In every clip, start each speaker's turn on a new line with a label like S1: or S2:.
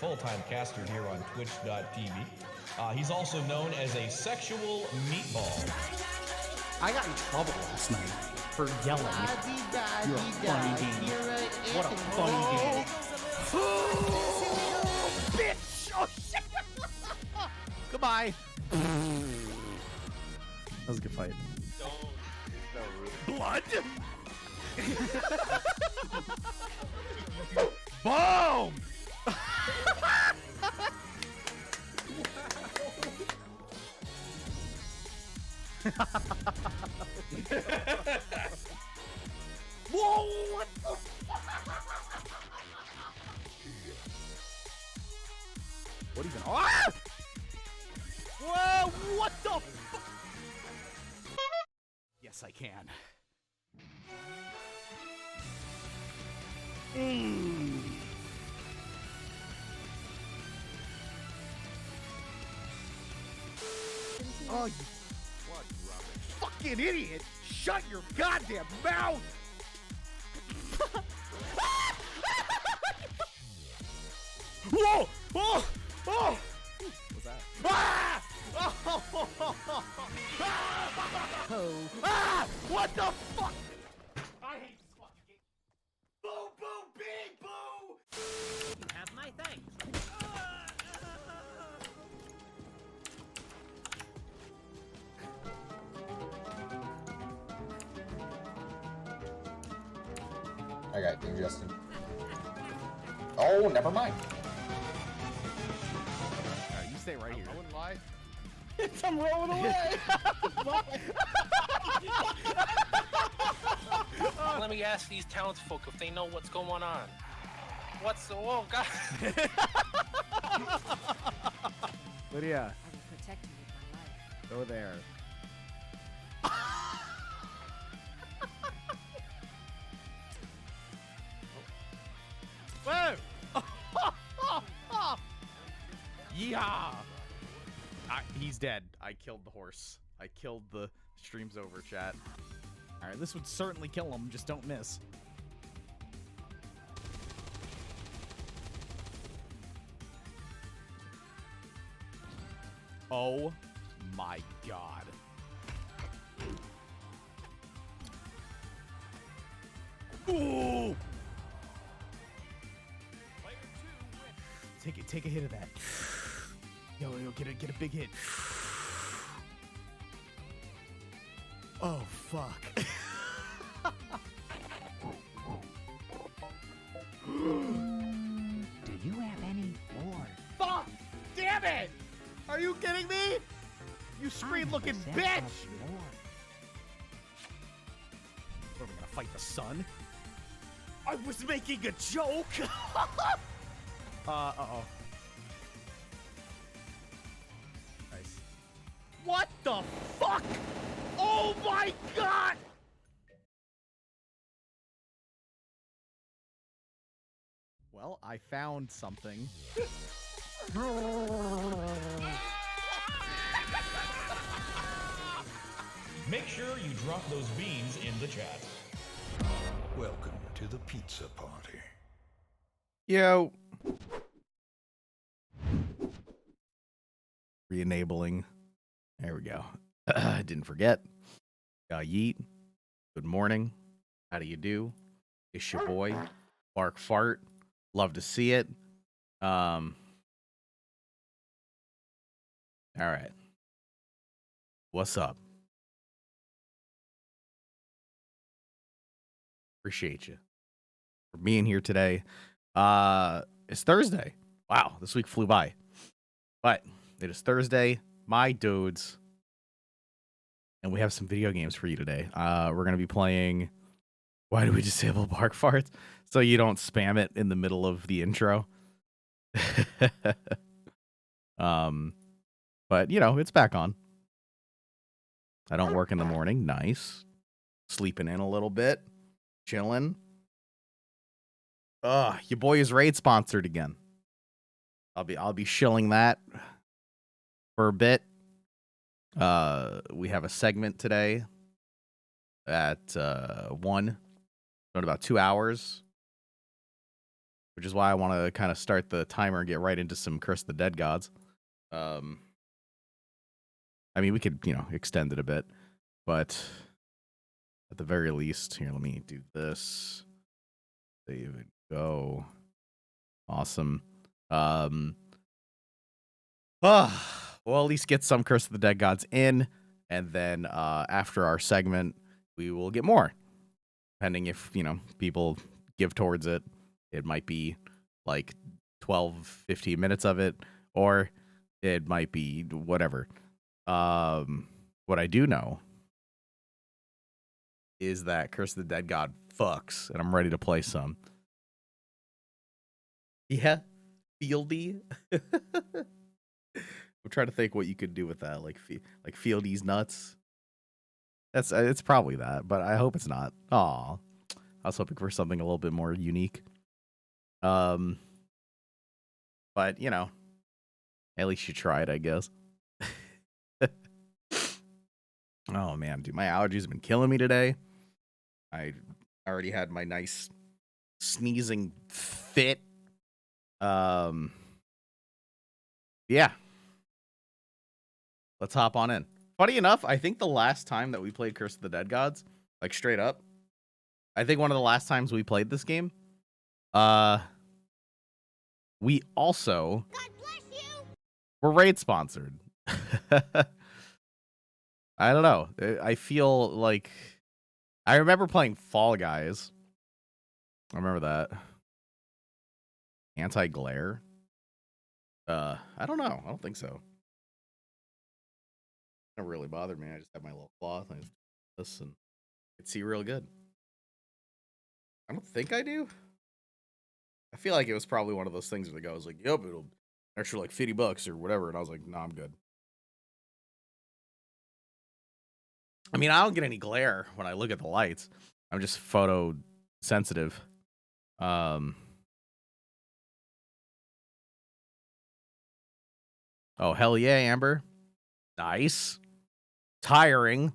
S1: full-time caster here on Twitch.tv. He's also known as a sexual meatball.
S2: I got in trouble last night for yelling. You're a funny game. What a funny game. Oh, bitch! Oh, shit! Goodbye. That was a good fight. Blood? Boom! Whoa! What the What even? Ah! Whoa! What the fuck? Yes, I can. Oh, you what rubbish. Fucking idiot! Shut your goddamn mouth! Whoa! Oh! Oh! What's that? Ah! Oh! Ah! What the fuck? I hate this fucking game. Boo! Boo! Big boo!
S3: You have my thanks.
S4: I got you, Justin. Oh, never mind.
S2: Alright, you stay right here.
S5: I wouldn't lie.
S2: I'm rolling away!
S6: Let me ask these townsfolk if they know what's going on. What's the oh god?
S2: Lydia,
S7: I will protect you with my life.
S2: go there. Whoa! Yeehaw! He's dead. I killed the horse. I killed the stream's over, chat. Alright, this would certainly kill him. Just don't miss. Oh my god. Ooh! Take a hit of that. Yo, get a big hit. Oh fuck.
S3: Do you have any more?
S2: Fuck! Damn it! Are you kidding me? You screen-looking bitch! What, are we gonna fight the sun? I was making a joke! Uh-oh. Nice. What the fuck? Oh my god! Well, I found something.
S1: Make sure you drop those beans in the chat.
S5: Welcome to the pizza party.
S2: Yo. Re-enabling. There we go. Didn't forget. Yeet. Good morning. How do you do? It's your boy, Bark Fart. Love to see it. All right. What's up? Appreciate you for being here today. It's Thursday. Wow, this week flew by. But it is Thursday, my dudes. And we have some video games for you today. We're going to be playing Why Do We Disable Bark Farts? So you don't spam it in the middle of the intro. But, you know, it's back on. I don't work in the morning. Nice. Sleeping in a little bit. Chilling. Your boy is raid sponsored again. I'll be shilling that for a bit. We have a segment today at 1 in about 2 hours. which is why I want to kind of start the timer and get right into some Curse of the Dead Gods. I mean, we could, extend it a bit, but at the very least, here, let me do this. Save it. Go. Awesome. Well, at least get some Curse of the Dead Gods in, and then after our segment, we will get more. Depending if, people give towards it. It might be like 12, 15 minutes of it, or it might be whatever. What I do know is that Curse of the Dead God fucks, and I'm ready to play some. Yeah, Fieldy. I'm trying to think what you could do with that, like Fieldy's nuts. It's probably that, but I hope it's not. Aw, I was hoping for something a little bit more unique. But at least you tried, I guess. Oh man, dude, my allergies have been killing me today. I already had my nice sneezing fit. Yeah. Let's hop on in. Funny enough, I think the last time that we played Curse of the Dead Gods, like straight up, I think one of the last times we played this game, we also were raid sponsored. I don't know. I feel like I remember playing Fall Guys. I remember that. Anti-glare? I don't know. I don't think so. It don't really bother me. I just have my little cloth and I just this and I can see real good. I don't think I do. I feel like it was probably one of those things where the guy was like, yep, it'll extra like $50 or whatever. And I was like, no, I'm good. I mean, I don't get any glare when I look at the lights. I'm just photo sensitive. Oh, hell yeah, Amber. Nice. Tiring,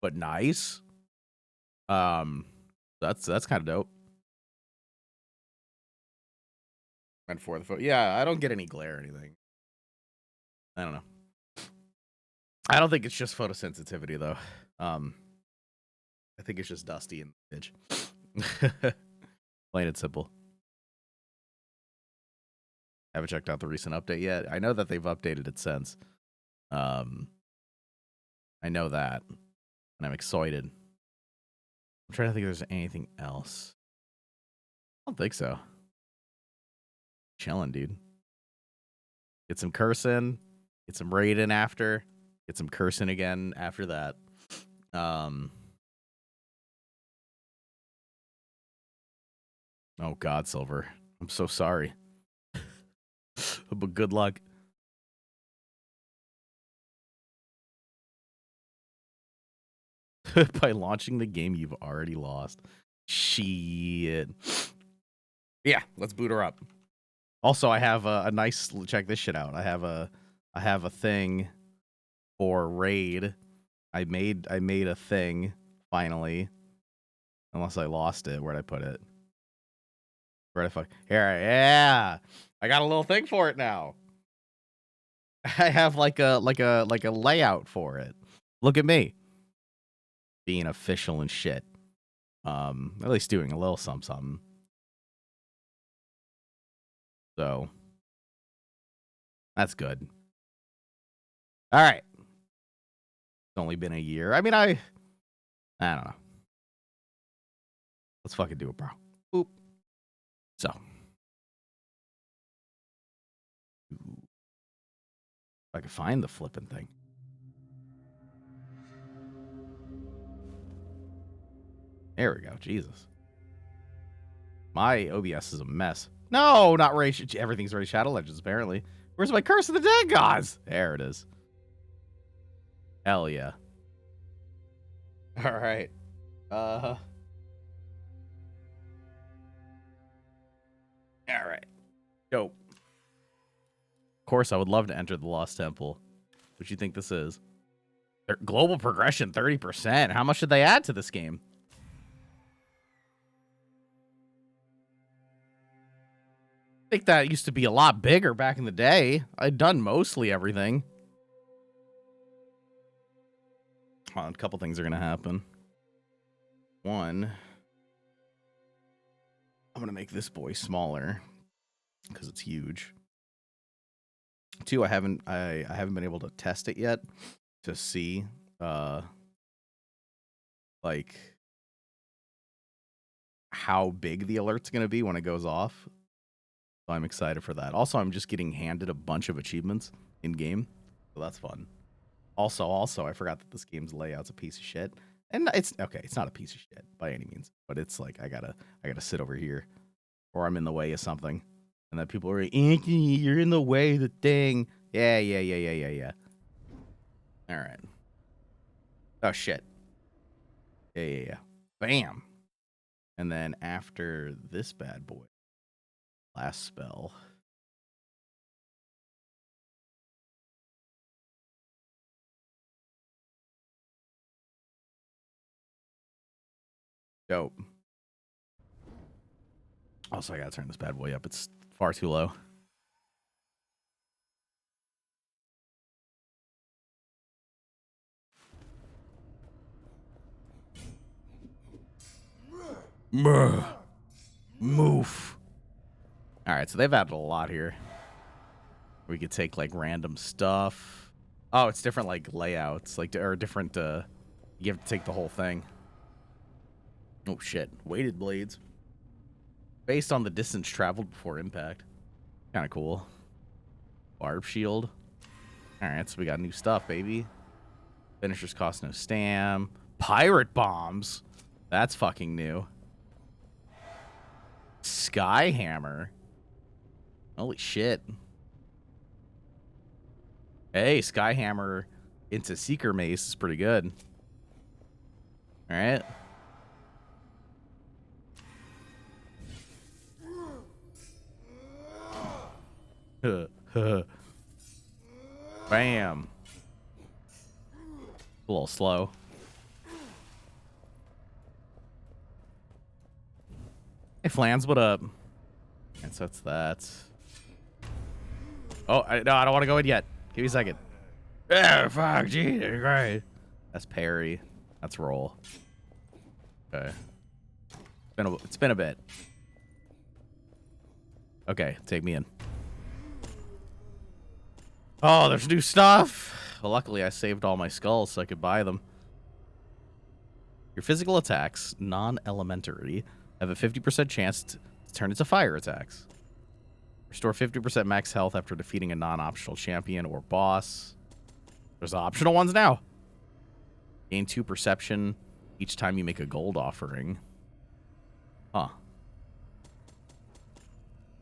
S2: but nice. That's kind of dope. And for the photo. Yeah, I don't get any glare or anything. I don't know. I don't think it's just photosensitivity though. I think it's just dusty in the pitch. Plain and simple. Haven't checked out the recent update yet. I know that they've updated it since. I know that. And I'm excited. I'm trying to think if there's anything else. I don't think so. Chilling, dude. Get some cursing. Get some raid in after. Get some cursing again after that. Oh God, Silver. I'm so sorry. But good luck. By launching the game you've already lost. Shit. Yeah, let's boot her up. Also, I have a nice check this shit out. I have a thing for raid. I made a thing finally. Unless I lost it. Where'd I put it? Where'd I fuck? Here, yeah. I got a little thing for it now. I have like a layout for it. Look at me. Being official and shit. At least doing a little something. So that's good. All right. It's only been a year. I mean, I don't know. Let's fucking do it, bro. Boop. So. If I can find the flipping thing. There we go. Jesus. My OBS is a mess. No, not Raid. Everything's Raid Shadow Legends, apparently. Where's my Curse of the Dead Gods? There it is. Hell yeah. All right. All right. Dope. Of course, I would love to enter the Lost Temple. What you think this is? Global progression, 30%. How much did they add to this game? think that used to be a lot bigger back in the day. I'd done mostly everything. Hold on, a couple things are going to happen. One, I'm going to make this boy smaller because it's huge. Two, I haven't been able to test it yet to see like how big the alert's going to be when it goes off. So I'm excited for that. Also, I'm just getting handed a bunch of achievements in game, so that's fun. Also, I forgot that this game's layout's a piece of shit. And it's okay, it's not a piece of shit by any means, but it's like I gotta sit over here or I'm in the way of something. And then people are like, Anthony, you're in the way of the thing. Yeah. All right. Oh, shit. Yeah. Bam. And then after this bad boy, last spell. Dope. Also, I gotta turn this bad boy up. It's far too low. Moof. All right, so they've added a lot here. We could take like random stuff. Oh, it's different like layouts, like or different. You have to take the whole thing. Oh shit! Weighted blades, based on the distance traveled before impact. Kind of cool. Barb shield. All right, so we got new stuff, baby. Finishers cost no stam. Pirate bombs. That's fucking new. Sky hammer. Holy shit. Hey, Sky hammer into Seeker Mace is pretty good. All right. Bam. A little slow. Hey, Flans, what up? And so that's that. Oh, no, I don't want to go in yet. Give me a second. Yeah, fuck, Jesus Christ. That's parry. That's roll. Okay. It's been a bit. Okay, take me in. Oh, there's new stuff. Well, luckily, I saved all my skulls so I could buy them. Your physical attacks, non-elementary, have a 50% chance to turn into fire attacks. Restore 50% max health after defeating a non-optional champion or boss. There's optional ones now. Gain 2 perception each time you make a gold offering. Huh.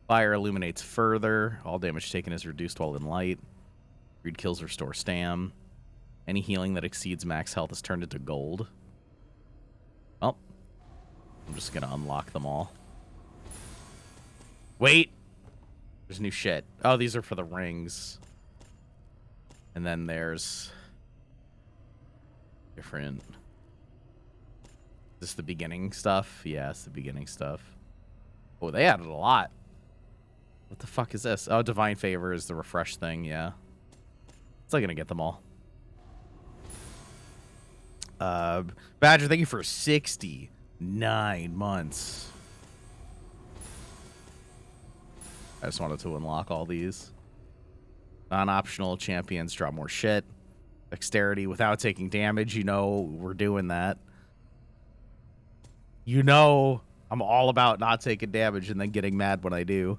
S2: Fire illuminates further. All damage taken is reduced while in light. Greed kills restore stam. Any healing that exceeds max health is turned into gold. Well, I'm just gonna unlock them all. Wait! There's new shit. Oh, these are for the rings. And then there's different... Is this the beginning stuff? Yeah, it's the beginning stuff. Oh, they added a lot. What the fuck is this? Oh, Divine Favor is the refresh thing, yeah. Still gonna get them all. Badger, thank you for 69 months. I just wanted to unlock all these. Non-optional champions drop more shit. Dexterity without taking damage. You know we're doing that. You know I'm all about not taking damage and then getting mad when I do.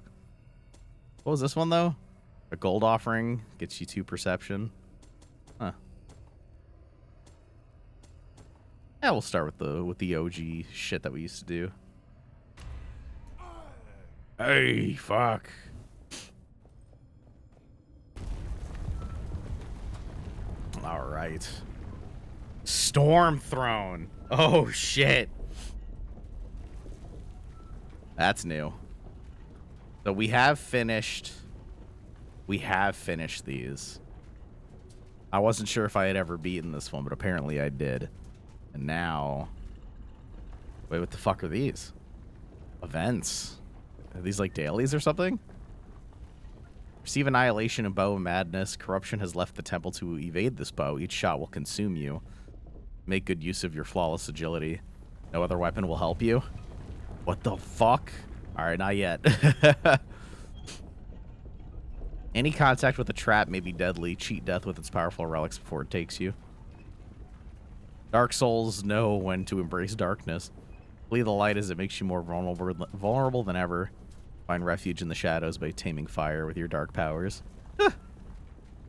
S2: What was this one, though? A gold offering gets you 2 perception. Huh. Yeah, we'll start with the OG shit that we used to do. Hey, fuck. All right. Storm Throne. Oh, shit. That's new. So we have finished these. I wasn't sure if I had ever beaten this one, but apparently I did. And now... Wait, what the fuck are these? Events. Are these like dailies or something? Receive annihilation and bow of madness. Corruption has left the temple to evade this bow. Each shot will consume you. Make good use of your flawless agility. No other weapon will help you. What the fuck? Alright, not yet. Any contact with a trap may be deadly. Cheat death with its powerful relics before it takes you. Dark souls know when to embrace darkness. Flee the light as it makes you more vulnerable than ever. Find refuge in the shadows by taming fire with your dark powers.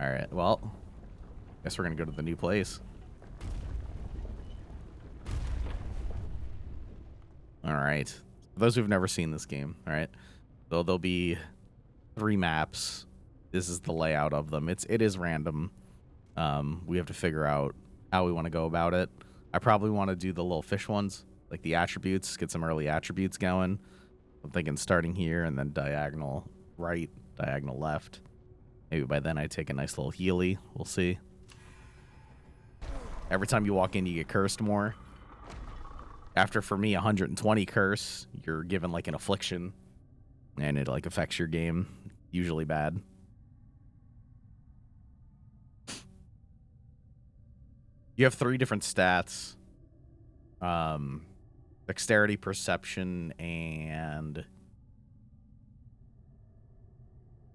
S2: Alright, well. Guess we're gonna go to the new place. Alright. For those who've never seen this game, alright. So there'll be 3 maps. This is the layout of them. It is random. We have to figure out how we want to go about it. I probably want to do the little fish ones, like the attributes, get some early attributes going. I'm thinking starting here and then diagonal right, diagonal left. Maybe by then I take a nice little healy. We'll see. Every time you walk in, you get cursed more. After, for me, 120 curse, you're given like an affliction, and it like affects your game. Usually bad. You have 3 different stats. Dexterity, perception, and...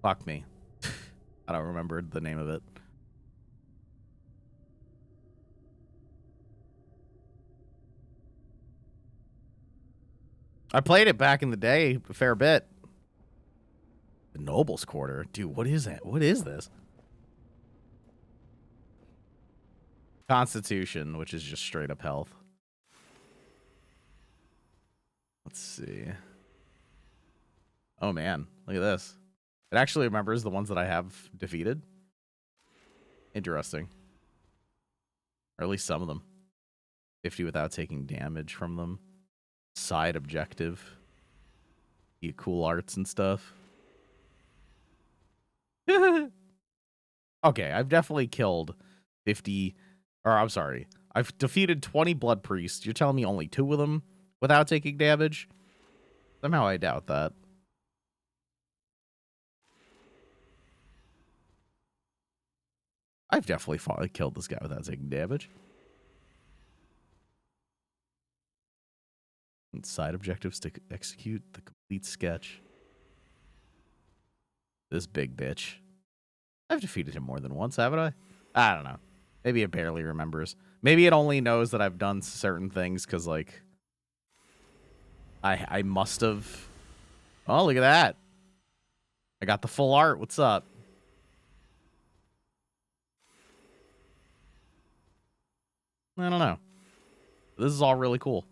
S2: Fuck me. I don't remember the name of it. I played it back in the day a fair bit. The Noble's Quarter? Dude, what is that? What is this? Constitution, which is just straight up health. Let's see. Oh man, look at this. It actually remembers the ones that I have defeated. Interesting. Or at least some of them. 50 without taking damage from them. Side objective. You get cool arts and stuff. Okay, I've definitely killed 50... Or, I'm sorry. I've defeated 20 Blood Priests. You're telling me only 2 of them without taking damage? Somehow I doubt that. I've definitely killed this guy without taking damage. And side objectives to execute the complete sketch. This big bitch. I've defeated him more than once, haven't I? I don't know. Maybe it barely remembers. Maybe it only knows that I've done certain things because, like, I must have... Oh, look at that. I got the full art. What's up? I don't know. This is all really cool.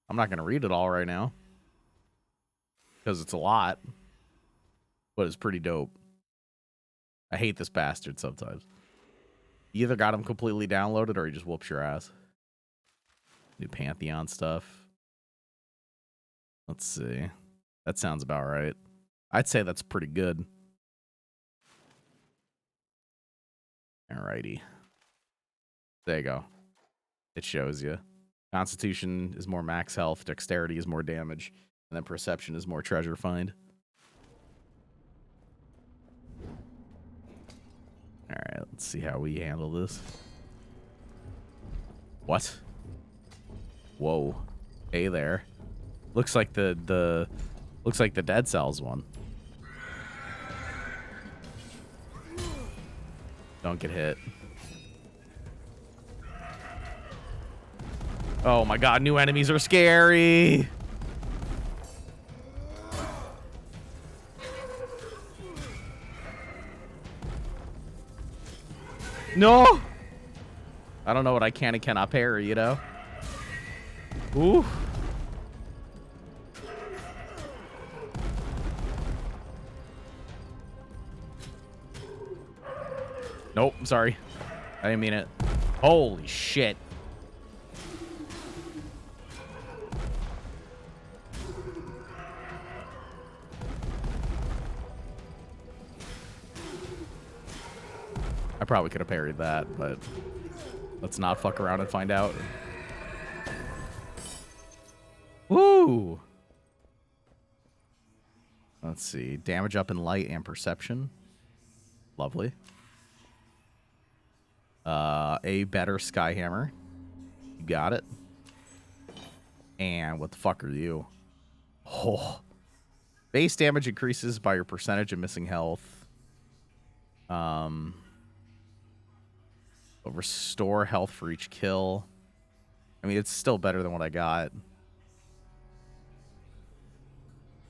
S2: I'm not going to read it all right now because it's a lot, but it's pretty dope. I hate this bastard sometimes. You either got him completely downloaded or he just whoops your ass. New Pantheon stuff. Let's see. That sounds about right. I'd say that's pretty good. Alrighty. There you go. It shows you. Constitution is more max health. Dexterity is more damage. And then perception is more treasure find. Alright, let's see how we handle this. What? Whoa. Hey there. Looks like the Dead Cells one. Don't get hit. Oh my god, new enemies are scary. No! I don't know what I can and cannot parry, you know? Ooh. Nope, I'm sorry. I didn't mean it. Holy shit. I probably could have parried that, but let's not fuck around and find out. Woo! Let's see. Damage up in light and perception. Lovely. A better Skyhammer. You got it. And what the fuck are you? Oh. Base damage increases by your percentage of missing health. Restore health for each kill. I mean, it's still better than what I got.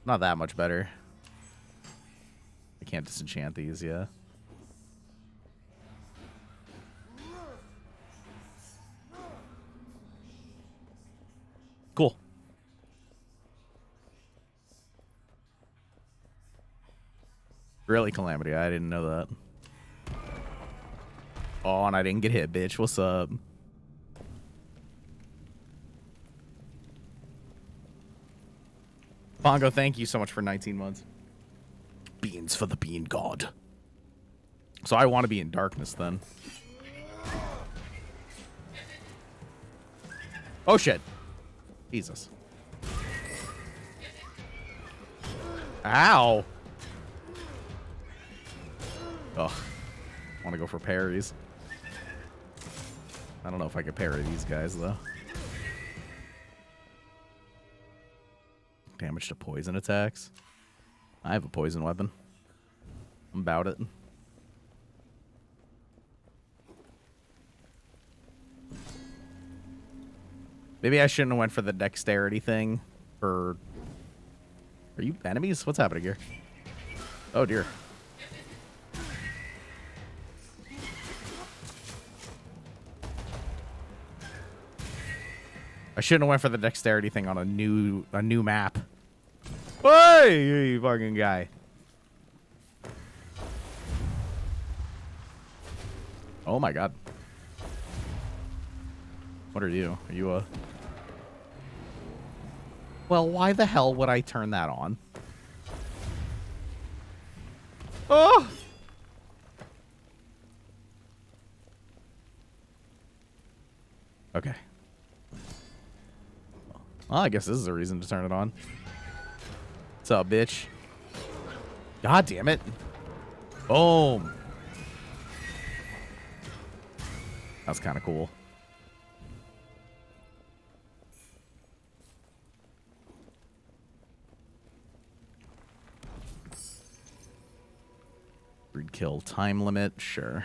S2: Not that much better. I can't disenchant these, yeah. Cool. Really, Calamity? I didn't know that. Oh, and I didn't get hit, bitch. What's up? Bongo, thank you so much for 19 months. Beans for the bean god. So I want to be in darkness then. Oh shit. Jesus. Ow. Ugh. Want to go for parries. I don't know if I could parry these guys though. Damage to poison attacks. I have a poison weapon. I'm about it. Maybe I shouldn't have went for the dexterity thing. Are you enemies? What's happening here? Oh dear. I shouldn't have went for the dexterity thing on a new map. Hey, you fucking guy. Oh my god. What are you? Are you a... Well, why the hell would I turn that on? Oh! Okay. Well, I guess this is a reason to turn it on. What's up, bitch? God damn it. Boom. That's kind of cool. Breed kill time limit, sure.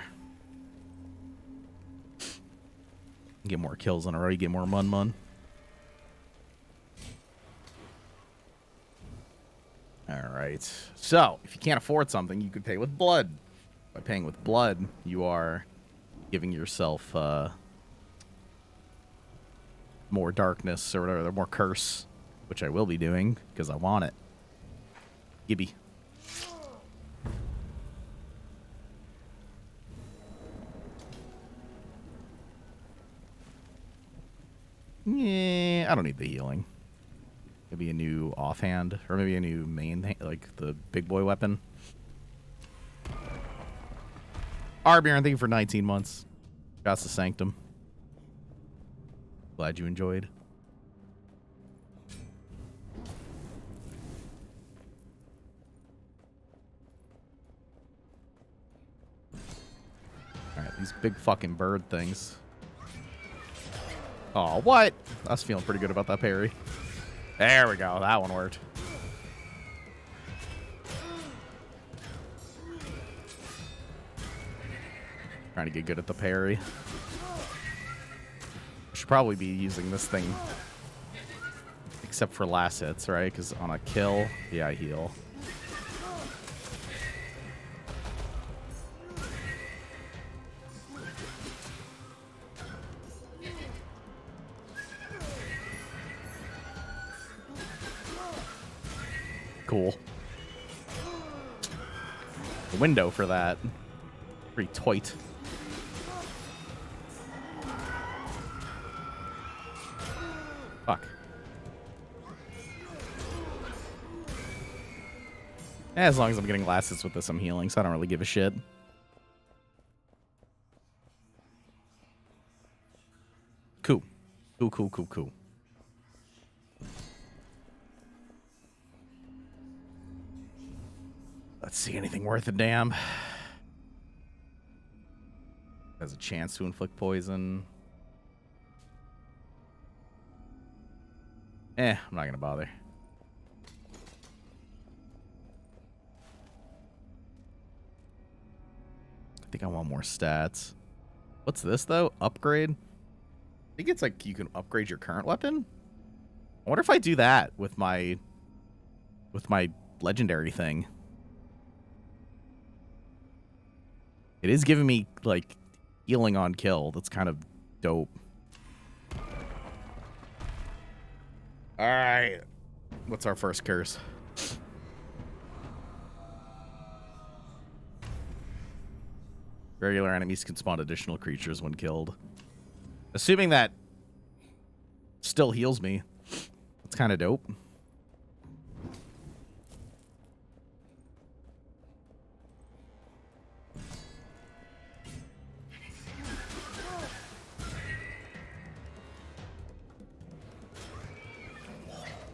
S2: Get more kills in a row, you get more mun. Alright. So, if you can't afford something, you could pay with blood. By paying with blood, you are giving yourself more darkness or whatever, more curse, which I will be doing because I want it. Gibby. Yeah, I don't need the healing. Maybe a new offhand, or maybe a new main, like the big boy weapon. Arbion, thank you for 19 months. God's the Sanctum. Glad you enjoyed. Alright, these big fucking bird things. Oh, what? I was feeling pretty good about that parry. There we go. That one worked. Trying to get good at the parry. Should probably be using this thing. Except for last hits, right? Because on a kill, yeah, I heal. Cool. The window for that. Pretty tight. Fuck. As long as I'm getting last hits with this, I'm healing, so I don't really give a shit. Cool. Cool. Let's see anything worth a damn. Has a chance to inflict poison. I'm not gonna bother. I think I want more stats. What's this though? Upgrade? I think it's like you can upgrade your current weapon. I wonder if I do that with my legendary thing. It is giving me like healing on kill. That's kind of dope. All right. What's our first curse? Regular enemies can spawn additional creatures when killed. Assuming that still heals me. That's kind of dope.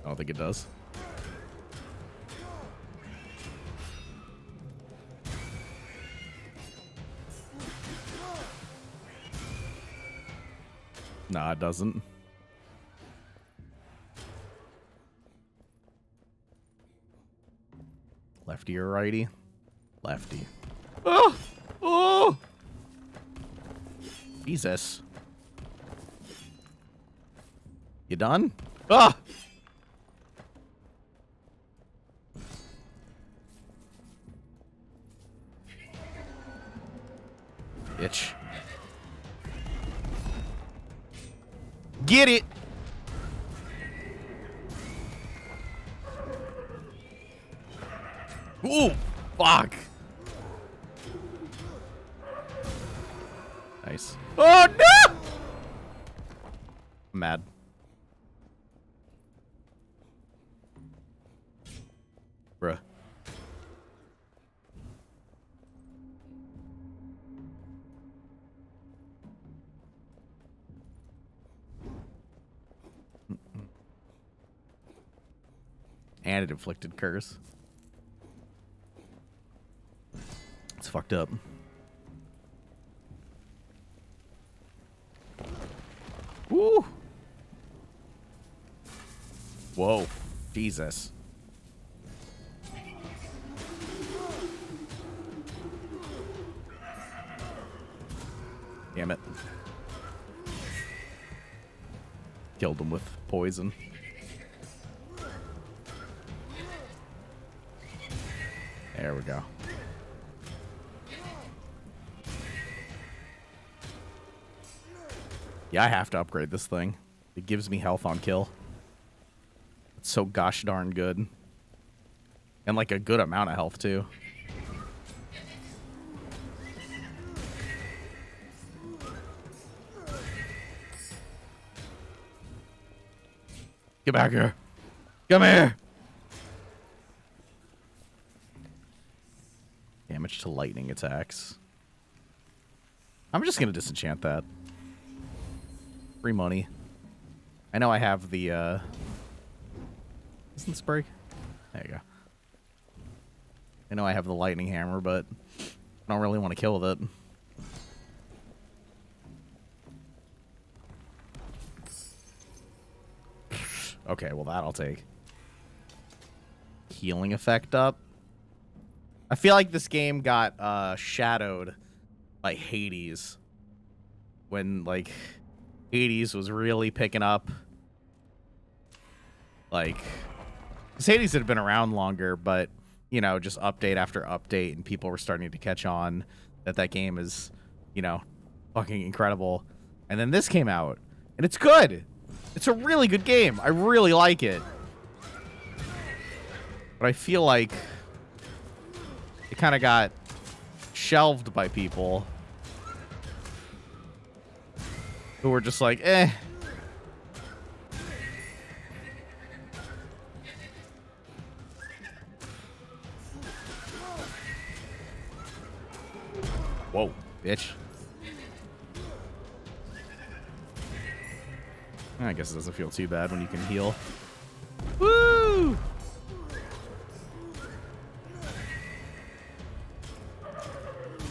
S2: I don't think it does. Nah, it doesn't. Lefty or righty? Lefty. Oh! Oh! Jesus. You done? Ah! Bitch. Get it! Ooh! Fuck! Nice. Oh, no! I'm mad. Bruh. And it inflicted curse. It's fucked up. Woo! Whoa. Jesus. Damn it. Killed him with poison. There we go. Yeah, I have to upgrade this thing. It gives me health on kill. It's so gosh darn good. And like a good amount of health too. Get back here. Come here. Damage to lightning attacks. I'm just going to disenchant that. Free money. I know I have the, Doesn't this break? There you go. I know I have the lightning hammer, but I don't really want to kill with it. Okay, well that I'll take. Healing effect up. I feel like this game got shadowed by Hades. When, like, Hades was really picking up. Like, 'cause Hades had been around longer, but, you know, just update after update, and people were starting to catch on that that game is, you know, fucking incredible. And then this came out, and it's good. It's a really good game. I really like it. But I feel like it kind of got shelved by people who were just like, eh. Whoa, bitch. I guess it doesn't feel too bad when you can heal. Woo!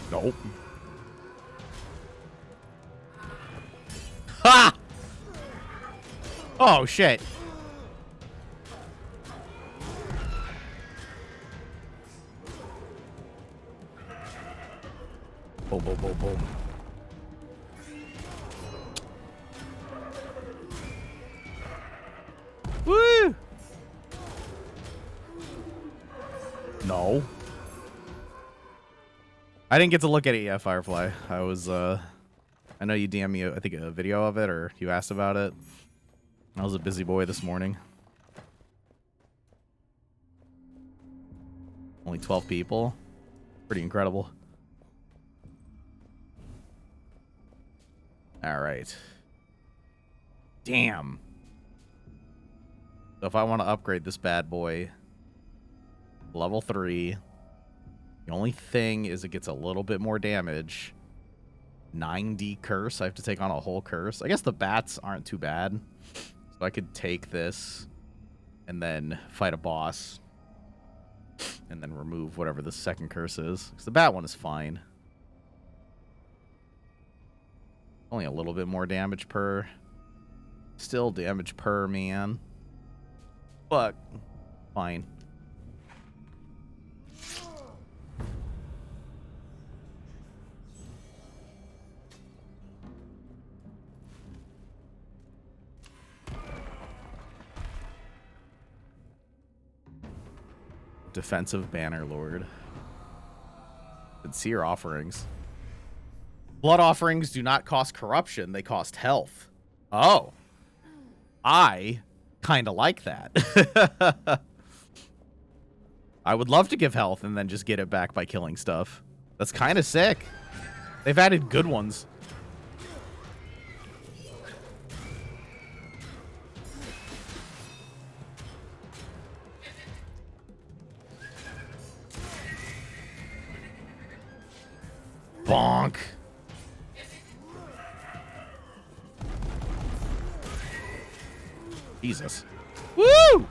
S2: Nope. Oh, shit. Boom, boom, boom, boom. Woo! No. I didn't get to look at it yet, Firefly. I was, I know you DM'd me, I think, a video of it, or you asked about it. I was a busy boy this morning. Only 12 people. Pretty incredible. All right. Damn. So if I want to upgrade this bad boy, level 3, the only thing is it gets a little bit more damage. 9D curse. I have to take on a whole curse. I guess the bats aren't too bad. So I could take this and then fight a boss and then remove whatever the second curse is. Because the bat one is fine. Only a little bit more damage per. Still damage per, man. But fine. Defensive Banner Lord. Sincere offerings. Blood offerings do not cost corruption, they cost health. Oh. I kind of like that. I would love to give health and then just get it back by killing stuff. That's kind of sick. They've added good ones. Bonk. Jesus. Woo!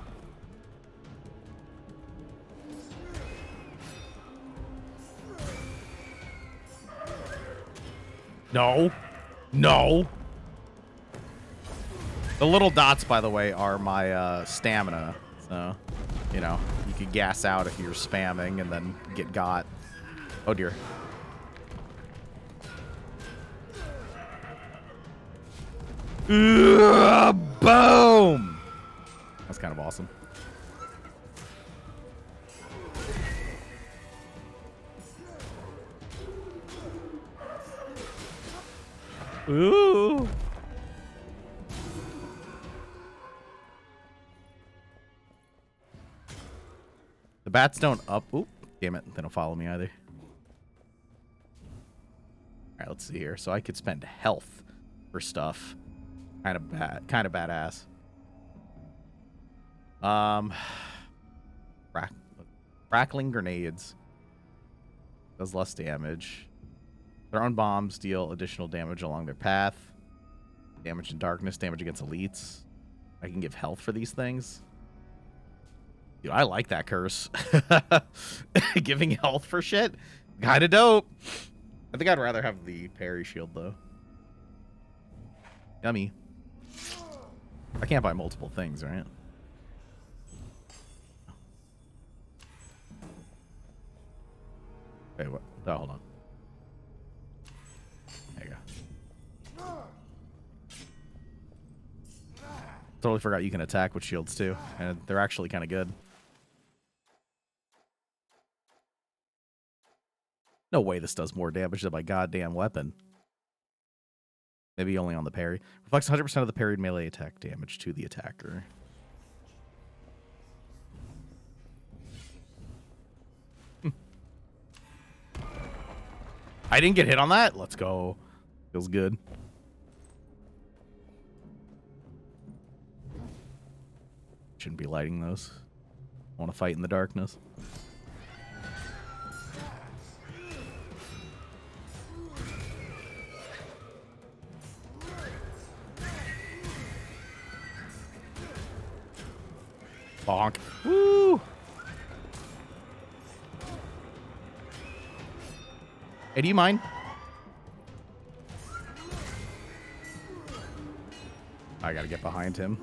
S2: No. No. The little dots, by the way, are my stamina. So, you know, you could gas out if you're spamming and then get got. Oh, dear. Boom! That's kind of awesome. Ooh. The bats don't up. Oop. Damn it. They don't follow me either. All right, let's see here. So I could spend health for stuff. Kind of bad. Kind of badass. Crackling grenades. Does less damage. Thrown bombs deal additional damage along their path. Damage in darkness, damage against elites. I can give health for these things. Dude, I like that curse. Giving health for shit. Kind of dope. I think I'd rather have the parry shield, though. Yummy. I can't buy multiple things, right? Wait, what? Oh, hold on. There you go. Totally forgot you can attack with shields, too. And they're actually kind of good. No way this does more damage than my goddamn weapon. Maybe only on the parry. Reflects 100% of the parried melee attack damage to the attacker. I didn't get hit on that. Let's go. Feels good. Shouldn't be lighting those. I want to fight in the darkness. Bonk. Woo! Hey, do you mind? I gotta get behind him.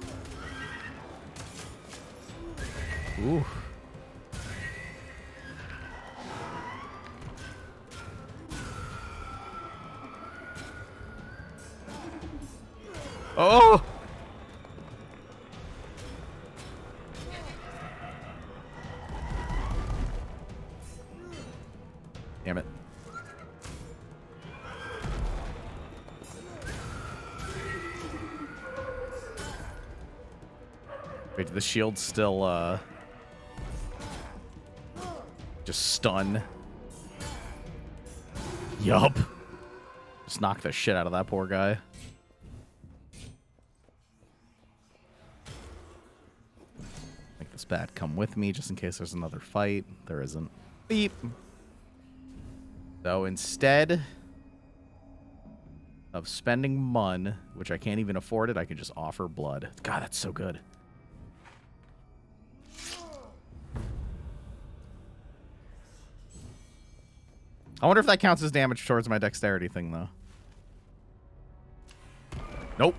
S2: Ooh. Oh! Damn it. Wait, the shield's still, just stun. Yup. Just knock the shit out of that poor guy. Make this bat come with me just in case there's another fight. There isn't. Beep. So instead of spending mun, which I can't even afford it, I can just offer blood. God, that's so good. I wonder if that counts as damage towards my dexterity thing, though. Nope.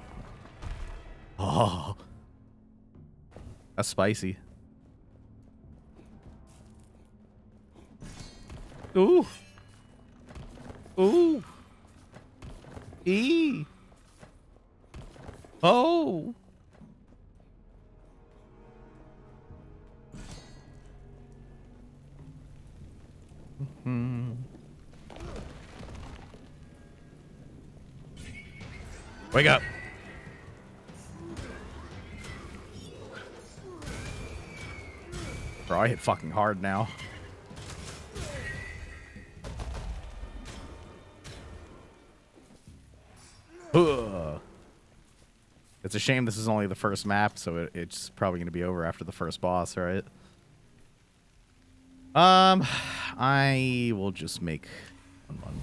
S2: Oh. That's spicy. Ooh. Ooh. E. Oh. Hmm. Wake up. Bro, I hit fucking hard now. Ugh. It's a shame this is only the first map, so it's probably going to be over after the first boss, right? I will just make one.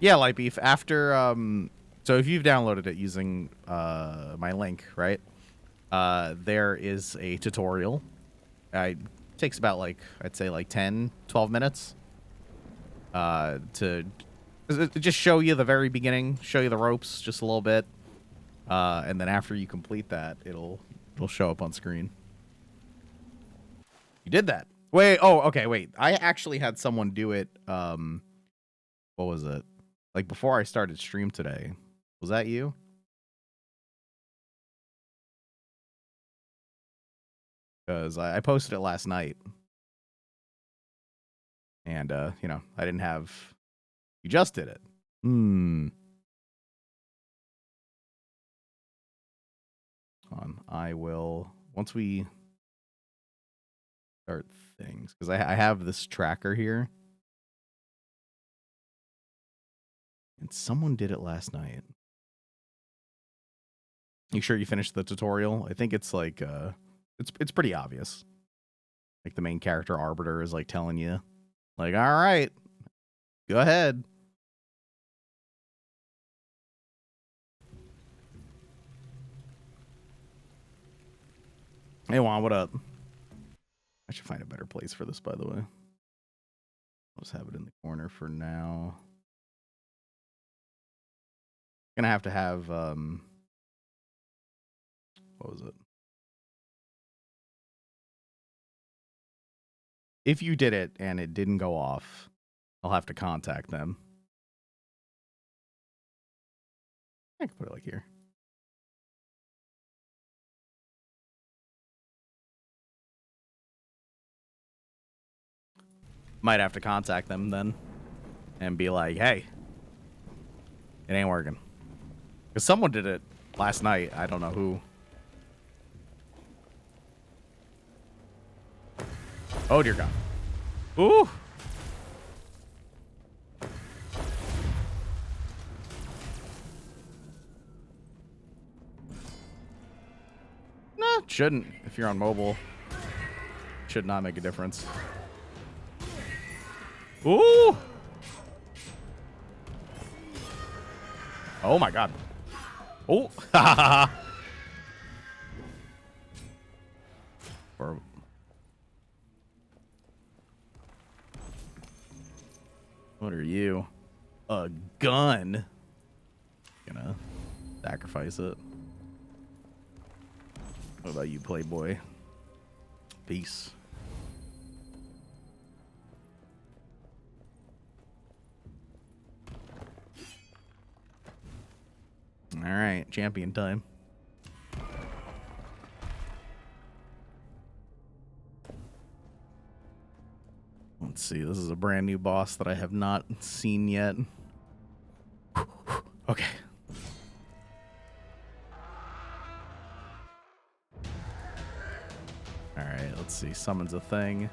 S2: Yeah, Light Beef. After, so if you've downloaded it using my link, right? There is a tutorial. It takes about, like, I'd say, like 10, 12 minutes to just show you the very beginning, show you the ropes just a little bit. And then after you complete that, it'll show up on screen. You did that. Wait, oh, okay, wait. I actually had someone do it, what was it? Like, before I started stream today. Was that you? Because I posted it last night. And, you know, I didn't have... You just did it. Hold on. I will... Once we start things... Because I have this tracker here. And someone did it last night. You sure you finished the tutorial? I think it's like, it's pretty obvious. Like the main character Arbiter is like telling you, like, all right, go ahead. Hey Juan, what up? I should find a better place for this, by the way. I'll just have it in the corner for now. Gonna have to have, what was it? If you did it and it didn't go off, I'll have to contact them. I can put it like here. Might have to contact them then and be like, hey, it ain't working. Because someone did it last night. I don't know who. Oh, dear God. Ooh. Nah, shouldn't. If you're on mobile, should not make a difference. Ooh. Oh, my God. Oh. Or... What are you? A gun? Sacrifice it. What about you, Playboy? Peace. Alright, champion time. Let's see, this is a brand new boss that I have not seen yet. Okay. Alright, let's see. Summons a thing.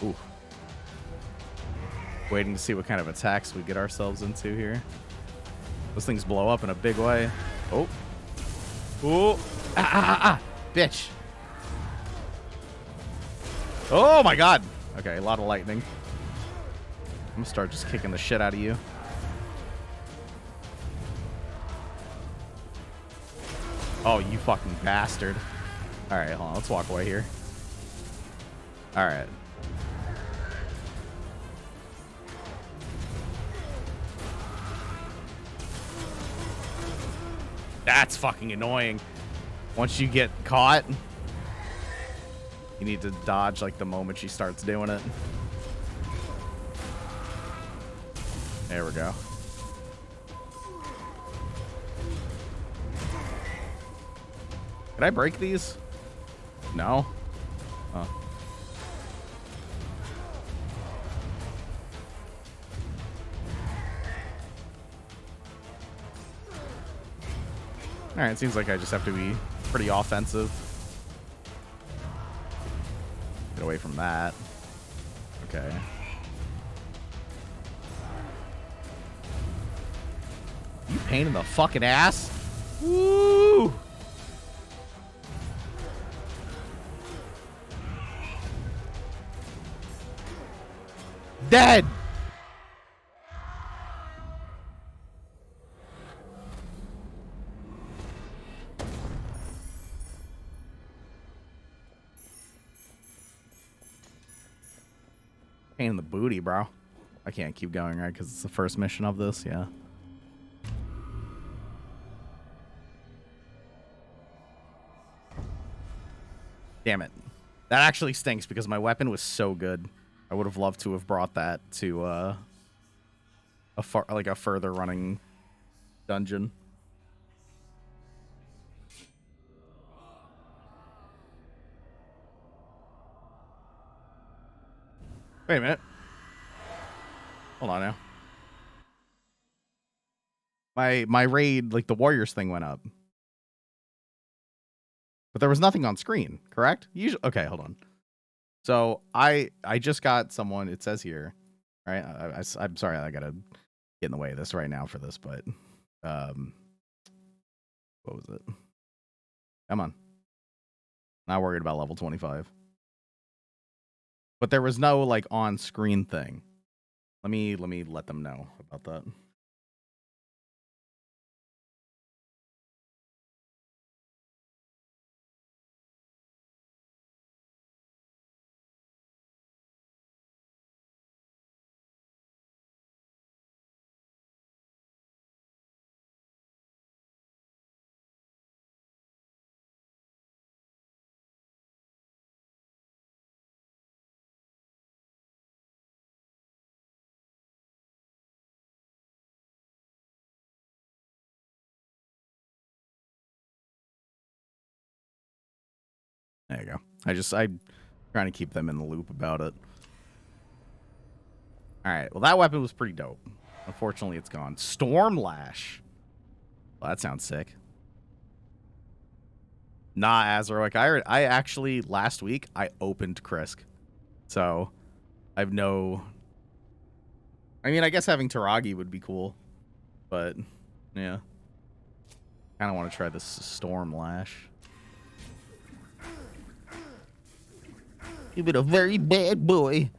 S2: Ooh. Waiting to see what kind of attacks we get ourselves into here. Those things blow up in a big way. Oh. Ooh. Ah. Bitch. Oh my god. Okay, a lot of lightning. I'm gonna start just kicking the shit out of you. Oh, you fucking bastard. Alright, hold on. Let's walk away here. Alright. That's fucking annoying. Once you get caught, you need to dodge like the moment she starts doing it. There we go. Can I break these? No? Oh. Alright, seems like I just have to be pretty offensive. Get away from that. Okay. You pain in the fucking ass? Woo! Dead! Pain in the booty, bro. I can't keep going, right? Because it's the first mission of this, yeah. Damn it. That actually stinks because my weapon was so good. I would have loved to have brought that to a further running dungeon. Wait a minute. Hold on now. My raid, like the Warriors thing went up. But there was nothing on screen, correct? Usually, okay, hold on. So I just got someone, it says here, right? I'm sorry, I gotta get in the way of this right now for this, but what was it? Come on. Not worried about level 25. But there was no like on screen thing. Let me let them know about that. There you go. I'm trying to keep them in the loop about it. Alright, well that weapon was pretty dope. Unfortunately, it's gone. Storm Lash. Well, that sounds sick. Nah, Azeroic. I actually, last week, I opened Krisk. So, I mean, I guess having Taragi would be cool. But, yeah. Kind of want to try this Storm Lash. You've been a very bad boy.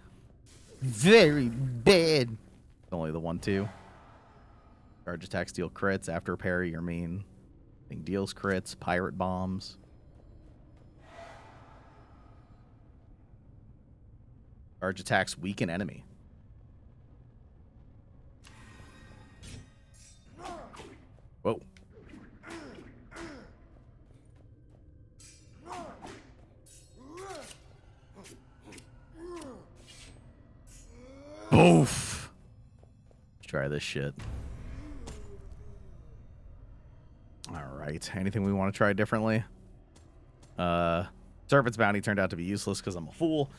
S2: Very bad. It's only the 1/2. Charge attacks deal crits after parry or main. Thing deals crits. Pirate bombs. Charge attacks weaken enemy. Whoa. Oof. Let's try this shit. All right. Anything we want to try differently? Serpent's Bounty turned out to be useless because I'm a fool.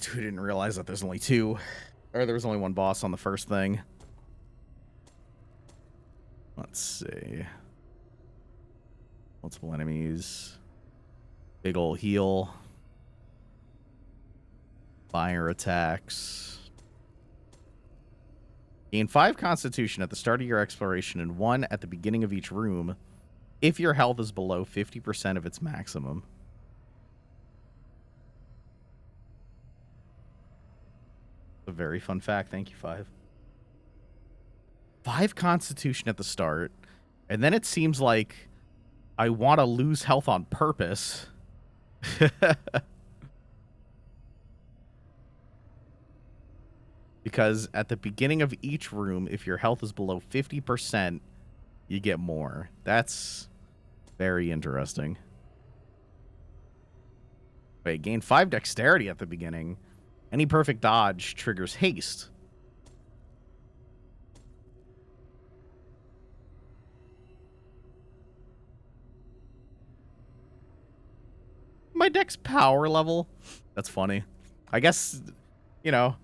S2: Dude, I didn't realize that there's only two. Or there was only one boss on the first thing. Let's see. Multiple enemies. Big ol' heal. Fire attacks. Gain 5 constitution at the start of your exploration and 1 at the beginning of each room if your health is below 50% of its maximum. A very fun fact. Thank you, 5. 5 constitution at the start, and then it seems like I want to lose health on purpose. Because at the beginning of each room, if your health is below 50%, you get more. That's very interesting. Wait, gain 5 dexterity at the beginning. Any perfect dodge triggers haste. My dex power level? That's funny. I guess, you know,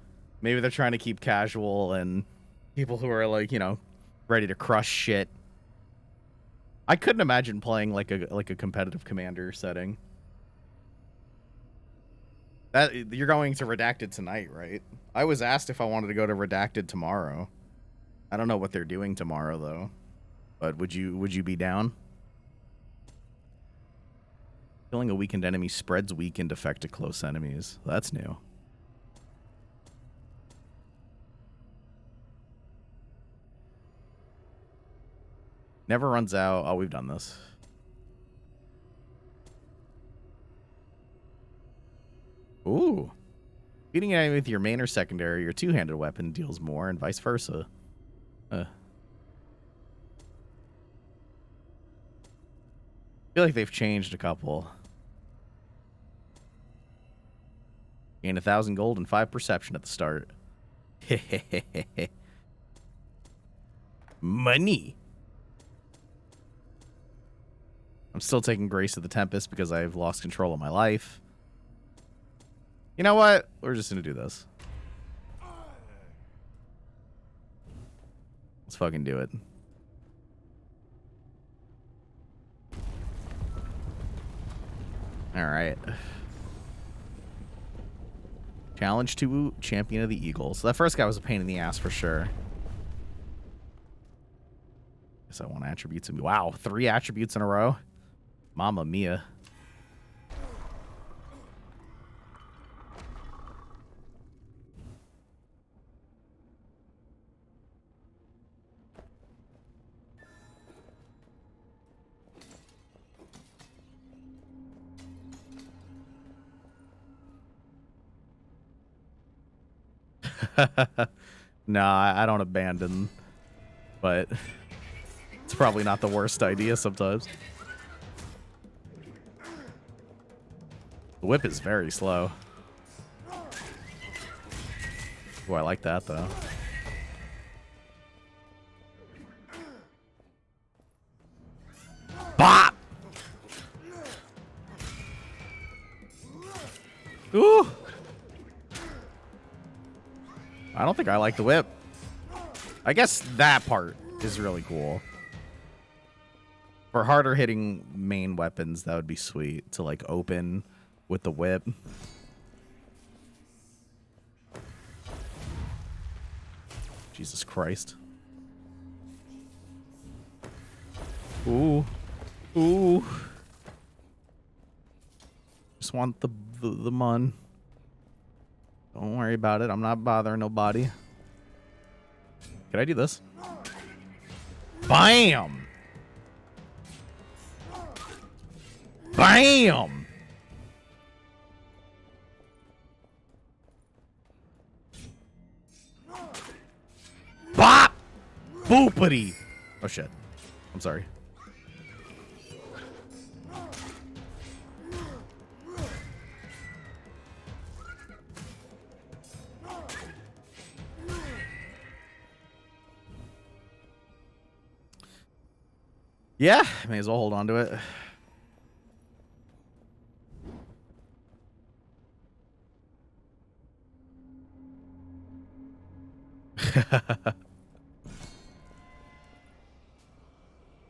S2: maybe they're trying to keep casual and people who are like, you know, ready to crush shit. I couldn't imagine playing like a competitive commander setting. That you're going to Redacted tonight, right? I was asked if I wanted to go to Redacted tomorrow. I don't know what they're doing tomorrow though. But would you be down? Killing a weakened enemy spreads weakened effect to close enemies. That's new. Never runs out. Oh, we've done this. Ooh. Beating an enemy with your main or secondary or two-handed weapon deals more and vice versa. I feel like they've changed a couple. Gain 1,000 gold and 5 perception at the start. Money. I'm still taking Grace of the Tempest because I've lost control of my life. You know what? We're just going to do this. Let's fucking do it. All right. Challenge to Champion of the Eagle. So that first guy was a pain in the ass for sure. Guess I want attributes. Wow, 3 attributes in a row. Mamma mia. Nah, I don't abandon, but it's probably not the worst idea sometimes. The whip is very slow. Oh, I like that though. Bop! Ooh! I don't think I like the whip. I guess that part is really cool. For harder hitting main weapons, that would be sweet to like open with the whip. Jesus Christ. Ooh. Ooh. Just want the mun. Don't worry about it. I'm not bothering nobody. Can I do this? Bam! Bam! Bop! Boopity! Oh shit. I'm sorry. Yeah, may as well hold on to it.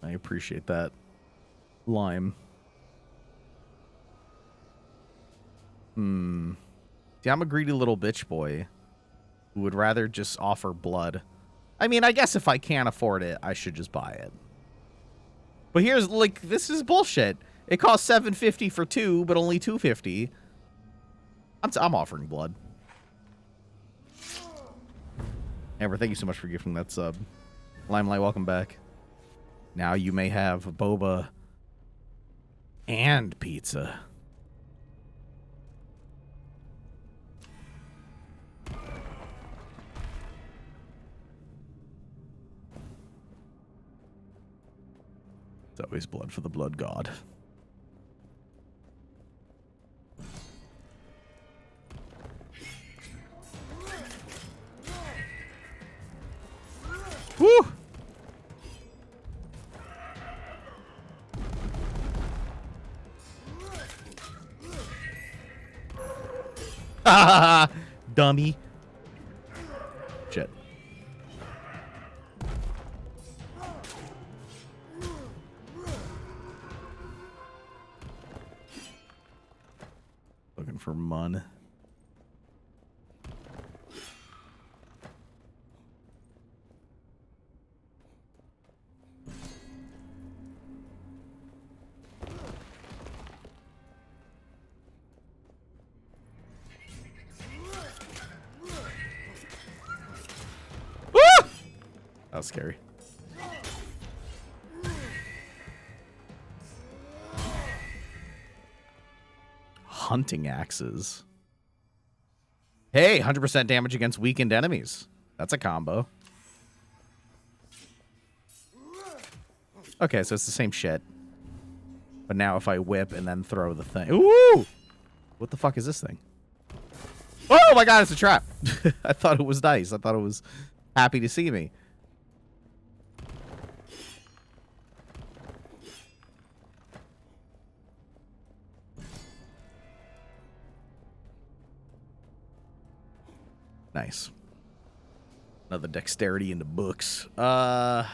S2: I appreciate that. Lime. See, I'm a greedy little bitch boy who would rather just offer blood. I mean, I guess if I can't afford it, I should just buy it. But here's, like, this is bullshit. It costs $7.50 for 2, but only $2.50. I'm offering blood. Amber, thank you so much for gifting that sub. Limelight, welcome back. Now you may have boba and pizza. It's always blood for the blood god. Woo! Dummy. Shit. Looking for mun. That was scary. Hunting axes. Hey, 100% damage against weakened enemies. That's a combo. Okay, so it's the same shit. But now if I whip and then throw the thing. Ooh! What the fuck is this thing? Oh my god, it's a trap. I thought it was nice. I thought it was happy to see me. Nice. Another dexterity in the books. Yeah,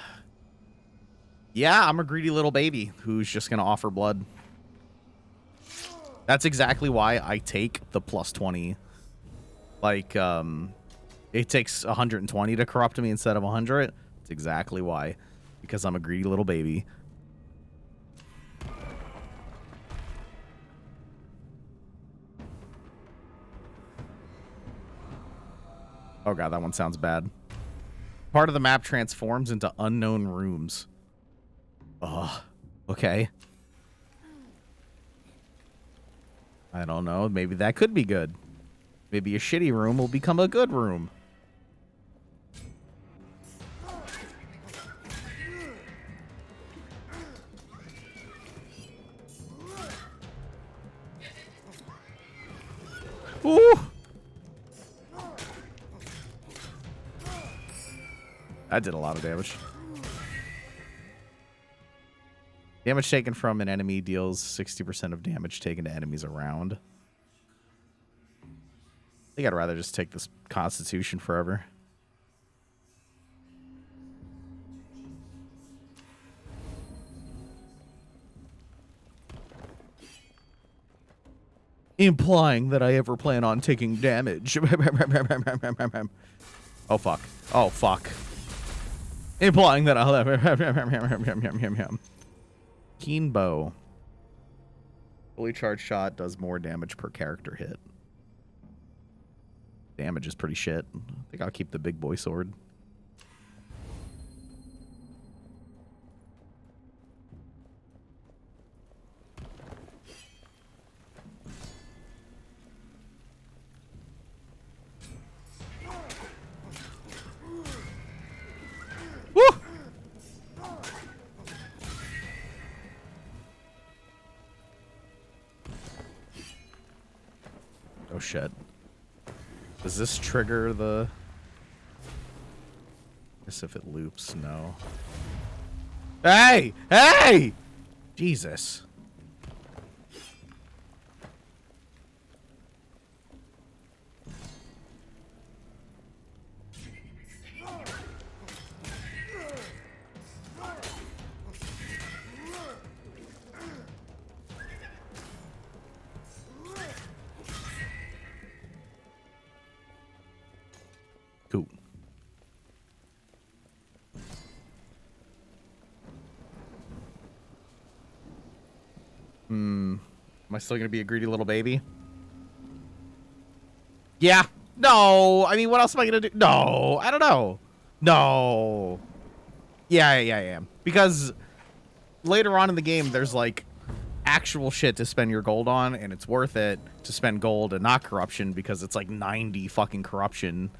S2: I'm a greedy little baby who's just gonna offer blood. That's exactly why I take the plus 20. Like, it takes 120 to corrupt me instead of 100. That's exactly why. Because I'm a greedy little baby. Oh god, that one sounds bad. Part of the map transforms into unknown rooms. Ugh. Okay. I don't know. Maybe that could be good. Maybe a shitty room will become a good room. Ooh! That did a lot of damage. Damage taken from an enemy deals 60% of damage taken to enemies around. I think I'd rather just take this Constitution forever. Implying that I ever plan on taking damage. Oh, fuck. Oh, fuck. Implying that I'll ever... Keen bow. Fully charged shot does more damage per character hit. Damage is pretty shit. I think I'll keep the big boy sword. Woo! Oh shit. Does this trigger the... I guess if it loops, no. Hey! Hey! Jesus. Cool. Am I still gonna be a greedy little baby? Yeah. No. I mean, what else am I gonna do? No. I don't know. No. Yeah, I am. Because later on in the game, there's like actual shit to spend your gold on, and it's worth it to spend gold and not corruption because it's like 90 fucking corruption.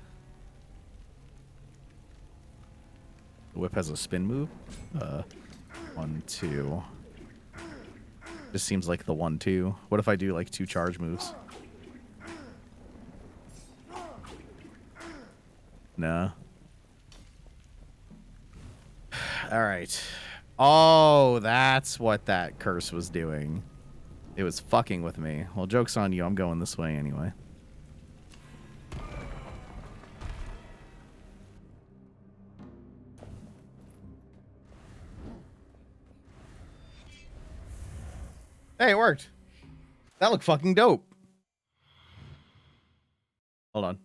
S2: The whip has a spin move. 1, 2. This seems like the 1, 2. What if I do like 2 charge moves? Nah. All right. Oh, that's what that curse was doing. It was fucking with me. Well, joke's on you. I'm going this way anyway. Hey, it worked. That looked fucking dope. Hold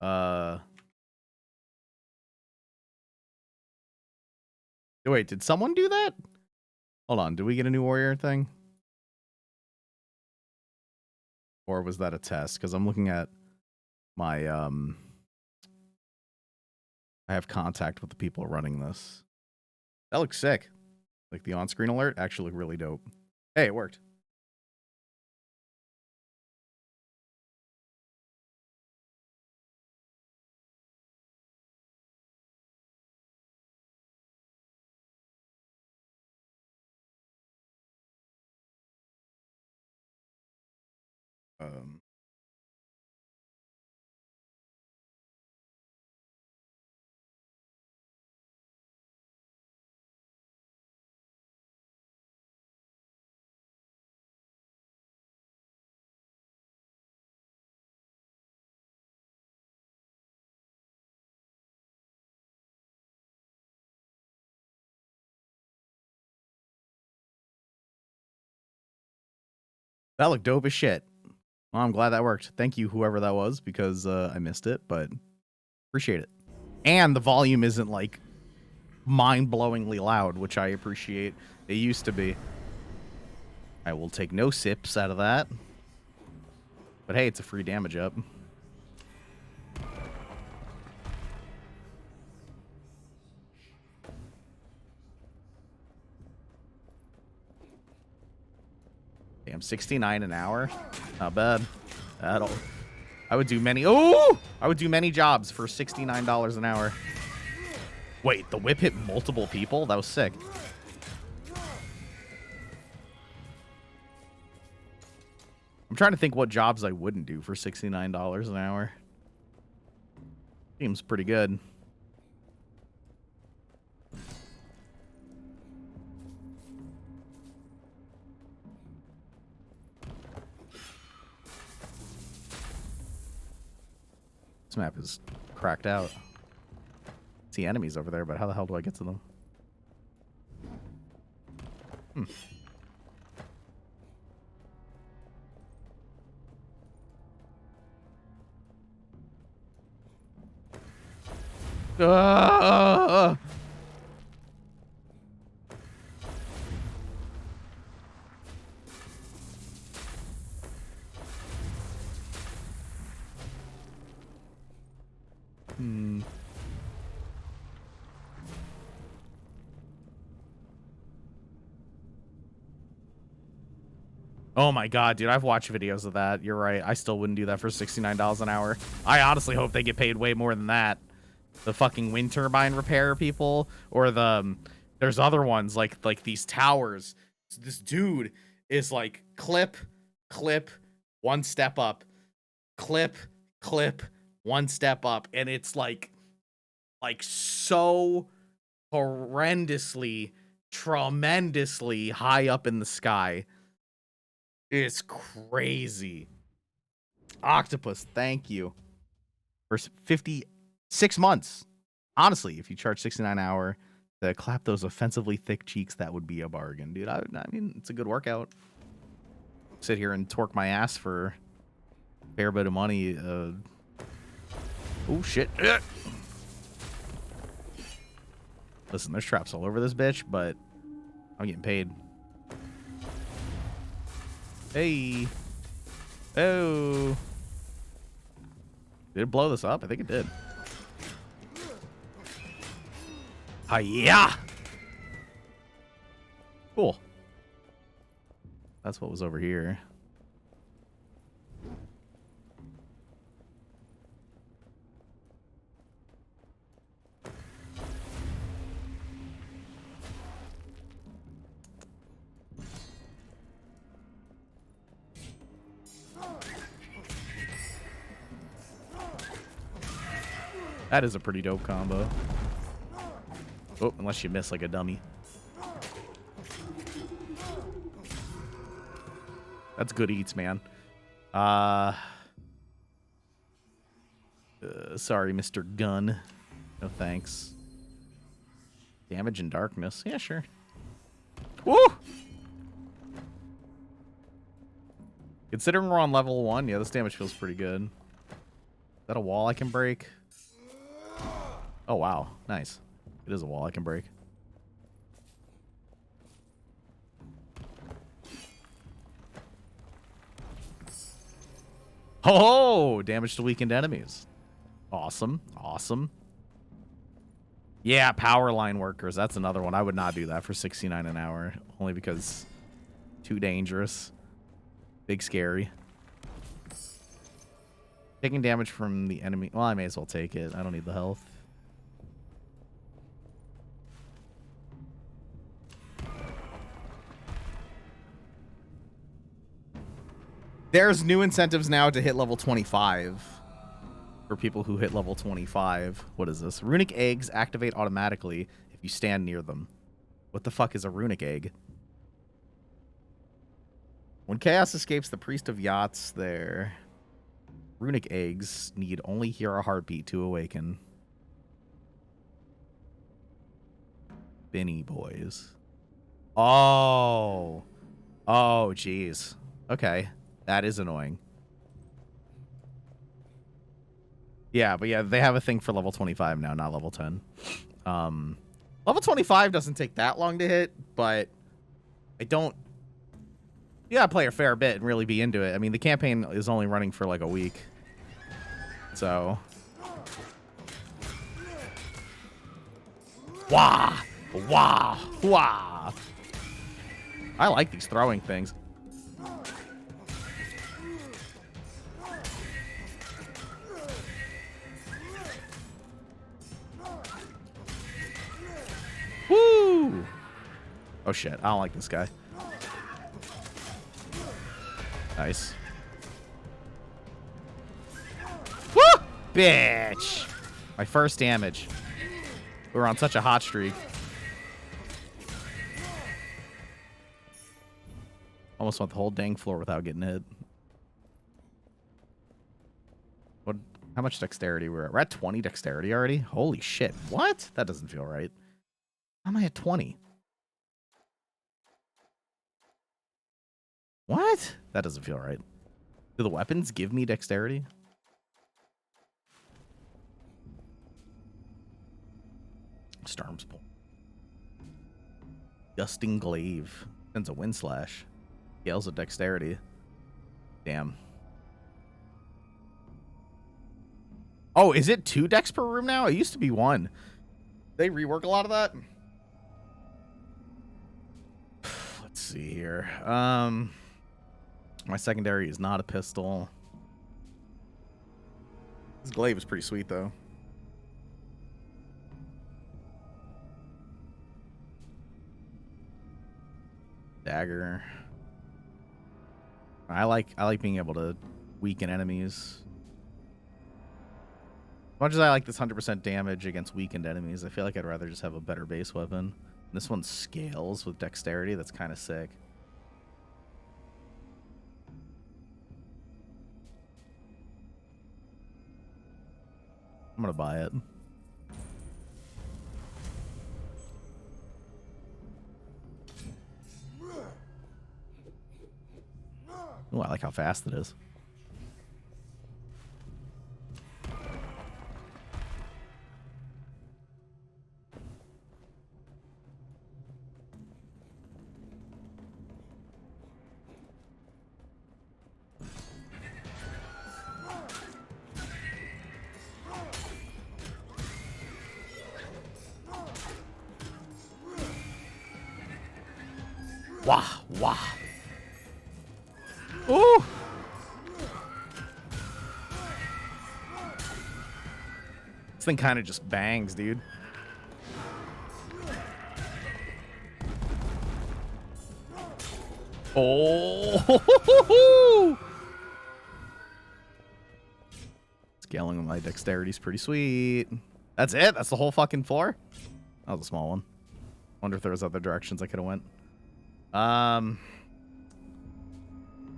S2: on. Wait, did someone do that? Hold on, did we get a new warrior thing? Or was that a test? Because I'm looking at my, I have contact with the people running this. That looks sick. Like the on-screen alert actually looked really dope. Hey, it worked. That looked dope as shit. Well, I'm glad that worked. Thank you, whoever that was, because I missed it, but appreciate it. And the volume isn't like mind-blowingly loud, which I appreciate. It used to be. I will take no sips out of that. But hey, it's a free damage up. Damn, 69 an hour. Not bad. I would do many. Oh, I would do many jobs for $69 an hour. Wait, the whip hit multiple people? That was sick. I'm trying to think what jobs I wouldn't do for $69 an hour. Seems pretty good. This map is cracked out. See enemies over there, but how the hell do I get to them? Ah! Oh my god, dude, I've watched videos of that. You're right. I still wouldn't do that for $69 an hour. I honestly hope they get paid way more than that. The fucking wind turbine repair people, or the there's other ones like these towers. This dude is like clip, clip, one step up, clip, clip, one step up, and it's like so horrendously, tremendously high up in the sky. It's crazy. Octopus, thank you for 56 months. Honestly, if you charge 69 an hour to clap those offensively thick cheeks, that would be a bargain, dude. I mean, it's a good workout. Sit here and torque my ass for a fair bit of money. Oh, shit. Listen, there's traps all over this bitch, but I'm getting paid. Hey. Oh. Did it blow this up? I think it did. Hi-ya! Cool. That's what was over here. That is a pretty dope combo. Oh, unless you miss like a dummy. That's good eats, man. Sorry, Mr. Gun. No thanks. Damage and darkness. Yeah, sure. Woo! Considering we're on level 1, yeah, this damage feels pretty good. Is that a wall I can break? Oh, wow. Nice. It is a wall I can break. Oh, damage to weakened enemies. Awesome. Awesome. Yeah, power line workers. That's another one. I would not do that for 69 an hour. Only because too dangerous. Big scary. Taking damage from the enemy. Well, I may as well take it. I don't need the health. There's new incentives now to hit level 25 for people who hit level 25. What is this? Runic eggs activate automatically if you stand near them. What the fuck is a runic egg? When Chaos escapes the Priest of Yachts, their runic eggs need only hear a heartbeat to awaken. Benny boys. Oh. Oh, jeez. Okay. That is annoying. Yeah, but yeah, they have a thing for level 25 now, not level 10. Level 25 doesn't take that long to hit, but I don't... You gotta play a fair bit and really be into it. I mean, the campaign is only running for like a week. So... Wah! Wah! Wah! I like these throwing things. Woo! Oh shit, I don't like this guy. Nice. Woo! Bitch! My first damage. We were on such a hot streak. Almost went the whole dang floor without getting hit. What? How much dexterity we're at? We're at 20 dexterity already? Holy shit. What? That doesn't feel right. How am I at 20? What? That doesn't feel right. Do the weapons give me dexterity? Storm's Pull. Gusting Glaive. Sends a wind slash. Scales of dexterity. Damn. Oh, is it 2 dex per room now? It used to be 1. They rework a lot of that? Let's see here. My secondary is not a pistol. This glaive is pretty sweet, though. Dagger. I like being able to weaken enemies. As much as I like this 100% damage against weakened enemies, I feel like I'd rather just have a better base weapon. This one scales with dexterity. That's kind of sick. I'm gonna buy it. Oh, I like how fast it is. Wah, wah. Ooh. This thing kind of just bangs, dude. Oh. Scaling with my dexterity is pretty sweet. That's it? That's the whole fucking floor? That was a small one. Wonder if there was other directions I could have went. I'm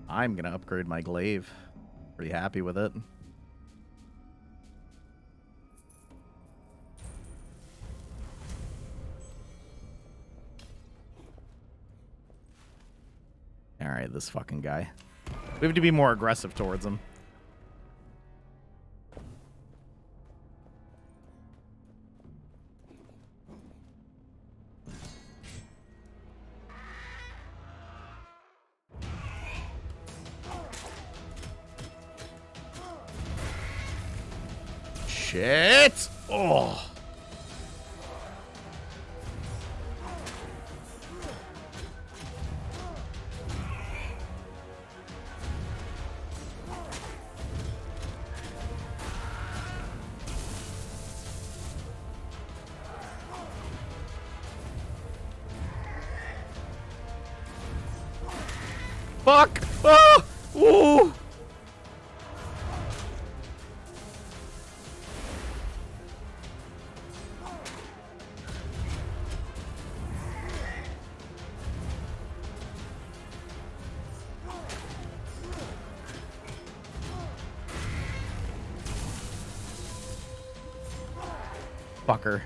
S2: gonna upgrade my glaive. Pretty happy with it. Alright, this fucking guy. We have to be more aggressive towards him. Shit! Oh. Fuck! Oh! Ooh! Fucker.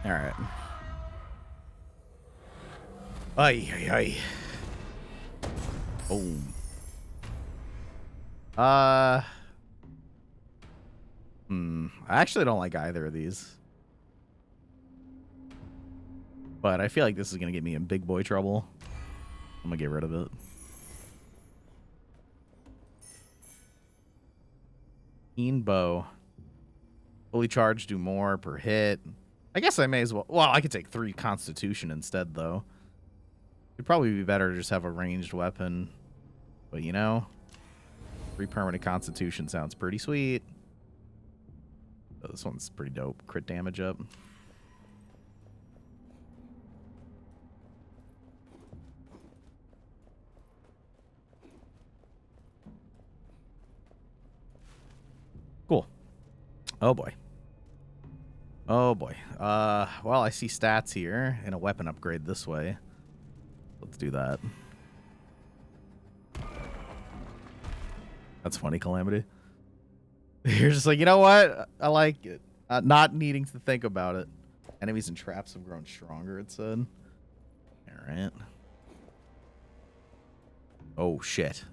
S2: All right. Ay, ay, ay. Boom. I actually don't like either of these. But I feel like this is going to get me in big boy trouble. I'm going to get rid of it. Keen bow. Fully charged, do more per hit. I guess I may as well. Well, I could take 3 Constitution instead, though. It'd probably be better to just have a ranged weapon. But, you know, 3 permanent Constitution sounds pretty sweet. Oh, this one's pretty dope. Crit damage up. Cool. Oh, boy. Oh, boy. Well, I see stats here and a weapon upgrade this way. Let's do that. That's funny, Calamity. You're just like, you know what? I like it. Not needing to think about it. Enemies and traps have grown stronger, it said. All right. Oh, shit.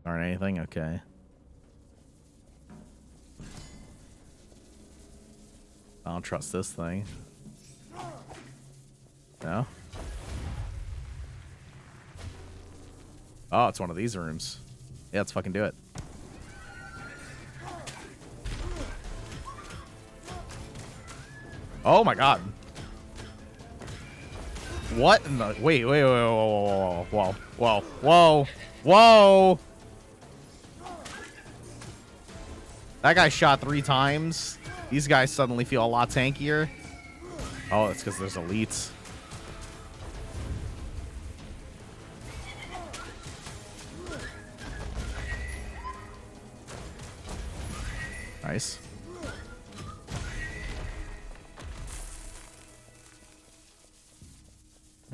S2: Aren't anything? Okay. I don't trust this thing. No? Oh, it's one of these rooms. Yeah, let's fucking do it. Oh my god. What in the... Wait, whoa, whoa, whoa, whoa, whoa. That guy shot 3 times. These guys suddenly feel a lot tankier. Oh, it's because there's elites. Nice.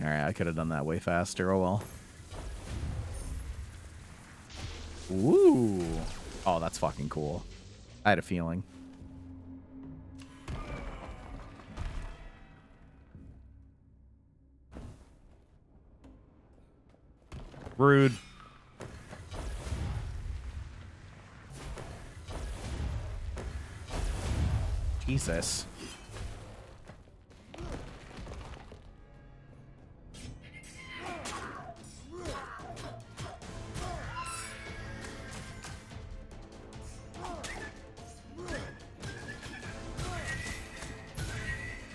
S2: Alright, I could have done that way faster. Oh well. Ooh. Oh, that's fucking cool. I had a feeling. Rude. Jesus.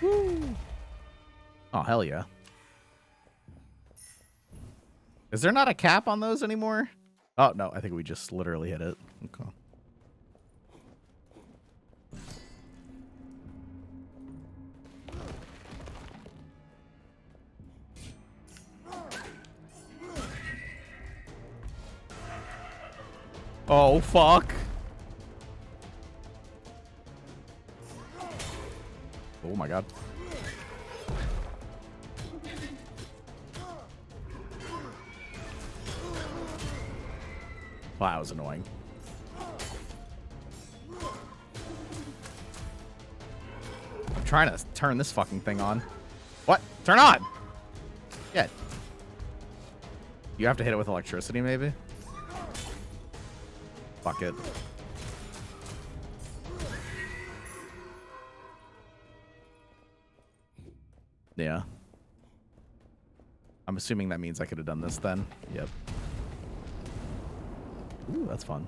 S2: Woo. Oh, hell yeah. Is there not a cap on those anymore? Oh, no, I think we just literally hit it. Okay. Oh, fuck. Oh, my God. Wow, that was annoying. I'm trying to turn this fucking thing on. What? Turn on! Yeah. You have to hit it with electricity, maybe? Fuck it. Yeah. I'm assuming that means I could have done this then. Yep. Ooh, that's fun.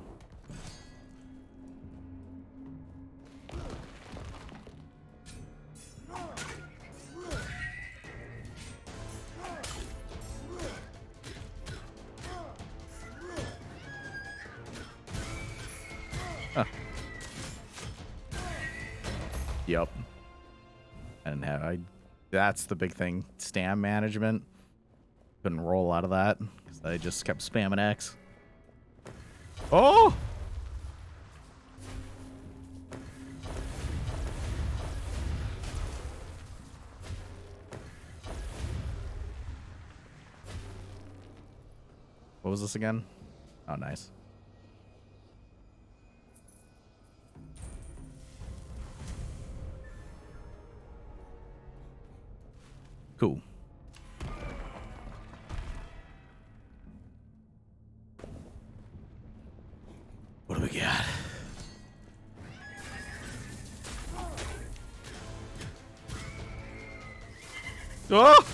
S2: Huh. Yep. And that's the big thing. Stam management. Couldn't roll out of that because I just kept spamming X. Oh! What was this again? Oh, nice. Cool. What do we got? Oh!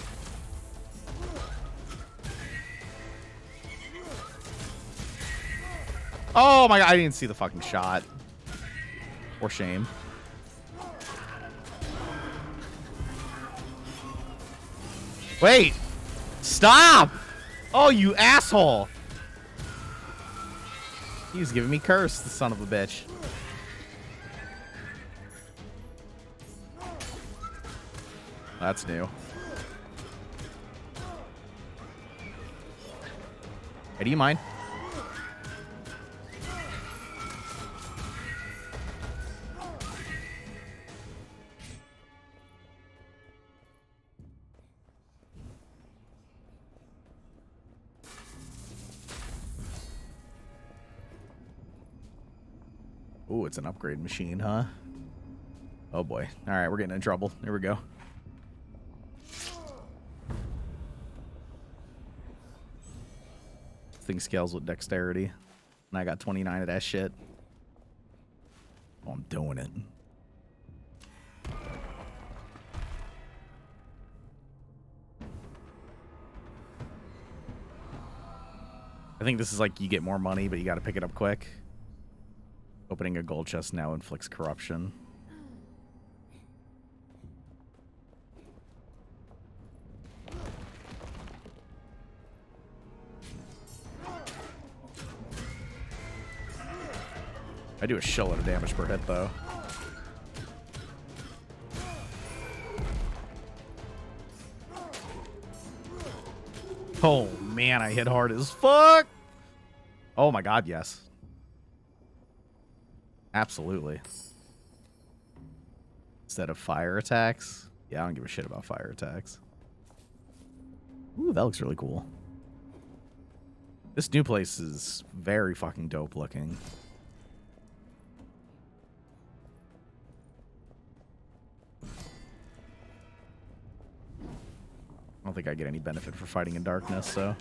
S2: Oh my God, I didn't see the fucking shot. For shame. Wait! Stop! Oh, you asshole! He was giving me curse, the son of a bitch. That's new. Hey, do you mind? Ooh, it's an upgrade machine, huh? Oh boy. Alright, we're getting in trouble. Here we go. Thing scales with dexterity. And I got 29 of that shit. Oh, I'm doing it. I think this is like you get more money, but you gotta pick it up quick. Opening a gold chest now inflicts corruption. I do a shitload of damage per hit, though. Oh, man, I hit hard as fuck. Oh, my God, yes. Absolutely. Instead of fire attacks. Yeah, I don't give a shit about fire attacks. Ooh, that looks really cool. This new place is very fucking dope looking. I don't think I get any benefit for fighting in darkness, so.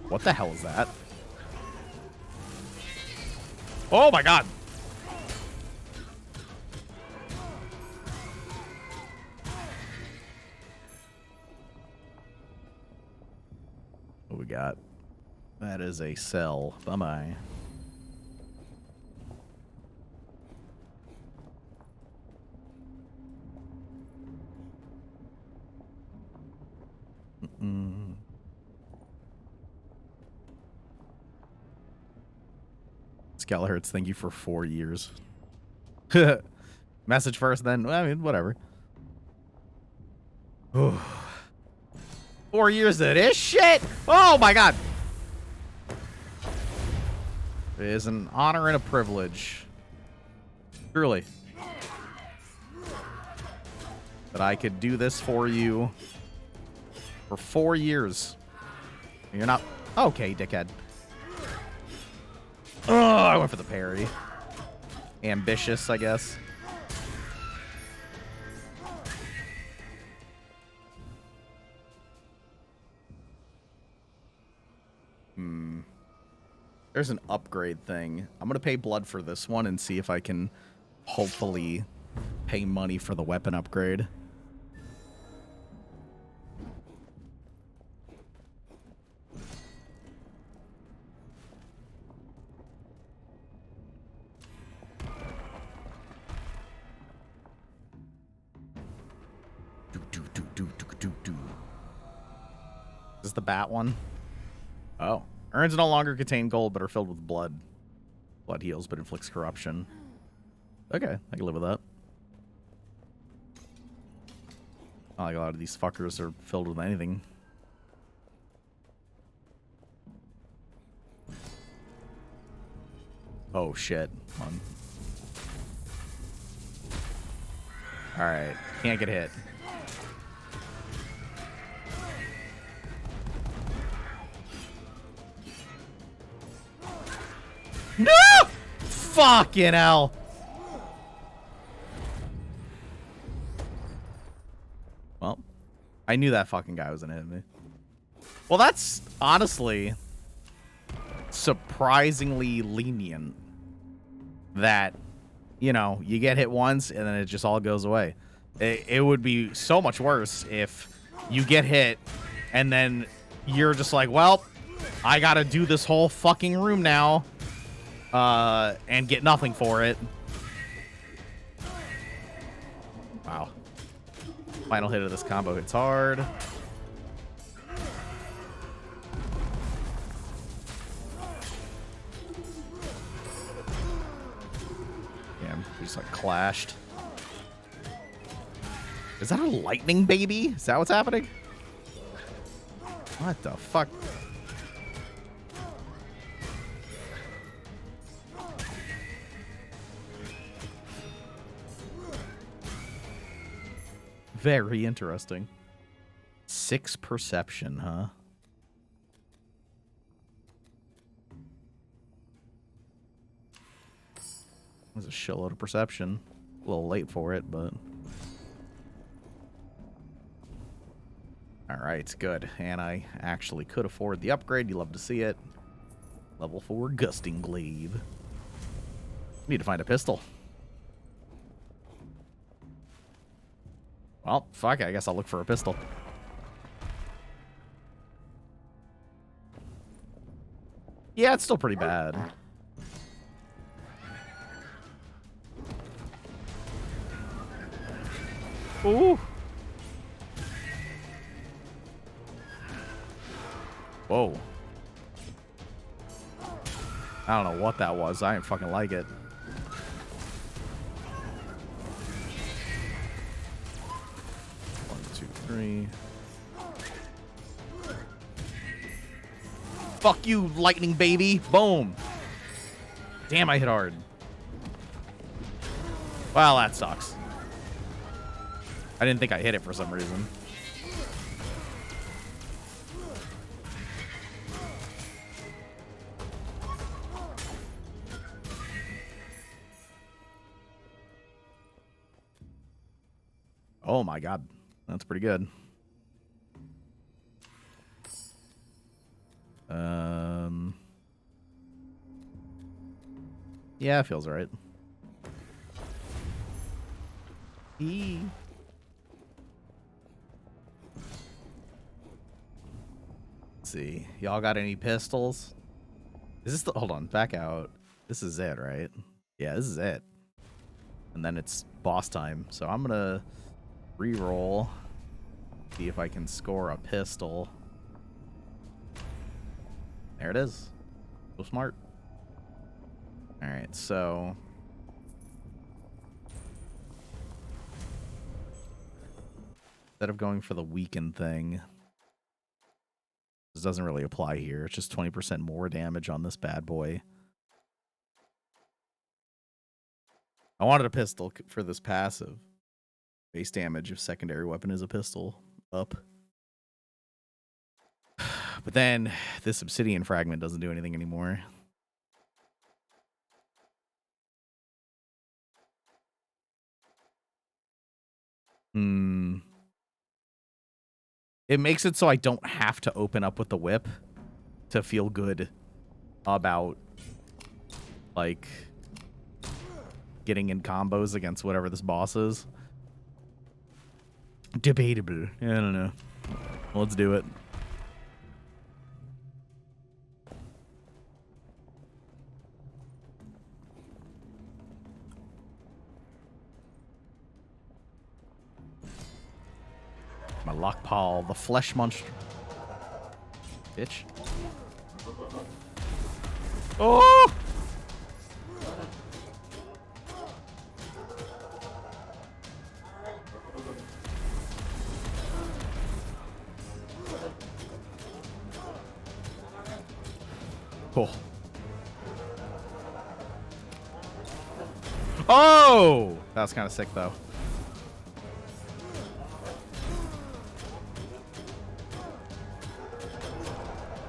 S2: What the hell is that? Oh my God! What we got? That is a cell. Bye-bye. Skelehertz, thank you for 4 years. Message first, then, I mean, whatever. 4 years of this shit? Oh my God. It is an honor and a privilege. Truly. That I could do this for you for 4 years. You're not... Okay, dickhead. Oh, I went for the parry. Ambitious, I guess. There's an upgrade thing. I'm going to pay blood for this one and see if I can hopefully pay money for the weapon upgrade. Is this the bat one? Oh. Urns no longer contain gold, but are filled with blood. Blood heals, but inflicts corruption. Okay, I can live with that. Not like a lot of these fuckers are filled with anything. Oh, shit. Come on. Alright, can't get hit. No! Fucking hell. Well, I knew that fucking guy was gonna hit me. Well, that's honestly surprisingly lenient. That, you know, you get hit once and then it just all goes away. It would be so much worse if you get hit and then you're just like, well, I gotta do this whole fucking room now. And get nothing for it. Wow. Final hit of this combo hits hard. Damn, we just like clashed. Is that a lightning baby? Is that what's happening? What the fuck? Very interesting. 6 perception, huh? That's a shitload of perception. A little late for it, but... Alright, good. And I actually could afford the upgrade. You love to see it. Level 4 Gusting Glaive. Need to find a pistol. Well, fuck it. I guess I'll look for a pistol. Yeah, it's still pretty bad. Ooh. Whoa. I don't know what that was. I didn't fucking like it. 3. Fuck you, lightning baby. Boom. Damn, I hit hard. Well, that sucks. I didn't think I hit it for some reason. Oh my god. That's pretty good. Yeah, it feels right. Let's see. Y'all got any pistols? Is this the... Hold on. Back out. This is it, right? Yeah, this is it. And then it's boss time. So I'm going to re-roll. See if I can score a pistol. There it is. So smart. Alright, so... Instead of going for the weaken thing... This doesn't really apply here. It's just 20% more damage on this bad boy. I wanted a pistol for this passive. Base damage if secondary weapon is a pistol. Up. But then this obsidian fragment doesn't do anything anymore. It makes it so I don't have to open up with the whip to feel good about, like, getting in combos against whatever this boss is. Debatable. I don't know. Let's do it. My Lockpaw, the flesh monster. Bitch. Oh! Cool. Oh! That was kind of sick, though.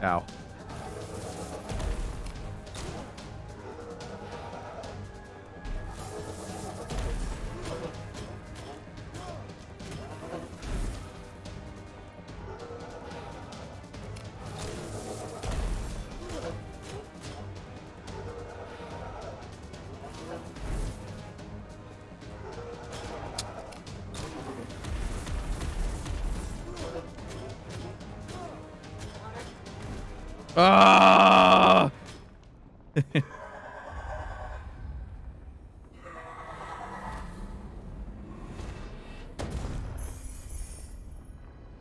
S2: Ow. Ah!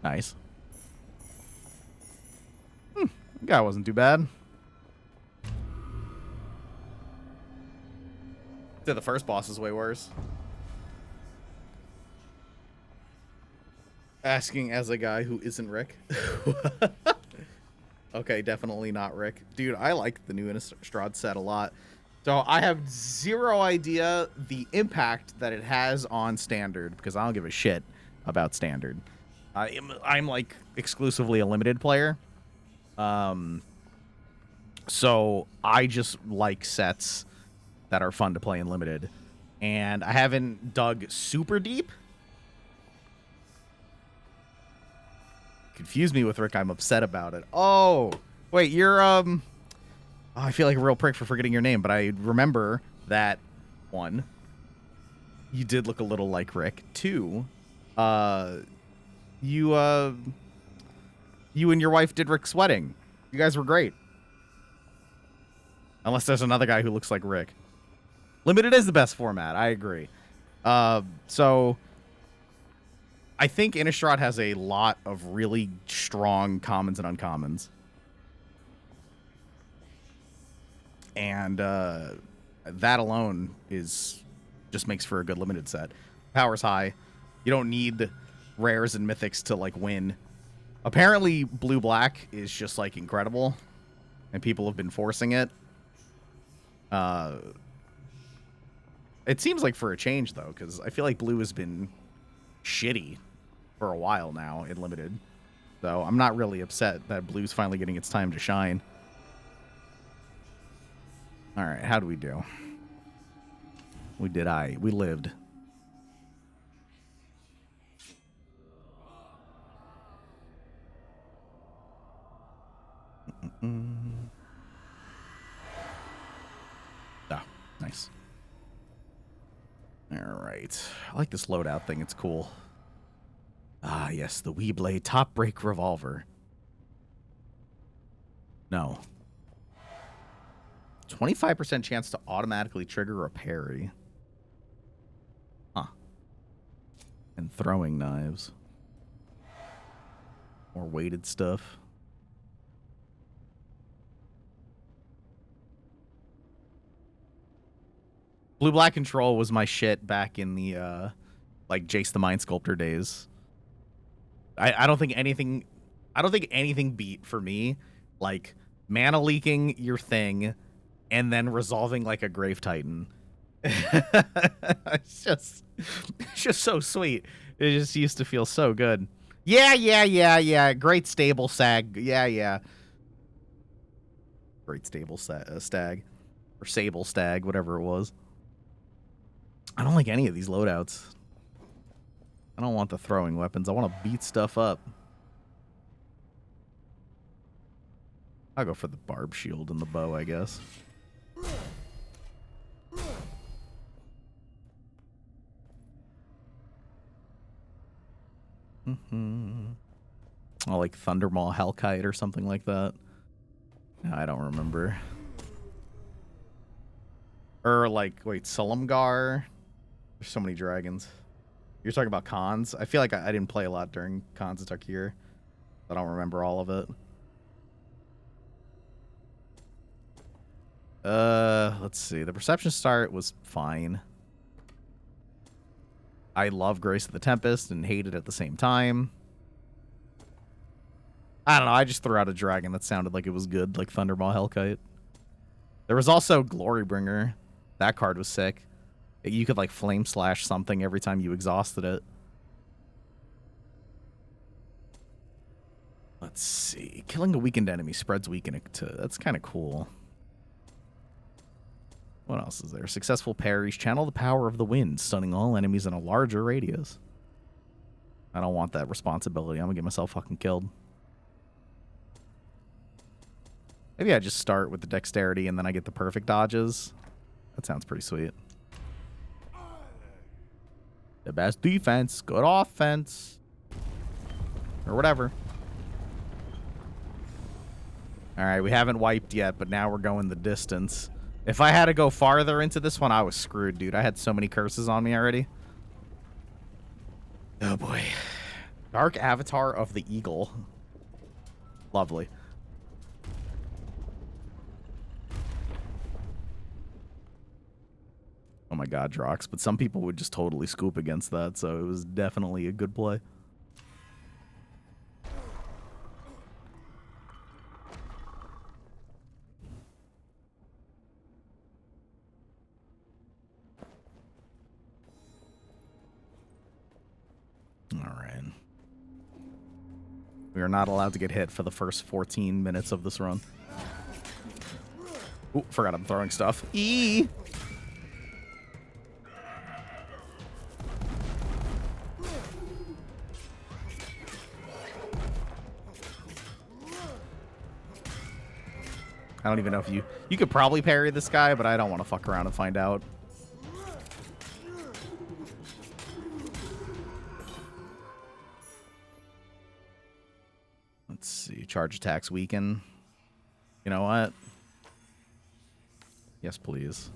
S2: Nice. That guy wasn't too bad. The first boss is way worse. Asking as a guy who isn't Rick. Okay, definitely not Rick. Dude, I like the new Innistrad set a lot. So I have zero idea the impact that it has on Standard, because I don't give a shit about Standard. I'm like exclusively a limited player. So I just like sets that are fun to play in limited. And I haven't dug super deep. Confuse me with Rick, I'm upset about it. Oh, wait, you're, oh, I feel like a real prick for forgetting your name, but I remember that, 1, you did look a little like Rick. 2, you and your wife did Rick's wedding. You guys were great. Unless there's another guy who looks like Rick. Limited is the best format, I agree. So... I think Innistrad has a lot of really strong commons and uncommons. And that alone is just makes for a good limited set. Power's high. You don't need rares and mythics to like win. Apparently, blue-black is just like incredible, and people have been forcing it. It seems like for a change though, because I feel like blue has been shitty for a while now in limited. So I'm not really upset that blue's finally getting its time to shine. All right, how do we do? We lived. Oh, nice. All right. I like this loadout thing. It's cool. Ah, yes, the Weeblade Top Break Revolver. No. 25% chance to automatically trigger a parry. Huh. And throwing knives. More weighted stuff. Blue-black control was my shit back in the, like, Jace the Mind Sculptor days. I don't think anything beat for me, like, mana leaking your thing and then resolving like a Grave Titan. It's just so sweet. It just used to feel so good. Yeah. Great stable sag. Yeah. Great stable stag. Or sable stag, whatever it was. I don't like any of these loadouts. I don't want the throwing weapons. I want to beat stuff up. I'll go for the barb shield and the bow, I guess. Oh, like Thundermaw Hellkite or something like that. No, I don't remember. Or like, wait, Sulamgar? There's so many dragons. You're talking about cons? I feel like I didn't play a lot during cons of Tarkir. I don't remember all of it. Let's see. The perception start was fine. I love Grace of the Tempest and hate it at the same time. I don't know. I just threw out a dragon that sounded like it was good, like Thundermaw Hellkite. There was also Glorybringer. That card was sick. You could like flame slash something every time you exhausted it. Let's see. Killing a weakened enemy spreads weakening to... That's kind of cool. What else is there? Successful parries. Channel the power of the wind, stunning all enemies in a larger radius. I don't want that responsibility. I'm gonna get myself fucking killed. Maybe I just start with the dexterity and then I get the perfect dodges. That sounds pretty sweet. The best defense, good offense. Or whatever. Alright, we haven't wiped yet, but now we're going the distance. If I had to go farther into this one, I was screwed, dude. I had so many curses on me already. Oh, boy. Dark Avatar of the Eagle. Lovely. Oh my god, Drox. But some people would just totally scoop against that, so it was definitely a good play. Alright. We are not allowed to get hit for the first 14 minutes of this run. Ooh, forgot I'm throwing stuff. Eee! I don't even know if you could probably parry this guy, but I don't want to fuck around and find out. Let's see. Charge attacks weaken. You know what? Yes, please.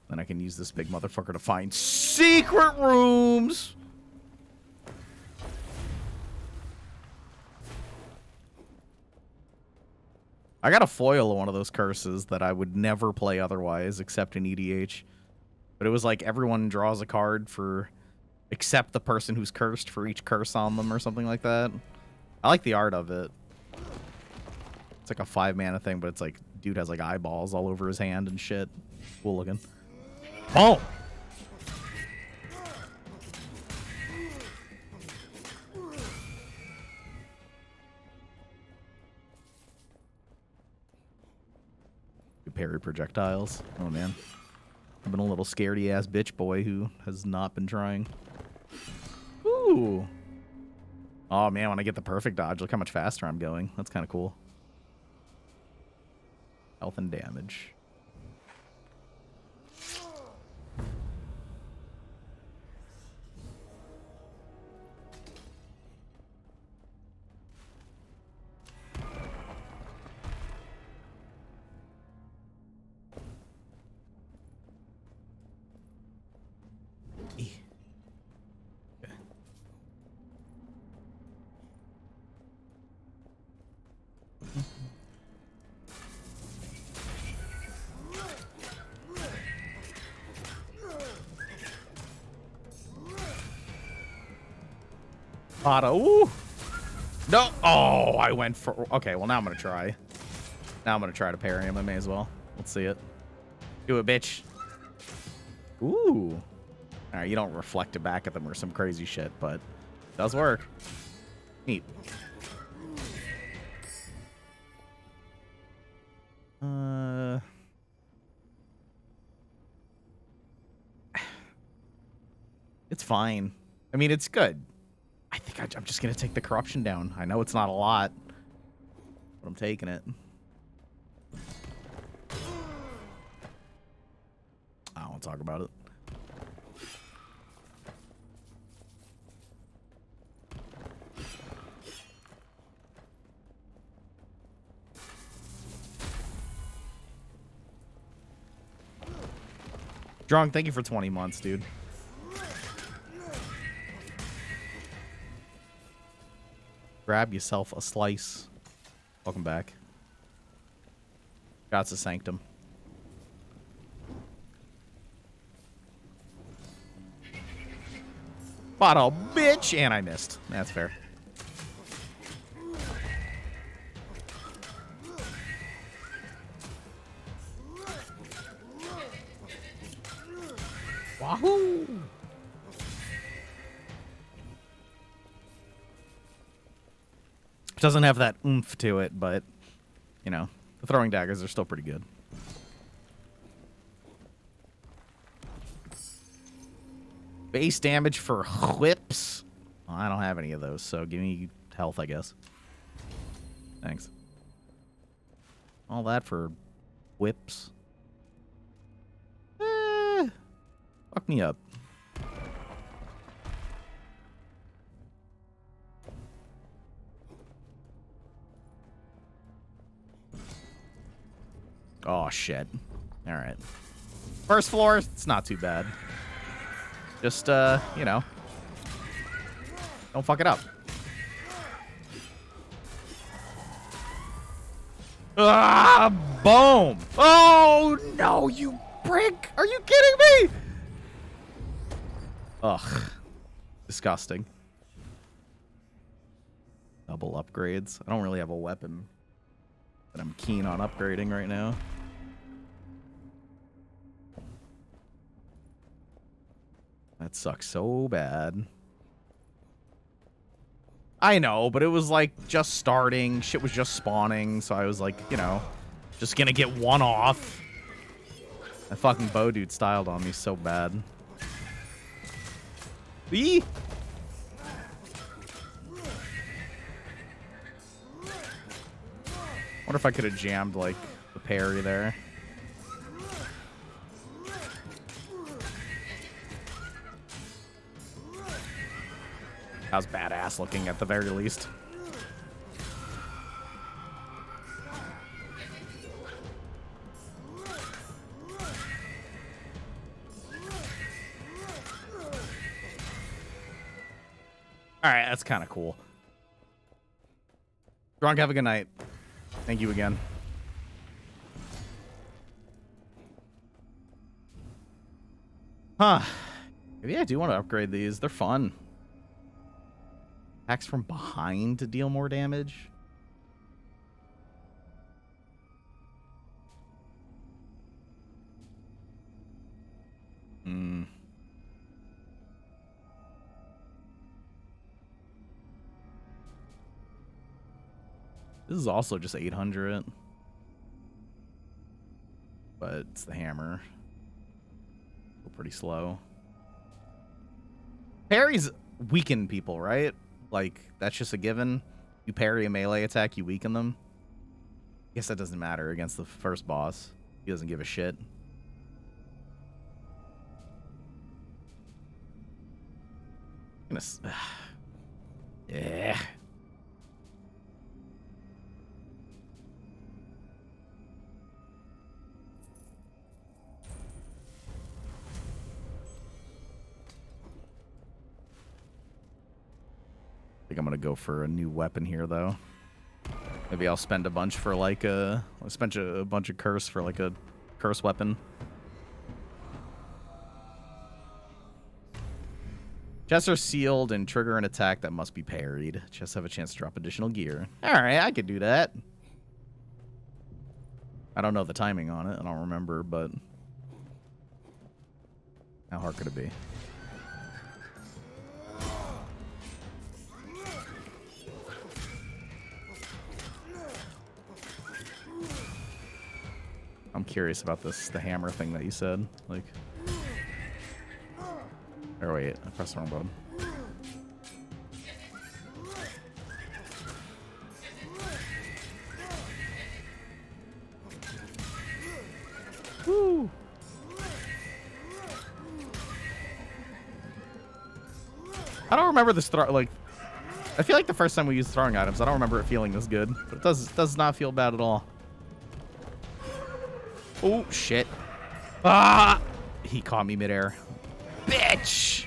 S2: Then I can use this big motherfucker to find secret rooms! I got a foil of one of those curses that I would never play otherwise, except in EDH. But it was like everyone draws a card for accept the person who's cursed for each curse on them or something like that. I like the art of it. It's like a 5-mana thing, but it's like dude has like eyeballs all over his hand and shit. Cool looking. Oh! Parry projectiles. Oh man. I've been a little scaredy ass bitch boy who has not been trying. Ooh. Oh man, when I get the perfect dodge, look how much faster I'm going. That's kind of cool. Health and damage. Auto. Ooh. No. Oh, I went for... Okay, well, now I'm going to try. Now I'm going to try to parry him. I may as well. Let's see it. Do it, bitch. Ooh. All right, you don't reflect it back at them or some crazy shit, but it does work. Neat. It's fine. I mean, it's good. I think I'm just going to take the corruption down. I know it's not a lot, but I'm taking it. I don't want to talk about it. Drunk, thank you for 20 months, dude. Grab yourself a slice. Welcome back. God's a sanctum. Bottle, bitch! And I missed. That's fair. Wahoo! Doesn't have that oomph to it, but, you know, the throwing daggers are still pretty good. Base damage for whips. Well, I don't have any of those, so give me health, I guess. Thanks. All that for whips. Fuck me up. Oh, shit. All right. First floor, it's not too bad. Just, you know. Don't fuck it up. Ah, boom. Oh, no, you prick. Are you kidding me? Ugh. Disgusting. Double upgrades. I don't really have a weapon that I'm keen on upgrading right now. That sucks so bad. I know, but it was like just starting. Shit was just spawning, so I was like, you know, just gonna get one off. That fucking bow dude styled on me so bad. Eee! Wonder if I could have jammed like the parry there. That was badass looking at the very least. Alright, that's kind of cool. Drunk, have a good night. Thank you again. Huh. Maybe I do want to upgrade these. They're fun. Attacks from behind to deal more damage. This is also just 800. But it's the hammer. Pretty slow. Parries weaken people, right? Like, that's just a given. You parry a melee attack, you weaken them. I guess that doesn't matter against the first boss. He doesn't give a shit. Yeah. I think I'm gonna go for a new weapon here, though. Maybe I'll spend a bunch for like I'll spend a bunch of curse for like a curse weapon. Chests are sealed and trigger an attack that must be parried. Chests have a chance to drop additional gear. Alright, I could do that. I don't know the timing on it. I don't remember, but... how hard could it be? I'm curious about the hammer thing that you said. Like... or wait, I pressed the wrong button. Woo! I don't remember this like, I feel like the first time we used throwing items, I don't remember it feeling this good. But it does not feel bad at all. Oh, shit. Ah! He caught me midair. Bitch!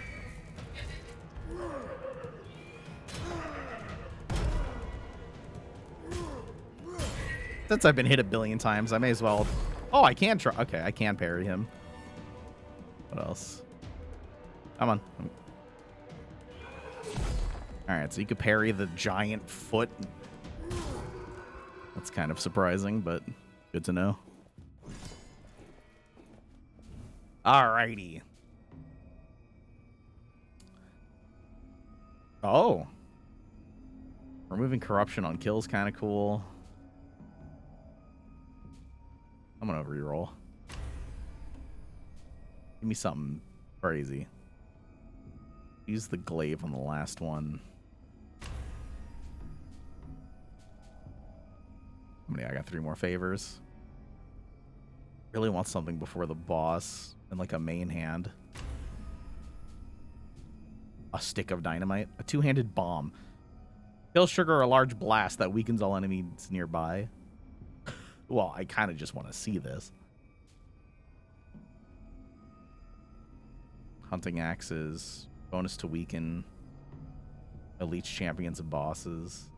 S2: Since I've been hit a billion times, I may as well... oh, I can try... okay, I can parry him. What else? Come on. Alright, so you could parry the giant foot. That's kind of surprising, but good to know. Alrighty. Oh. Removing corruption on kills kind of cool. I'm gonna reroll. Give me something crazy. Use the glaive on the last one. How many? I got 3 more favors. Really want something before the boss and like a main hand. A stick of dynamite. A 2-handed bomb. Kills trigger a large blast that weakens all enemies nearby. Well, I kind of just want to see this. Hunting axes. Bonus to weaken. Elite champions and bosses.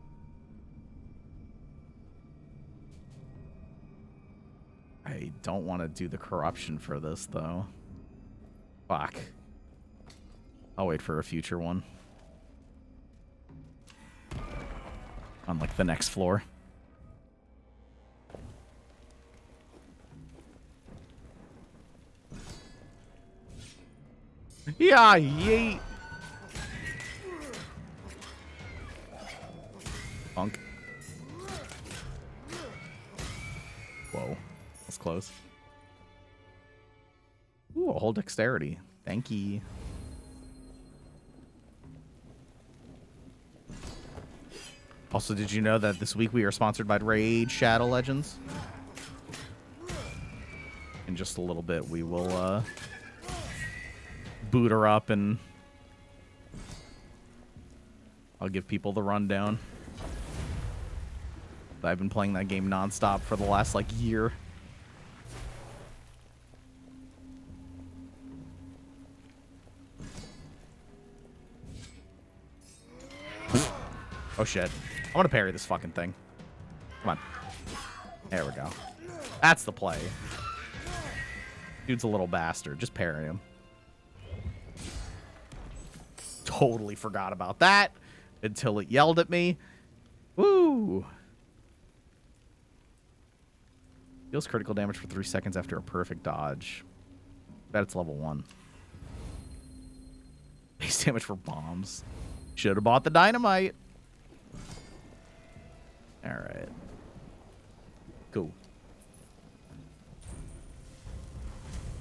S2: I don't want to do the corruption for this, though. Fuck. I'll wait for a future one. On, like, the next floor. Yeah, yeet. Funk. Whoa. That's close. Ooh, a whole dexterity. Thank you. Also, did you know that this week we are sponsored by Raid Shadow Legends? In just a little bit, we will boot her up and I'll give people the rundown. I've been playing that game nonstop for the last, like, year. Oh, shit. I want to parry this fucking thing. Come on. There we go. That's the play. Dude's a little bastard. Just parry him. totally forgot about that until it yelled at me. Woo! Deals critical damage for 3 seconds after a perfect dodge. Bet it's level 1. Base damage for bombs. Should have bought the dynamite. Alright. Cool.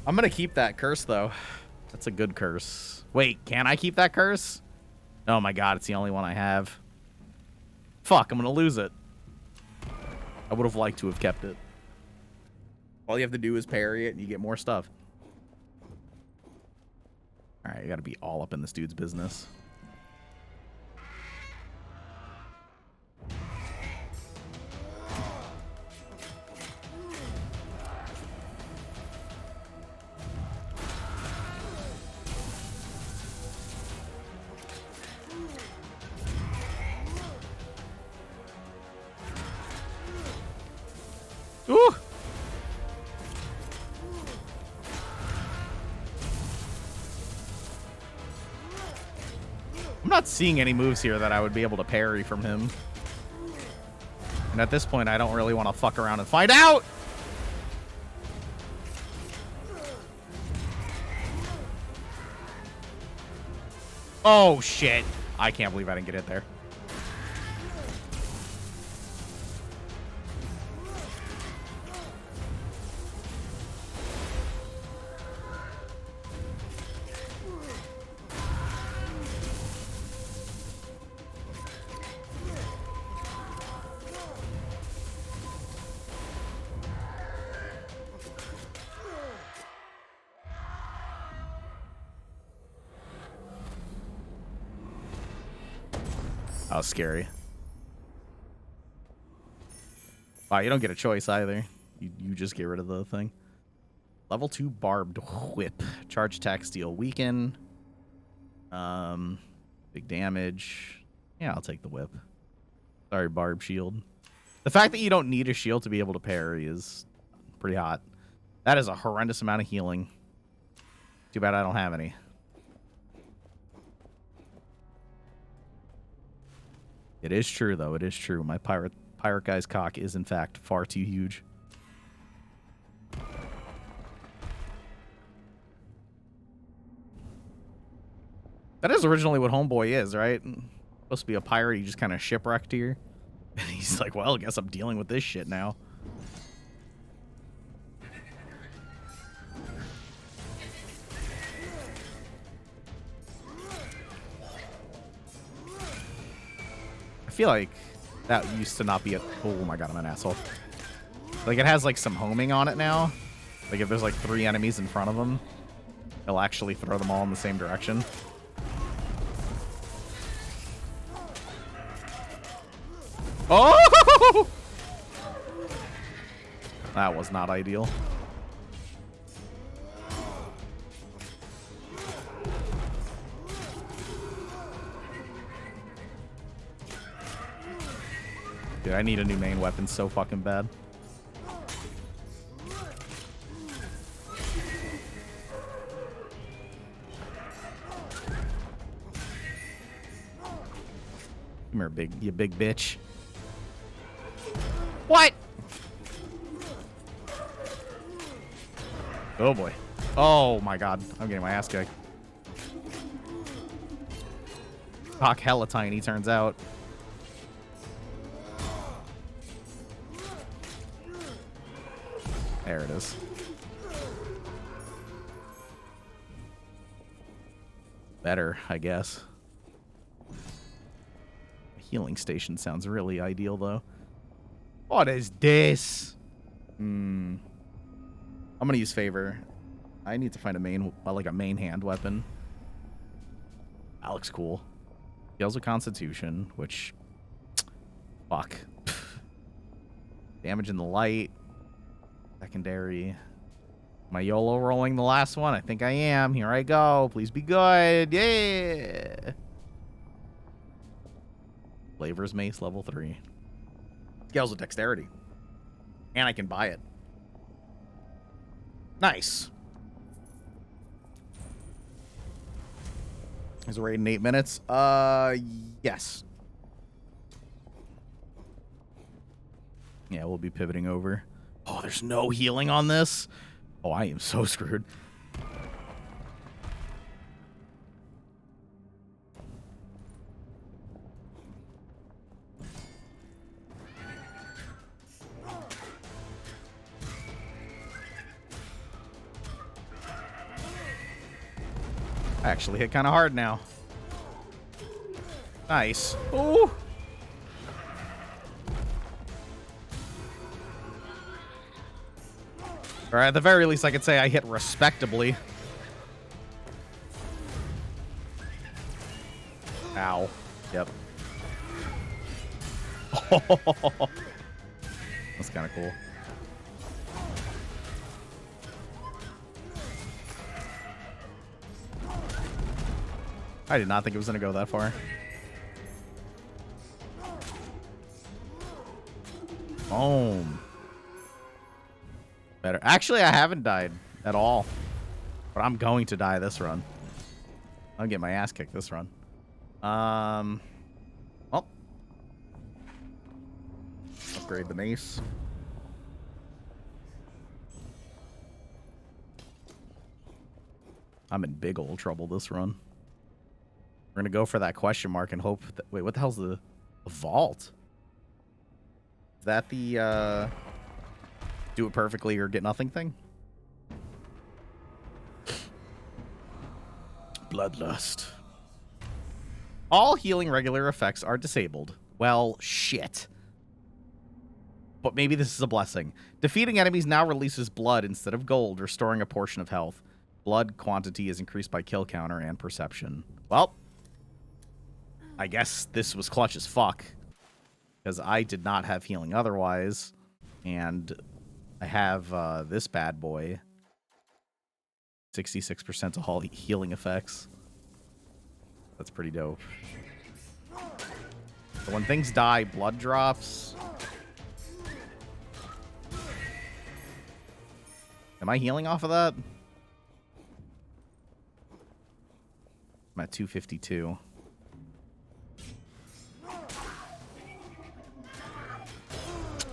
S2: I'm gonna keep that curse, though. That's a good curse. Wait, can I keep that curse? Oh my god, it's the only one I have. Fuck, I'm gonna lose it. I would have liked to have kept it. All you have to do is parry it and you get more stuff. Alright, you gotta be all up in this dude's business. Ooh! I'm not seeing any moves here that I would be able to parry from him. And at this point, I don't really want to fuck around and find out! Oh, shit. I can't believe I didn't get hit there. That was scary. Wow, you don't get a choice either. You just get rid of the thing. Level 2 barbed whip. Charge attack, steal, weaken. Big damage. Yeah, I'll take the whip. Sorry, barb shield. The fact that you don't need a shield to be able to parry is pretty hot. That is a horrendous amount of healing. Too bad I don't have any. It is true, though. It is true. My pirate guy's cock is, in fact, far too huge. That is originally what Homeboy is, right? Supposed to be a pirate. He just kind of shipwrecked here. And he's like, well, I guess I'm dealing with this shit now. I feel like that used to not be a... Oh my god, I'm an asshole. Like, it has, like, some homing on it now. Like, if there's, like, 3 enemies in front of them, it'll actually throw them all in the same direction. Oh! That was not ideal. Dude, I need a new main weapon so fucking bad. Come here, you big bitch. What? Oh boy. Oh my god. I'm getting my ass kicked. Cock hella tiny, turns out. There it is. Better, I guess. A healing station sounds really ideal, though. What is this? I'm gonna use favor. I need to find a main, like a main hand weapon. That looks cool. Deals with Constitution, which, fuck. Damage in the light. Secondary. Am I YOLO rolling the last one? I think I am. Here I go. Please be good. Yeah. Flavor's Mace, level 3. Scales with Dexterity. And I can buy it. Nice. Is raid in 8 minutes? Yes. Yeah, we'll be pivoting over. Oh, there's no healing on this? Oh, I am so screwed. I actually hit kind of hard now. Nice. Ooh. Or at the very least, I could say I hit respectably. Ow. Yep. That's kind of cool. I did not think it was going to go that far. Boom. Better. Actually, I haven't died at all. But I'm going to die this run. I'll get my ass kicked this run. Well. Upgrade the mace. I'm in big old trouble this run. We're going to go for that question mark and hope that... Wait, what the hell's the vault? Is that the, do it perfectly or get nothing thing? Bloodlust. All healing regular effects are disabled. Well, shit. But maybe this is a blessing. Defeating enemies now releases blood instead of gold, restoring a portion of health. Blood quantity is increased by kill counter and perception. Well, I guess this was clutch as fuck. Because I did not have healing otherwise. And I have this bad boy. 66% of all healing effects. That's pretty dope. So when things die, blood drops. Am I healing off of that? I'm at 252.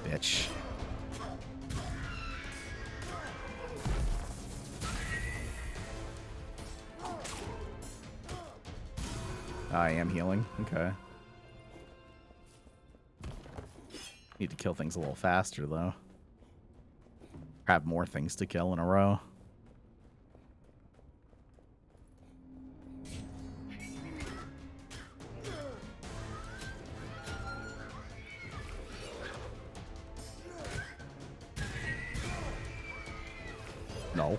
S2: Bitch. I am healing. Okay. Need to kill things a little faster, though. Have more things to kill in a row. No.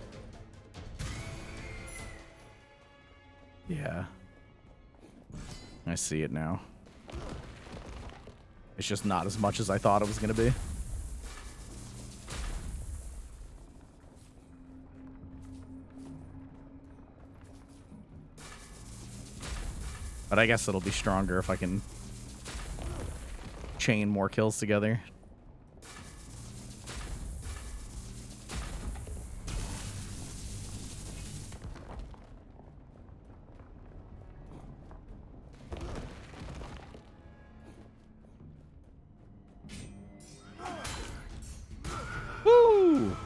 S2: Yeah. I see it now. It's just not as much as I thought it was going to be. But I guess it'll be stronger if I can chain more kills together. Woo!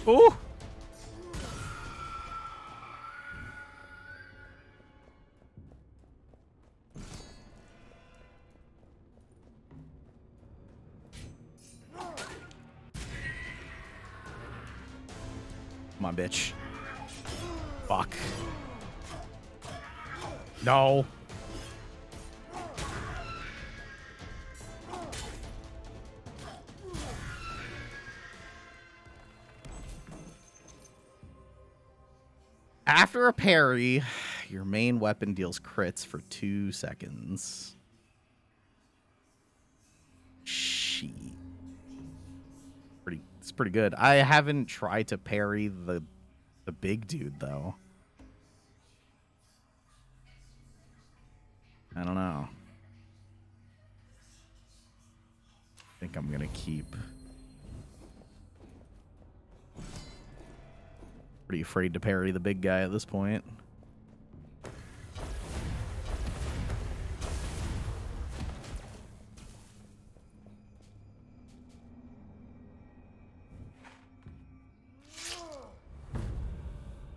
S2: Ooh! Come on, bitch. Fuck. No. After a parry, your main weapon deals crits for 2 seconds. Shit. It's pretty good. I haven't tried to parry the big dude, though. I don't know. think I'm gonna keep. Pretty afraid to parry the big guy at this point.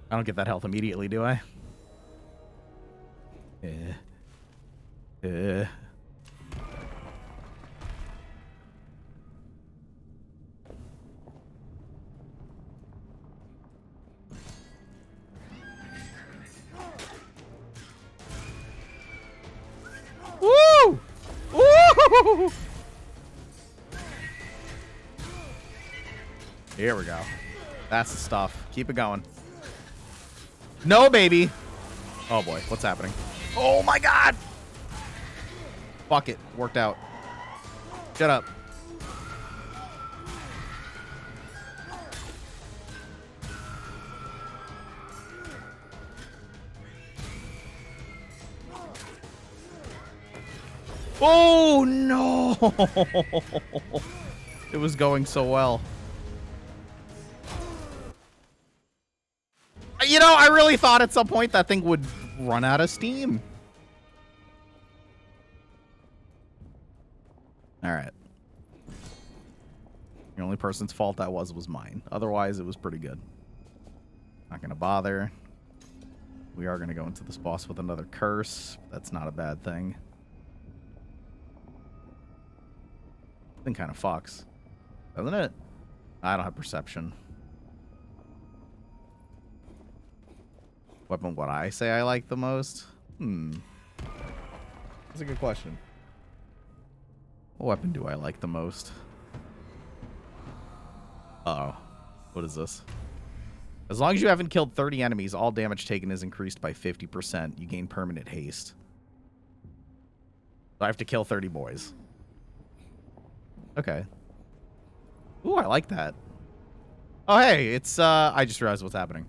S2: I don't get that health immediately, do I? Woo! Woo! Here we go. That's the stuff. Keep it going. No, baby. Oh, boy. What's happening? Oh, my God. Fuck it. Worked out. Shut up. Oh, no. It was going so well. You know, I really thought at some point that thing would run out of steam. All right. The only person's fault that was mine. Otherwise, it was pretty good. Not going to bother. We are going to go into this boss with another curse. That's not a bad thing. Thing kind of fucks, doesn't it? I don't have perception. Weapon what I say I like the most? That's a good question. What weapon do I like the most? Uh-oh. What is this? As long as you haven't killed 30 enemies, all damage taken is increased by 50%. You gain permanent haste. So I have to kill 30 boys. Okay. Ooh, I like that. Oh, hey, it's, I just realized what's happening.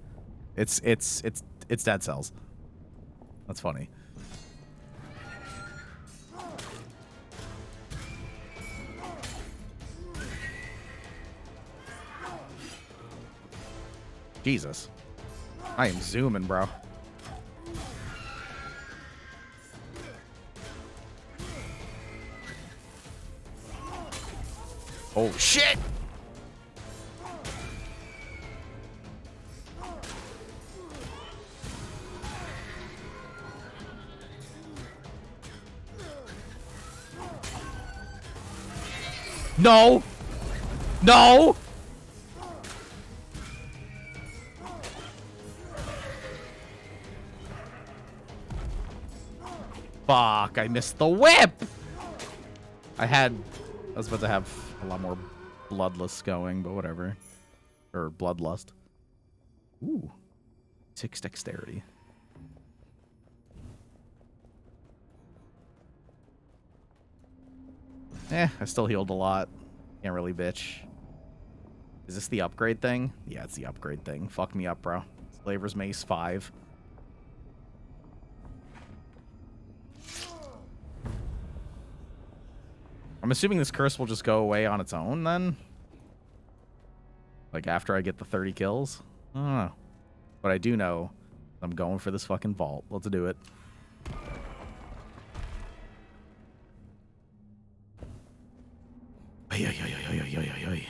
S2: It's dead cells. That's funny. Jesus. I am zooming, bro. Oh, shit! No! No! Fuck, I missed the whip! I was about to have a lot more bloodlust going, but whatever. Or bloodlust. Ooh. 6 dexterity. I still healed a lot. Can't really bitch. Is this the upgrade thing? Yeah, it's the upgrade thing. Fuck me up, bro. Slaver's Mace 5. I'm assuming this curse will just go away on its own then? Like after I get the 30 kills? I don't know. But I do know I'm going for this fucking vault. Let's do it. Ay, ay, ay, ay, ay, ay, ay, ay.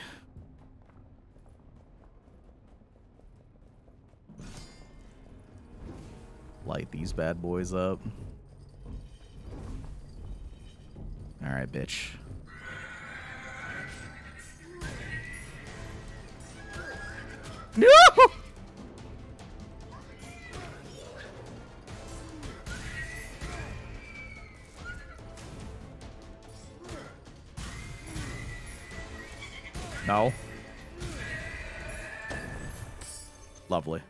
S2: Light these bad boys up. Alright, bitch. No! No. Lovely.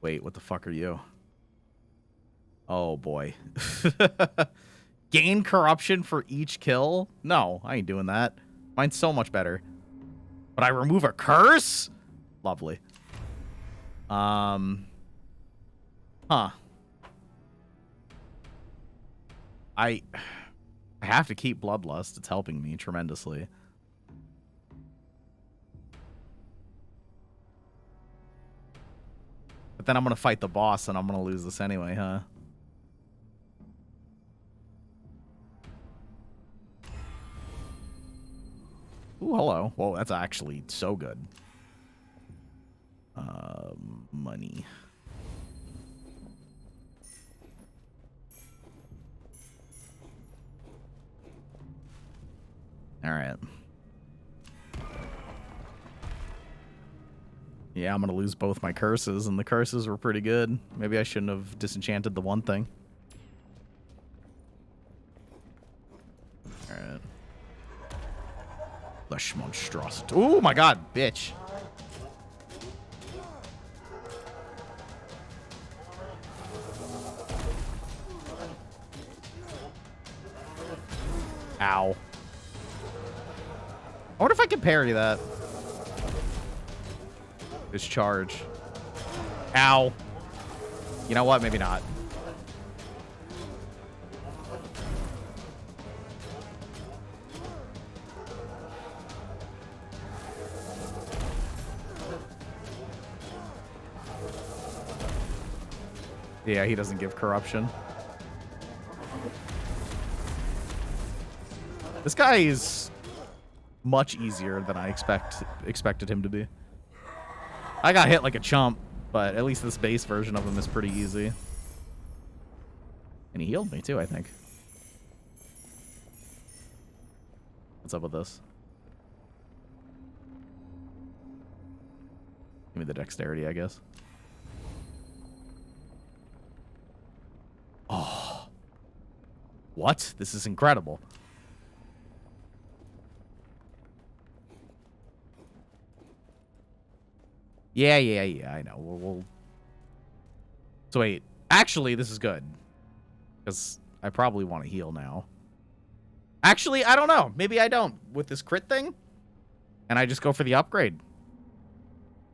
S2: Wait, what the fuck are you? Oh, boy. Gain corruption for each kill? No, I ain't doing that. Mine's so much better. But I remove a curse? Lovely. Huh. I have to keep Bloodlust. It's helping me tremendously. But then I'm going to fight the boss, and I'm going to lose this anyway, huh? Ooh, hello. Whoa, that's actually so good. Money. All right. Yeah, I'm going to lose both my curses, and the curses were pretty good. Maybe I shouldn't have disenchanted the one thing. All right. Lush monstrosity. Oh my god, bitch. Ow. I wonder if I can parry that. This charge. Ow. You know what? Maybe not. Yeah, he doesn't give corruption. This guy is much easier than I expected him to be. I got hit like a chump, but at least this base version of him is pretty easy. And he healed me too, I think. What's up with this? Give me the dexterity, I guess. Oh. What? This is incredible. Yeah, I know. We'll... So wait. Actually, this is good. Because I probably want to heal now. Actually, I don't know. Maybe I don't. With this crit thing. And I just go for the upgrade.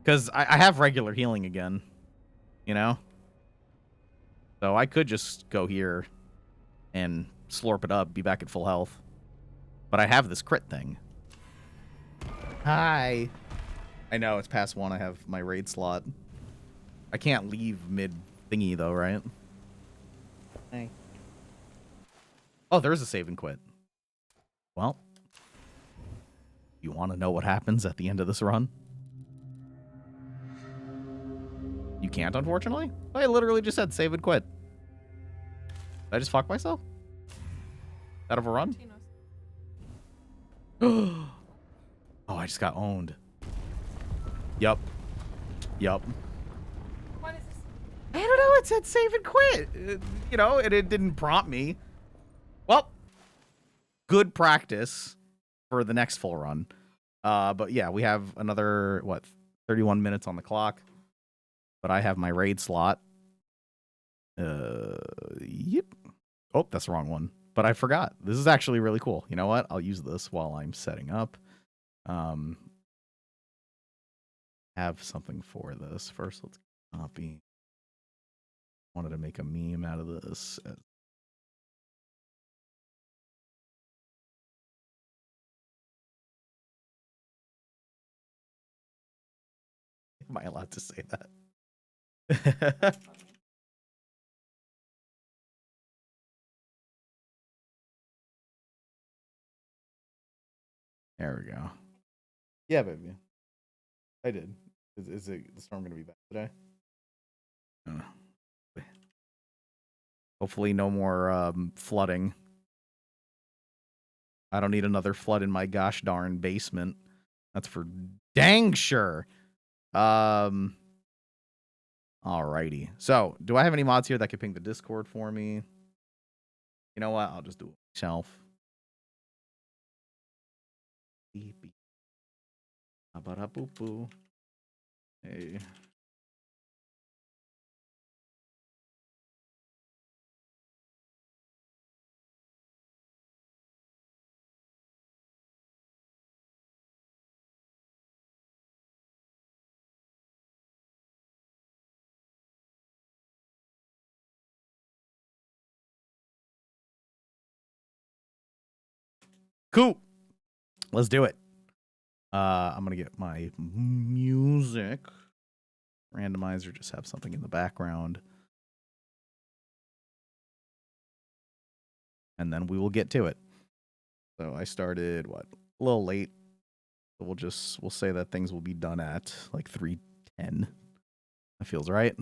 S2: Because I have regular healing again. You know? So I could just go here and slurp it up, be back at full health. But I have this crit thing. Hi. I know, it's past 1. I have my raid slot. I can't leave mid-thingy, though, right? Hey. Oh, there is a save and quit. Well. You want to know what happens at the end of this run? You can't, unfortunately. I literally just said save and quit. Did I just fuck myself? Out of a run? Oh, I just got owned. Yup. Yup.
S7: What is this?
S2: I don't know. It said save and quit. You know, and it didn't prompt me. Well, good practice for the next full run. But yeah, we have another, what, 31 minutes on the clock. But I have my raid slot. Yep. Oh, that's the wrong one. But I forgot. This is actually really cool. You know what? I'll use this while I'm setting up. Have something for this. First, let's copy. Wanted to make a meme out of this. Am I allowed to say that? There we go. Yeah, baby. I did. Is the storm going to be bad today? Hopefully no more flooding. I don't need another flood in my gosh darn basement. That's for dang sure. Alrighty. So, do I have any mods here that can ping the Discord for me? You know what? I'll just do it myself. Hey. Cool. Let's do it. I'm gonna get my music randomizer. Just have something in the background, and then we will get to it. So I started a little late. So we'll say that things will be done at like 3:10. That feels right.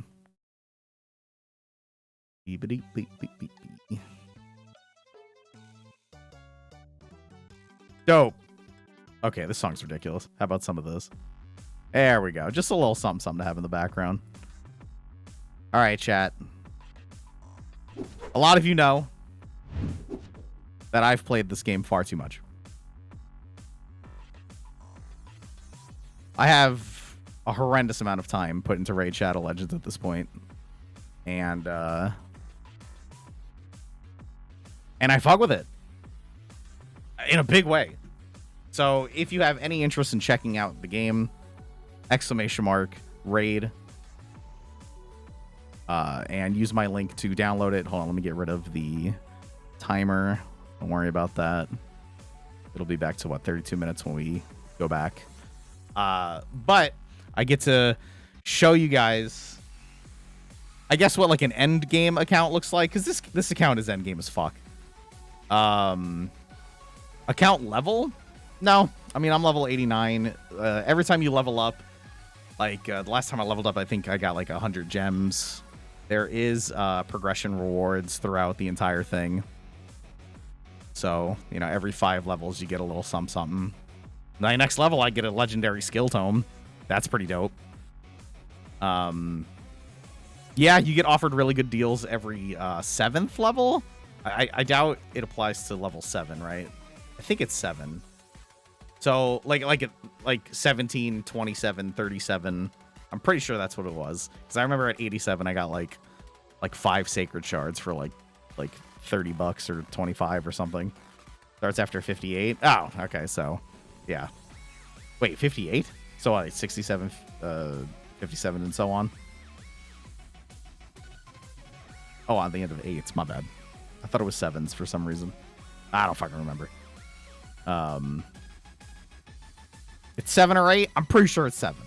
S2: Dope. Okay, this song's ridiculous. How about some of this? There we go. Just a little something to have in the background. All right, chat. A lot of you know that I've played this game far too much. I have a horrendous amount of time put into Raid Shadow Legends at this point. And I fuck with it. In a big way. So if you have any interest in checking out the game, ! Raid. And use my link to download it. Hold on, let me get rid of the timer. Don't worry about that. It'll be back to 32 minutes when we go back. But I get to show you guys, I guess, what like an end game account looks like, because this account is end game as fuck. Account level? No, I mean, I'm level 89. Every time you level up, like the last time I leveled up, I think I got like 100 gems. There is progression rewards throughout the entire thing. So, you know, every 5 levels you get a little something. My next level, I get a legendary skill tome. That's pretty dope. Yeah, you get offered really good deals every 7th level. I doubt it applies to level 7, right? I think it's 7. So like 17, 27, 37. I'm pretty sure that's what it was. Because I remember at 87 I got like 5 sacred shards for like $30 or 25 or something. Starts after 58. Oh, okay, so yeah. Wait, 58? So 67, 57, and so on. Oh, on the end of 8s, my bad. I thought it was 7s for some reason. I don't fucking remember. It's 7 or 8. I'm pretty sure it's 7.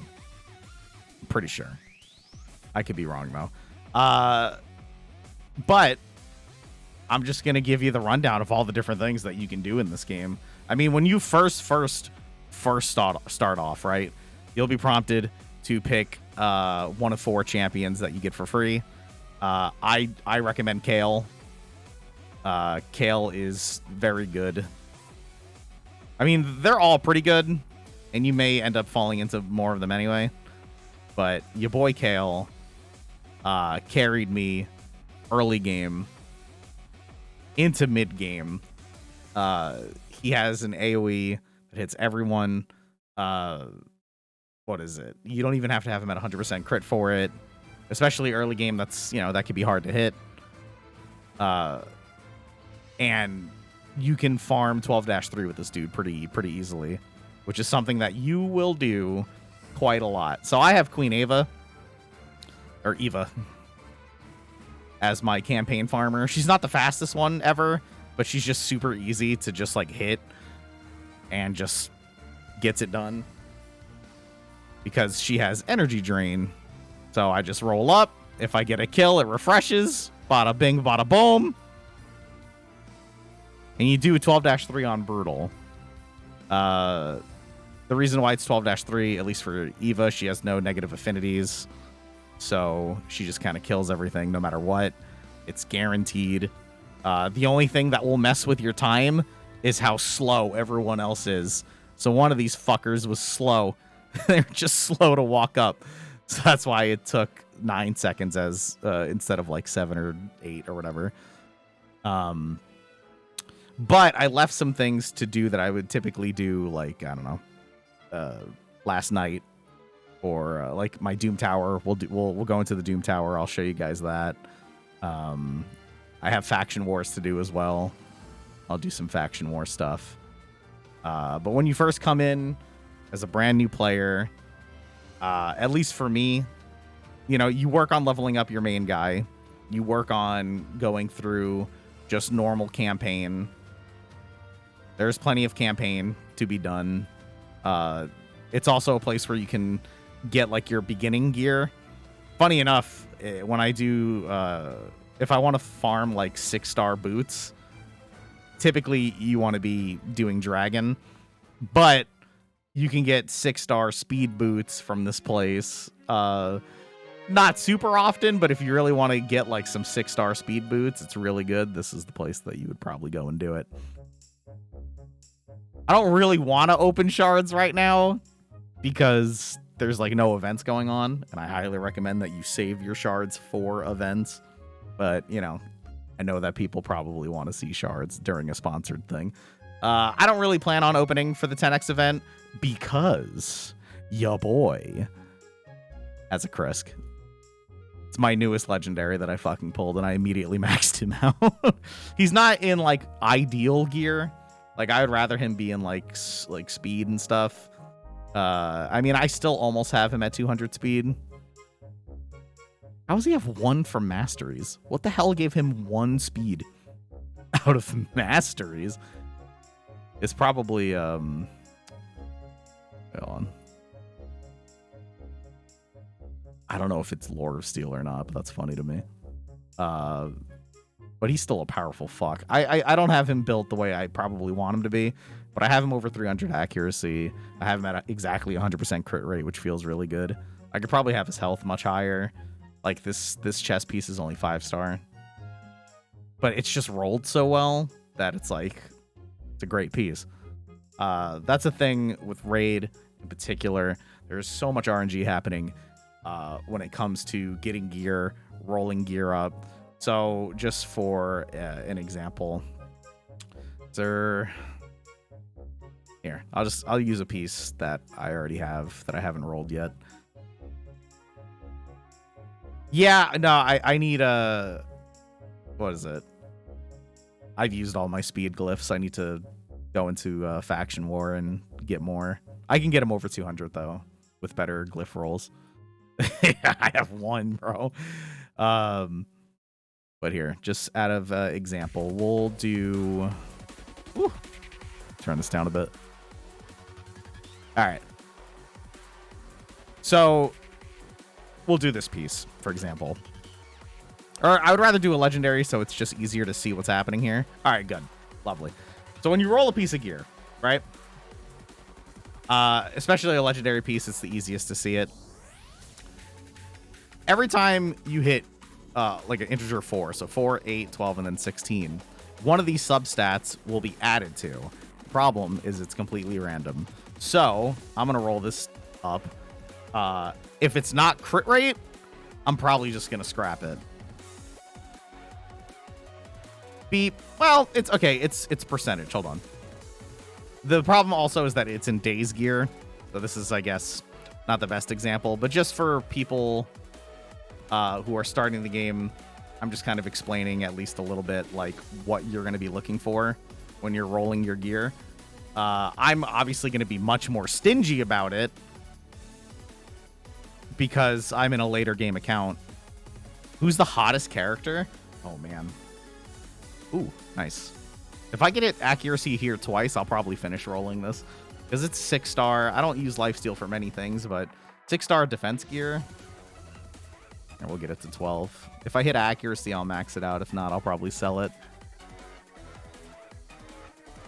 S2: I'm pretty sure. I could be wrong though. But I'm just gonna give you the rundown of all the different things that you can do in this game. I mean, when you first start off, right? You'll be prompted to pick one of 4 champions that you get for free. I recommend Kale. Kale is very good. I mean, they're all pretty good, and you may end up falling into more of them anyway. But your boy Kale carried me early game into mid game. He has an AoE that hits everyone. What is it? You don't even have to have him at 100% crit for it. Especially early game, that's, you know, that could be hard to hit. And you can farm 12-3 with this dude pretty easily, which is something that you will do quite a lot. So I have Queen Eva, or Eva, as my campaign farmer. She's not the fastest one ever, but she's just super easy to just like hit and just gets it done because she has energy drain. So I just roll up. If I get a kill, it refreshes. Bada bing, bada boom. And you do 12-3 on Brutal. The reason why it's 12-3, at least for Eva, she has no negative affinities. So she just kind of kills everything no matter what. It's guaranteed. The only thing that will mess with your time is how slow everyone else is. So one of these fuckers was slow. They're just slow to walk up. So that's why it took 9 seconds as instead of like 7 or 8 or whatever. But I left some things to do that I would typically do, like, I don't know, last night, or like my Doom Tower. We'll go into the Doom Tower. I'll show you guys that. I have Faction Wars to do as well. I'll do some Faction War stuff. But when you first come in as a brand new player, at least for me, you know, you work on leveling up your main guy. You work on going through just normal campaign. There's plenty of campaign to be done. It's also a place where you can get like your beginning gear. Funny enough, when I do, if I want to farm like 6-star boots, typically you want to be doing dragon, but you can get 6-star speed boots from this place. Not super often, but if you really want to get like some 6-star speed boots, it's really good. This is the place that you would probably go and do it. I don't really want to open shards right now because there's like no events going on, and I highly recommend that you save your shards for events. But, you know, I know that people probably want to see shards during a sponsored thing. I don't really plan on opening for the 10x event because ya boy has a Krisk. It's my newest legendary that I fucking pulled, and I immediately maxed him out. He's not in like ideal gear. Like I would rather him be in like speed and stuff. I mean, I still almost have him at 200 speed. How does he have 1 from masteries? What the hell gave him 1 speed out of masteries? It's probably hold on. I don't know if it's Lord of Steel or not, but that's funny to me. But he's still a powerful fuck. I don't have him built the way I probably want him to be, but I have him over 300 accuracy. I have him at exactly 100% crit rate, which feels really good. I could probably have his health much higher. Like this chess piece is only 5-star, but it's just rolled so well that it's like, it's a great piece. That's a thing with Raid in particular. There's so much RNG happening when it comes to getting gear, rolling gear up. So just for an example, here, I'll use a piece that I already have that I haven't rolled yet. Yeah, no, I need what is it? I've used all my speed glyphs. I need to go into faction war and get more. I can get them over 200 though with better glyph rolls. I have 1, bro. But here, just out of example, we'll do. Whew, turn this down a bit. All right. So we'll do this piece, for example. Or I would rather do a legendary, so it's just easier to see what's happening here. All right, good. Lovely. So when you roll a piece of gear, right? Especially a legendary piece, it's the easiest to see it. Every time you hit like an integer 4, so 4, 8, 12, and then 16, one of these substats will be added to. The problem is it's completely random. So I'm going to roll this up. If it's not crit rate, I'm probably just going to scrap it. Beep. Well, it's okay. It's percentage. Hold on. The problem also is that it's in days gear. So this is, I guess, not the best example, but just for people who are starting the game, I'm just kind of explaining at least a little bit like what you're going to be looking for when you're rolling your gear. I'm obviously going to be much more stingy about it because I'm in a later game account. Who's the hottest character? Oh, man. Ooh, nice. If I get it accuracy here twice, I'll probably finish rolling this because it's 6-star. I don't use lifesteal for many things, but 6-star defense gear. And we'll get it to 12. If I hit accuracy, I'll max it out. If not, I'll probably sell it.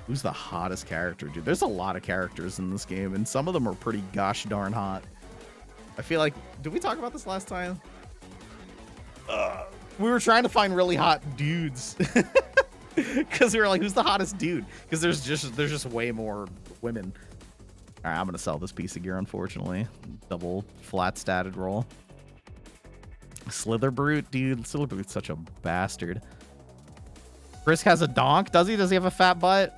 S2: Who's the hottest character, dude? There's a lot of characters in this game, and some of them are pretty gosh darn hot. I feel like... Did we talk about this last time? We were trying to find really hot dudes. Because we were like, who's the hottest dude? Because there's just way more women. All right, I'm going to sell this piece of gear, unfortunately. Double flat statted roll. Slither Brute, dude. Slither Brute's such a bastard. Krisk has a donk, does he? Does he have a fat butt?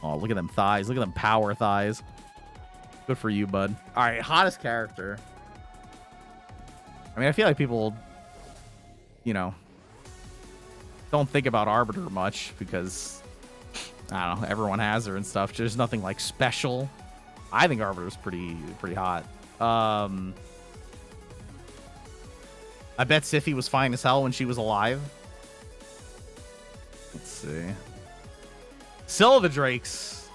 S2: Oh, look at them thighs. Look at them power thighs. Good for you, bud. All right, hottest character. I mean, I feel like people, you know, don't think about Arbiter much because, I don't know, everyone has her and stuff. There's nothing like special. I think Arbiter's pretty hot. I bet Sify was fine as hell when she was alive. Let's see. Scylla the Drakes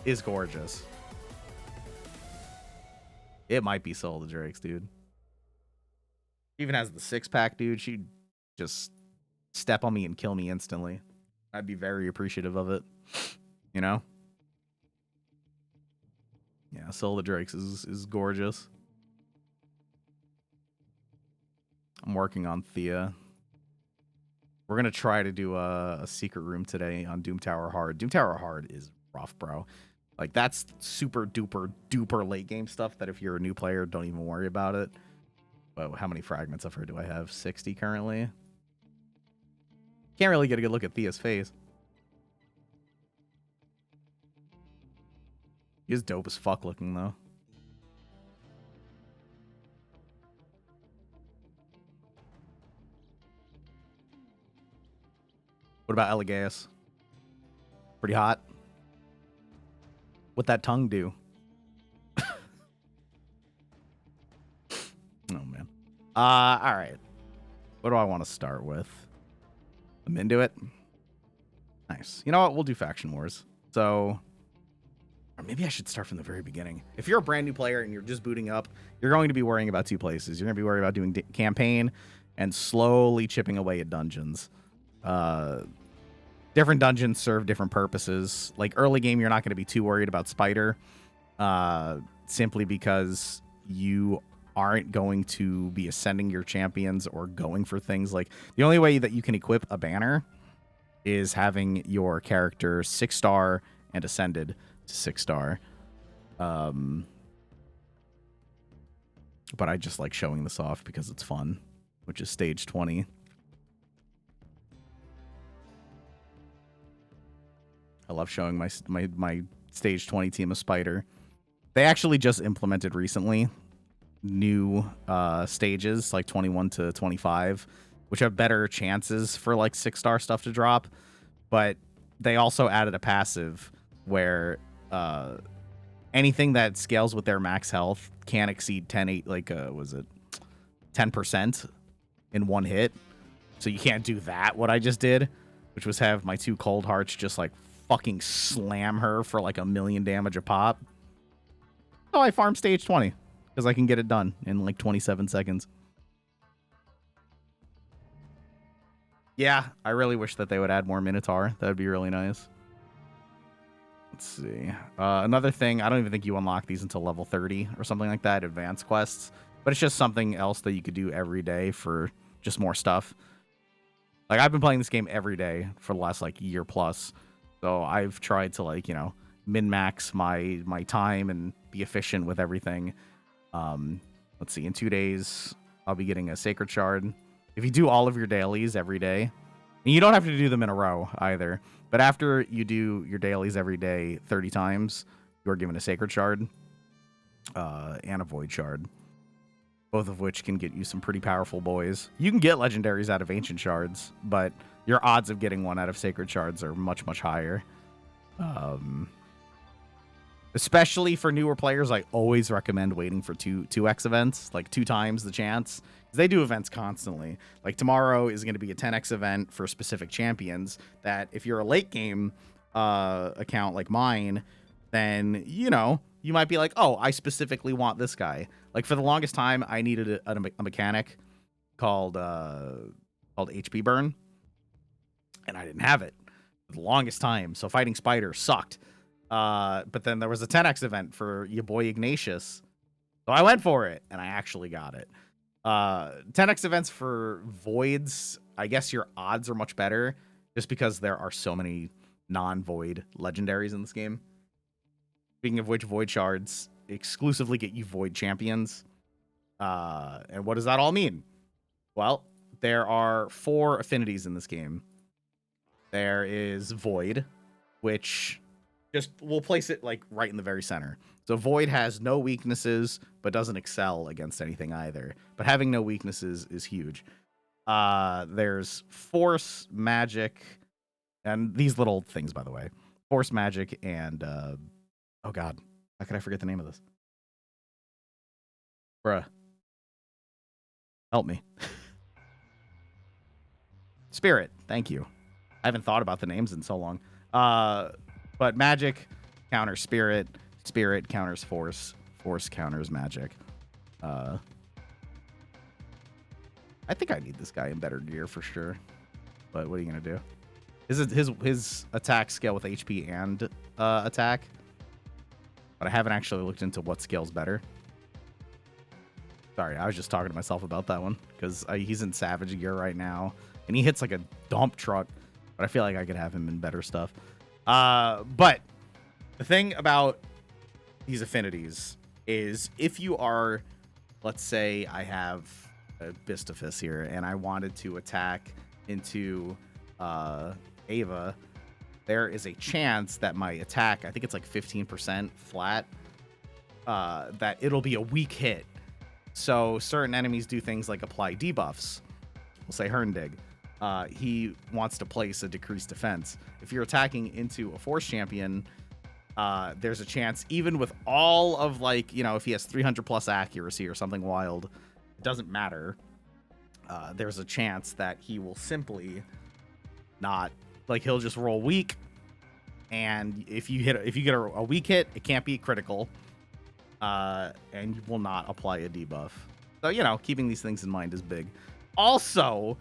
S2: is gorgeous. It might be Scylla the Drakes, dude. Even has the 6-pack, dude. She'd just step on me and kill me instantly. I'd be very appreciative of it. You know? Yeah, Scylla the Drakes is gorgeous. I'm working on Thea. We're gonna try to do a secret room today on Doom Tower Hard. Doom Tower Hard is rough, bro. Like, that's super duper late game stuff that if you're a new player, don't even worry about it. But how many fragments of her do I have? 60 currently. Can't really get a good look at Thea's face. He is dope as fuck looking, though. What about Elegaeus? Pretty hot. What that tongue do? Oh, man. All right. What do I want to start with? I'm into it. Nice. You know what? We'll do Faction Wars. So, or maybe I should start from the very beginning. If you're a brand new player and you're just booting up, you're going to be worrying about two places. You're going to be worried about doing campaign and slowly chipping away at dungeons. Different dungeons serve different purposes. Like early game, you're not going to be too worried about Spider, simply because you aren't going to be ascending your champions or going for things. Like, the only way that you can equip a banner is having your character 6-star and ascended to 6-star. But I just like showing this off because it's fun, which is stage 20. I love showing my stage 20 team of Spider. They actually just implemented recently new stages, like 21 to 25, which have better chances for like 6-star stuff to drop. But they also added a passive where anything that scales with their max health can't exceed 10% in one hit. So you can't do that, what I just did, which was have my 2 cold hearts just like fucking slam her for like 1,000,000 damage a pop. Oh, I farmed stage 20 because I can get it done in like 27 seconds. Yeah, I really wish that they would add more Minotaur. That would be really nice. Let's see. Another thing, I don't even think you unlock these until level 30 or something like that, advanced quests. But it's just something else that you could do every day for just more stuff. Like, I've been playing this game every day for the last like year plus. So I've tried to, like, you know, min-max my time and be efficient with everything. Let's see. In 2 days, I'll be getting a Sacred Shard. If you do all of your dailies every day, and you don't have to do them in a row either, but after you do your dailies every day 30 times, you're given a Sacred Shard and a Void Shard, both of which can get you some pretty powerful boys. You can get legendaries out of Ancient Shards, but your odds of getting one out of Sacred Shards are much higher. Especially for newer players, I always recommend waiting for 2x events, like 2 times the chance. Because they do events constantly. Like tomorrow is going to be a 10x event for specific champions that if you're a late game account like mine, then, you know, you might be like, oh, I specifically want this guy. Like for the longest time, I needed a mechanic called HP burn. And I didn't have it for the longest time. So fighting Spider sucked. But then there was a 10x event for your boy Ignatius. So I went for it, and I actually got it. 10x events for Voids, I guess your odds are much better, just because there are so many non-Void legendaries in this game. Speaking of which, Void Shards exclusively get you Void champions. And what does that all mean? Well, there are 4 affinities in this game. There is Void, which just we'll place it like right in the very center. So Void has no weaknesses, but doesn't excel against anything either. But having no weaknesses is huge. There's Force, Magic, and these little things, by the way. Force, Magic, and oh god, how could I forget the name of this? Bruh. Help me. Spirit, thank you. I haven't thought about the names in so long. But magic counters spirit, spirit counters force, force counters magic. I think I need this guy in better gear for sure. But what are you gonna do? His attack scale with HP and attack. But I haven't actually looked into what scale's better. Sorry, I was just talking to myself about that one because he's in Savage gear right now, and he hits like a dump truck. But I feel like I could have him in better stuff. But the thing about these affinities is if you are, let's say I have a Bistafus here, and I wanted to attack into Ava, there is a chance that my attack, I think it's like 15% flat, that it'll be a weak hit. So certain enemies do things like apply debuffs. We'll say Herndig. He wants to place a decreased defense. If you're attacking into a force champion, there's a chance, even with all of like, you know, if he has 300 plus accuracy or something wild, it doesn't matter. There's a chance that he will simply not, like, he'll just roll weak. And if you get a weak hit, it can't be critical. And you will not apply a debuff. So, you know, keeping these things in mind is big. Also,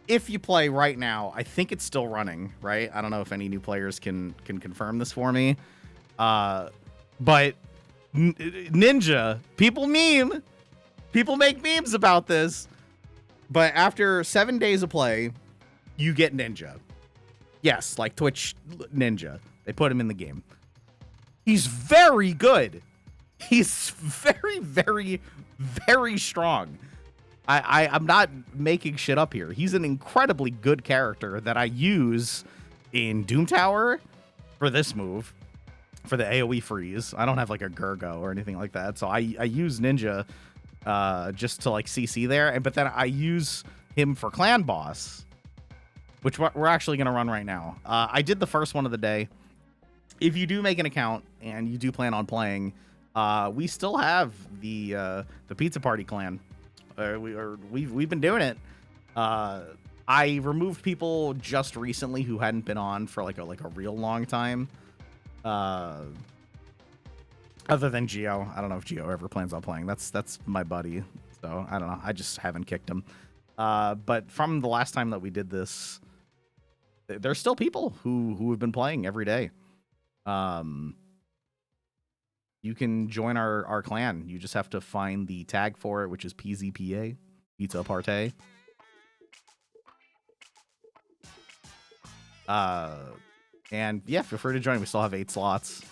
S2: if you play right now, I think it's still running, right? I don't know if any new players can confirm this for me. But Ninja, people make memes about this. But after 7 days of play, you get Ninja. Yes, like Twitch Ninja. They put him in the game. He's very good. He's very, very, very strong. I'm not making shit up here. He's an incredibly good character that I use in Doom Tower for this move, for the AoE freeze. I don't have like a Gurgo or anything like that. So I use Ninja just to like CC there. But then I use him for Clan Boss, which we're actually going to run right now. I did the first one of the day. If you do make an account and you do plan on playing, we still have the Pizza Party clan. We've been doing it. I removed people just recently who hadn't been on for like a real long time. Other than Geo, I don't know if Geo ever plans on playing. That's my buddy. So I don't know. I just haven't kicked him. But from the last time that we did this, there's still people who have been playing every day. You can join our clan. You just have to find the tag for it, which is PZPA, Pizza Party. And yeah, feel free to join. We still have 8 slots.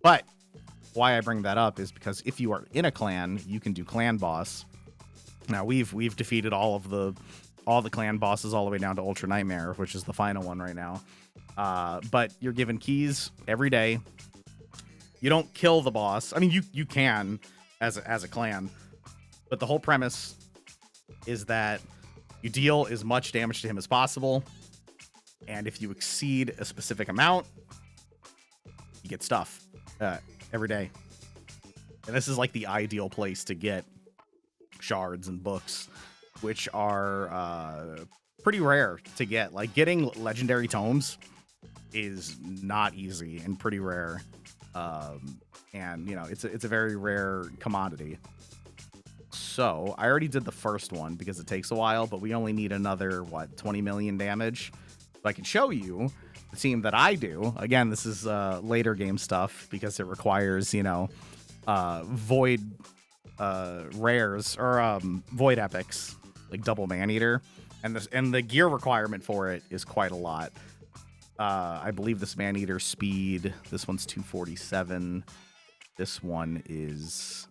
S2: But why I bring that up is because if you are in a clan, you can do clan boss. Now we've defeated all the clan bosses all the way down to Ultra Nightmare, which is the final one right now. But you're given keys every day. You don't kill the boss. I mean, you can as a clan, but the whole premise is that you deal as much damage to him as possible, and if you exceed a specific amount, you get stuff every day. And this is like the ideal place to get shards and books, which are pretty rare to get. Like getting legendary tomes is not easy and pretty rare. And you know, it's a very rare commodity. So I already did the first one because it takes a while, but we only need another 20 million damage. So I can show you the team that I do. Again, this is later game stuff because it requires, you know, void rares or void epics, like double man-eater, and the gear requirement for it is quite a lot. I believe this man-eater speed, this one's 247, this one is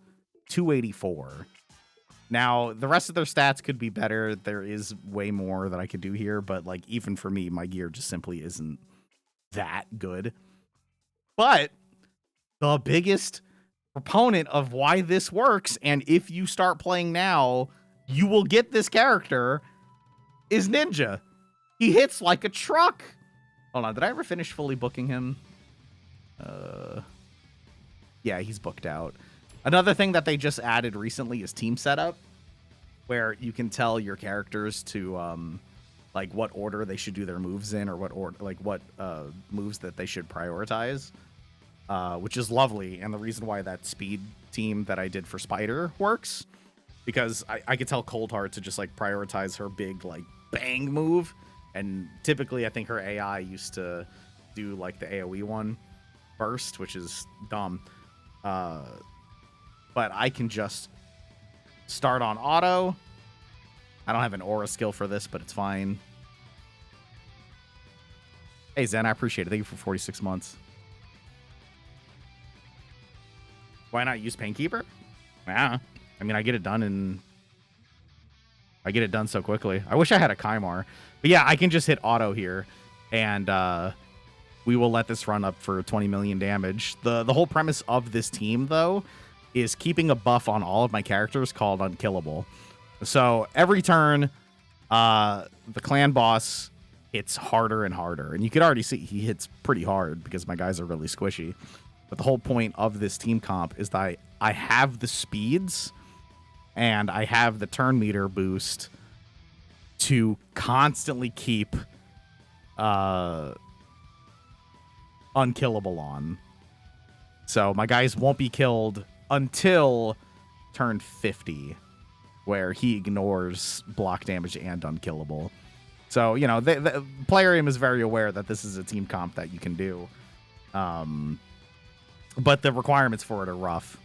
S2: 284. Now the rest of their stats could be better. There is way more that I could do here, but like even for me, my gear just simply isn't that good. But the biggest proponent of why this works, and if you start playing now, you will get this character, is Ninja. He hits like a truck. Hold on, did I ever finish fully booking him? Yeah, he's booked out. Another thing that they just added recently is team setup, where you can tell your characters to like what order they should do their moves in, or what moves that they should prioritize, which is lovely. And the reason why that speed team that I did for Spider works, because I could tell Coldheart to just like prioritize her big like bang move, and typically I think her AI used to do like the AoE one first, which is dumb. But I can just start on auto. I don't have an aura skill for this, but it's fine. Hey, Zen, I appreciate it. Thank you for 46 months. Why not use Painkeeper? Yeah. I mean, I get it done so quickly. I wish I had a Kymar. But yeah, I can just hit auto here, and we will let this run up for 20 million damage. The whole premise of this team, though, is keeping a buff on all of my characters called Unkillable. So every turn, the clan boss hits harder and harder. And you can already see he hits pretty hard because my guys are really squishy. But the whole point of this team comp is that I have the speeds and I have the turn meter boost to constantly keep Unkillable on. So my guys won't be killed until turn 50. Where he ignores block damage and Unkillable. So, you know, the player aim is very aware that this is a team comp that you can do. But the requirements for it are rough.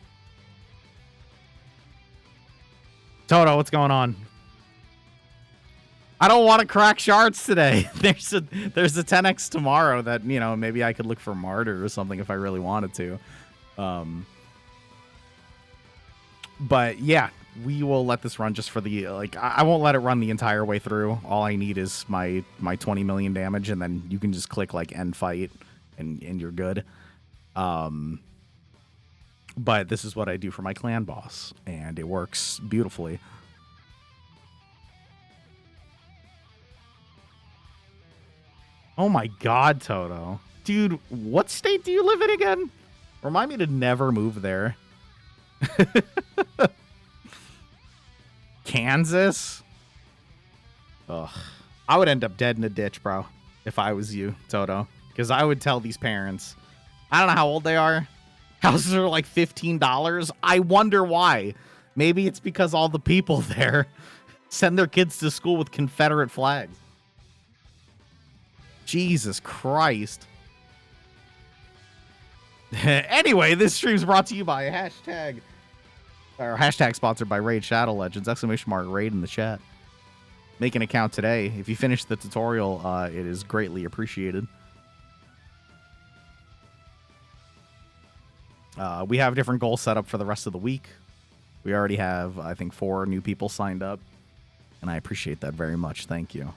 S2: Toto, what's going on? I don't want to crack shards today. There's a 10x tomorrow that, you know, maybe I could look for Martyr or something if I really wanted to. But yeah, we will let this run just for the, like, I won't let it run the entire way through. All I need is my 20 million damage, and then you can just click, like, end fight, and you're good. But this is what I do for my clan boss, and it works beautifully. Oh my god, Toto. Dude, what state do you live in again? Remind me to never move there. Kansas? Ugh. I would end up dead in a ditch, bro, if I was you, Toto. Because I would tell these parents, I don't know how old they are. Houses are like $15. I wonder why. Maybe it's because all the people there send their kids to school with Confederate flags. Jesus Christ. Anyway, this stream's brought to you by a hashtag sponsored by Raid Shadow Legends, !Raid in the chat. Make an account today. If you finish the tutorial, it is greatly appreciated. We have different goals set up for the rest of the week. We already have, I think, 4 new people signed up, and I appreciate that very much. Thank you.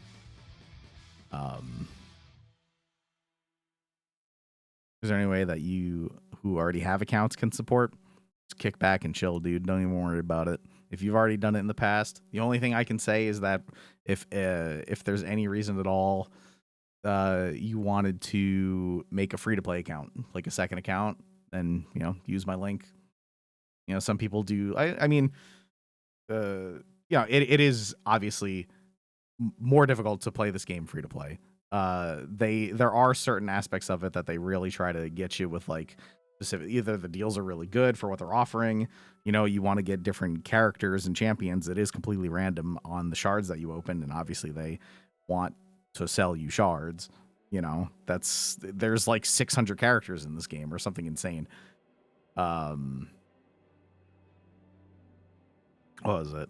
S2: Is there any way that you who already have accounts can support? Just kick back and chill, dude. Don't even worry about it. If you've already done it in the past, the only thing I can say is that if there's any reason at all you wanted to make a free-to-play account, like a second account, then, you know, use my link. You know, some people do. I mean, yeah, it is obviously more difficult to play this game free-to-play. There are certain aspects of it that they really try to get you with, like, specific, either the deals are really good for what they're offering, you know, you want to get different characters and champions. It is completely random on the shards that you open, and obviously they want to sell you shards. You know, there's like 600 characters in this game or something insane. What was it?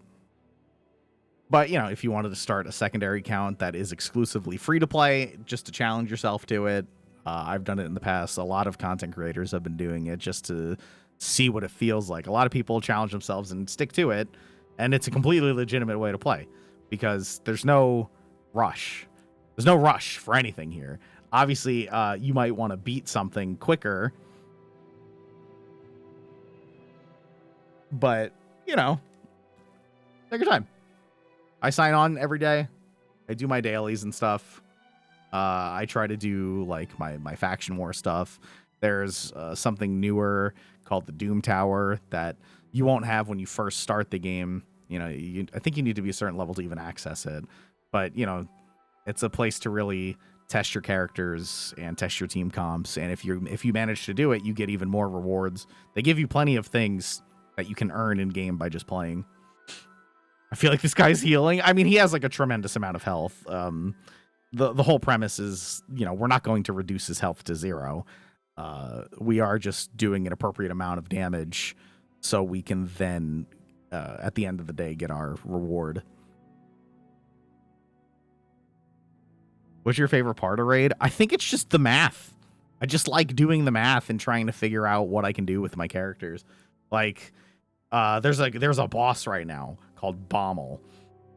S2: But, you know, if you wanted to start a secondary account that is exclusively free to play, just to challenge yourself to it, I've done it in the past. A lot of content creators have been doing it just to see what it feels like. A lot of people challenge themselves and stick to it, and it's a completely legitimate way to play because there's no rush. There's no rush for anything here. Obviously, you might want to beat something quicker, but, you know, take your time. I sign on every day. I do my dailies and stuff. I try to do, like, my faction war stuff. There's something newer called the Doom Tower that you won't have when you first start the game. You know, I think you need to be a certain level to even access it. But, you know, It's a place to really test your characters and test your team comps. And if you manage to do it, you get even more rewards. They give you plenty of things that you can earn in game by just playing. I feel like this guy's healing. I mean, he has like a tremendous amount of health. The whole premise is, we're not going to reduce his health to 0. We are just doing an appropriate amount of damage so we can then, at the end of the day, get our reward. What's your favorite part of Raid? I think it's just the math. I just like doing the math and trying to figure out what I can do with my characters. Like, there's a boss right now called Bommel,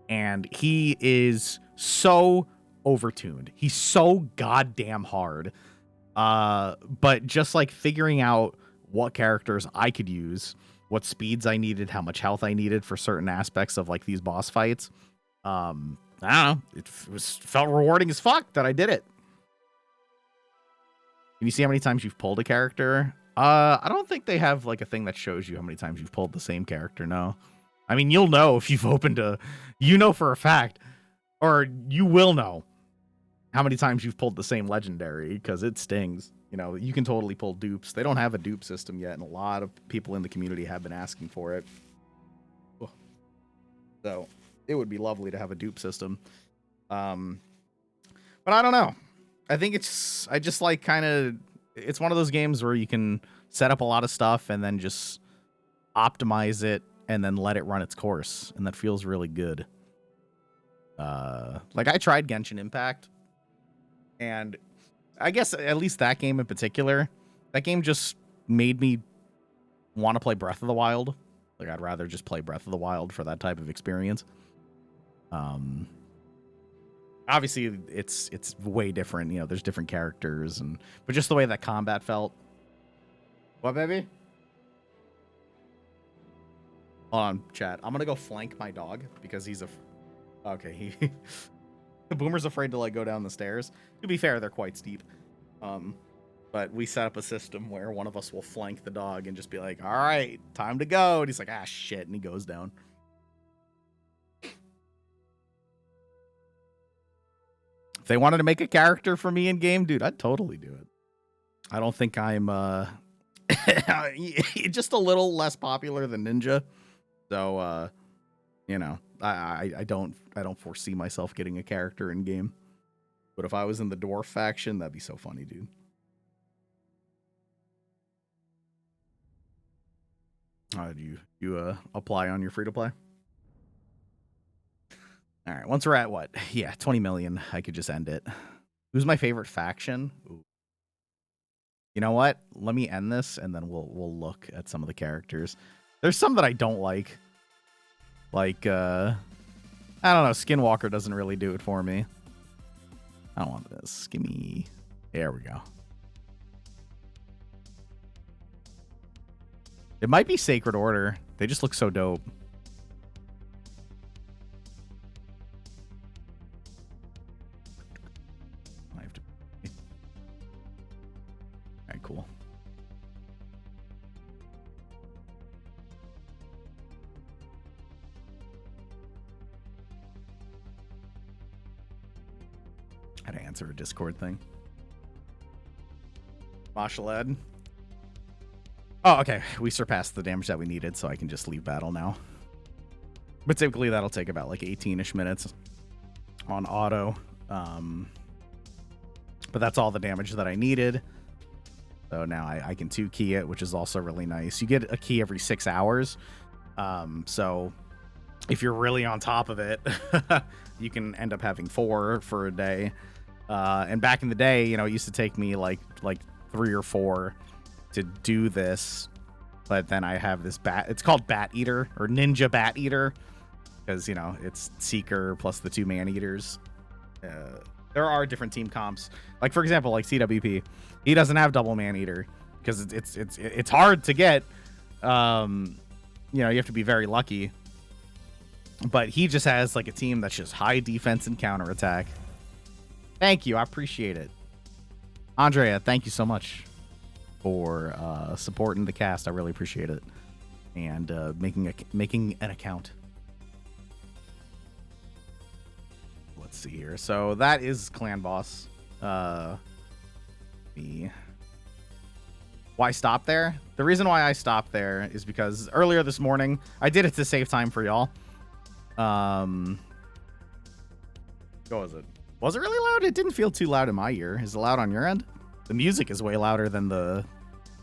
S2: and he is so overtuned. He's so goddamn hard. But just like figuring out what characters I could use, what speeds I needed, how much health I needed for certain aspects of like these boss fights. I don't know. It felt rewarding as fuck that I did it. Can you see how many times you've pulled a character? I don't think they have like a thing that shows you how many times you've pulled the same character. No. I mean, you'll know if you've opened for a fact, or you will know how many times you've pulled the same legendary, because it stings. You can totally pull dupes. They don't have a dupe system yet, and a lot of people in the community have been asking for it. So it would be lovely to have a dupe system. But I don't know. I think it's one of those games where you can set up a lot of stuff and then just optimize it and then let it run its course. And that feels really good. Like I tried Genshin Impact, and I guess at least that game in particular, that game just made me want to play Breath of the Wild. Like I'd rather just play Breath of the Wild for that type of experience. Obviously it's way different. There's different characters, but just the way that combat felt. What, baby? Hold on, chat. I'm gonna go flank my dog because he's okay. The Boomer's afraid to like go down the stairs. To be fair, they're quite steep. But we set up a system where one of us will flank the dog and just be like, all right, time to go. And he's like, ah, shit. And he goes down. If they wanted to make a character for me in game, dude, I'd totally do it. I don't think I'm just a little less popular than Ninja. So, I don't foresee myself getting a character in game. But if I was in the dwarf faction, that'd be so funny, dude. Do you apply on your free to play? All right, once we're at what? Yeah, 20 million. I could just end it. Who's my favorite faction? Ooh. You know what? Let me end this and then we'll look at some of the characters. There's some that I don't like. Like I don't know, Skinwalker doesn't really do it for me. I don't want this. Give me... There we go. It might be Sacred Order. They just look so dope. I have to... Alright, cool. I had to answer a Discord thing. Martial Ed. Oh, okay. We surpassed the damage that we needed, so I can just leave battle now. But typically that'll take about like 18-ish minutes on auto. But that's all the damage that I needed. So now I can 2-key it, which is also really nice. You get a key every 6 hours. So if you're really on top of it, you can end up having 4 for a day. And back in the day, it used to take me like 3 or 4 to do this, but then I have this bat. It's called Bat Eater or Ninja Bat Eater because it's Seeker plus the 2 Man Eaters. There are different team comps, like for example, like CWP. He doesn't have double Man Eater because it's hard to get. You have to be very lucky. But he just has like a team that's just high defense and counterattack. Thank you, I appreciate it, Andrea. Thank you so much for supporting the cast. I really appreciate it, and making an account. let's see here. So that is clan boss. Why stop there? The reason why I stopped there is because earlier this morning I did it to save time for y'all. What was it? Was it really loud? It didn't feel too loud in my ear. Is it loud on your end? The music is way louder than the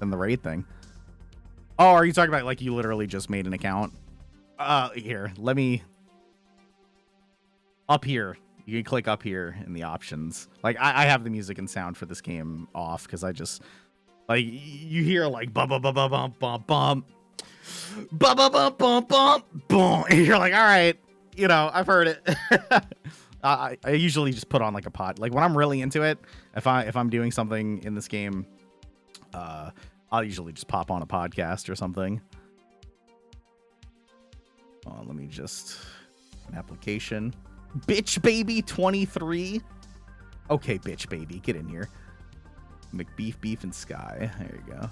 S2: raid thing. Oh, are you talking about like you literally just made an account? Here, let me. Up here, you can click up here in the options. Like I have the music and sound for this game off because I just like you hear like bum bum bum bum bum bum bum bum bum bum bum bum, and you're like, all right, you know, I've heard it. I usually just put on like a pod. Like when I'm really into it, if I'm doing something in this game, I'll usually just pop on a podcast or something. Let me just an application. Bitch baby 23. Okay, bitch baby, get in here. McBeef, beef, and Sky. There you go.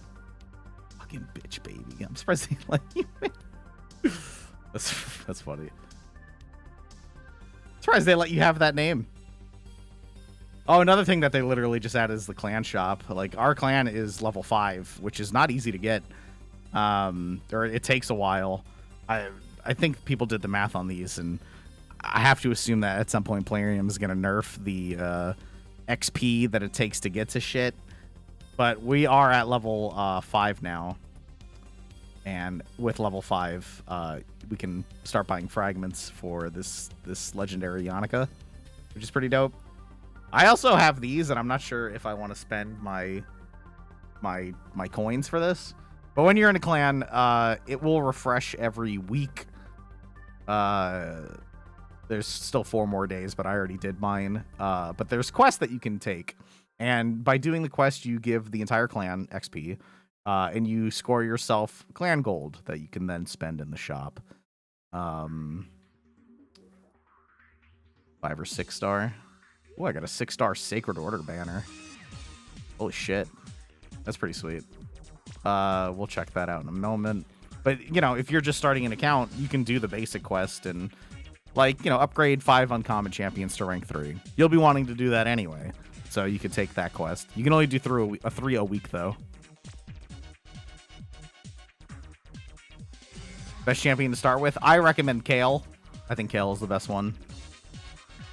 S2: Fucking bitch baby. I'm surprised they let you. That's funny. Surprised they let you have that name. Oh, another thing that they literally just added is the clan shop. Like our clan is level 5, which is not easy to get. Or it takes a while. I think people did the math on these, and I have to assume that at some point Plarium is going to nerf the XP that it takes to get to shit. But we are at level 5 now. And with level 5, we can start buying fragments for this legendary Yannica, which is pretty dope. I also have these, and I'm not sure if I want to spend my coins for this. But when you're in a clan, it will refresh every week. There's still 4 more days, but I already did mine. But there's quests that you can take. And by doing the quest, you give the entire clan XP. And you score yourself clan gold that you can then spend in the shop. 5 or 6 star. Oh, I got a 6-star Sacred Order banner. Holy shit. That's pretty sweet. We'll check that out in a moment. But, you know, if you're just starting an account, you can do the basic quest and, like, you know, upgrade 5 uncommon champions to rank 3. You'll be wanting to do that anyway. So you could take that quest. You can only do through a 3 a week, though. Best champion to start with? I recommend Kale. I think Kale is the best one.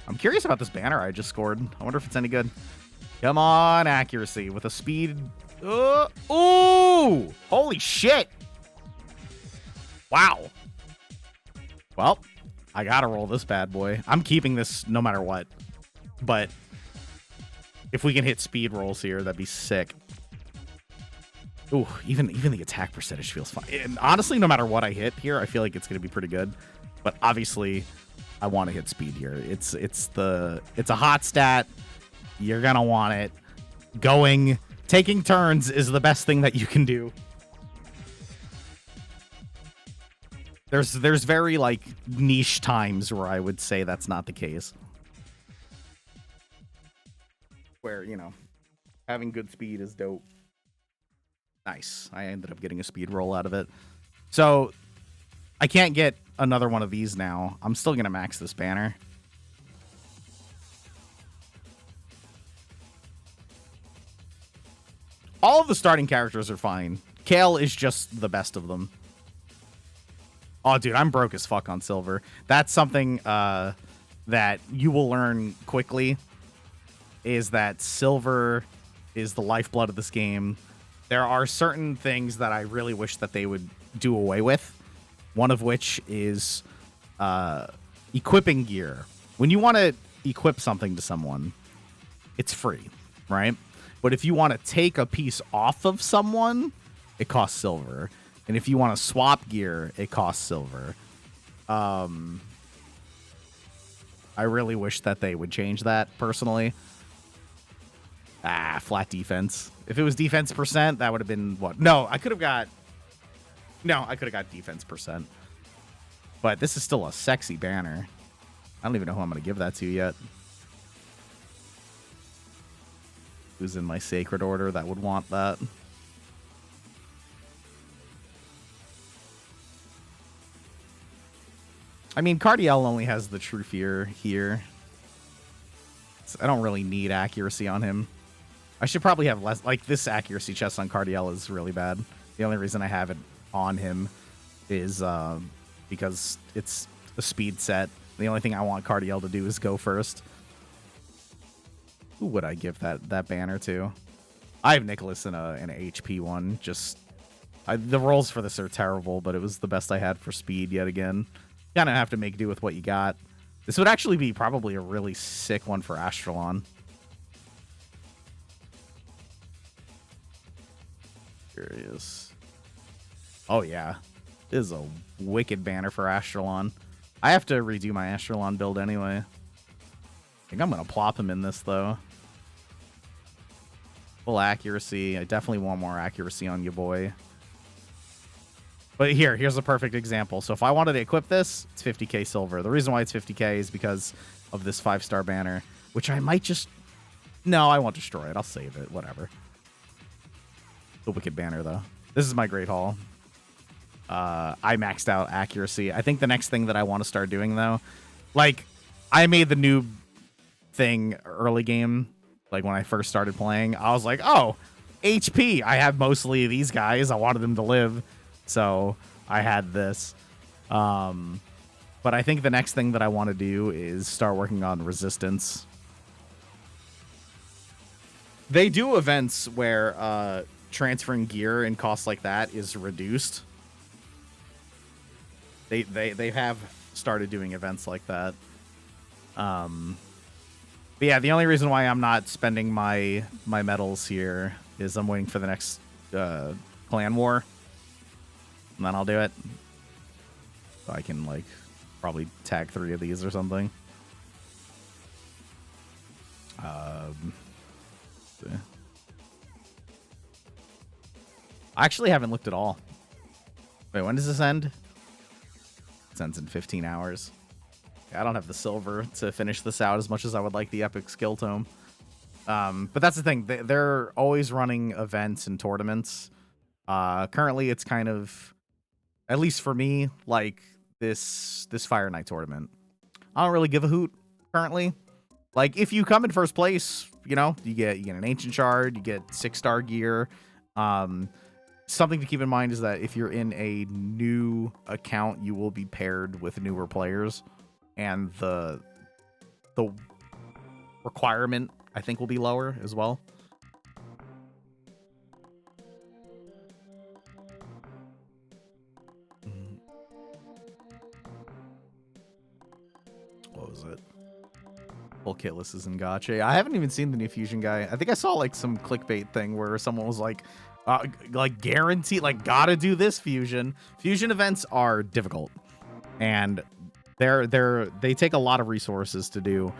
S2: I'm curious about this banner I just scored. I wonder if it's any good. Come on, accuracy with a speed. Ooh! Holy shit! Wow. Well, I gotta roll this bad boy. I'm keeping this no matter what. But if we can hit speed rolls here, that'd be sick. Ooh, even the attack percentage feels fine. And honestly, no matter what I hit here, I feel like it's gonna be pretty good. But obviously, I want to hit speed here. It's a hot stat. You're gonna want it. Taking turns is the best thing that you can do. There's very like niche times where I would say that's not the case. Where, you know, having good speed is dope. Nice. I ended up getting a speed roll out of it. So I can't get another one of these now. I'm still going to max this banner. All of the starting characters are fine. Kale is just the best of them. Oh, dude, I'm broke as fuck on silver. That's something that you will learn quickly, is that silver is the lifeblood of this game. There are certain things that I really wish that they would do away with. One of which is equipping gear. When you want to equip something to someone, it's free, right? But if you want to take a piece off of someone, it costs silver. And if you want to swap gear, it costs silver. I really wish that they would change that, personally. Flat defense. If it was defense percent, that would have been what? No, I could have got defense percent. But this is still a sexy banner. I don't even know who I'm going to give that to yet. Who's in my Sacred Order that would want that? I mean, Cardiel only has the True Fear here. I don't really need accuracy on him. I should probably have less. Like, this accuracy chest on Cardiel is really bad. The only reason I have it on him is because it's a speed set. The only thing I want Cardiel to do is go first. Who would I give that banner to? I have Nicholas in an HP one. Just the rolls for this are terrible, but it was the best I had for speed yet again. Kind of have to make do with what you got. This would actually be probably a really sick one for Astralon. Here he is. Oh yeah, this is a wicked banner for Astralon. I have to redo my Astralon build anyway. I think I'm gonna plop him in this though. Full accuracy. I definitely want more accuracy on you, boy. But here's a perfect example. So if I wanted to equip this, it's 50k silver. The reason why it's 50k is because of this 5-star banner, which I might just... No, I won't destroy it. I'll save it. Whatever. The wicked banner, though. This is my Great Hall. I maxed out accuracy. I think the next thing that I want to start doing, though... Like, I made the noob thing early game. Like, when I first started playing, I was like, oh, HP. I have mostly these guys. I wanted them to live. So I had this. But I think the next thing that I want to do is start working on resistance. They do events where transferring gear and costs like that is reduced. They have started doing events like that. But yeah, the only reason why I'm not spending my medals here is I'm waiting for the next clan war. And then I'll do it. So I can, like, probably tag 3 of these or something. I actually haven't looked at all. Wait, when does this end? It ends in 15 hours. I don't have the silver to finish this out as much as I would like the epic skill tome. But that's the thing. They're always running events and tournaments. Currently, it's kind of... At least for me, like this Fire Knight tournament. I don't really give a hoot currently. Like, if you come in first place, you know, you get an ancient shard, you get 6-star gear. Something to keep in mind is that if you're in a new account, you will be paired with newer players, and the requirement, I think, will be lower as well. What was it? Full kit list is in Gacha. I haven't even seen the new Fusion guy. I think I saw like some clickbait thing where someone was like guaranteed, like, gotta do this Fusion. Fusion events are difficult, and they take a lot of resources to do.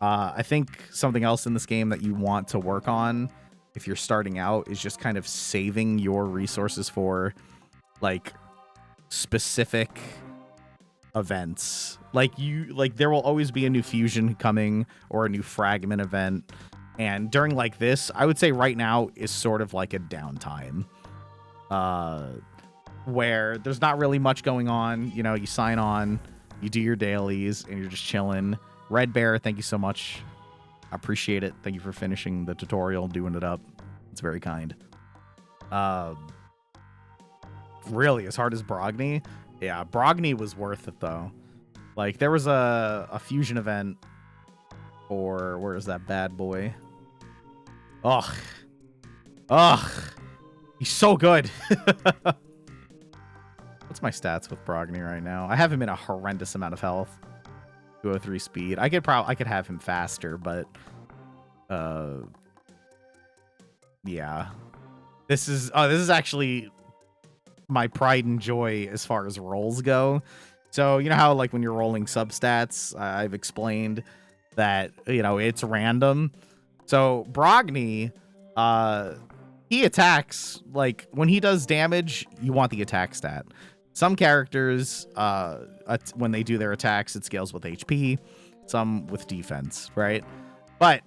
S2: I think something else in this game that you want to work on if you're starting out is just kind of saving your resources for like specific events. Like there will always be a new Fusion coming or a new fragment event, and during like this, I would say right now is sort of like a downtime where there's not really much going on. You know, you sign on, you do your dailies, and you're just chilling. Red Bear, thank you so much. I appreciate it. Thank you for finishing the tutorial, doing it up. It's very kind. Really, as hard as Brogni? Yeah, Brogni was worth it, though. Like, there was a Fusion event for... Where is that bad boy? Ugh. He's so good. What's my stats with Brogni right now? I have him in a horrendous amount of health. 203 speed. I could have him faster, but... yeah. This is actually my pride and joy as far as rolls go. So, you know how, like, when you're rolling substats, I've explained that, you know, it's random. So, Brogni, he attacks, like, when he does damage, you want the attack stat. Some characters, when they do their attacks, it scales with HP. Some with defense, right? But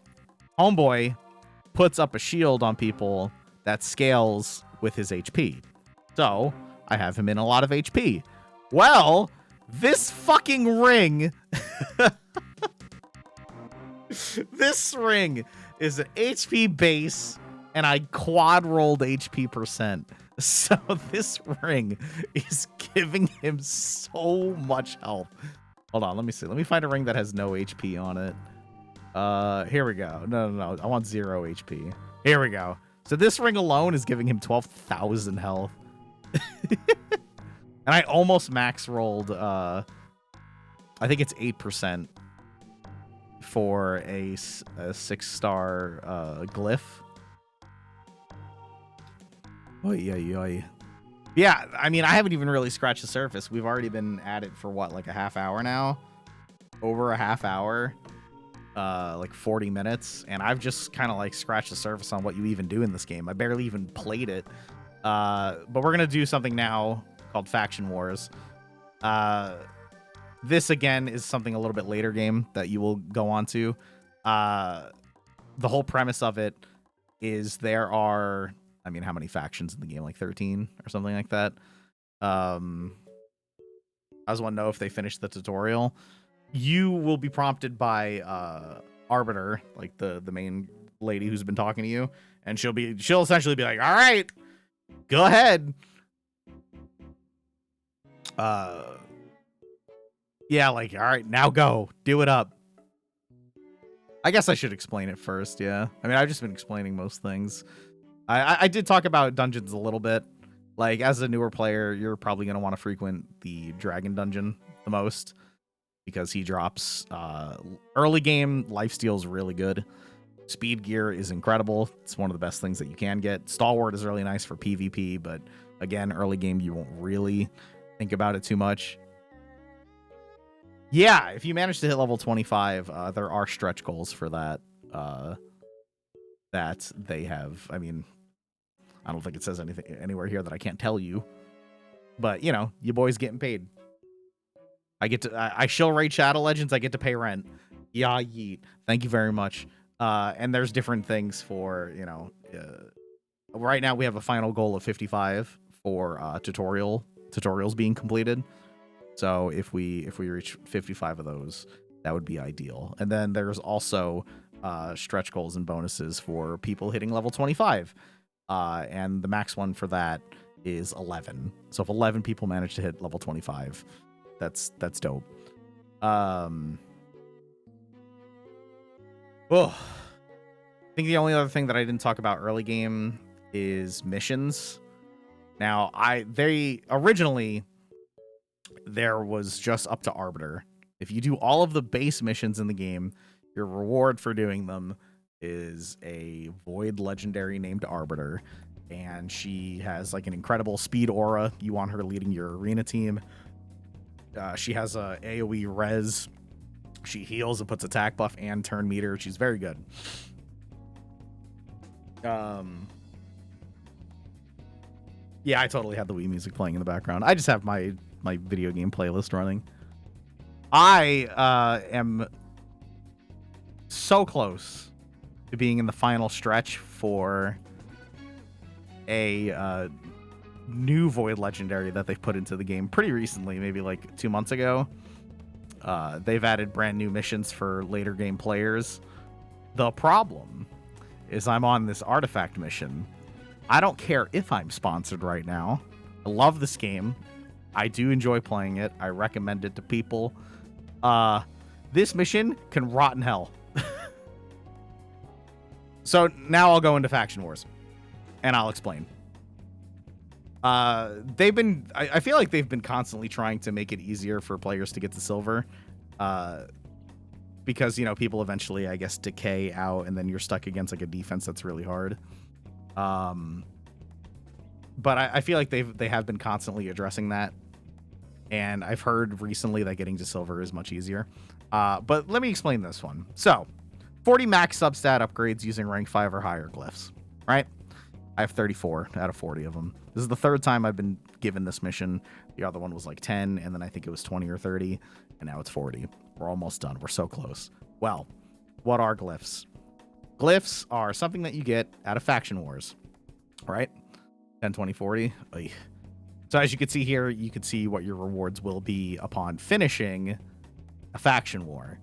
S2: Homeboy puts up a shield on people that scales with his HP. So, I have him in a lot of HP. Well, this fucking ring This ring is an HP base, and I quad rolled HP percent. So this ring is giving him so much health. Hold on, let me see. Let me find a ring that has no HP on it. Here we go. No. I want 0 HP. Here we go. So this ring alone is giving him 12,000 health. And I almost max rolled, I think it's 8% for a 6-star glyph. Oy, oy, oy. Yeah, I mean, I haven't even really scratched the surface. We've already been at it for what, like a half hour now? Over a half hour. Like 40 minutes. And I've just kind of like scratched the surface on what you even do in this game. I barely even played it. But we're going to do something now called Faction Wars. This, again, is something a little bit later game that you will go on to. The whole premise of it is there are... I mean, how many factions in the game? Like 13 or something like that. I just want to know if they finished the tutorial. You will be prompted by Arbiter, like the main lady who's been talking to you, and she'll essentially be like, "All right, go ahead." Yeah, like, all right, now go, do it up. I guess I should explain it first. Yeah, I mean, I've just been explaining most things. I did talk about dungeons a little bit. Like, as a newer player, you're probably going to want to frequent the Dragon Dungeon the most because he drops early game. Lifesteal is really good. Speed gear is incredible. It's one of the best things that you can get. Stalwart is really nice for PvP, but again, early game, you won't really think about it too much. Yeah, if you manage to hit level 25, there are stretch goals for that. That they have. I mean, I don't think it says anything anywhere here that I can't tell you. But, you know, you boys getting paid. I shill raid Shadow Legends, I get to pay rent. Yeah, yeet. Thank you very much. And there's different things for, you know, right now we have a final goal of 55 for tutorials being completed. So if we reach 55 of those, that would be ideal. And then there's also stretch goals and bonuses for people hitting level 25. And the max one for that is 11. So if 11 people manage to hit level 25, that's dope. I think the only other thing that I didn't talk about early game is missions. Now, originally there was just up to Arbiter. If you do all of the base missions in the game, your reward for doing them is a Void Legendary named Arbiter, and she has like an incredible speed aura. You want her leading your arena team. She has a AoE res. She heals and puts attack buff and turn meter. She's very good. Yeah, I totally had the Wii music playing in the background. I just have my video game playlist running. I am so close to being in the final stretch for a new Void Legendary that they've put into the game pretty recently, maybe like 2 months ago. They've added brand new missions for later game players. The problem is I'm on this artifact mission. I don't care if I'm sponsored right now. I love this game. I do enjoy playing it. I recommend it to people. This mission can rot in hell. So now I'll go into Faction Wars, and I'll explain. I feel like they've been constantly trying to make it easier for players to get to silver, because, you know, people eventually, I guess, decay out, and then you're stuck against like a defense that's really hard. But I feel like they have been constantly addressing that, and I've heard recently that getting to silver is much easier. But let me explain this one. So, 40 max substat upgrades using rank 5 or higher glyphs, right? I have 34 out of 40 of them. This is the third time I've been given this mission. The other one was like 10, and then I think it was 20 or 30, and now it's 40. We're almost done. We're so close. Well, what are glyphs? Glyphs are something that you get out of Faction Wars, right? 10, 20, 40. Oy. So as you can see here, you can see what your rewards will be upon finishing a faction war.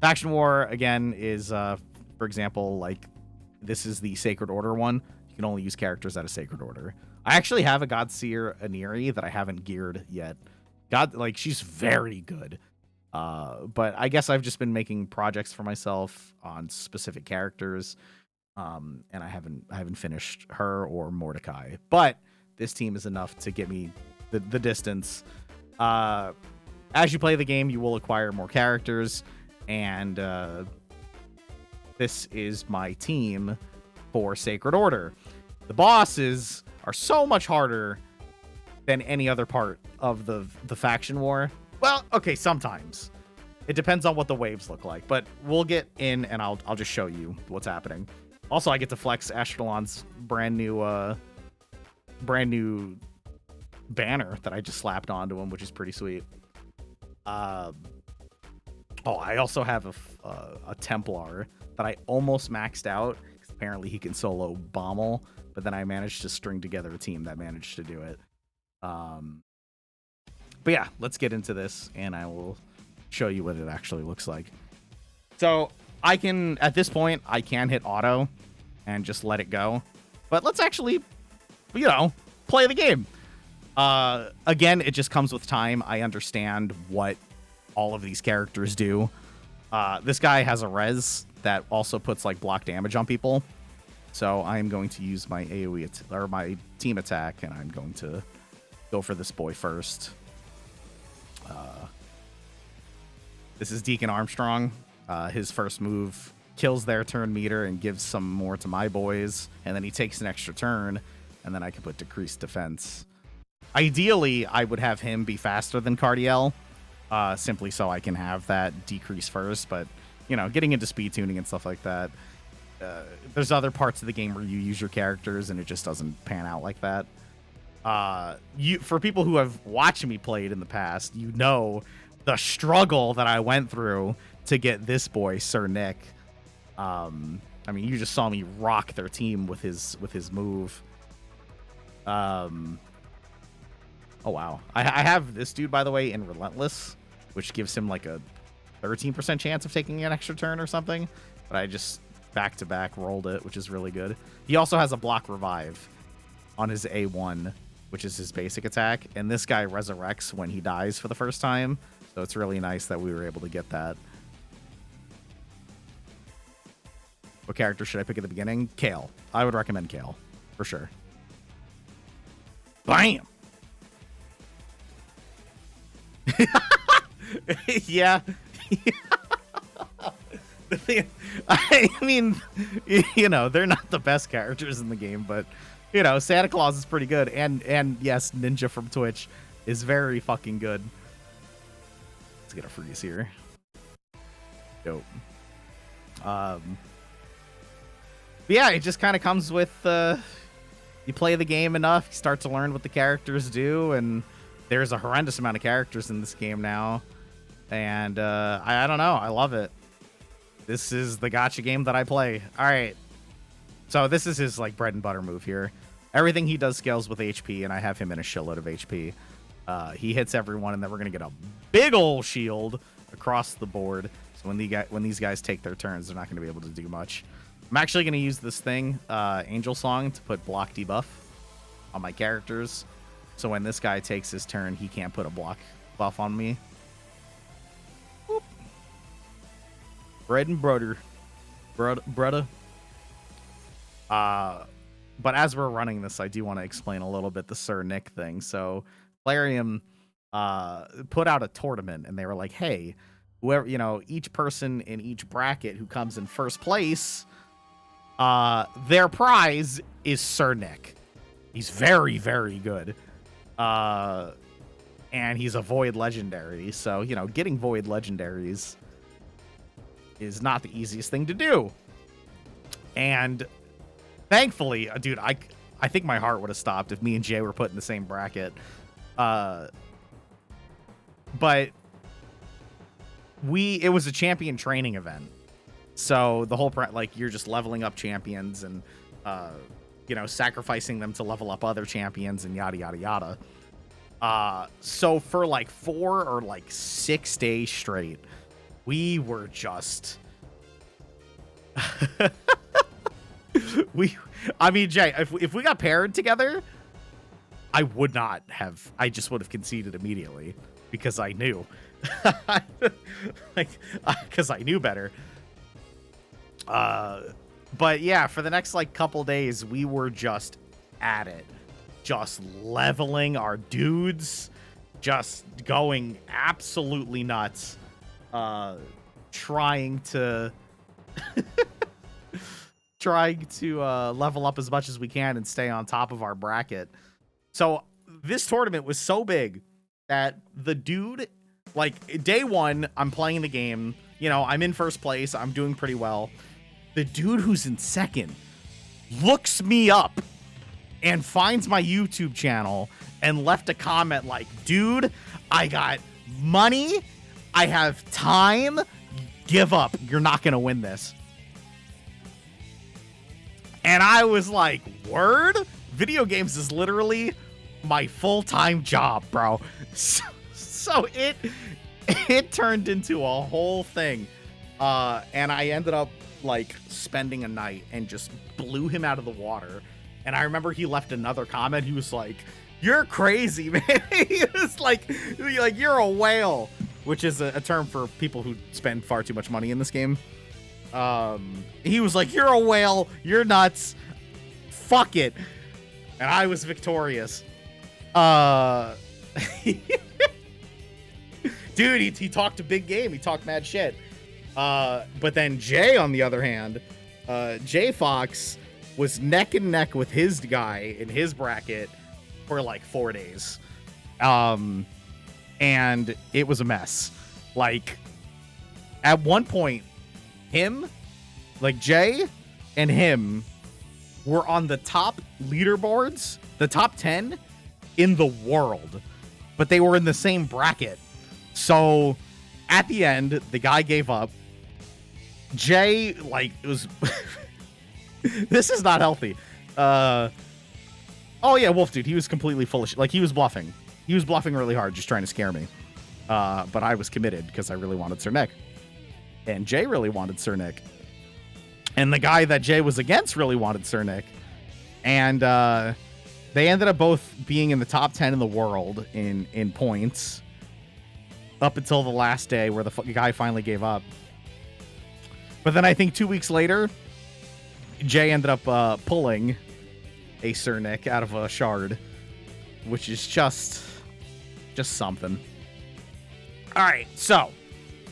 S2: Faction War, again, is, for example, like, this is the Sacred Order one. You can only use characters out of Sacred Order. I actually have a Godseer Aniri that I haven't geared yet. She's very good. But I guess I've just been making projects for myself on specific characters. And I haven't finished her or Mordecai. But this team is enough to get me the distance. As you play the game, you will acquire more characters. And this is my team for Sacred Order. The bosses are so much harder than any other part of the faction war. Well, okay, sometimes. It depends on what the waves look like, but we'll get in and I'll just show you what's happening. Also, I get to flex Ashkelon's brand new banner that I just slapped onto him, which is pretty sweet. I also have a Templar that I almost maxed out. Apparently, he can solo Bommel, but then I managed to string together a team that managed to do it. But yeah, let's get into this, and I will show you what it actually looks like. So I can, at this point, I can hit auto and just let it go. But let's actually, play the game. Again, it just comes with time. I understand what all of these characters do. This guy has a res that also puts like block damage on people. So I'm going to use my AoE or my team attack, and I'm going to go for this boy first. This is Deacon Armstrong. His first move kills their turn meter and gives some more to my boys, and then he takes an extra turn, and then I can put decreased defense. Ideally, I would have him be faster than Cardiel, simply so I can have that decrease first, but, getting into speed tuning and stuff like that, there's other parts of the game where you use your characters, and it just doesn't pan out like that. For people who have watched me play it in the past, the struggle that I went through to get this boy, Sir Nick. You just saw me rock their team with his move. Oh wow. I have this dude, by the way, in Relentless, which gives him like a 13% chance of taking an extra turn or something. But I just back-to-back rolled it, which is really good. He also has a block revive on his A1, which is his basic attack. And this guy resurrects when he dies for the first time. So it's really nice that we were able to get that. What character should I pick at the beginning? Kale. I would recommend Kale, for sure. Bam! Yeah. The thing, they're not the best characters in the game, but, Santa Claus is pretty good. And yes, Ninja from Twitch is very fucking good. Let's get a freeze here. Dope. But yeah, it just kind of comes with, you play the game enough, you start to learn what the characters do, and there's a horrendous amount of characters in this game now. And I don't know, I love it. This is the gacha game that I play. All right. So this is his like bread and butter move here. Everything he does scales with HP, and I have him in a shitload of HP. He hits everyone, and then we're going to get a big ol' shield across the board. So when these guys take their turns, they're not going to be able to do much. I'm actually going to use this thing, Angel Song, to put block debuff on my characters. So when this guy takes his turn, he can't put a block buff on me. Whoop. Bread and butter. Brudda. But as we're running this, I do want to explain a little bit the Sir Nick thing. So Plarium put out a tournament, and they were like, hey, whoever, each person in each bracket who comes in first place, their prize is Sir Nick. He's very, very good. And he's a Void Legendary. So, getting Void Legendaries is not the easiest thing to do. And thankfully, dude, I think my heart would have stopped if me and Jay were put in the same bracket. But it was a champion training event. So the whole, you're just leveling up champions and, sacrificing them to level up other champions and yada, yada, yada. So for 4 or 6 days straight, we were just I mean, Jay, if we got paired together, I just would have conceded immediately because I knew. Because I knew better. But yeah, for the next like couple days, we were just at it, just leveling our dudes, just going absolutely nuts, trying to level up as much as we can and stay on top of our bracket. So this tournament was so big that the dude, like day one, I'm playing the game, you know, I'm in first place, I'm doing pretty well. The dude who's in second looks me up and finds my YouTube channel and left a comment like, dude, I got money, I have time, give up, you're not gonna win this. And I was like, word? Video games is literally my full-time job, bro. So it turned into a whole thing. And I ended up like spending a night and just blew him out of the water. And I remember he left another comment. He was like, you're crazy, man. He was like, you're a whale, which is a term for people who spend far too much money in this game. He was like, you're a whale, you're nuts, fuck it. And I was victorious. Dude, he talked a big game, he talked mad shit. But then Jay, on the other hand, Jay Fox was neck and neck with his guy in his bracket for like 4 days. And it was a mess. Like, at one point, Jay and him were on the top leaderboards, the top 10 in the world, but they were in the same bracket. So at the end, the guy gave up. Jay, like, it was this is not healthy. Oh yeah, Wolf dude, he was completely full of shit. Like, he was bluffing really hard, just trying to scare me. But I was committed because I really wanted Sir Nick. And Jay really wanted Sir Nick. And the guy that Jay was against really wanted Sir Nick. And they ended up both being in the top 10 in the world in points up until the last day where the guy finally gave up. But then I think 2 weeks later, Jay ended up pulling a Sir Nick out of a shard, which is just something. All right, so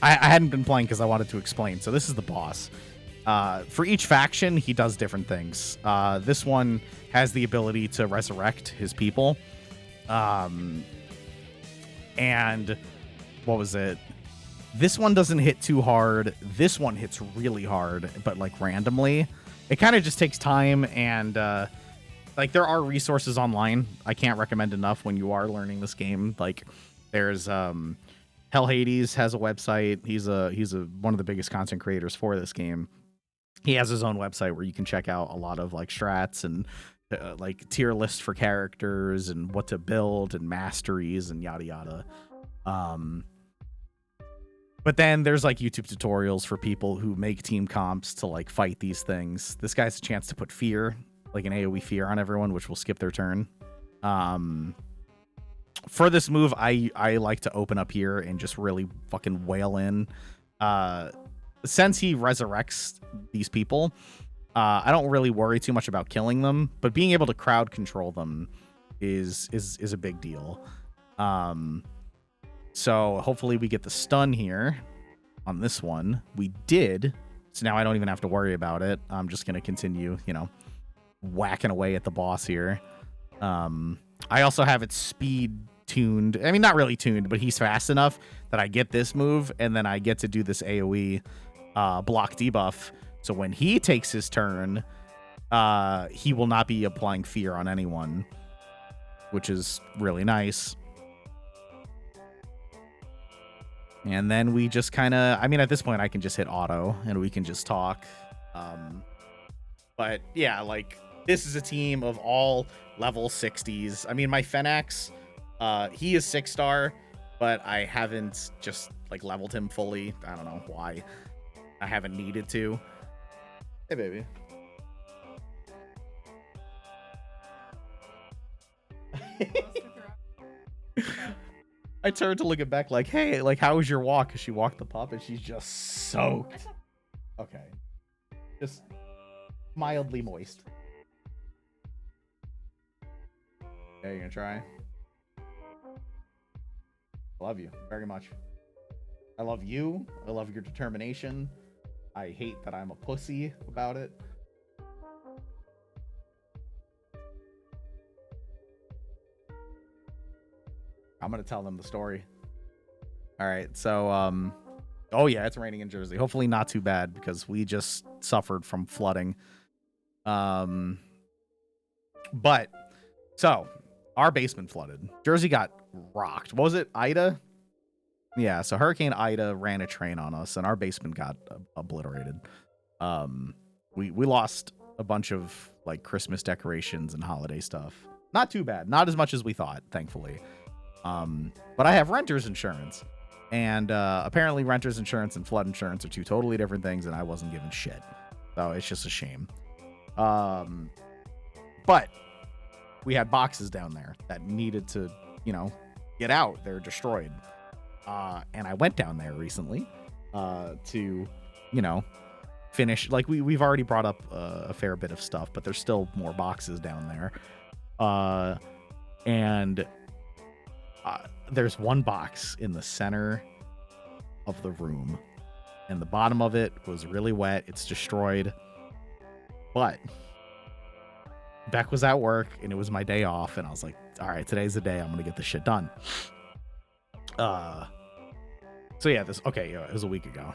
S2: I hadn't been playing because I wanted to explain. So this is the boss. For each faction, he does different things. This one has the ability to resurrect his people. And what was it? This one doesn't hit too hard. This one hits really hard, but like randomly. It kind of just takes time, and like there are resources online. I can't recommend enough when you are learning this game. Like there's Hell Hades has a website. He's one of the biggest content creators for this game. He has his own website where you can check out a lot of like strats and like tier lists for characters and what to build and masteries and yada yada. But then there's like YouTube tutorials for people who make team comps to like fight these things. This guy has a chance to put fear, like an AoE fear on everyone, which will skip their turn. For this move, I like to open up here and just really fucking wail in. Since he resurrects these people, I don't really worry too much about killing them, but being able to crowd control them is a big deal. So hopefully we get the stun here on this one. We did, so now I don't even have to worry about it. I'm just gonna continue, whacking away at the boss here. I also have it speed tuned. I mean, not really tuned, but he's fast enough that I get this move, and then I get to do this AoE block debuff. So when he takes his turn, he will not be applying fear on anyone, which is really nice. And then we just kind of, I mean, at this point, I can just hit auto and we can just talk. But yeah, like, this is a team of all level 60s. I mean, my Fenax, he is 6-star. but I haven't just like leveled him fully. I don't know why. I haven't needed to. Hey, baby. I turned to look at Beck like, hey, like, how was your walk? Because she walked the pup and she's just soaked. Okay. Just mildly moist. Okay, you gonna try? I love you very much. I love you. I love your determination. I hate that I'm a pussy about it. I'm gonna tell them the story. All right, so oh yeah, it's raining in Jersey. Hopefully not too bad because we just suffered from flooding. But so our basement flooded. Jersey got rocked. What was it? Ida? Yeah, so Hurricane Ida ran a train on us and our basement got obliterated. We lost a bunch of like Christmas decorations and holiday stuff. Not too bad. Not as much as we thought, thankfully. But I have renter's insurance. And apparently renter's insurance and flood insurance are two totally different things, and I wasn't given shit. So it's just a shame. But we had boxes down there that needed to, you know, get out. They're destroyed. And I went down there recently to, you know, finish. Like, we've already brought up a fair bit of stuff, but there's still more boxes down there. And there's one box in the center of the room, and the bottom of it was really wet. It's destroyed. But Beck was at work, and it was my day off, and I was like, all right, today's the day I'm gonna get this shit done. So yeah, it was a week ago,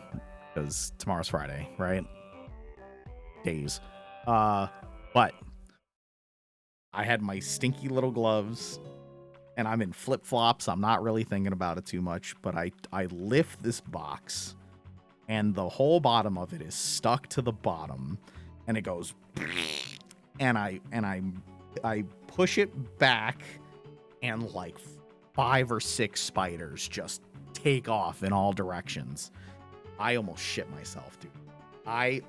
S2: because tomorrow's Friday, right? Days. But I had my stinky little gloves, and I'm in flip-flops. I'm not really thinking about it too much, but I lift this box, and the whole bottom of it is stuck to the bottom, and it goes, and I push it back, and like 5 or 6 spiders just take off in all directions. I almost shit myself, dude. I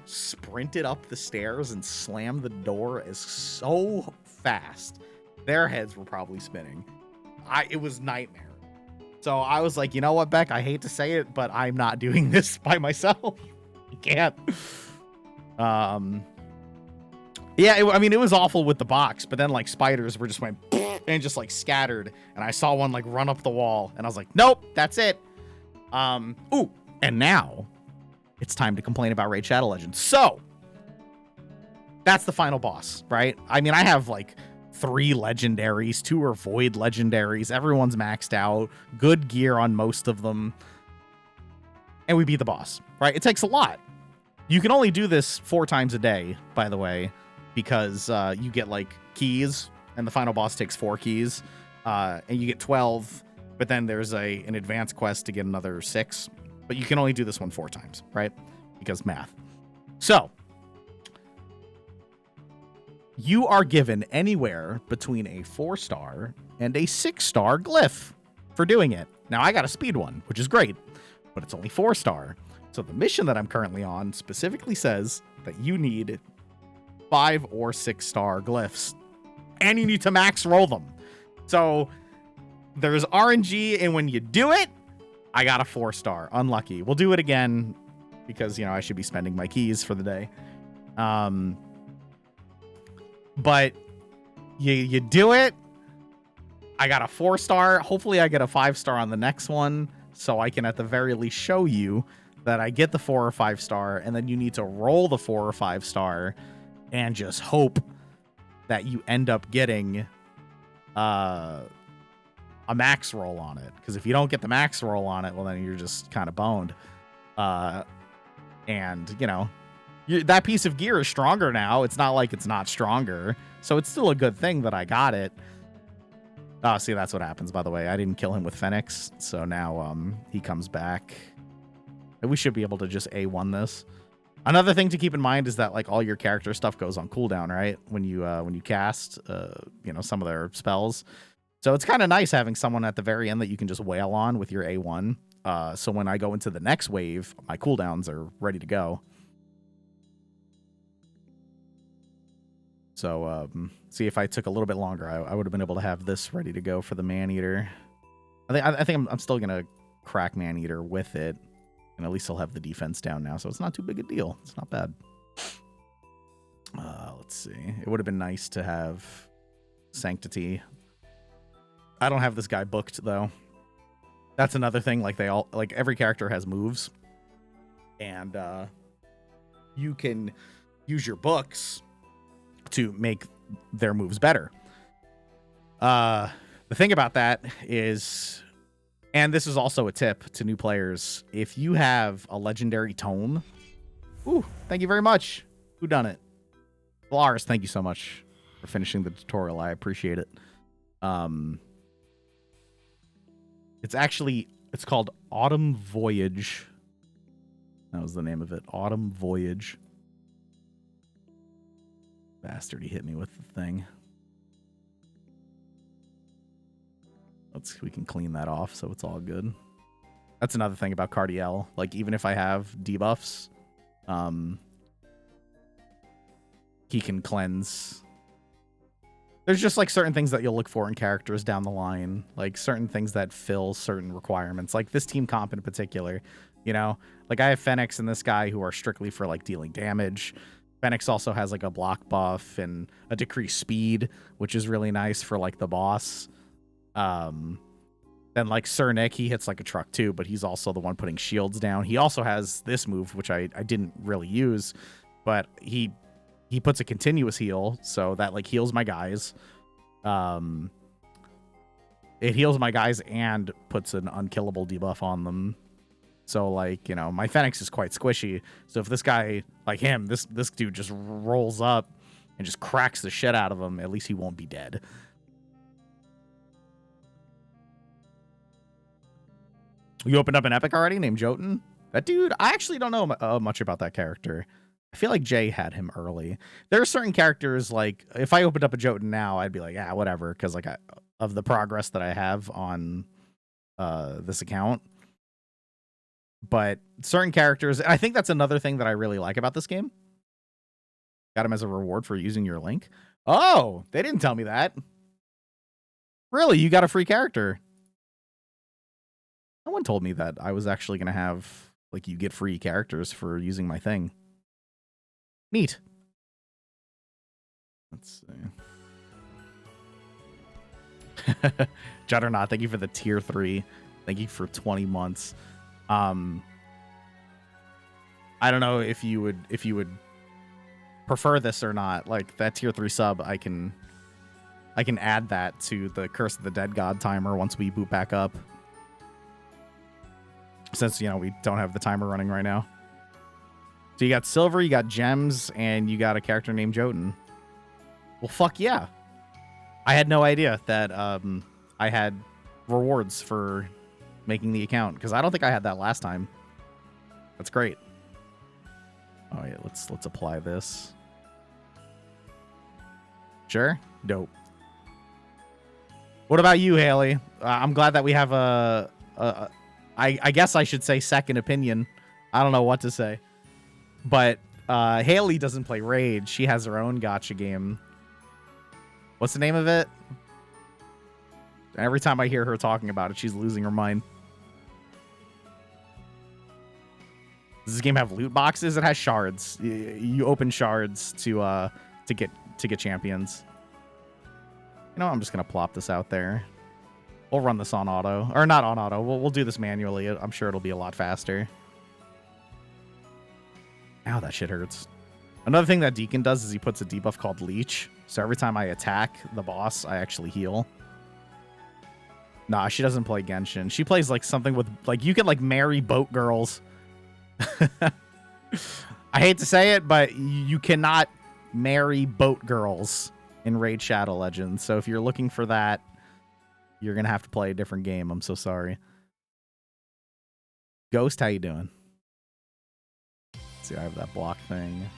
S2: sprinted up the stairs and slammed the door so fast. Their heads were probably spinning. It was nightmare. So I was like, you know what, Beck? I hate to say it, but I'm not doing this by myself. You can't. Yeah, it was awful with the box, but then like spiders were just went and just like scattered, and I saw one like run up the wall, and I was like, nope, that's it. Ooh, and now it's time to complain about Raid Shadow Legends. So that's the final boss, right? I mean, I have like 3 legendaries, 2 are void legendaries. Everyone's maxed out. Good gear on most of them. And we beat the boss, right? It takes a lot. You can only do this 4 times a day, by the way, because you get like keys, and the final boss takes 4 keys, and you get 12, but then there's an advanced quest to get another 6. But you can only do this one 4 times, right? Because math. So you are given anywhere between a 4-star and a 6-star glyph for doing it. Now, I got a speed one, which is great, but it's only 4-star. So the mission that I'm currently on specifically says that you need 5 or 6-star glyphs, and you need to max roll them. So there's RNG, and when you do it, I got a 4-star. Unlucky. We'll do it again because, I should be spending my keys for the day. But you do it. I got a 4-star. Hopefully I get a 5-star on the next one, so I can at the very least show you that I get the 4 or 5-star, and then you need to roll the 4 or 5-star and just hope that you end up getting a max roll on it. Because if you don't get the max roll on it, well, then you're just kind of boned. And, that piece of gear is stronger now. It's not like it's not stronger. So it's still a good thing that I got it. Oh, see, that's what happens, by the way. I didn't kill him with Phoenix. So now he comes back. And we should be able to just A1 this. Another thing to keep in mind is that like all your character stuff goes on cooldown, right? When you cast, some of their spells. So it's kind of nice having someone at the very end that you can just wail on with your A1. So when I go into the next wave, my cooldowns are ready to go. So see, if I took a little bit longer, I would have been able to have this ready to go for the Maneater. I think I'm still gonna crack Maneater with it, and at least I'll have the defense down now, so it's not too big a deal. It's not bad. Let's see. It would have been nice to have Sanctity. I don't have this guy booked though. That's another thing. Like every character has moves, and you can use your books to make their moves better. The thing about that is, and this is also a tip to new players, if you have a legendary tome, ooh, thank you very much. Who done it? Lars, thank you so much for finishing the tutorial. I appreciate it. It's called Autumn Voyage. That was the name of it. Autumn Voyage. Bastard, he hit me with the thing. We can clean that off, so it's all good. That's another thing about Cardiel. Like, even if I have debuffs, he can cleanse. There's just like certain things that you'll look for in characters down the line, like certain things that fill certain requirements, like this team comp in particular. You know, like I have Fenix and this guy who are strictly for like dealing damage. Fenix also has like a block buff and a decreased speed, which is really nice for like the boss. Then like Sir Nick, he hits like a truck too, but he's also the one putting shields down. He also has this move, which I didn't really use, but he puts a continuous heal, so that like heals my guys. It heals my guys and puts an unkillable debuff on them. So like, you know, my Fenix is quite squishy. So if this guy, like him, this dude just rolls up and just cracks the shit out of him, at least he won't be dead. You opened up an epic already named Jotun? That dude, I actually don't know much about that character. I feel like Jay had him early. There are certain characters, like, if I opened up a Jotun now, I'd be like, yeah, whatever, because like of the progress that I have on this account. But certain characters, I think that's another thing that I really like about this game. Got him as a reward for using your link. Oh, they didn't tell me that. Really, you got a free character. No one told me that I was actually going to have, like, you get free characters for using my thing. Neat. Let's see. Juggernaut, thank you for the tier 3. Thank you for 20 months. I don't know if you would prefer this or not. Like that tier 3 sub, I can add that to the Curse of the Dead God timer once we boot back up. Since, you know, we don't have the timer running right now. So you got silver, you got gems, and you got a character named Jotun. Well, fuck yeah. I had no idea that I had rewards for making the account, because I don't think I had that last time. That's great. Oh yeah, let's apply this. Sure? Dope. What about you, Haley? I'm glad that we have I guess I should say second opinion. I don't know what to say. But Haley doesn't play Raid. She has her own gacha game. What's the name of it? Every time I hear her talking about it, she's losing her mind. Does this game have loot boxes? It has shards. You open shards to get champions. You know, I'm just gonna plop this out there. We'll run this on auto, or not on auto. We'll do this manually. I'm sure it'll be a lot faster. Ow, that shit hurts. Another thing that Deacon does is he puts a debuff called Leech. So every time I attack the boss, I actually heal. Nah, she doesn't play Genshin. She plays like something with, like, you can like marry boat girls. I hate to say it, but you cannot marry boat girls in Raid Shadow Legends. So if you're looking for that, you're going to have to play a different game. I'm so sorry. Ghost, how you doing? Let's see, I have that block thing.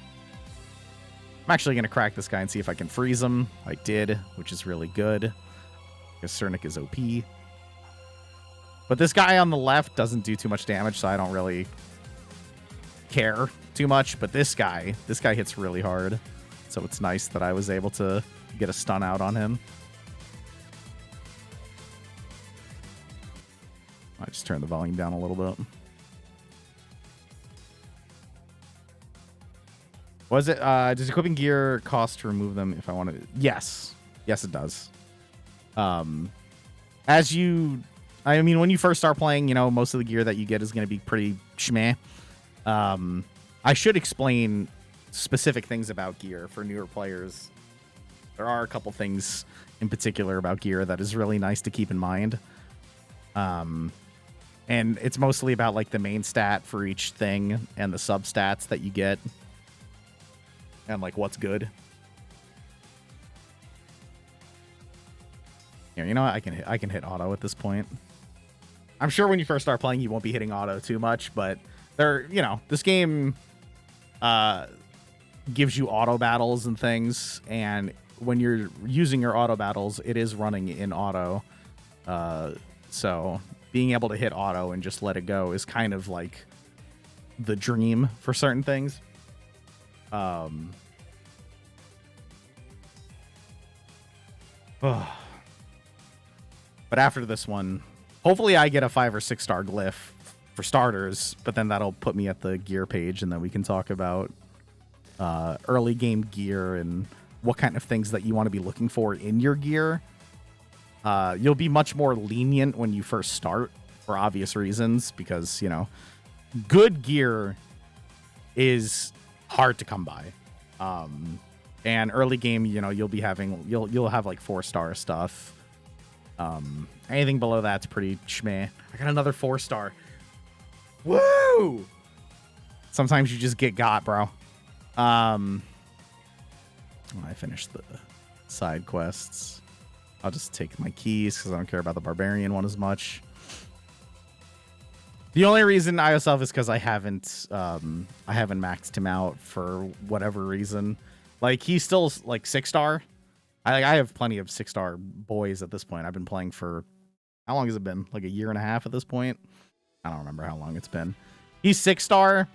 S2: I'm actually going to crack this guy and see if I can freeze him. I did, which is really good. because Cernic is OP. But this guy on the left doesn't do too much damage, so I don't really care too much. But this guy hits really hard. So it's nice that I was able to get a stun out on him. I just turned the volume down a little bit. Was it, does equipping gear cost to remove them if I want to? Yes. Yes, it does. I mean, when you first start playing, you know, most of the gear that you get is going to be pretty schmeh. I should explain specific things about gear for newer players. There are a couple things in particular about gear that is really nice to keep in mind. And it's mostly about like the main stat for each thing and the substats that you get. And like what's good. Here, you know what? I can hit auto at this point. I'm sure when you first start playing, you won't be hitting auto too much, but this game gives you auto battles and things, and when you're using your auto battles, it is running in auto. So being able to hit auto and just let it go is kind of like the dream for certain things. But after this one, hopefully I get a 5 or 6 star glyph for starters, but then that'll put me at the gear page, and then we can talk about early game gear and what kind of things that you want to be looking for in your gear. You'll be much more lenient when you first start for obvious reasons, because, you know, good gear is hard to come by. And early game, you know, you'll have like 4-star stuff. Anything below that's pretty schmeh. I got another 4-star. Woo! Sometimes you just get got, bro. When I finish the side quests, I'll just take my keys because I don't care about the barbarian one as much. The only reason ISF is because I haven't maxed him out for whatever reason. Like, he's still like 6-star. I have plenty of 6-star boys at this point. I've been playing for, how long has it been? Like a year and a half at this point. I don't remember how long it's been. He's 6-star,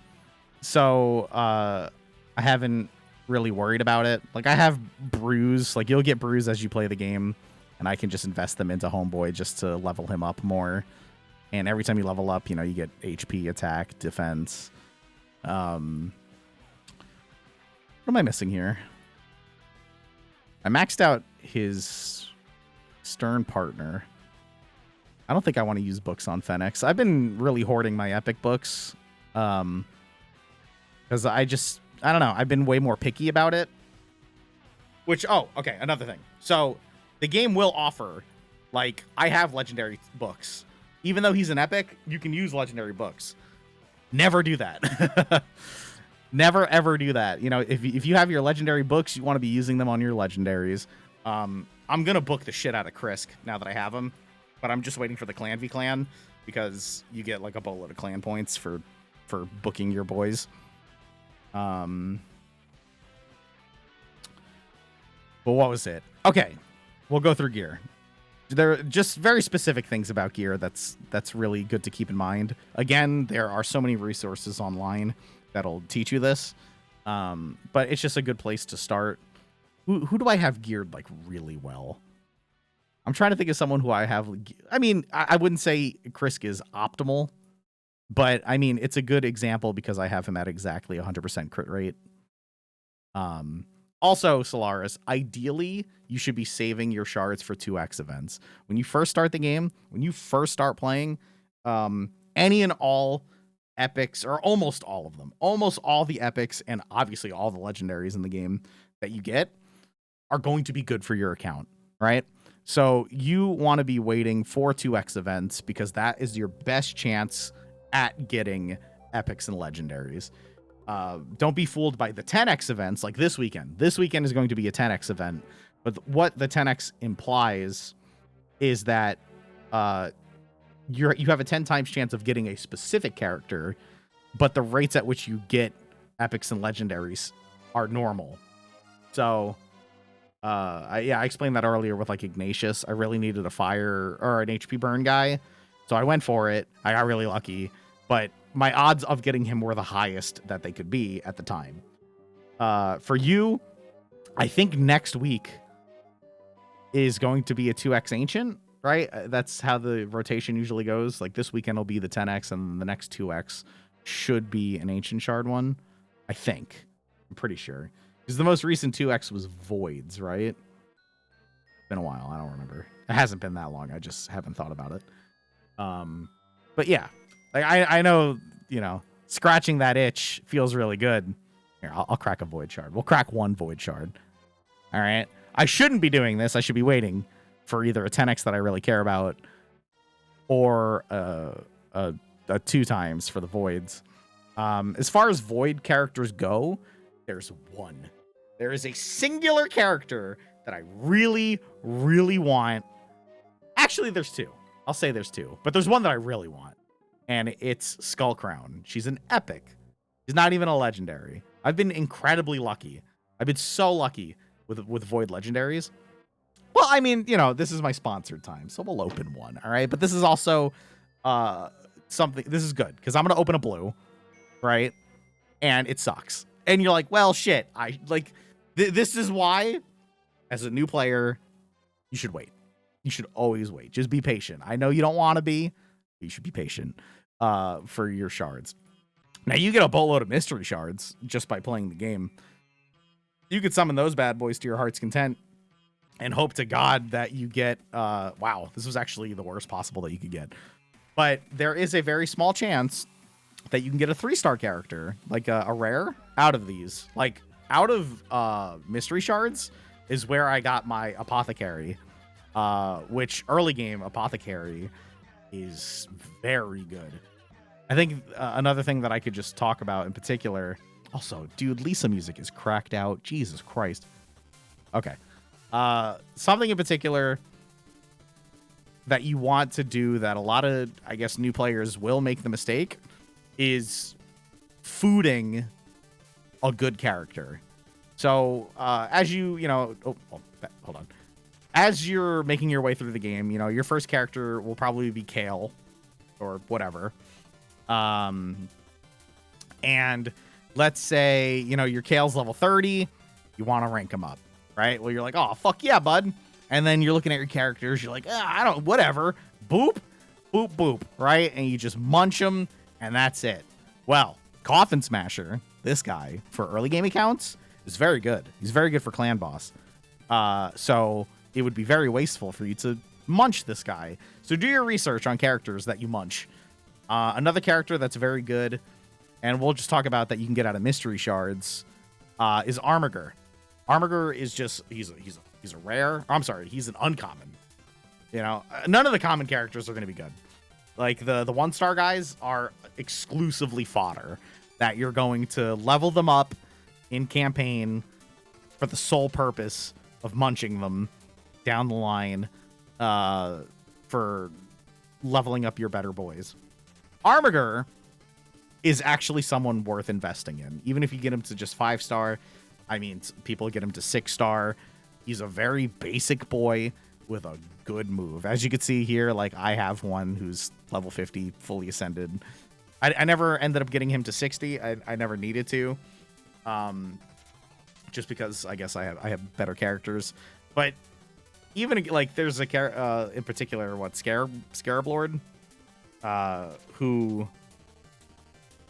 S2: so I haven't really worried about it. Like, I have brews. Like, you'll get brews as you play the game, and I can just invest them into Homeboy just to level him up more. And every time you level up, you know, you get HP, attack, defense. What am I missing here? I maxed out his Stern partner. I don't think I want to use books on Fenix. I've been really hoarding my epic books. Because I don't know. I've been way more picky about it. Okay, another thing. So, the game will offer, like, I have legendary books. Even though he's an epic, you can use legendary books. Never do that. Never, ever do that. You know, if you have your legendary books, you want to be using them on your legendaries. I'm going to book the shit out of Krisk now that I have him. But I'm just waiting for the Clan v Clan, because you get like a boatload of clan points for booking your boys. But what was it? Okay, we'll go through gear. There are just very specific things about gear that's really good to keep in mind. Again, there are so many resources online that'll teach you this, but it's just a good place to start. Who do I have geared like really well? I'm trying to think of someone who I have. I mean, I wouldn't say Krisk is optimal, but I mean, it's a good example because I have him at exactly 100% crit rate. Also, Solaris, ideally, you should be saving your shards for 2x events. When you first start the game, when you first start playing, any and all epics, or almost all of them, almost all the epics, and obviously all the legendaries in the game that you get are going to be good for your account, right? So you want to be waiting for 2x events because that is your best chance at getting epics and legendaries. Don't be fooled by the 10x events like this weekend. This weekend is going to be a 10x event, but what the 10x implies is that you have a 10 times chance of getting a specific character, but the rates at which you get epics and legendaries are normal. So I explained that earlier with like Ignatius. I really needed a fire or an HP burn guy, so I went for it. I got really lucky, but my odds of getting him were the highest that they could be at the time. For you, I think next week is going to be a 2x ancient, right? That's how the rotation usually goes. Like this weekend will be the 10x, and the next 2x should be an ancient shard one. I think. I'm pretty sure. Because the most recent 2x was voids, right? It's been a while. I don't remember. It hasn't been that long. I just haven't thought about it. But yeah, like I know, you know, scratching that itch feels really good. Here, I'll crack a void shard. We'll crack one void shard. All right. I shouldn't be doing this. I should be waiting for either a 10x that I really care about or a 2 times for the voids. As far as void characters go, there's one. There is a singular character that I really, really want. Actually, there's 2. I'll say there's 2, but there's one that I really want, and it's Skullcrown. She's an epic. She's not even a legendary. I've been incredibly lucky. I've been so lucky with void legendaries. Well, I mean, you know, this is my sponsored time, so we'll open one, all right? But this is also something. This is good because I'm gonna open a blue, right? And it sucks. And you're like, well, shit. I like this is why, as a new player, you should wait. You should always wait. Just be patient. I know you don't want to be, but you should be patient for your shards. Now, you get a boatload of mystery shards just by playing the game. You could summon those bad boys to your heart's content and hope to God that you get... wow, this was actually the worst possible that you could get. But there is a very small chance that you can get a 3-star character, like a rare, out of these. Like, out of mystery shards is where I got my Apothecary, which early game Apothecary is very good. I think another thing that I could just talk about in particular... Also, dude, Lisa music is cracked out. Jesus Christ. Okay. Something in particular that you want to do that a lot of, I guess, new players will make the mistake is fooding a good character. So, as you know... Oh, hold on. As you're making your way through the game, you know, your first character will probably be Kale or whatever. And let's say, you know, your Kale's level 30. You want to rank him up, right? Well, you're like, oh, fuck yeah, bud. And then you're looking at your characters. You're like, I don't, whatever. Boop, boop, boop, right? And you just munch them, and that's it. Well, Coffin Smasher, this guy, for early game accounts, is very good. He's very good for clan boss. So it would be very wasteful for you to munch this guy. So do your research on characters that you munch. Another character that's very good, and we'll just talk about that you can get out of mystery shards, is Armiger. Armiger is just, he's a rare. I'm sorry, he's an uncommon. You know, none of the common characters are going to be good. Like the 1-star guys are exclusively fodder that you're going to level them up in campaign for the sole purpose of munching them down the line for leveling up your better boys. Armiger is actually someone worth investing in. Even if you get him to just 5-star, I mean, people get him to 6-star. He's a very basic boy with a good move. As you can see here, like, I have one who's level 50, fully ascended. I never ended up getting him to 60. I never needed to. Just because I guess I have better characters. But even, like, there's a in particular, Scarab Lord, who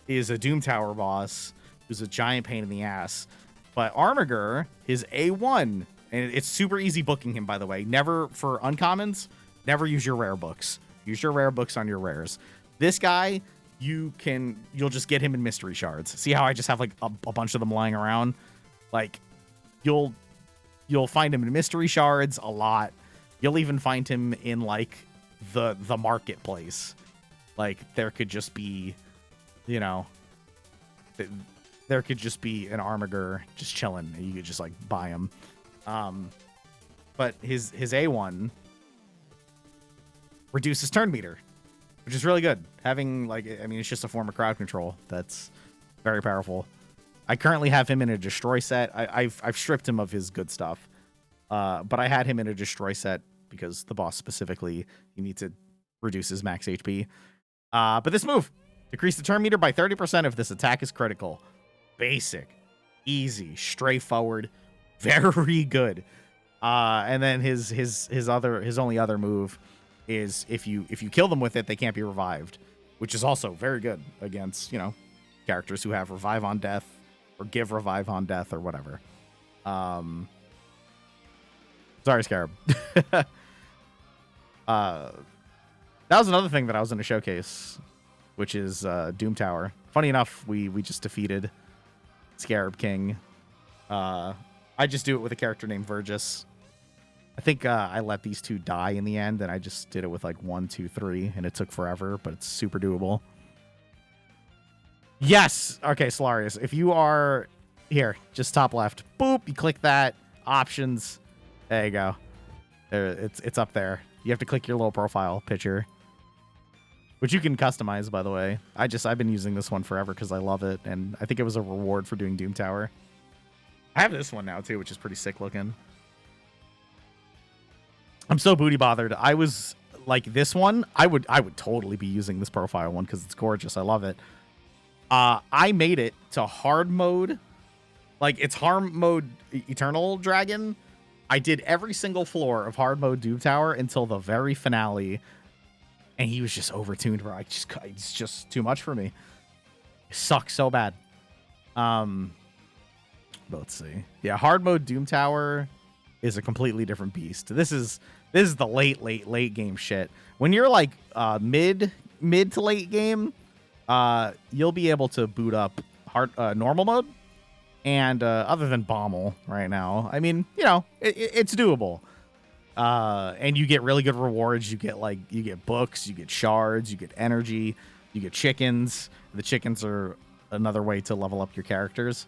S2: is a Doom Tower boss, who's a giant pain in the ass. But Armiger, his A1, and it's super easy booking him, by the way. Never, for uncommons, never use your rare books. Use your rare books on your rares. This guy, you'll just get him in mystery shards. See how I just have like a bunch of them lying around? Like, you'll find him in mystery shards a lot. You'll even find him in like the marketplace. Like, there could just be, you know, there could just be an Armiger just chilling, and you could just like buy him. But his A1 reduces turn meter, which is really good. Having, like, I mean, it's just a form of crowd control that's very powerful. I currently have him in a destroy set. I've stripped him of his good stuff. But I had him in a destroy set because the boss specifically, you need to reduce his max HP. But this move, decrease the turn meter by 30% if this attack is critical. Basic, easy, straightforward, very good. And then his only other move is if you kill them with it, they can't be revived, which is also very good against, you know, characters who have revive on death or give revive on death or whatever. Sorry, Scarab. That was another thing that I was in a showcase, which is Doom Tower. Funny enough, we just defeated Scarab King. I just do it with a character named Vergis. I think I let these two die in the end, and I just did it with like 1, 2, 3, and it took forever, but it's super doable. Yes! Okay, Solarius, if you are here, just top left, boop, you click that, options, there you go. There, it's up there. You have to click your little profile picture, which you can customize, by the way. I've been using this one forever because I love it, and I think it was a reward for doing Doom Tower. I have this one now too, which is pretty sick looking. I'm so booty bothered. I was like, this one, I would totally be using this profile one because it's gorgeous. I love it. I made it to hard mode. Like, it's hard mode Eternal Dragon. I did every single floor of hard mode Doom Tower until the very finale, and he was just overtuned, bro. It's just too much for me. It sucks so bad. Let's see. Yeah, hard mode Doom Tower is a completely different beast. This is the late game shit. When you're like mid to late game, you'll be able to boot up normal mode. And other than Bommel right now, I mean, you know, it's doable. And you get really good rewards. You get books, you get shards, you get energy, you get chickens. The chickens are another way to level up your characters.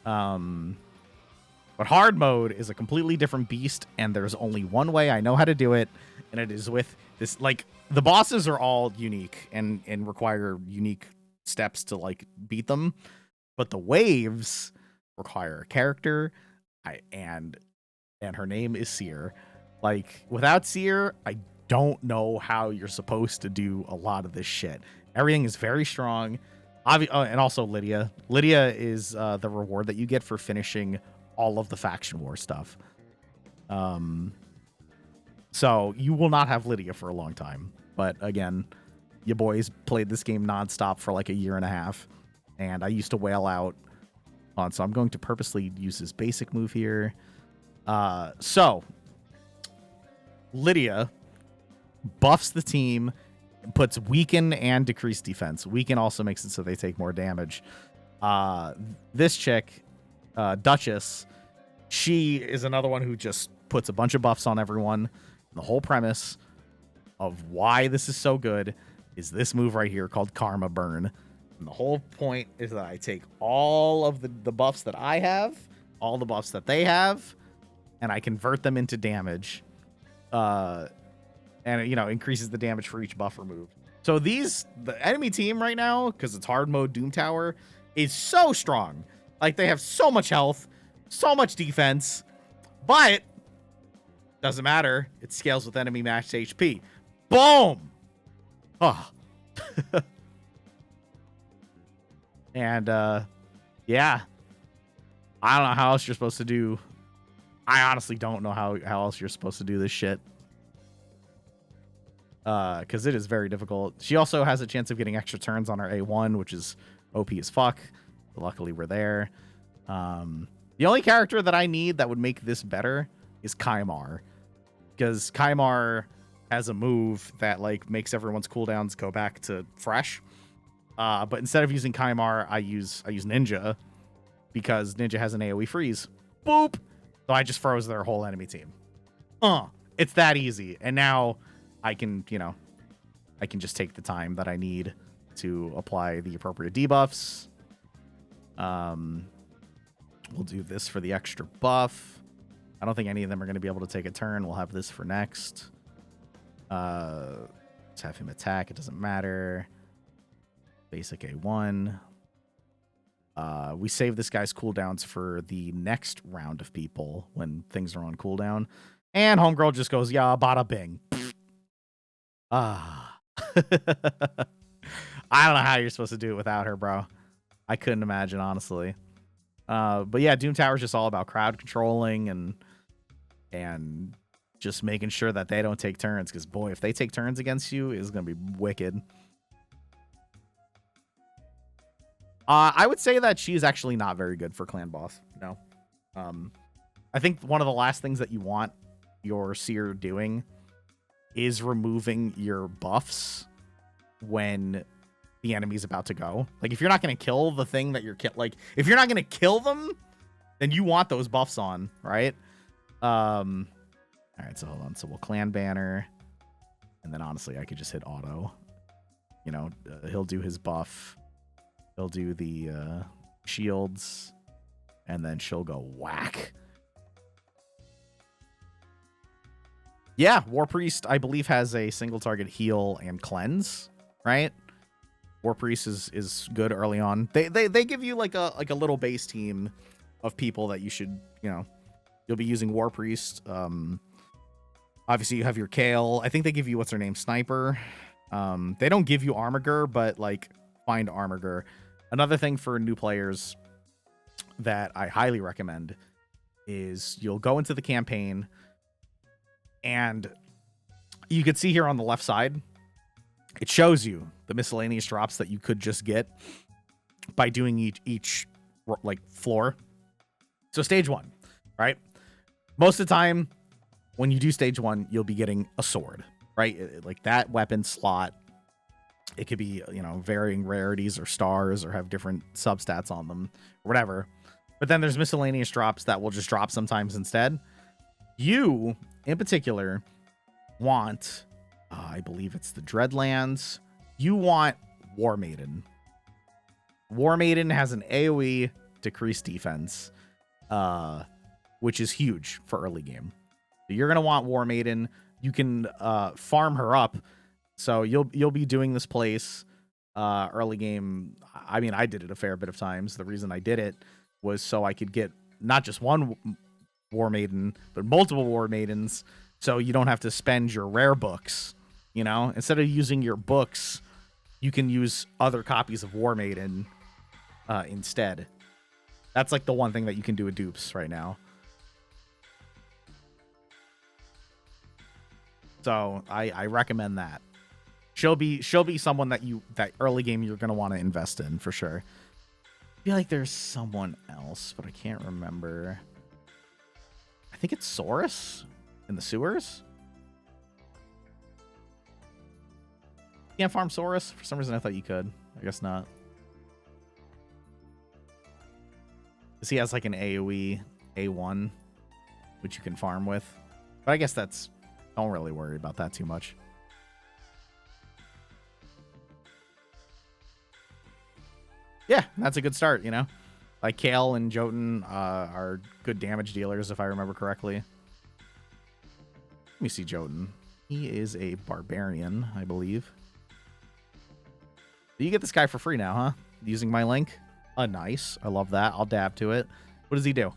S2: But hard mode is a completely different beast, and there's only one way I know how to do it, and it is with this. Like, the bosses are all unique and require unique steps to like beat them. But the waves require a character, and her name is Seer. Like, without Seer, I don't know how you're supposed to do a lot of this shit. Everything is very strong. And also Lydia. Lydia is the reward that you get for finishing all of the faction war stuff. So you will not have Lydia for a long time. But again, you boys played this game nonstop for like a year and a half. And I used to wail out on, so I'm going to purposely use his basic move here. So Lydia buffs the team, puts weaken and decrease defense. Weaken also makes it so they take more damage. This chick, Duchess, she is another one who just puts a bunch of buffs on everyone. The whole premise of why this is so good is this move right here called Karma Burn. And the whole point is that I take all of the buffs that I have, all the buffs that they have, and I convert them into damage. And it, you know, increases the damage for each buff removed. So the enemy team right now, because it's hard mode Doom Tower, is so strong. Like, they have so much health, so much defense, but doesn't matter. It scales with enemy match HP. Boom! Oh. And, yeah. I don't know how else you're supposed to do. I honestly don't know how else you're supposed to do this shit. Because it is very difficult. She also has a chance of getting extra turns on her A1, which is OP as fuck. But luckily, we're there. The only character that I need that would make this better is Kaimar. Because Kaimar has a move that, like, makes everyone's cooldowns go back to fresh. But instead of using Kaimar, I use Ninja, because Ninja has an AoE freeze. Boop! So I just froze their whole enemy team. It's that easy. And now I can, you know, I can just take the time that I need to apply the appropriate debuffs. We'll do this for the extra buff. I don't think any of them are going to be able to take a turn. We'll have this for next. Let's have him attack. It doesn't matter. Basic A1. We save this guy's cooldowns for the next round of people when things are on cooldown. And Homegirl just goes, yeah, bada bing. Ah. I don't know how you're supposed to do it without her, bro. I couldn't imagine, honestly. But yeah, Doom Tower is just all about crowd controlling and just making sure that they don't take turns. Because, boy, if they take turns against you, it's going to be wicked. I would say that she's actually not very good for clan boss. No. I think one of the last things that you want your seer doing is removing your buffs when the enemy's about to go. Like, if you're not going to kill the thing that you're like, if you're not going to kill them, then you want those buffs on, right? All right, so hold on. So we'll clan banner, and then honestly, I could just hit auto. You know, he'll do his buff. He'll do the shields, and then she'll go whack. Yeah, War Priest, I believe, has a single target heal and cleanse, right? War Priest is good early on. They give you like a little base team of people that you should, you know, you'll be using War Priest. Obviously you have your Kale. I think they give you, what's her name, Sniper. They don't give you Armiger, but like find Armiger. Another thing for new players that I highly recommend is you'll go into the campaign, and you can see here on the left side, it shows you the miscellaneous drops that you could just get by doing each like floor. So stage 1, right? Most of the time when you do stage 1, you'll be getting a sword, right? Like that weapon slot. It could be, you know, varying rarities or stars or have different substats on them or whatever. But then there's miscellaneous drops that will just drop sometimes instead. You, in particular, want, I believe it's the Dreadlands. You want War Maiden. War Maiden has an AoE decreased defense, which is huge for early game. So you're going to want War Maiden. You can farm her up. So you'll be doing this place early game. I mean, I did it a fair bit of times. The reason I did it was so I could get not just one War Maiden, but multiple War Maidens. So you don't have to spend your rare books, you know? Instead of using your books, you can use other copies of War Maiden instead. That's like the one thing that you can do with dupes right now. So I recommend that. She'll be someone that early game you're gonna want to invest in for sure. I feel like there's someone else, but I can't remember. I think it's Saurus in the sewers. Can't farm Saurus? For some reason I thought you could. I guess not. Because he has like an AoE A1, which you can farm with. But I guess don't really worry about that too much. Yeah, that's a good start, you know? Like Kale and Jotun are good damage dealers, if I remember correctly. Let me see Jotun. He is a barbarian, I believe. You get this guy for free now, huh? Using my link. Nice. I love that. I'll dab to it. What does he do?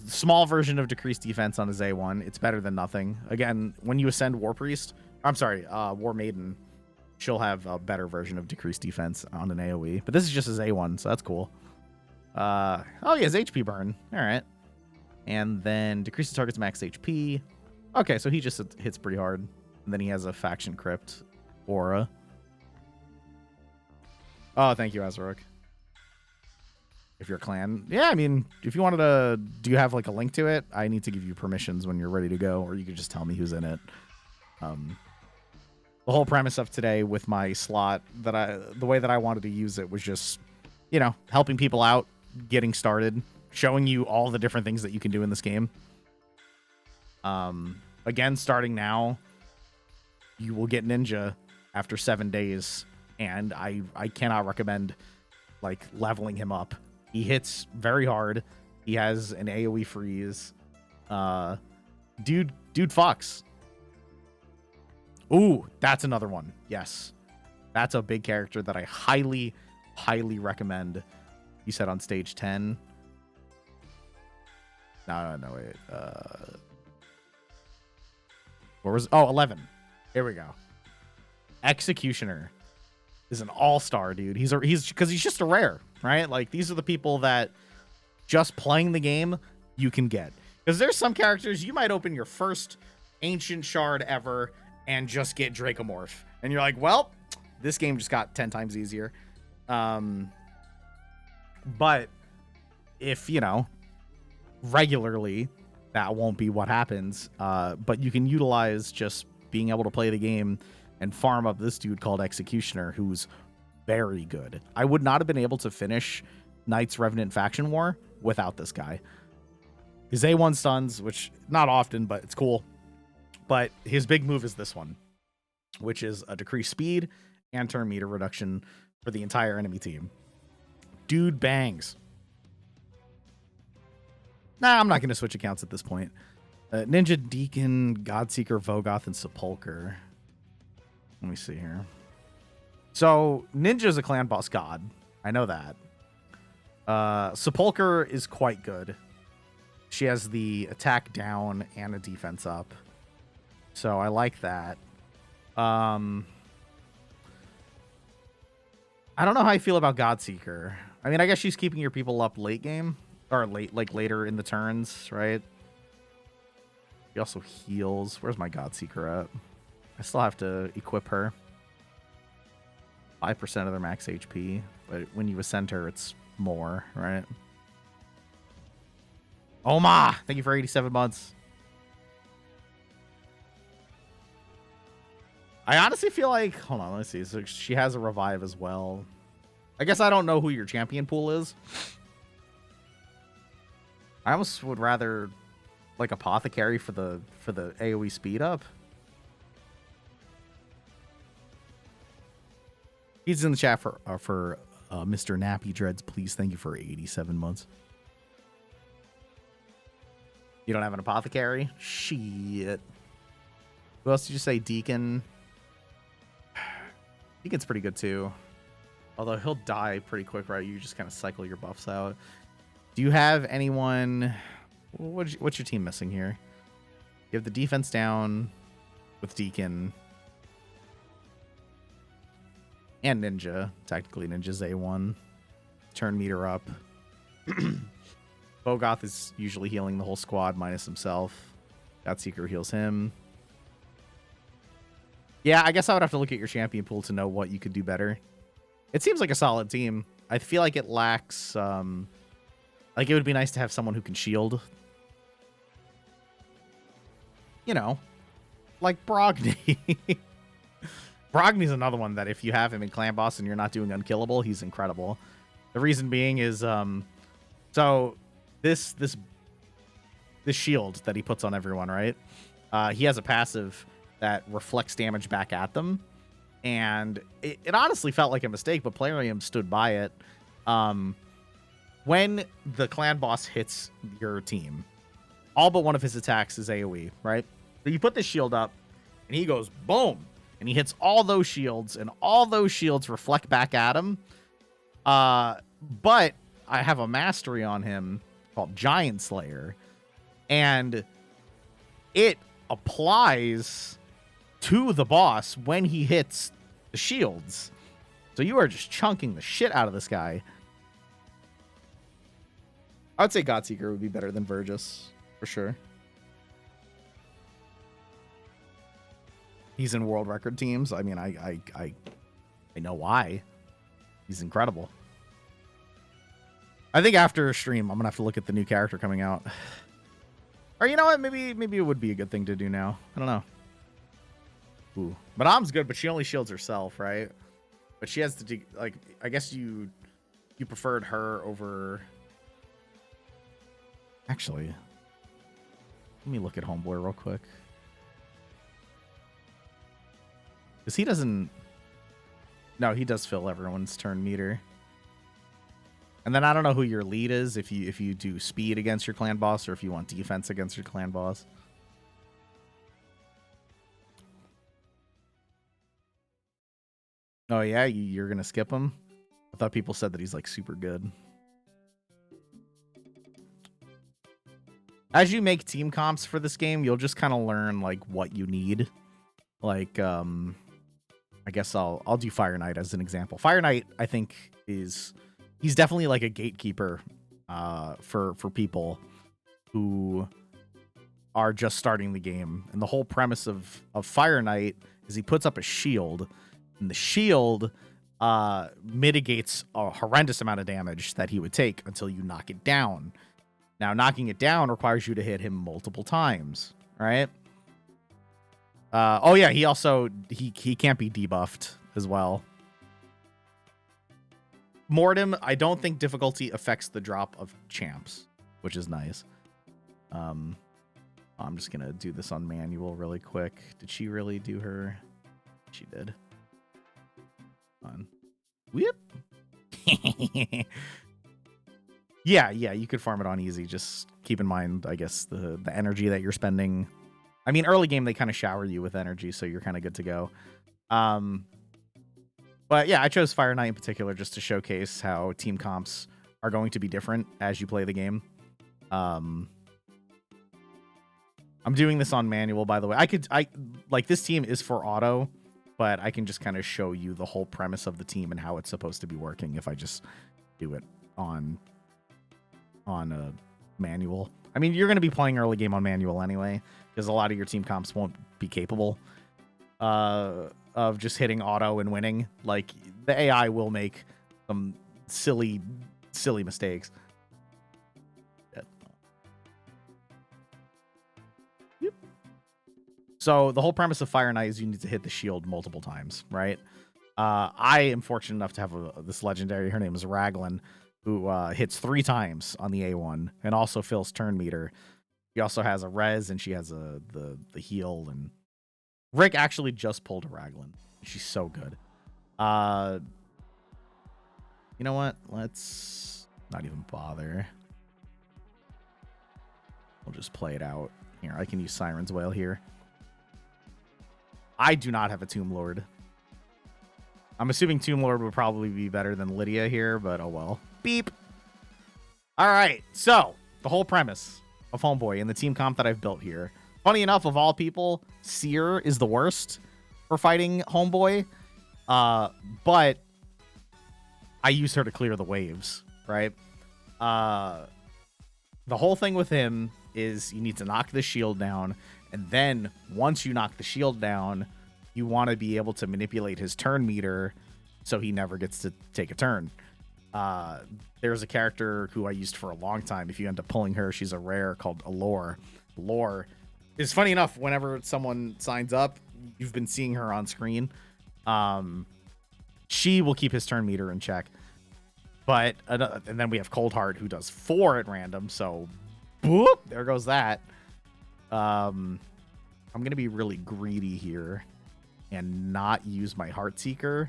S2: Small version of decreased defense on his A1. It's better than nothing. Again, when you ascend War Maiden, she'll have a better version of decreased defense on an AoE. But this is just his A1, so that's cool. Oh, he has HP burn. All right. And then decreases target's max HP. Okay, so he just hits pretty hard. And then he has a faction crypt aura. Oh, thank you, Azarok. If you're a clan. Yeah, I mean, if you wanted to... Do you have, like, a link to it? I need to give you permissions when you're ready to go, or you could just tell me who's in it. The whole premise of today with my slot, the way that I wanted to use it was just, you know, helping people out, getting started, showing you all the different things that you can do in this game. Again, starting now, you will get Ninja after 7 days, and I cannot recommend, like, leveling him up. He hits very hard. He has an AoE freeze. Dude fucks. Ooh, that's another one. Yes. That's a big character that I highly, highly recommend You said on stage 10. No, wait. Where was? Oh, 11. Here we go. Executioner is an all-star, dude. He's because he's just a rare, right? Like, these are the people that just playing the game you can get. Because there's some characters you might open your first ancient shard ever and just get Dracomorph, and you're like, well, this game just got 10 times easier. But if regularly, that won't be what happens. But you can utilize just being able to play the game and farm up this dude called Executioner, who's very good. I would not have been able to finish Knights Revenant Faction War without this guy. His A1 stuns, which not often, but it's cool. But his big move is this one, which is a decreased speed and turn meter reduction for the entire enemy team. Dude bangs. Nah, I'm not going to switch accounts at this point. Ninja, Deacon, Godseeker, Vogoth, and Sepulcher. Let me see here. So, Ninja's a clan boss god. I know that. Sepulcher is quite good. She has the attack down and a defense up. So, I like that. I don't know how I feel about Godseeker. I mean, I guess she's keeping your people up late game. Or later in the turns, right? She also heals. Where's my Godseeker at? I still have to equip her. 5% of their max HP. But when you ascend her, it's more, right? Oma! Thank you for 87 months. I honestly feel like... Hold on, let's see. So she has a revive as well. I guess I don't know who your champion pool is. I almost would rather like Apothecary for the AoE speed up. He's in the chat for Mr. Nappy Dreads. Please, thank you for 87 months. You don't have an Apothecary? Shit. Who else did you say? Deacon. Deacon's pretty good too. Although he'll die pretty quick, right? You just kind of cycle your buffs out. Do you have anyone... What's your team missing here? You have the defense down with Deacon. And Ninja. Technically, Ninja's A1. Turn meter up. Bogoth is usually healing the whole squad minus himself. Godseeker heals him. Yeah, I guess I would have to look at your champion pool to know what you could do better. It seems like a solid team. I feel like it lacks... Like, it would be nice to have someone who can shield. Like Brogni. Brogni's another one that if you have him in Clan Boss and you're not doing Unkillable, he's incredible. The reason being is, so this shield that he puts on everyone, right? He has a passive that reflects damage back at them. And it honestly felt like a mistake, but Plarium stood by it. When the clan boss hits your team, all but one of his attacks is AoE, right? So you put the shield up, and he goes boom, and he hits all those shields, and all those shields reflect back at him. But I have a mastery on him called Giant Slayer, and it applies to the boss when he hits the shields. So you are just chunking the shit out of this guy. I would say Godseeker would be better than Vergis, for sure. He's in world record teams. I mean, I know why. He's incredible. I think after a stream, I'm gonna have to look at the new character coming out. Or you know what? Maybe it would be a good thing to do now. I don't know. Ooh, Madame's good, but she only shields herself, right? But she has to like. I guess you preferred her over. Actually, let me look at Homeboy real quick. Because he doesn't... No, he does fill everyone's turn meter. And then I don't know who your lead is, if you do speed against your clan boss or if you want defense against your clan boss. Oh yeah, you're going to skip him? I thought people said that he's like super good. as you make team comps for this game, you'll just kind of learn like what you need. Like, I guess I'll do Fire Knight as an example. Fire Knight, I think, he's definitely like a gatekeeper for people who are just starting the game. And the whole premise of Fire Knight is he puts up a shield, and the shield mitigates a horrendous amount of damage that he would take until you knock it down. Now, knocking it down requires you to hit him multiple times, right? Oh yeah, he also he can't be debuffed as well. Mortem, I don't think difficulty affects the drop of champs, which is nice. I'm just gonna do this on manual really quick. Did she really do her? She did. On. Whip. Yeah, you could farm it on easy. Just keep in mind, I guess, the energy that you're spending. I mean, early game, they kind of shower you with energy, so you're kind of good to go. But yeah, I chose Fire Knight in particular just to showcase how team comps are going to be different as you play the game. I'm doing this on manual, by the way. I like this team is for auto, but I can just kind of show you the whole premise of the team and how it's supposed to be working if I just do it on a manual. I mean, you're going to be playing early game on manual anyway, because a lot of your team comps won't be capable of just hitting auto and winning. Like, the AI will make some silly mistakes. Yep. So the whole premise of Fire Knight is you need to hit the shield multiple times, right? I am fortunate enough to have this legendary. Her name is Raglan, who hits 3 times on the A1 and also fills turn meter. She also has a res, and she has the heal. And Rick actually just pulled a Raglan. She's so good. You know what? Let's not even bother. We'll just play it out. Here, I can use Siren's Wail here. I do not have a Tomb Lord. I'm assuming Tomb Lord would probably be better than Lydia here, but oh well. Beep. All right, so the whole premise of Homeboy and the team comp that I've built here. Funny enough, of all people, Seer is the worst for fighting Homeboy, but I use her to clear the waves, right? The whole thing with him is you need to knock the shield down, and then once you knock the shield down, you want to be able to manipulate his turn meter so he never gets to take a turn. There's a character who I used for a long time. If you end up pulling her, she's a rare called Allure. Allure is, funny enough, whenever someone signs up, you've been seeing her on screen. She will keep his turn meter in check. But and then we have Cold Heart, who does 4 at random. So, boop, there goes that. I'm gonna be really greedy here and not use my Heartseeker.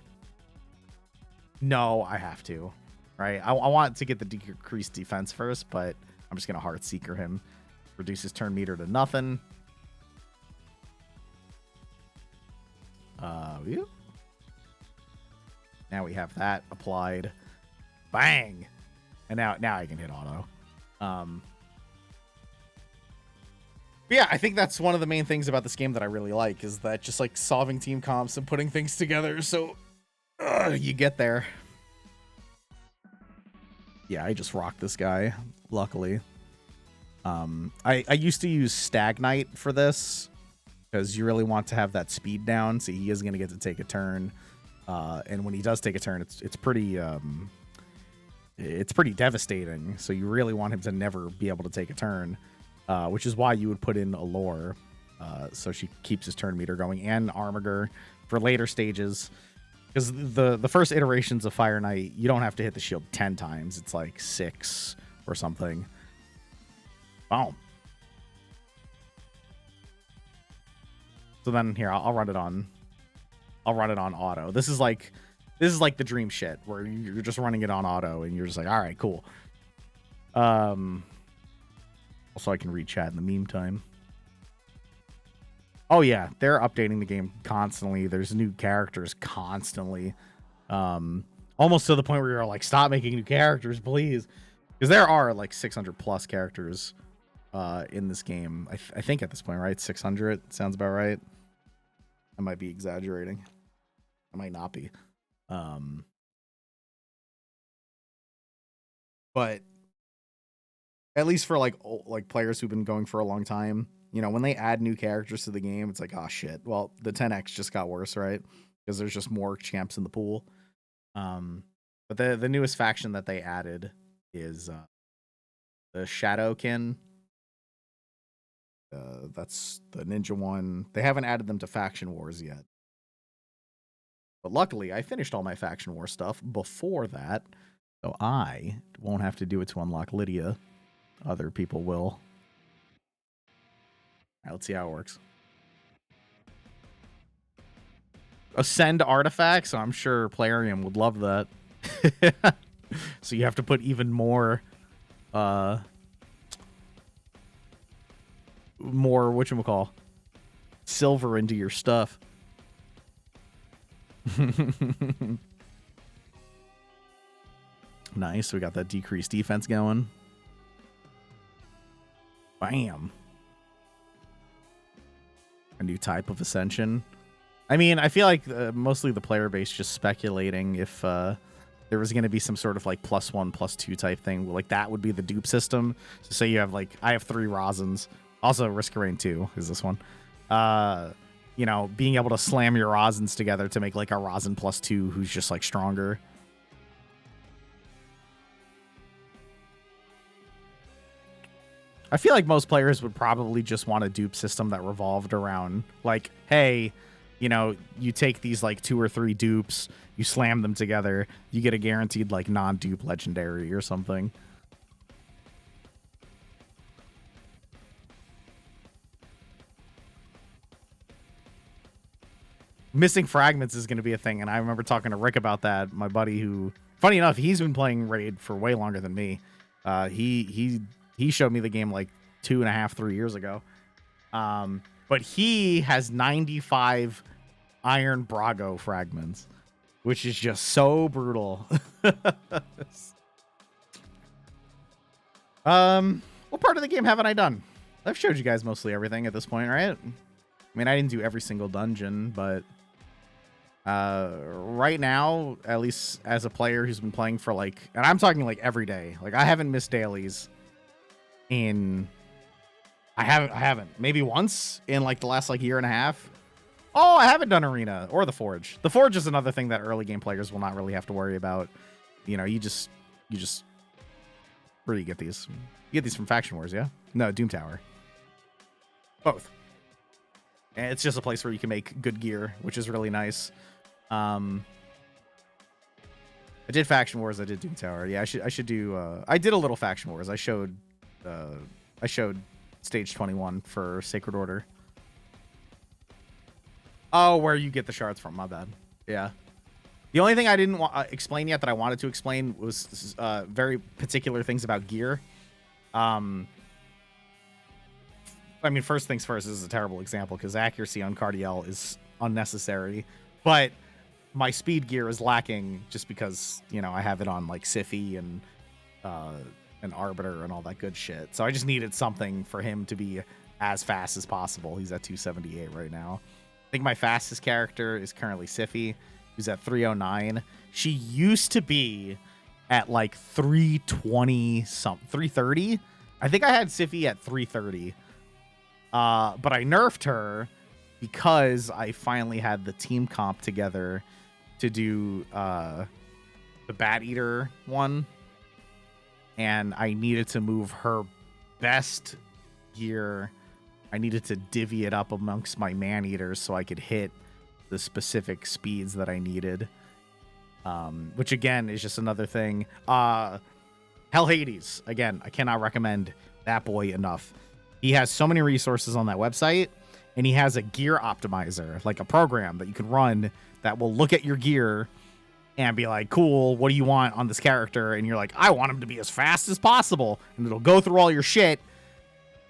S2: No, I have to. Right? I want to get the decreased defense first, but I'm just gonna Heartseeker him. Reduce his turn meter to nothing. Yep. Now we have that applied. Bang! And now I can hit auto. But yeah, I think that's one of the main things about this game that I really like, is that just like solving team comps and putting things together so you get there. Yeah, I just rocked this guy, luckily. I used to use Stagnite for this because you really want to have that speed down, so he is going to get to take a turn. And when he does take a turn, it's pretty devastating. So you really want him to never be able to take a turn, which is why you would put in Allure, so she keeps his turn meter going, and Armiger for later stages. Because the first iterations of Fire Knight, you don't have to hit the shield 10 times. It's like 6 or something. Boom. So then here, I'll run it on. I'll run it on auto. This is like the dream shit where you're just running it on auto and you're just like, all right, cool. Also, I can read chat in the meantime. Oh yeah, they're updating the game constantly. There's new characters constantly. Almost to the point where you're like, stop making new characters, please. Because there are like 600 plus characters in this game. I think at this point, right? 600 sounds about right. I might be exaggerating. I might not be. But at least for like players who've been going for a long time, you know, when they add new characters to the game, it's like, oh shit. Well, the 10x just got worse, right? Because there's just more champs in the pool. But the newest faction that they added is the Shadowkin. That's the ninja one. They haven't added them to Faction Wars yet. But luckily, I finished all my Faction War stuff before that, so I won't have to do it to unlock Lydia. Other people will. All right, let's see how it works. Ascend artifacts. I'm sure Plarium would love that. So you have to put even more whatchamacall, silver into your stuff. Nice. We got that decreased defense going. Bam. A new type of ascension. I mean, I feel like mostly the player base just speculating if there was going to be some sort of like +1, +2 type thing. Like that would be the dupe system. So say you have like, I have 3 Rosins. Also Riskarain 2 is this one. You know, being able to slam your Rosins together to make like a Rosin +2 who's just like stronger. I feel like most players would probably just want a dupe system that revolved around like, hey, you know, you take these like 2 or 3 dupes, you slam them together, you get a guaranteed like non-dupe legendary or something. Missing fragments is going to be a thing, and I remember talking to Rick about that, my buddy who, funny enough, he's been playing Raid for way longer than me. He showed me the game like 2.5, 3 years ago. But he has 95 Iron Brago fragments, which is just so brutal. What part of the game haven't I done? I've showed you guys mostly everything at this point, right? I mean, I didn't do every single dungeon, but right now, at least as a player who's been playing for like, and I'm talking like every day, like I haven't missed dailies I haven't maybe once in like the last like year and a half. Oh, I haven't done Arena or the Forge. The Forge is another thing that early game players will not really have to worry about. You know, you just where do you get these? You get these from Faction Wars, yeah? No, Doom Tower. Both. And it's just a place where you can make good gear, which is really nice. I did Faction Wars. I did Doom Tower. Yeah, I should do. I did a little Faction Wars. I showed stage 21 for Sacred Order. Oh, where you get the shards from? My bad. Yeah. The only thing I didn't explain yet that I wanted to explain was very particular things about gear. I mean, first things first, this is a terrible example because accuracy on Cardiel is unnecessary, but my speed gear is lacking just because, you know, I have it on like Siffy and Arbiter and all that good shit. So I just needed something for him to be as fast as possible. He's at 278 right now. I think my fastest character is currently Siffy, who's at 309. She used to be at like 320 something, 330. I think I had Siffy at 330. But I nerfed her because I finally had the team comp together to do the Bat Eater one. And I needed to move her best gear. I needed to divvy it up amongst my man eaters so I could hit the specific speeds that I needed. Which again is just another thing. Hell Hades. Again, I cannot recommend that boy enough. He has so many resources on that website, and he has a gear optimizer, like a program that you can run that will look at your gear and be like, cool, what do you want on this character? And you're like, I want him to be as fast as possible. And it'll go through all your shit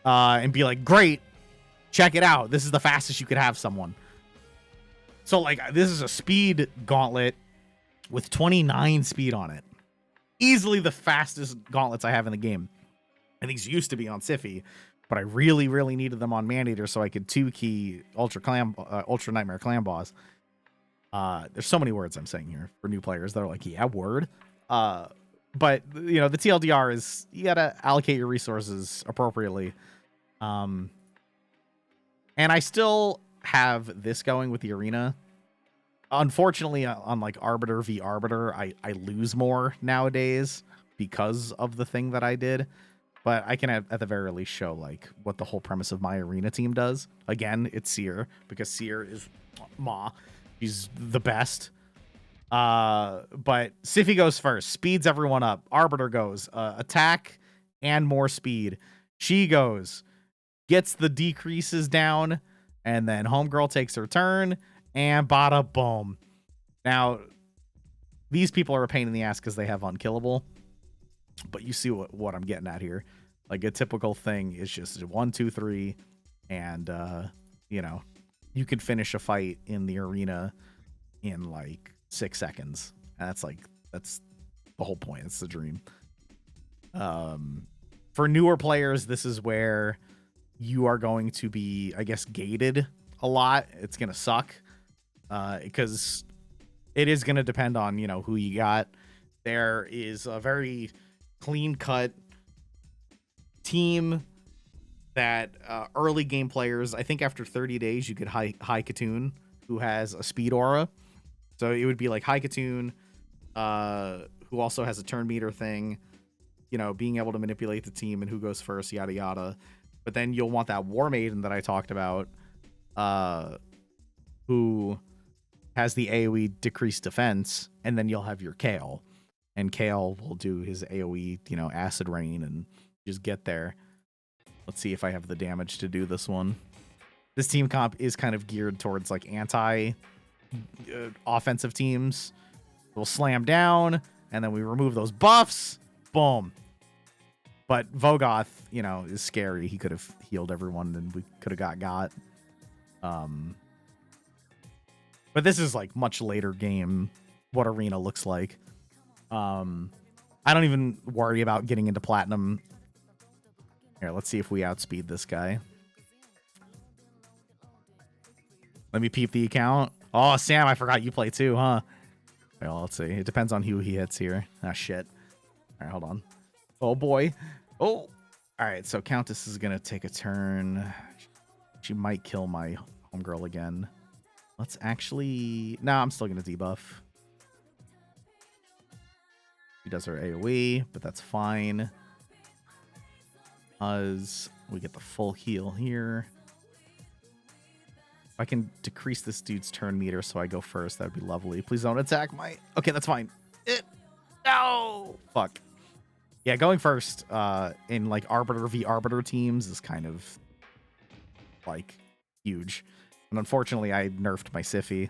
S2: and be like, great, check it out. This is the fastest you could have someone. So, like, this is a speed gauntlet with 29 speed on it. Easily the fastest gauntlets I have in the game. And these used to be on Siffy. but I really, really needed them on Maneater so I could 2-key Ultra Nightmare Clan Boss. There's so many words I'm saying here for new players. They're like, yeah, word. But you know, the TLDR is you gotta allocate your resources appropriately. And I still have this going with the arena. Unfortunately, on like Arbiter v Arbiter, I lose more nowadays because of the thing that I did. But I can at the very least show like what the whole premise of my arena team does. Again, it's Seer because Seer is Ma. She's the best. But Siffy goes first, speeds everyone up. Arbiter goes attack and more speed. She goes, gets the decreases down, and then Homegirl takes her turn, and bada boom. Now, these people are a pain in the ass because they have unkillable. But you see what I'm getting at here. Like a typical thing is just 1, 2, 3, and you know, you can finish a fight in the arena in like 6 seconds. And that's the whole point. It's the dream. For newer players, this is where you are going to be, I guess, gated a lot. It's gonna suck because it is gonna depend on, you know, who you got. There is a very clean-cut team that early game players, I think after 30 days, you could high Katoon, who has a speed aura. So it would be like High Katoon, who also has a turn meter thing, you know, being able to manipulate the team and who goes first, yada yada. But then you'll want that War Maiden that I talked about, who has the AoE decreased defense, and then you'll have your Kale. And Kale will do his AoE, you know, acid rain and just get there. Let's see if I have the damage to do this one. This team comp is kind of geared towards like anti offensive teams. We'll slam down and then we remove those buffs. Boom. But Vogoth, you know, is scary. He could have healed everyone and we could have got. But this is like much later game what arena looks like. I don't even worry about getting into platinum. Here, let's see if we outspeed this guy. Let me peep the account. Oh, Sam, I forgot you play too, huh? Well, let's see. It depends on who he hits here. Ah, shit. All right, hold on. Oh, boy. Oh. All right, so Countess is going to take a turn. She might kill my homegirl again. Let's actually... No, I'm still going to debuff. She does her AoE, but that's fine. As we get the full heal here. If I can decrease this dude's turn meter so I go first, that would be lovely. Please don't attack my... Okay, that's fine. No! Fuck. Yeah, going first in like Arbiter v Arbiter teams is kind of like huge. And unfortunately, I nerfed my Siffy.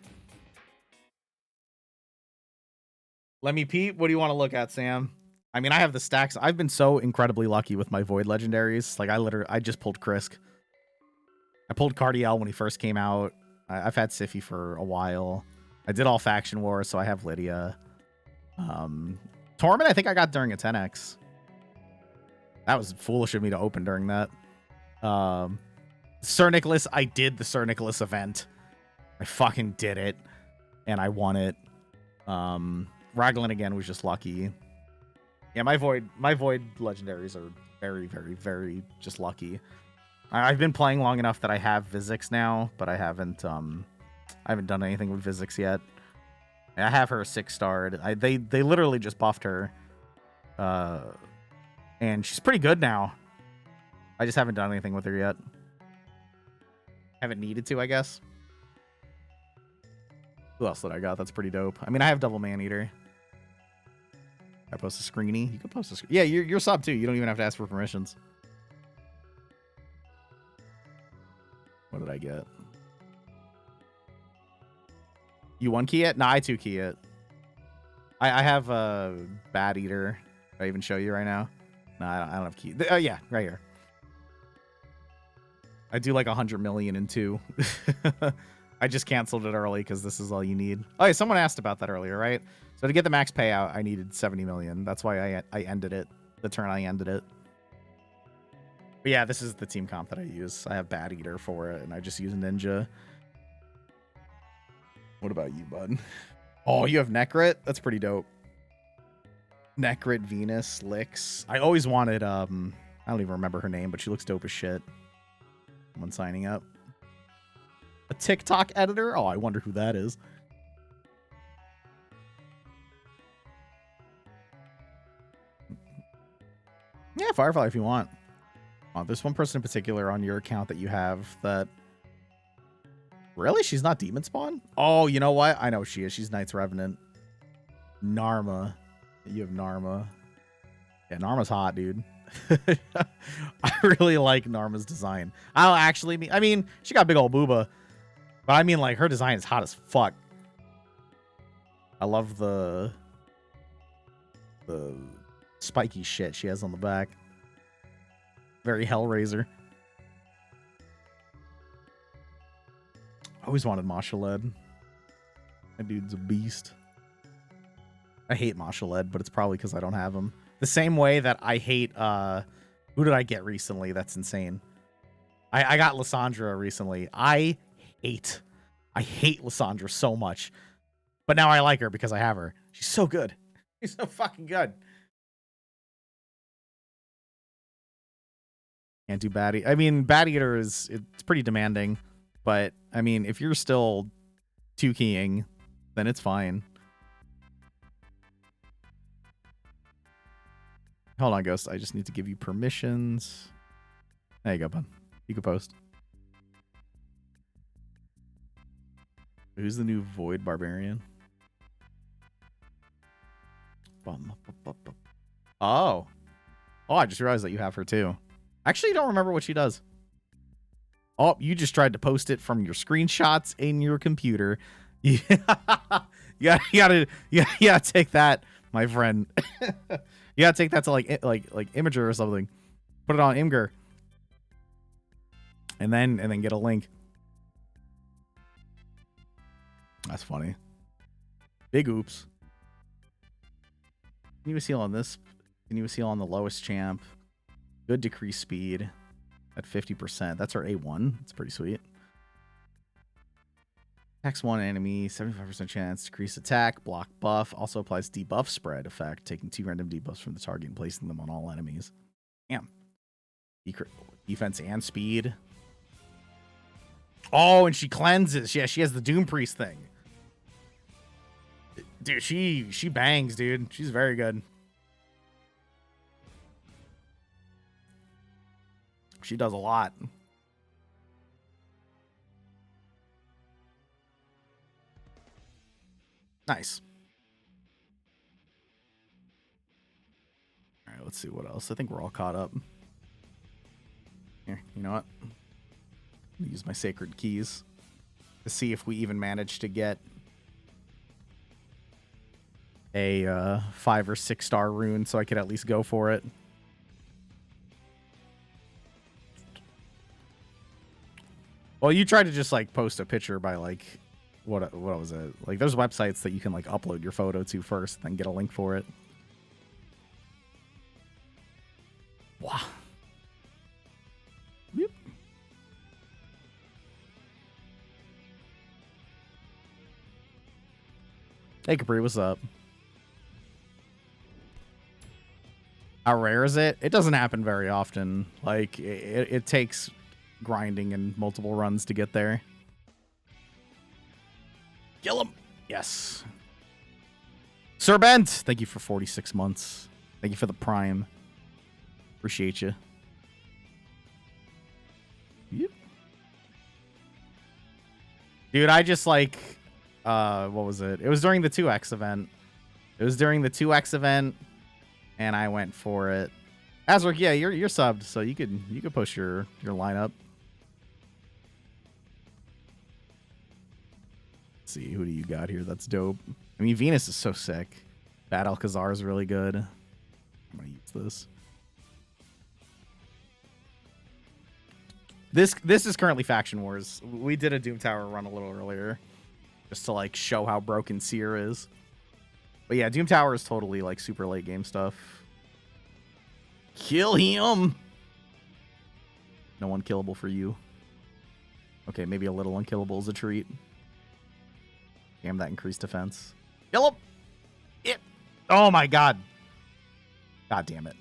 S2: Let me peep. What do you want to look at, Sam? I mean, I have the stacks. I've been so incredibly lucky with my Void legendaries. Like, I just pulled Krisk. I pulled Cardiel when he first came out. I've had Siffy for a while. I did all Faction Wars, so I have Lydia. Torment, I think I got during a 10x. That was foolish of me to open during that. Sir Nicholas, I did the Sir Nicholas event. I fucking did it. And I won it. Raglan again was just lucky. Yeah, my Void legendaries are very, very, very just lucky. I've been playing long enough that I have Vizix now, but I haven't done anything with Vizix yet. I have her 6-starred. They literally just buffed her. And she's pretty good now. I just haven't done anything with her yet. Haven't needed to, I guess. Who else did I got? That's pretty dope. I mean, I have double Maneater. I post a screeny. You can post a screen. Yeah, you're sub too. You don't even have to ask for permissions. What did I get? You 1-key it? No, I 2-key it. I have a Bat Eater. Did I even show you right now? No, I don't have key. Oh, yeah, right here. I do like 100 million in 2. I just canceled it early because this is all you need. Oh, yeah, someone asked about that earlier, right? So to get the max payout, I needed 70 million. That's why I ended it. The turn I ended it. But yeah, this is the team comp that I use. I have Bat Eater for it, and I just use Ninja. What about you, bud? Oh, you have Necrit? That's pretty dope. Necrit, Venus, Lix. I always wanted, I don't even remember her name, but she looks dope as shit. Someone signing up. A TikTok editor? Oh, I wonder who that is. Yeah, Firefly if you want. There's one person in particular on your account that you have that... Really? She's not Demon Spawn? Oh, you know what? I know who she is. She's Knight's Revenant. Narma. You have Narma. Yeah, Narma's hot, dude. I really like Narma's design. I don't actually... I mean, she got big old booba. But I mean, like, her design is hot as fuck. I love the spiky shit she has on the back. Very Hellraiser. I always wanted Mashaled. That dude's a beast. I hate Mashaled, but it's probably because I don't have him. The same way that I hate... who did I get recently? That's insane. I got Lysandra recently. I hate Lysandra so much. But now I like her because I have her. She's so good. She's so fucking good. Can't do Bat Eater. I mean, Bat Eater it's pretty demanding. But, I mean, if you're still 2-keying, then it's fine. Hold on, Ghost. I just need to give you permissions. There you go, bud. You can post. Who's the new Void Barbarian? Oh. Oh, I just realized that you have her too. Actually, I don't remember what she does. Oh, you just tried to post it from your screenshots in your computer. You gotta take that, my friend. You gotta take that to like Imager or something. Put it on Imgur. And then get a link. That's funny. Big oops. Continuous heal on this. Continuous heal on the lowest champ. Good decrease speed at 50%. That's our A1. It's pretty sweet. Attacks one enemy, 75% chance, decrease attack, block buff. Also applies debuff spread effect, taking 2 random debuffs from the target and placing them on all enemies. Damn. Defense and speed. Oh, and she cleanses. Yeah, she has the Doom Priest thing. Dude, she bangs, dude. She's very good. She does a lot. Nice. All right, let's see what else. I think we're all caught up. Here, you know what? I'm gonna use my sacred keys to see if we even manage to get a 5 or 6 star rune so I could at least go for it. Well, you tried to just like post a picture by like what was it? Like there's websites that you can like upload your photo to first, then get a link for it. Wow. Yep. Hey Capri, what's up? How rare is it? It doesn't happen very often. Like it takes grinding and multiple runs to get there. Kill him. Yes. Sir Bent, thank you for 46 months. Thank you for the prime. Appreciate you. Yep. Dude, I just like what was it? It was during the 2X event. And I went for it. Azric, yeah, you're subbed, so you could push your lineup. Let's see, who do you got here? That's dope. I mean, Venus is so sick. Bad Alcazar is really good. I'm gonna use this. This is currently Faction Wars. We did a Doom Tower run a little earlier, just to like show how broken Seer is. But yeah, Doom Tower is totally like super late game stuff. Kill him. No unkillable for you. Okay, maybe a little unkillable is a treat. Damn, that increased defense. Kill him! It. Oh my god. God damn it.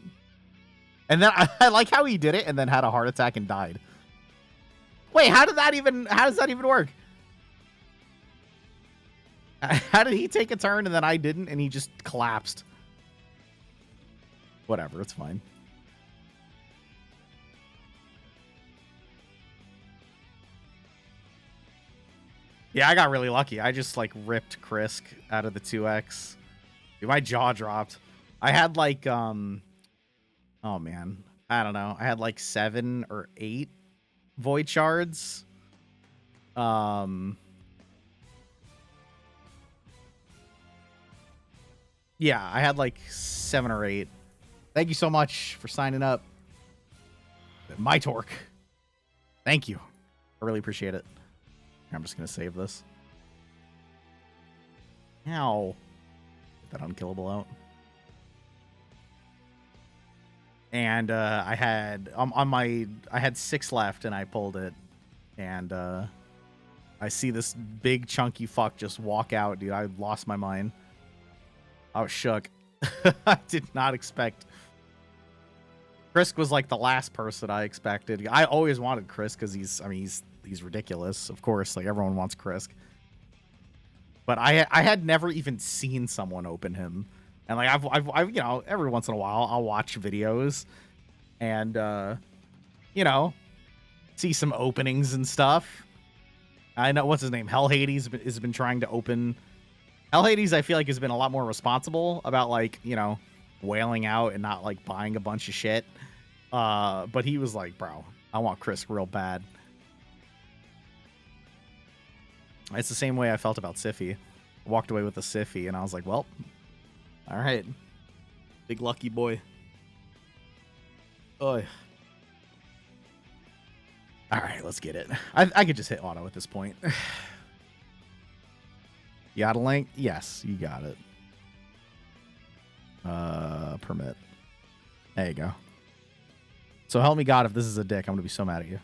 S2: And then I like how he did it and then had a heart attack and died. Wait, how does that even work? How did he take a turn and then I didn't and he just collapsed? Whatever, it's fine. Yeah, I got really lucky. I just like ripped Krisk out of the 2x. Dude, my jaw dropped. I had like oh man, I don't know. I had like 7 or 8 void shards. Yeah, I had like 7 or 8. Thank you so much for signing up. My torque. Thank you. I really appreciate it. I'm just going to save this. Ow. Get that unkillable out. And I had I had 6 left and I pulled it. And I see this big chunky fuck just walk out, dude. I lost my mind. I was shook. I did not expect. Krisk was like the last person I expected. I always wanted Krisk because he's ridiculous. Of course, like everyone wants Krisk. But I had never even seen someone open him. And like I've you know, every once in a while I'll watch videos and you know, see some openings and stuff. I know what's his name? Hell Hades has been trying to open. Hell Hades, I feel like, has been a lot more responsible about like, you know, wailing out and not like buying a bunch of shit. But he was like, bro, I want Krisk real bad. It's the same way I felt about Siffy. Walked away with a Siffy and I was like, well, all right. Big lucky boy. Oh. All right, let's get it. I could just hit auto at this point. You got a link? Yes, you got it. Permit. There you go. So help me God, if this is a dick, I'm gonna be so mad at you.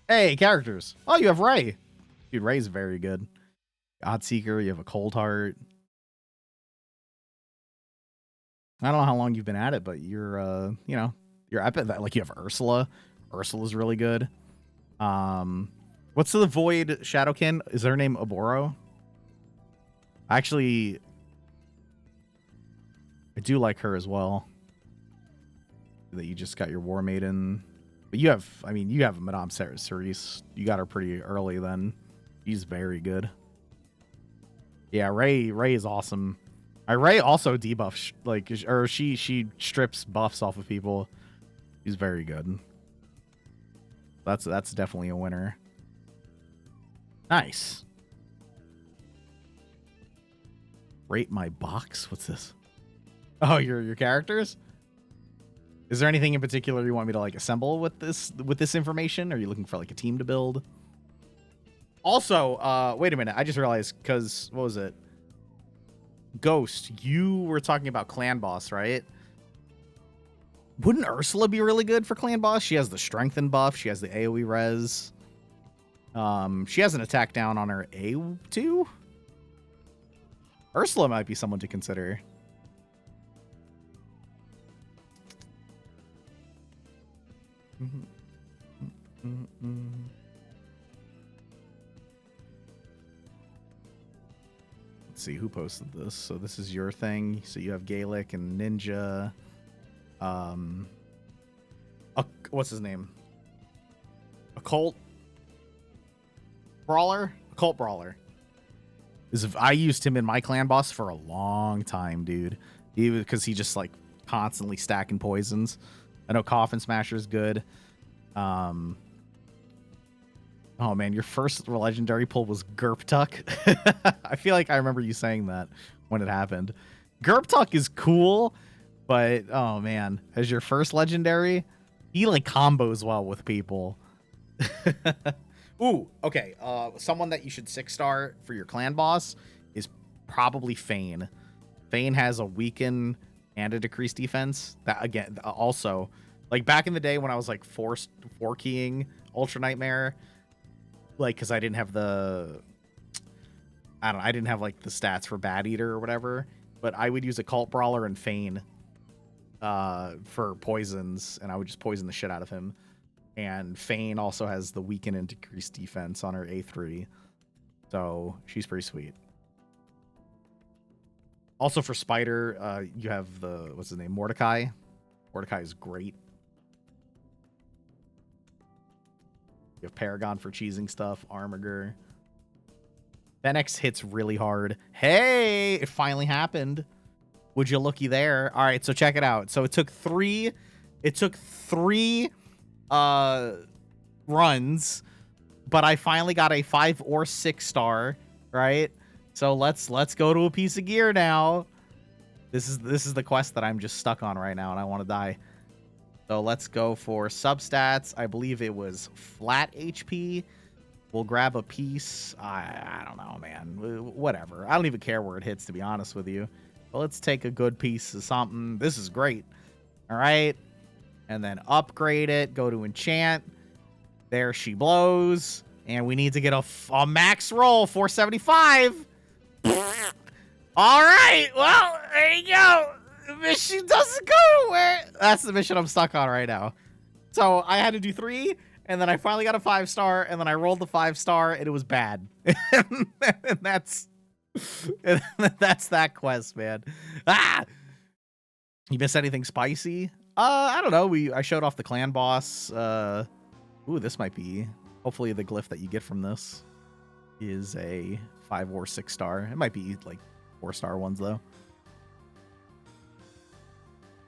S2: Hey, characters. Oh, you have Ray. Dude, Ray's very good. Godseeker, you have a Cold Heart. I don't know how long you've been at it, but you're you know, you're epic. Like you have Ursula. Ursula's really good. What's the Void Shadowkin? Is her name Oboro? Actually, I do like her as well. That you just got your War Maiden. But you have, I mean, you have Madame Cerise. You got her pretty early then. She's very good. Yeah, Ray is awesome. Ray also debuffs, like, or she strips buffs off of people. She's very good. That's definitely a winner. Nice. Rate my box? What's this? Oh, your characters? Is there anything in particular you want me to like assemble with this information? Are you looking for like a team to build? Also, wait a minute. I just realized, because what was it? Ghost, you were talking about Clan Boss, right? Wouldn't Ursula be really good for Clan Boss? She has the strengthen buff. She has the AoE res. She has an attack down on her A2. Ursula might be someone to consider. Let's see who posted this. So this is your thing. So you have Gaelic and Ninja. What's his name? Occult Brawler? Occult Brawler. I used him in my Clan Boss for a long time, dude. Because he just like constantly stacking poisons. I know Coffin Smasher is good. Oh man, your first legendary pull was Gerptuck. I feel like I remember you saying that when it happened. Gerptuck is cool, but oh man, as your first legendary, he like combos well with people. Ooh, okay. Someone that you should 6-star for your Clan Boss is probably Fane. Fane has a weaken and a decreased defense. That again, also Like back in the day when I was like four keying Ultra Nightmare, like because I didn't have I didn't have like the stats for Bat Eater or whatever, but I would use Occult Brawler and Feign for poisons, and I would just poison the shit out of him. And Feign also has the weaken and decreased defense on her A3, so she's pretty sweet. Also for Spider, you have the, what's his name, Mordecai. Mordecai is great. You have Paragon for cheesing stuff, Armiger. Fenix hits really hard. Hey, it finally happened. Would you looky there? All right, so check it out. So it took three runs, but I finally got a 5 or 6 star, right? So let's go to a piece of gear now. This is the quest that I'm just stuck on right now and I want to die. So let's go for substats. I believe it was flat HP. We'll grab a piece. I don't know, man. Whatever. I don't even care where it hits, to be honest with you. But let's take a good piece of something. This is great. All right. And then upgrade it. Go to enchant. There she blows. And we need to get a max roll, 475. All right. Well, there you go. The mission doesn't go nowhere. That's the mission I'm stuck on right now. So I had to do 3, and then I finally got a 5-star, and then I rolled the 5-star, and it was bad. and that's that quest, man. Ah! You missed anything spicy? I don't know. I showed off the clan boss. Ooh, this might be. Hopefully the glyph that you get from this is a 5 or 6-star. It might be like 4-star ones though.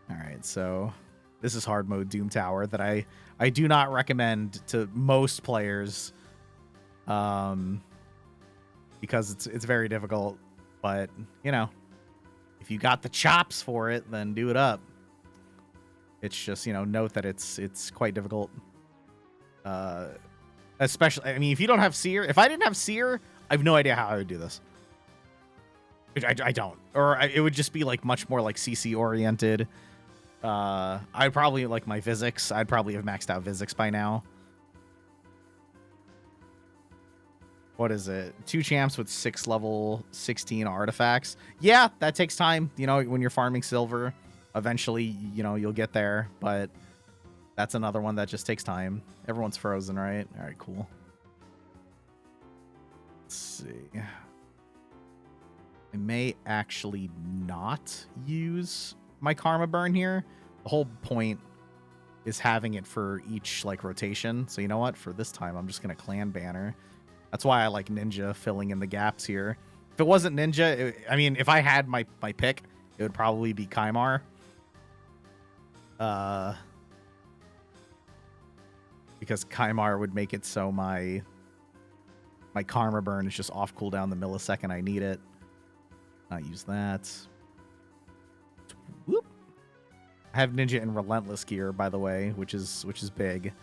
S2: All right, so this is hard mode Doom Tower that I do not recommend to most players, because it's very difficult. But you know, if you got the chops for it, then do it up. It's just, you know, note that it's quite difficult. Especially, I mean, if you don't have Seer, if I didn't have Seer, I have no idea how I would do this. I don't, or it would just be like much more like CC oriented. I'd probably like my physics. I'd probably have maxed out physics by now. What is it? 2 champs with 6 level 16 artifacts. Yeah, that takes time. You know, when you're farming silver, eventually, you know, you'll get there. But that's another one that just takes time. Everyone's frozen, right? All right, cool. Let's see. I may actually not use my karma burn here. The whole point is having it for each like rotation. So you know what? For this time, I'm just gonna clan banner. That's why I like Ninja filling in the gaps here. If it wasn't Ninja, I mean, if I had my pick, it would probably be Kaimar. Because Kaimar would make it so my karma burn is just off cooldown the millisecond I need it. Not use that. Whoop. I have Ninja in Relentless gear, by the way, which is big.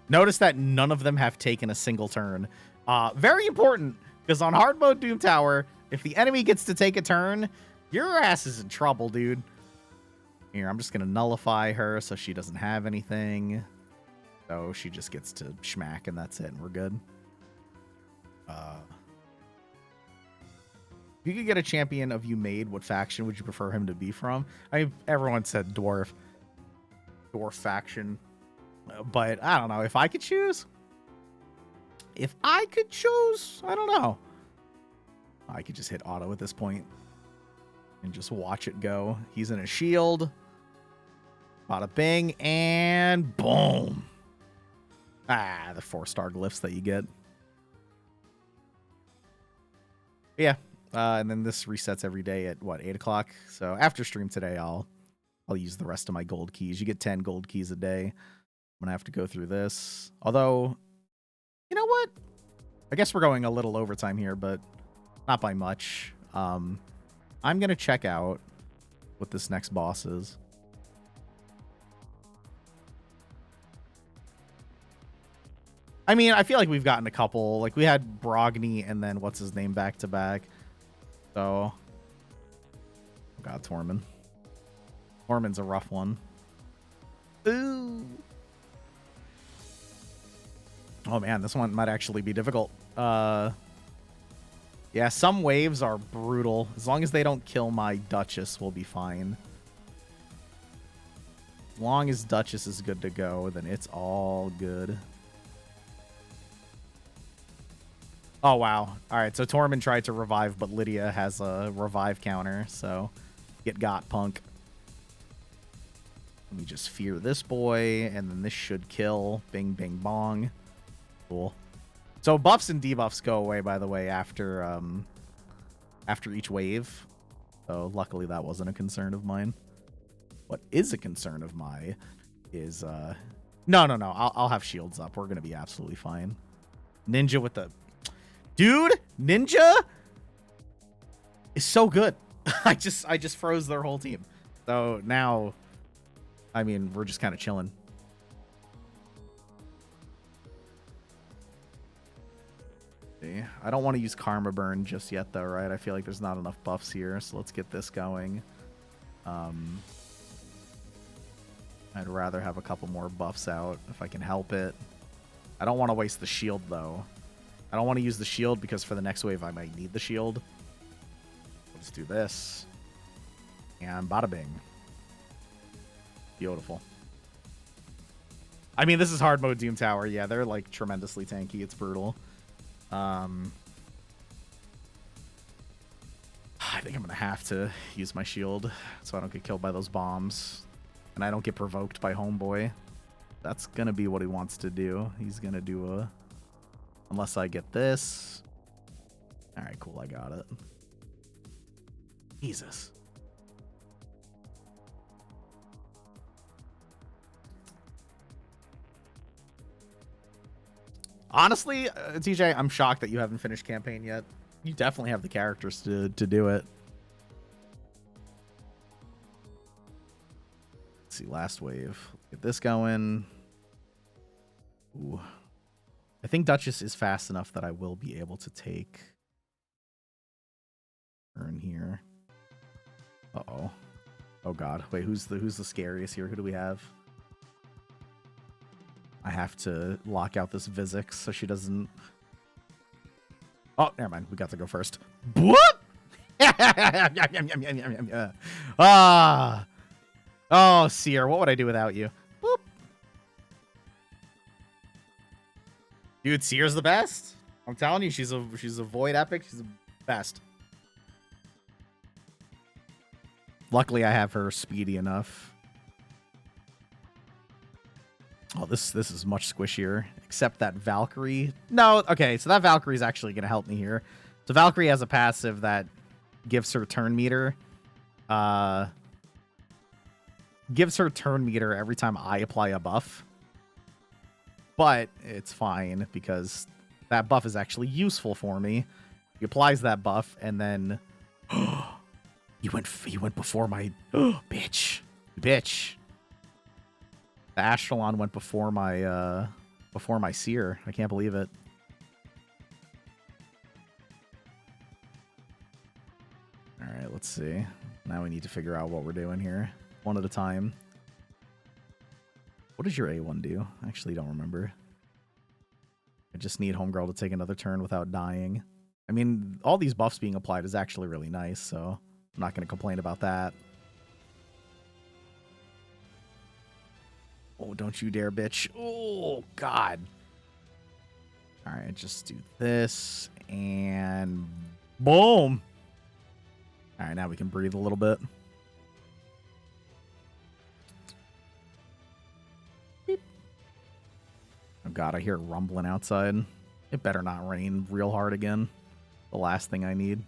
S2: Notice that none of them have taken a single turn. Very important, because on hard mode Doom Tower, if the enemy gets to take a turn, your ass is in trouble, dude. Here, I'm just gonna nullify her so she doesn't have anything. So she just gets to schmack, and that's it, and we're good. If you could get a champion of you made, what faction would you prefer him to be from? Everyone said dwarf faction, but I don't know. If I could choose, I don't know. I could just hit auto at this point and just watch it go. He's in a shield. Bada bing, and boom. Ah, the 4-star glyphs that you get. Yeah. And then this resets every day at what, 8 o'clock? So after stream today, I'll use the rest of my gold keys. You get 10 gold keys a day. I'm gonna have to go through this. Although, you know what? I guess we're going a little overtime here, but not by much. I'm gonna check out what this next boss is. I mean, I feel like we've gotten a couple. Like we had Brogni and then what's his name back to back. So, oh God, Tormund. Tormund's a rough one. Ooh. Oh man, this one might actually be difficult. Yeah, some waves are brutal. As long as they don't kill my Duchess, we'll be fine. As long as Duchess is good to go, then it's all good. Oh, wow. All right, so Tormund tried to revive, but Lydia has a revive counter, so get got, punk. Let me just fear this boy, and then this should kill. Bing, bing, bong. Cool. So buffs and debuffs go away, by the way, after each wave. So luckily that wasn't a concern of mine. What is a concern of mine is no. I'll have shields up. We're gonna be absolutely fine. Ninja with the dude. Ninja is so good. I just froze their whole team. So now, I mean, we're just kind of chilling. I don't want to use Karma Burn just yet, though, right? I feel like there's not enough buffs here, so let's get this going. I'd rather have a couple more buffs out if I can help it. I don't want to waste the shield, though. I don't want to use the shield because for the next wave I might need the shield. Let's do this. And bada bing. Beautiful. I mean, this is hard mode Doom Tower. Yeah, they're like tremendously tanky. It's brutal. I think I'm going to have to use my shield so I don't get killed by those bombs. And I don't get provoked by Homeboy. That's going to be what he wants to do. He's going to do a... Unless I get this. Alright, cool. I got it. Jesus. Honestly, TJ, I'm shocked that you haven't finished campaign yet. You definitely have the characters to do it. Let's see, last wave. Get this going. Ooh. I think Duchess is fast enough that I will be able to take turn here. Uh-oh. Oh god. Wait, who's the scariest here? Who do we have? I have to lock out this Vizix so she doesn't... Oh, never mind. We got to go first. What? Ah. Oh, Seer, what would I do without you? Boop. Dude, Seer's the best. I'm telling you, she's a void epic. She's the best. Luckily, I have her speedy enough. Oh, this is much squishier. Except that Valkyrie. No, okay, so that Valkyrie is actually going to help me here. So Valkyrie has a passive that gives her turn meter. Gives her turn meter every time I apply a buff. But it's fine because that buff is actually useful for me. He applies that buff and then he went before my bitch. The Astralon went before my Seer. I can't believe it. All right, let's see. Now we need to figure out what we're doing here. One at a time. What does your A1 do? I actually don't remember. I just need Homegirl to take another turn without dying. I mean, all these buffs being applied is actually really nice, so I'm not going to complain about that. Oh, don't you dare, bitch. Oh, God. All right, just do this, and boom. All right, now we can breathe a little bit. Oh god, I hear it rumbling outside. It better not rain real hard again. The last thing I need.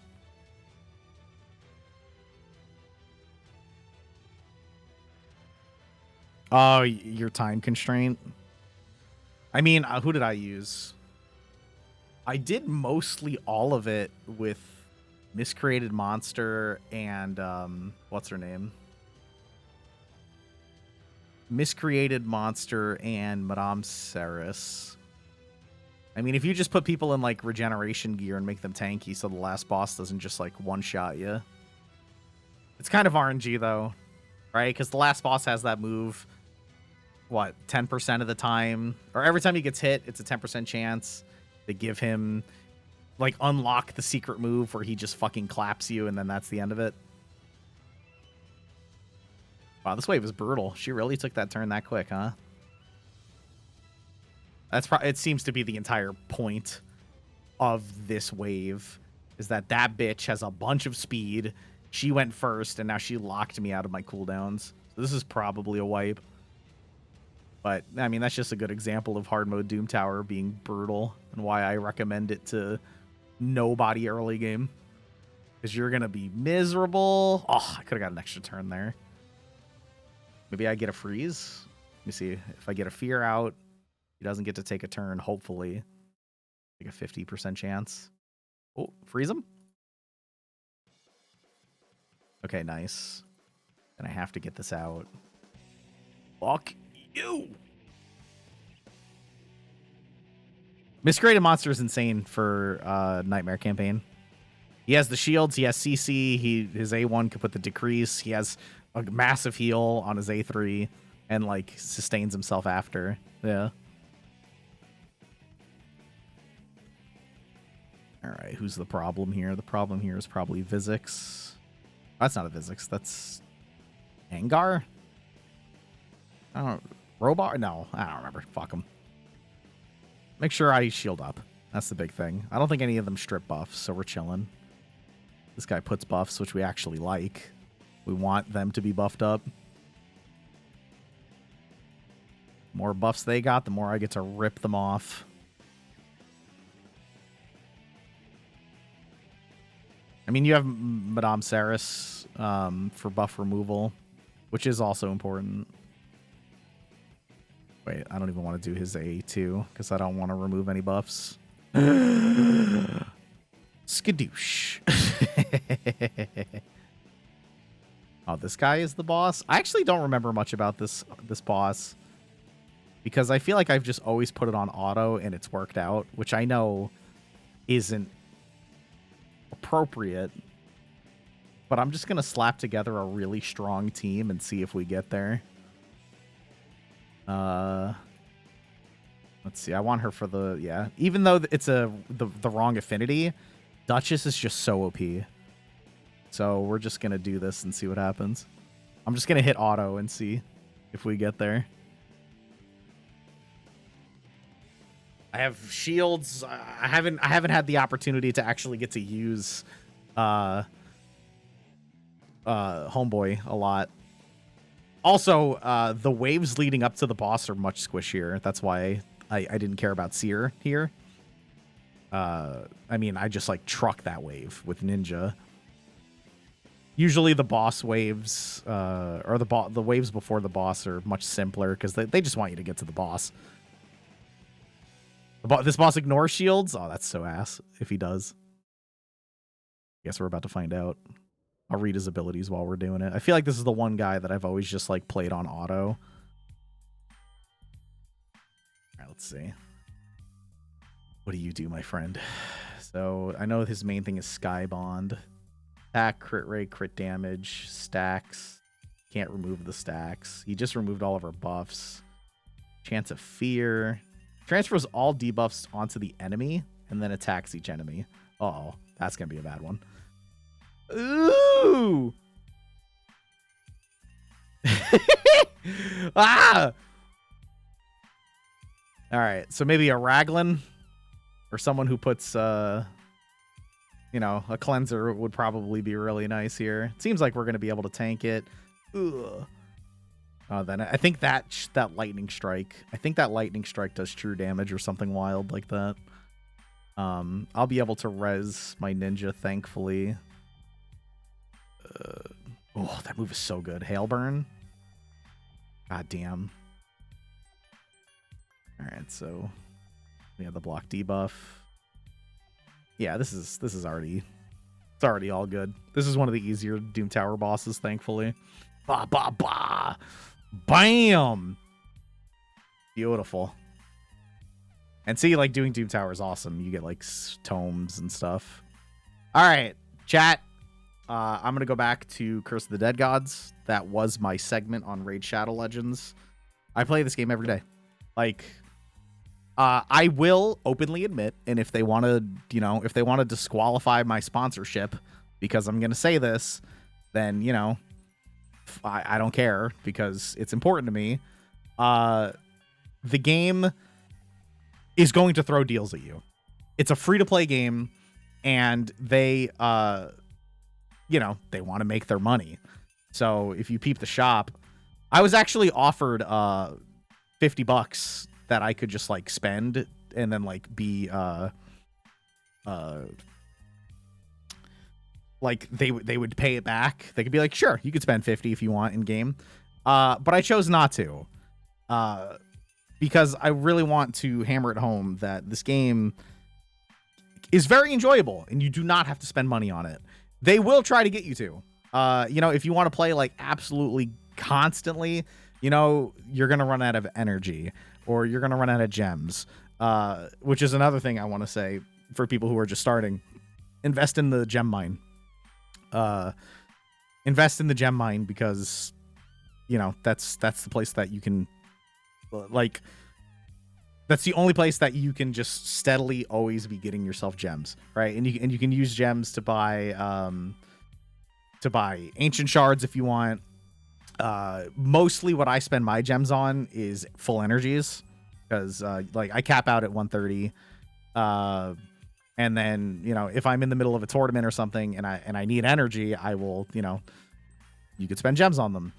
S2: Oh, your time constraint? I mean, who did I use? I did mostly all of it with Miscreated Monster and, what's her name? Miscreated Monster and Madame Ceres. I mean, if you just put people in, like, regeneration gear and make them tanky so the last boss doesn't just, like, one-shot you. It's kind of RNG, though, right? Because the last boss has that move what, 10% of the time, or every time he gets hit, it's a 10% chance to give him, like, unlock the secret move where he just fucking claps you, and then that's the end of it. Wow, this wave is brutal. She really took that turn that quick, huh? It seems to be the entire point of this wave, is that bitch has a bunch of speed. She went first, and now she locked me out of my cooldowns. So this is probably a wipe. But, I mean, that's just a good example of hard mode Doom Tower being brutal and why I recommend it to nobody early game. Because you're going to be miserable. Oh, I could have got an extra turn there. Maybe I get a freeze. Let me see. If I get a fear out, he doesn't get to take a turn, hopefully. Like a 50% chance. Oh, freeze him? Okay, nice. And I have to get this out. Fuck you! Miscreated Monster is insane for Nightmare campaign. He has the shields, he has CC, his A1 can put the decrease, he has a massive heal on his A3, and like sustains himself after. Yeah. Alright, who's the problem here? The problem here is probably Vizix. That's not a Vizix, that's Angar? I don't... Robar? No, I don't remember. Fuck him. Make sure I shield up. That's the big thing. I don't think any of them strip buffs, so we're chilling. This guy puts buffs, which we actually like. We want them to be buffed up. The more buffs they got, the more I get to rip them off. I mean, you have Madame Saris for buff removal, which is also important. Wait, I don't even want to do his A2 because I don't want to remove any buffs. Skadoosh. Oh, this guy is the boss? I actually don't remember much about this boss because I feel like I've just always put it on auto and it's worked out, which I know isn't appropriate. But I'm just going to slap together a really strong team and see if we get there. Let's see. I want her for the... Yeah. Even though it's the wrong affinity, Duchess is just so OP. So we're just going to do this and see what happens. I'm just going to hit auto and see if we get there. I have shields. I haven't had the opportunity to actually get to use Homeboy a lot. Also, the waves leading up to the boss are much squishier. That's why I didn't care about Seer here. I mean, I just like truck that wave with Ninja. Usually the boss waves, or the waves before the boss are much simpler because they just want you to get to the boss. This boss ignores shields? Oh, that's so ass if he does. Guess we're about to find out. I'll read his abilities while we're doing it. I feel like this is the one guy that I've always just like played on auto. All right, let's see. What do you do, my friend? So I know his main thing is Skybond. Attack, crit rate, crit damage, stacks. Can't remove the stacks. He just removed all of our buffs. Chance of fear. Transfers all debuffs onto the enemy and then attacks each enemy. Uh-oh, that's going to be a bad one. Ooh! Ah! Alright, so maybe a Raglan or someone who puts, you know, a cleanser would probably be really nice here. It seems like we're going to be able to tank it. Ugh. Then I think that lightning strike. I think that lightning strike does true damage or something wild like that. I'll be able to res my ninja, thankfully. Oh, that move is so good. Hailburn. God damn. All right, so we have the block debuff. Yeah, this is already all good. This is one of the easier Doom Tower bosses, thankfully. Ba ba ba. Bam! Beautiful. And see, like, doing Doom Tower is awesome. You get, like, tomes and stuff. All right, chat. I'm going to go back to Curse of the Dead Gods. That was my segment on Raid Shadow Legends. I play this game every day. Like, I will openly admit, and if they want to, if they want to disqualify my sponsorship because I'm going to say this, then, I don't care because it's important to me. The game is going to throw deals at you. It's a free-to-play game, and they, they want to make their money. So if you peep the shop, I was actually offered $50 that I could just like spend and then like be like they would pay it back. They could be like, sure, you could spend 50 if you want in game. But I chose not to. Because I really want to hammer it home that this game is very enjoyable and you do not have to spend money on it. They will try to get you to. If you want to play like absolutely constantly, you're going to run out of energy or you're going to run out of gems, which is another thing I want to say for people who are just starting. Invest in the gem mine. Invest in the gem mine because, that's the place that you can, like, that's the only place that you can just steadily always be getting yourself gems, right? And you can use gems to buy ancient shards if you want. Mostly what I spend my gems on is full energies because like I cap out at 130. And then, if I'm in the middle of a tournament or something and I need energy, I will, you could spend gems on them.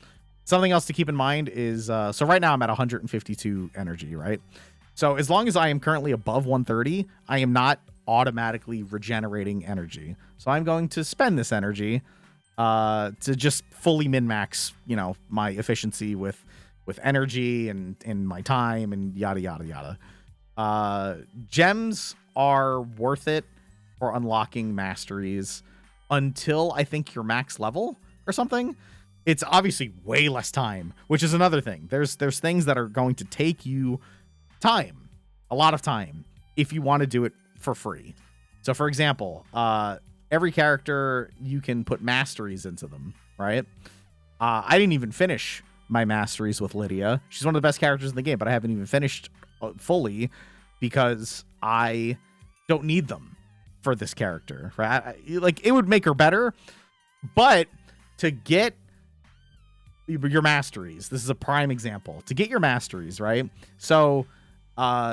S2: Something else to keep in mind is, so right now I'm at 152 energy, right? So as long as I am currently above 130, I am not automatically regenerating energy. So I'm going to spend this energy to just fully min-max, my efficiency with energy and my time and yada, yada, yada. Gems are worth it for unlocking masteries until I think you're max level or something. It's obviously way less time, which is another thing. There's things that are going to take you time, a lot of time, if you want to do it for free. So for example, every character, you can put masteries into them, right? I didn't even finish my masteries with Lydia. She's one of the best characters in the game, but I haven't even finished fully because I don't need them for this character, right? Like, it would make her better, but to get your masteries, this is a prime example. To get your masteries, right? So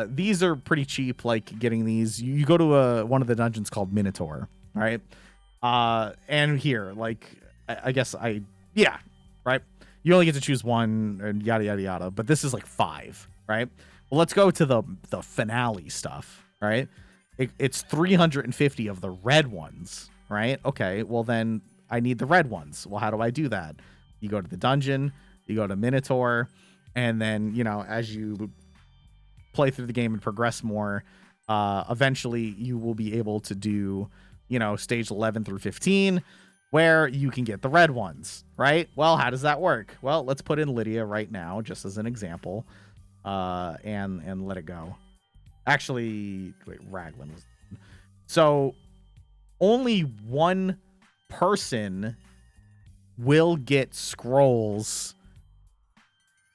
S2: these are pretty cheap, like getting these. You go to one of the dungeons called Minotaur, right? And here, like, I guess yeah, right? You only get to choose one and yada, yada, yada. But this is like 5, right? Well, let's go to the finale stuff, right? It's 350 of the red ones, right? Okay, well then I need the red ones. Well, how do I do that? You go to the dungeon, you go to Minotaur, and then, as you play through the game and progress more, eventually you will be able to do, stage 11 through 15, where you can get the red ones, right? Well, how does that work? Well, let's put in Lydia right now, just as an example, and let it go. Actually, wait, Raglan was. So only one person will get scrolls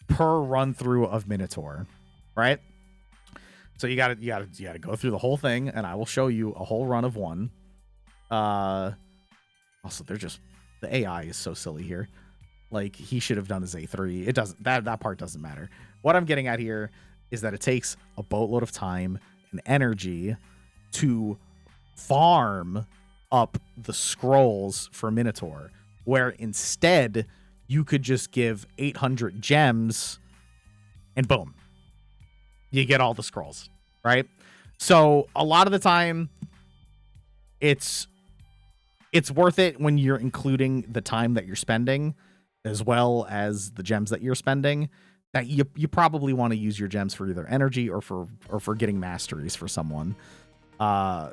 S2: per run through of Minotaur, right? So you gotta go through the whole thing, and I will show you a whole run of one. Also, they're just, the AI is so silly here. Like, he should have done his A3. It doesn't, that part doesn't matter. What I'm getting at here is that it takes a boatload of time and energy to farm up the scrolls for Minotaur, where instead you could just give 800 gems and boom, you get all the scrolls, right? So a lot of the time it's worth it when you're including the time that you're spending as well as the gems that you're spending, that you probably want to use your gems for either energy or for getting masteries for someone.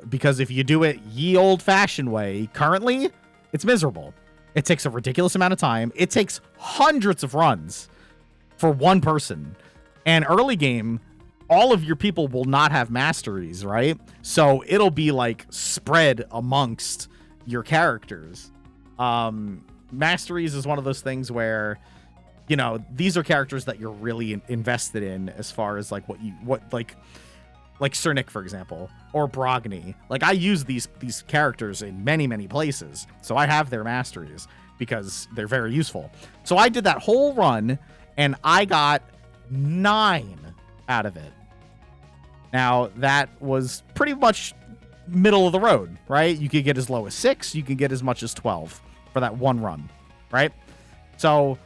S2: Because if you do it ye old-fashioned way, currently, it's miserable. It takes a ridiculous amount of time. It takes hundreds of runs for one person. And early game, all of your people will not have masteries, right? So it'll be like spread amongst your characters. Masteries is one of those things where you know, these are characters that you're really invested in as far as like like Sir Nick, for example, or Brogny. Like, I use these characters in many, many places, so I have their masteries because they're very useful. So I did that whole run, and I got 9 out of it. Now, that was pretty much middle of the road, right? You could get as low as 6, you could get as much as 12 for that one run, right? So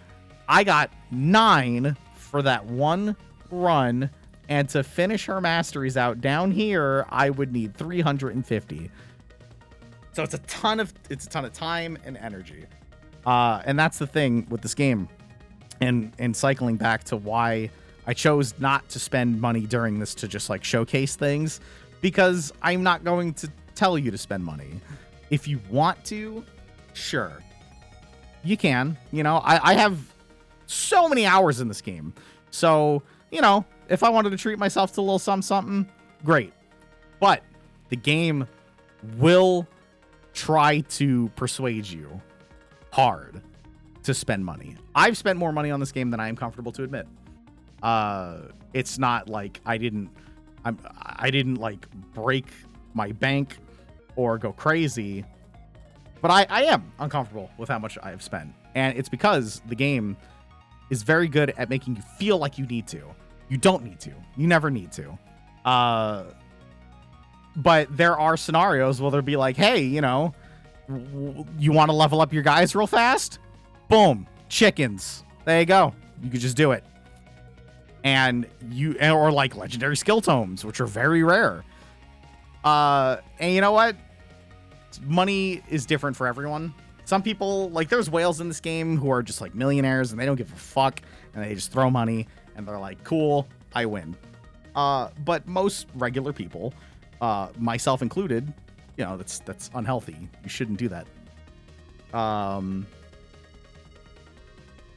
S2: I got 9 for that one run, and to finish her masteries out down here, I would need 350. So it's a ton of time and energy. And that's the thing with this game. And cycling back to why I chose not to spend money during this to just like showcase things, because I'm not going to tell you to spend money. If you want to, sure, you can. You know, I have so many hours in this game. So, you know, if I wanted to treat myself to a little something, great. But the game will try to persuade you hard to spend money. I've spent more money on this game than I am comfortable to admit. It's not like I didn't like break my bank or go crazy, but I am uncomfortable with how much I have spent. And it's because the game is very good at making you feel like you need to. You don't need to. You never need to. But there are scenarios where they'll be like, hey, you know, you want to level up your guys real fast? Boom. Chickens. There you go. You could just do it. And or like legendary skill tomes, which are very rare. And you know what? Money is different for everyone. Some people, like, there's whales in this game who are just like millionaires and they don't give a fuck and they just throw money and they're like, cool, I win. But most regular people, myself included, you know, that's unhealthy. You shouldn't do that.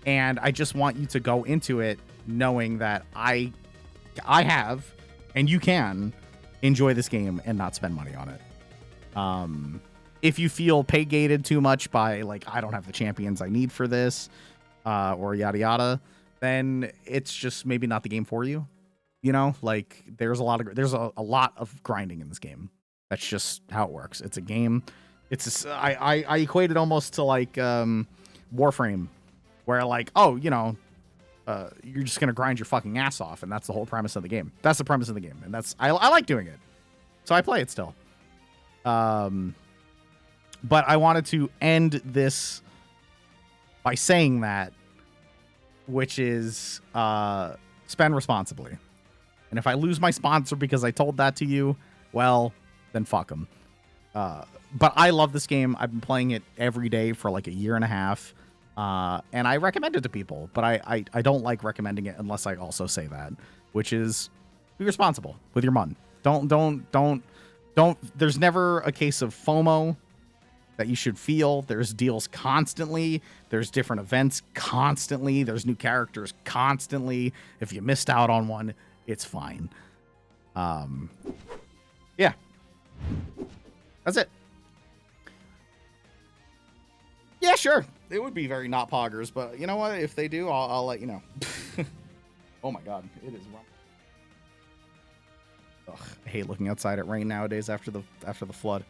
S2: And I just want you to go into it knowing that I have, and you can enjoy this game and not spend money on it. If you feel pay gated too much by like, I don't have the champions I need for this, or yada yada, then it's just maybe not the game for you. You know, like there's a lot of grinding in this game. That's just how it works. It's a game. I equate it almost to like Warframe, where like, oh, you know, you're just gonna grind your fucking ass off, and that's the whole premise of the game. That's the premise of the game, and that's I like doing it, so I play it still. But I wanted to end this by saying that, which is spend responsibly. And if I lose my sponsor because I told that to you, well, then fuck them. But I love this game. I've been playing it every day for like a year and a half. And I recommend it to people, but I don't like recommending it unless I also say that, which is be responsible with your money. Don't. There's never a case of FOMO that you should feel. There's deals constantly. There's different events constantly. There's new characters constantly. If you missed out on one, it's fine. Yeah. That's it. Yeah, sure. It would be very not poggers, but you know what? If they do, I'll let you know. Oh my god, it is wrong. Ugh, I hate looking outside at rain nowadays after the flood.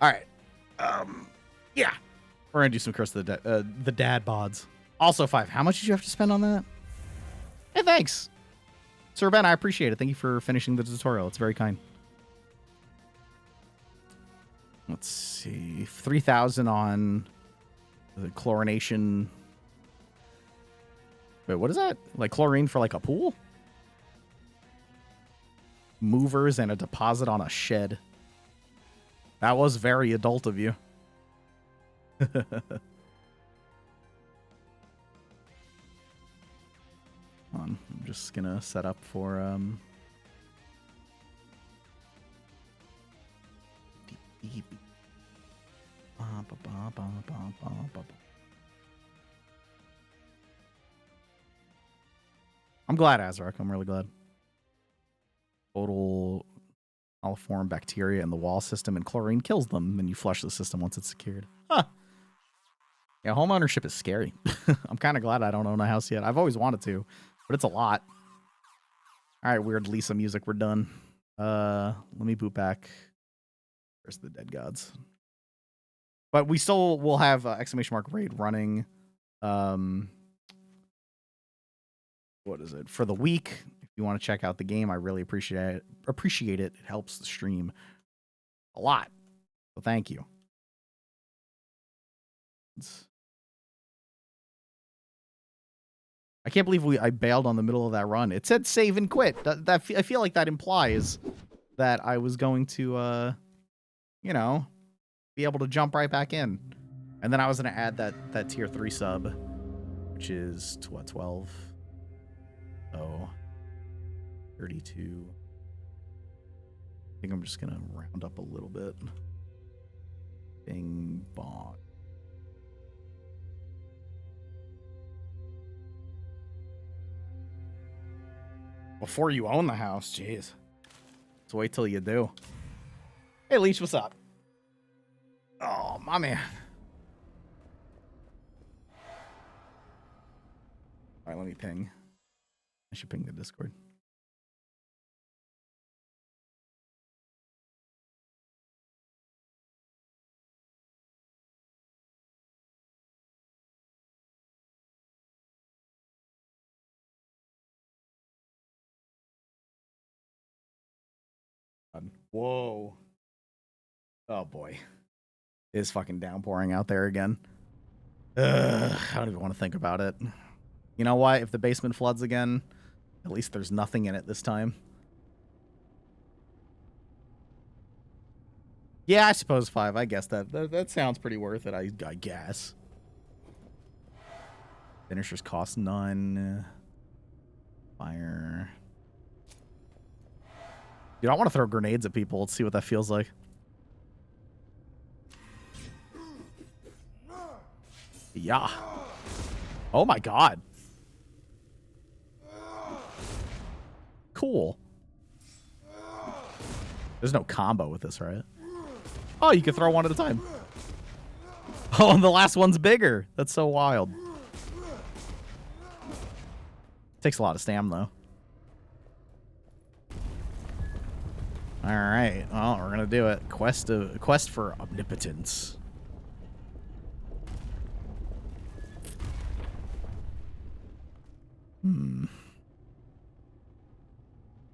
S2: All right. Yeah. We're gonna do some Curse of the Dad Bods. Also 5. How much did you have to spend on that? Hey, thanks. Sir Ben, I appreciate it. Thank you for finishing the tutorial. It's very kind. Let's see. 3,000 on the chlorination. Wait, what is that? Like chlorine for like a pool? Movers and a deposit on a shed. That was very adult of you. I'm just gonna set up for I'm glad, Azrak. I'm really glad. Total coliform bacteria in the wall system, and chlorine kills them, and you flush the system once it's secured. Huh. Yeah, home ownership is scary. I'm kind of glad I don't own a house yet. I've always wanted to, but it's a lot. All right, weird Lisa music. We're done. Let me boot back. Where's the dead gods? But we still will have exclamation mark raid running. What is it for the week? If you want to check out the game, I really appreciate it. It helps the stream a lot. So thank you. I can't believe I bailed on the middle of that run. It said save and quit. I feel like that implies that I was going to, you know, be able to jump right back in. And then I was going to add that tier 3 sub, which is to what, 12? Oh, 32. I think I'm just going to round up a little bit. Bing bong. Before you own the house, jeez. Let's wait till you do. Hey, Leech, what's up? Oh, my man. All right, let me ping. I should ping the Discord. Whoa. Oh, boy. It is fucking downpouring out there again. I don't even want to think about it. You know what? If the basement floods again, at least there's nothing in it this time. Yeah, I suppose 5. I guess that sounds pretty worth it, I guess. Finishers cost none. Fire. Dude, I want to throw grenades at people. Let's see what that feels like. Yeah. Oh my god. Cool. There's no combo with this, right? Oh, you can throw one at a time. Oh, and the last one's bigger. That's so wild. Takes a lot of stam, though. All right. Well, we're gonna do it. Quest for omnipotence.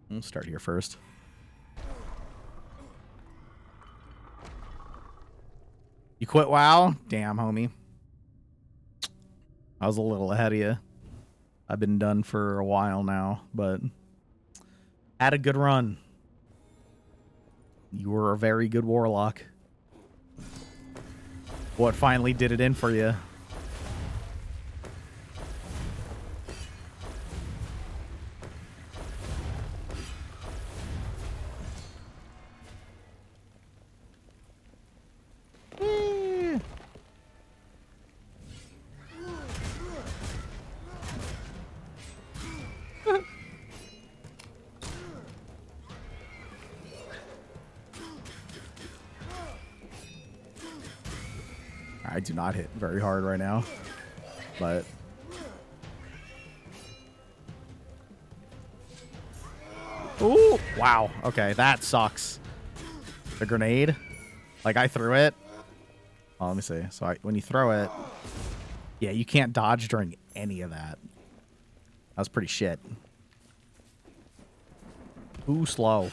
S2: We'll start here first. You quit WoW? Damn, homie. I was a little ahead of you. I've been done for a while now, but had a good run. You were a very good warlock. What finally did it in for you? I do not hit very hard right now, but ooh, wow. Okay, that sucks. The grenade, like I threw it. Oh, let me see. So when you throw it, yeah, you can't dodge during any of that. That was pretty shit. Ooh, slow.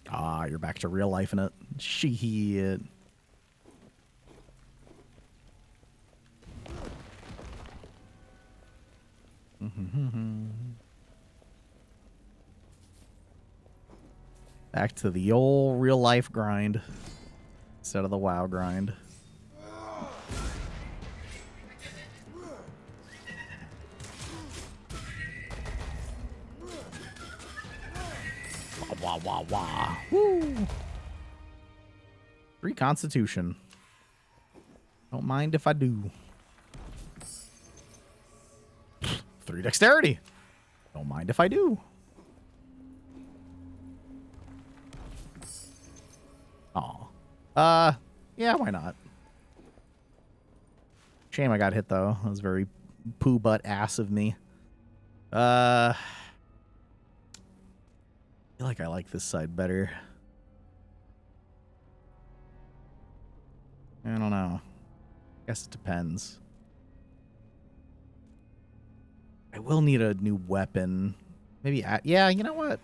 S2: Ah, you're back to real life in it. Shit. Back to the old real life grind instead of the WoW grind. Wah, wah, wah. Woo. 3 Constitution. Don't mind if I do. 3 Dexterity. Don't mind if I do. Yeah, why not? Shame I got hit, though. That was very poo butt ass of me. I feel like I like this side better. I don't know. Guess it depends. I will need a new weapon. Maybe, yeah, you know what?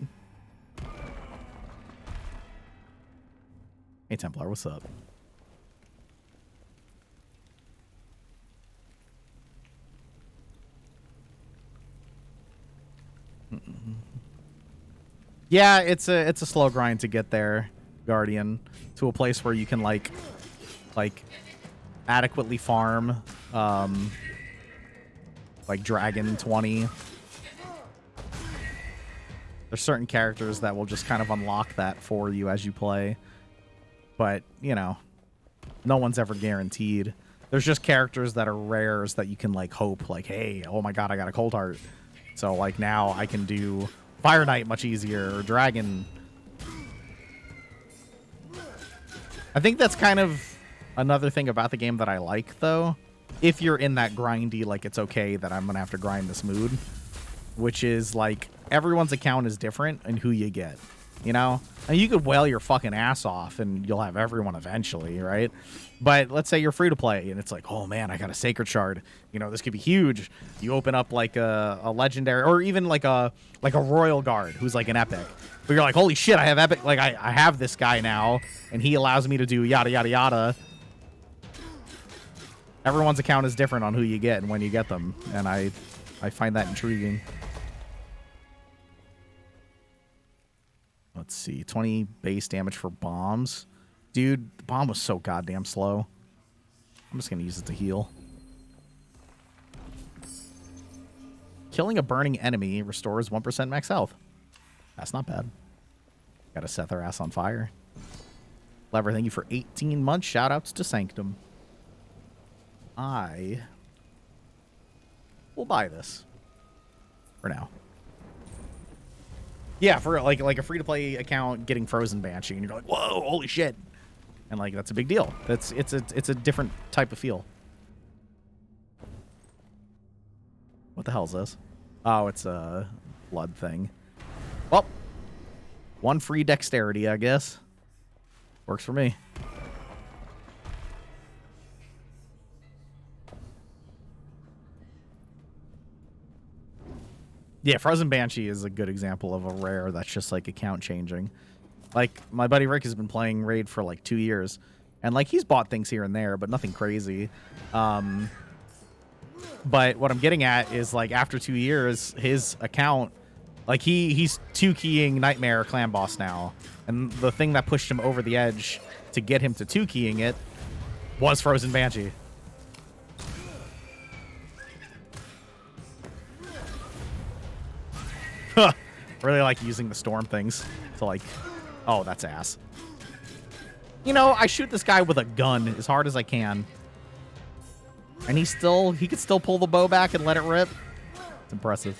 S2: Hey, Templar, what's up? Yeah, it's a slow grind to get there, Guardian, to a place where you can like adequately farm like Dragon 20. There's certain characters that will just kind of unlock that for you as you play. But, you know, no one's ever guaranteed. There's just characters that are rares that you can like hope like, hey, oh my god, I got a Cold Heart. So like now I can do Fire Knight much easier, or Dragon. I think that's kind of another thing about the game that I like, though. If you're in that grindy, like, it's okay that I'm going to have to grind this mood. Which is, like, everyone's account is different and who you get. You know? And you could wail your fucking ass off and you'll have everyone eventually, right? But let's say you're free to play and it's like, oh man, I got a Sacred Shard. You know, this could be huge. You open up like a legendary, or even like a Royal Guard who's like an epic. But you're like, holy shit, I have epic. Like I have this guy now and he allows me to do yada yada yada. Everyone's account is different on who you get and when you get them, and I find that intriguing. Let's see, 20 base damage for bombs. Dude, the bomb was so goddamn slow. I'm just going to use it to heal. Killing a burning enemy restores 1% max health. That's not bad. Gotta set their ass on fire. Lever, thank you for 18 months. Shoutouts to Sanctum. I will buy this for now. Yeah, for like a free-to-play account getting Frozen Banshee, and you're like, whoa, holy shit. And like that's a big deal. It's a different type of feel. What the hell is this? Oh, it's a blood thing. Well, one free dexterity, I guess. Works for me. Yeah, Frozen Banshee is a good example of a rare that's just like account changing. Like my buddy Rick has been playing Raid for like 2 years, and like he's bought things here and there, but nothing crazy. But what I'm getting at is like after 2 years, his account, like he's 2-keying Nightmare Clan Boss now, and the thing that pushed him over the edge to get him to 2-keying it was Frozen Banshee. Really like using the storm things to like, oh, that's ass. You know, I shoot this guy with a gun as hard as I can, and he could still pull the bow back and let it rip. It's impressive.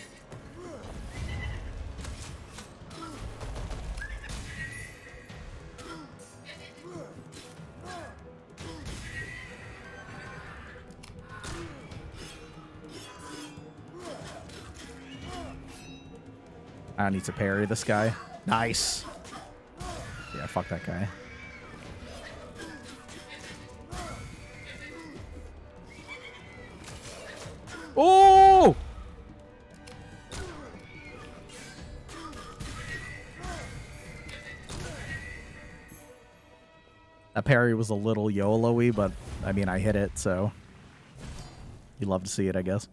S2: I need to parry this guy. Nice. Yeah, fuck that guy. Oh! That parry was a little YOLO-y, but I mean, I hit it, so you love to see it, I guess.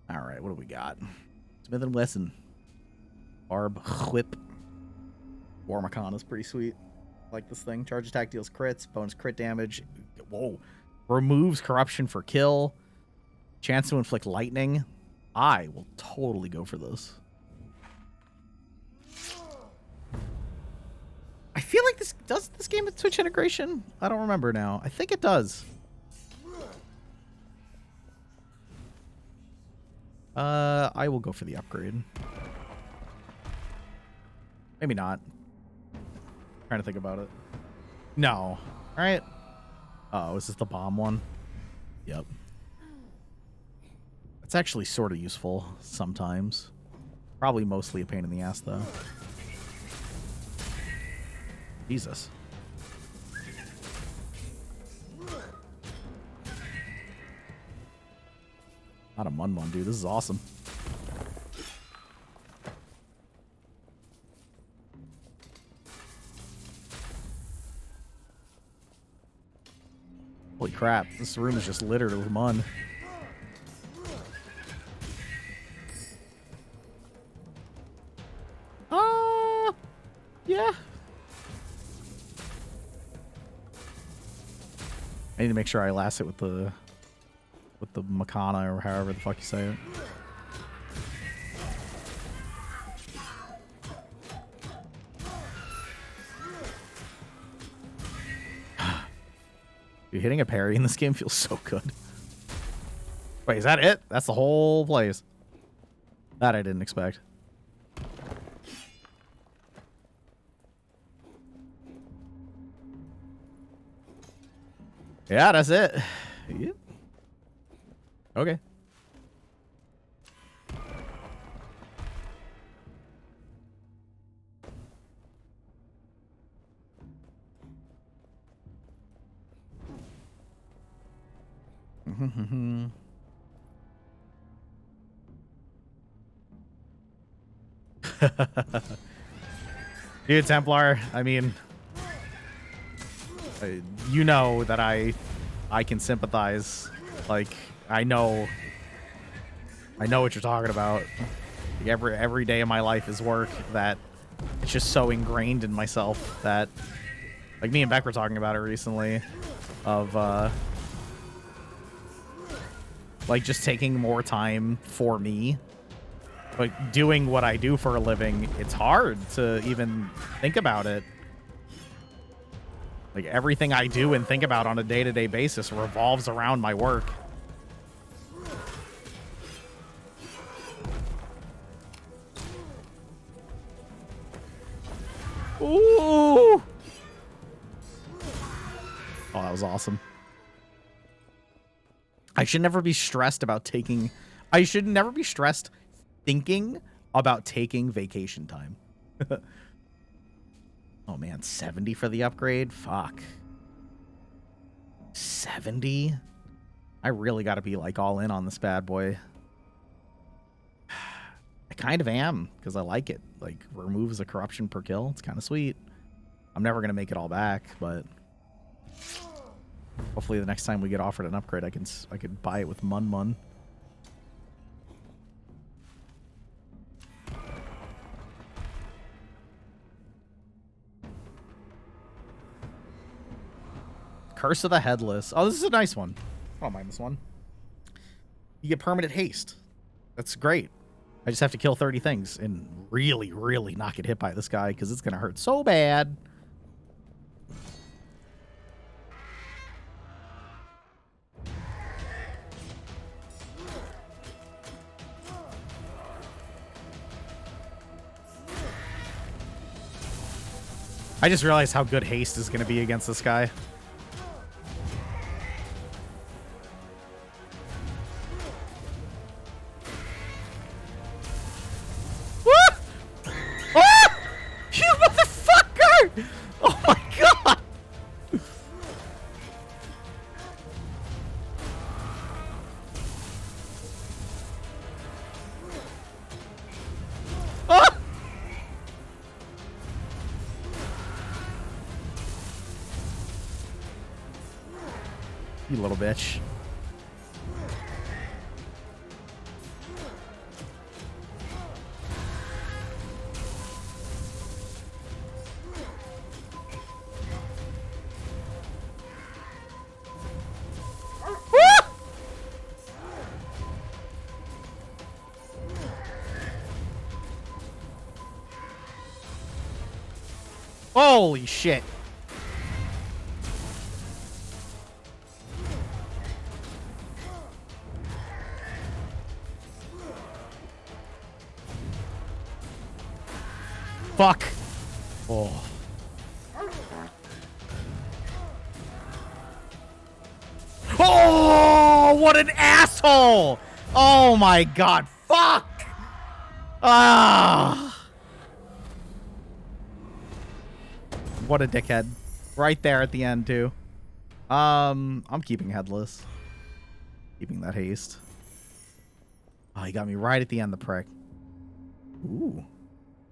S2: All right, what do we got? Smith & Wesson. Barb Whip. War Macana is pretty sweet. I like this thing. Charge attack deals crits. Bonus crit damage. Whoa. Removes corruption for kill. Chance to inflict lightning. I will totally go for this. I feel like does this game have Twitch integration? I don't remember now. I think it does. I will go for the upgrade. Maybe not. Trying to think about it. No. All right. Oh, is this the bomb one? Yep. It's actually sort of useful sometimes. Probably mostly a pain in the ass, though. Jesus. Not a Mun-Mun, dude. This is awesome. Holy crap. This room is just littered with Mun. Yeah. I need to make sure I last it with the Makana or however the fuck you say it. Dude, hitting a parry in this game feels so good. Wait, is that it? That's the whole place. That I didn't expect. Yeah, that's it. Yep. Okay. Dude, Templar, I mean, you know that I can sympathize. Like, I know what you're talking about. Like, every day of my life is work that it's just so ingrained in myself that, like, me and Beck were talking about it recently of like just taking more time for me. Like, doing what I do for a living, it's hard to even think about it. Like, everything I do and think about on a day-to-day basis revolves around my work. Ooh! Oh, that was awesome. I should never be stressed about taking... I should never be stressed thinking about taking vacation time. Oh, man. 70 for the upgrade? Fuck. 70? I really got to be, like, all in on this bad boy. I kind of am, because I like it. Like, removes a corruption per kill. It's kind of sweet. I'm never going to make it all back, but... hopefully the next time we get offered an upgrade, I can buy it with Mun-Mun. Curse of the Headless. Oh, this is a nice one. I don't mind this one. You get permanent haste. That's great. I just have to kill 30 things and really, really not get hit by this guy because it's going to hurt so bad. I just realized how good haste is going to be against this guy. You motherfucker! Oh my god! Ah! You little bitch. Holy shit. Fuck. Oh. what an asshole! Oh my god, fuck! Ah! What a dickhead. Right there at the end, too. I'm keeping headless. Keeping that haste. Oh, he got me right at the end, the prick. Ooh.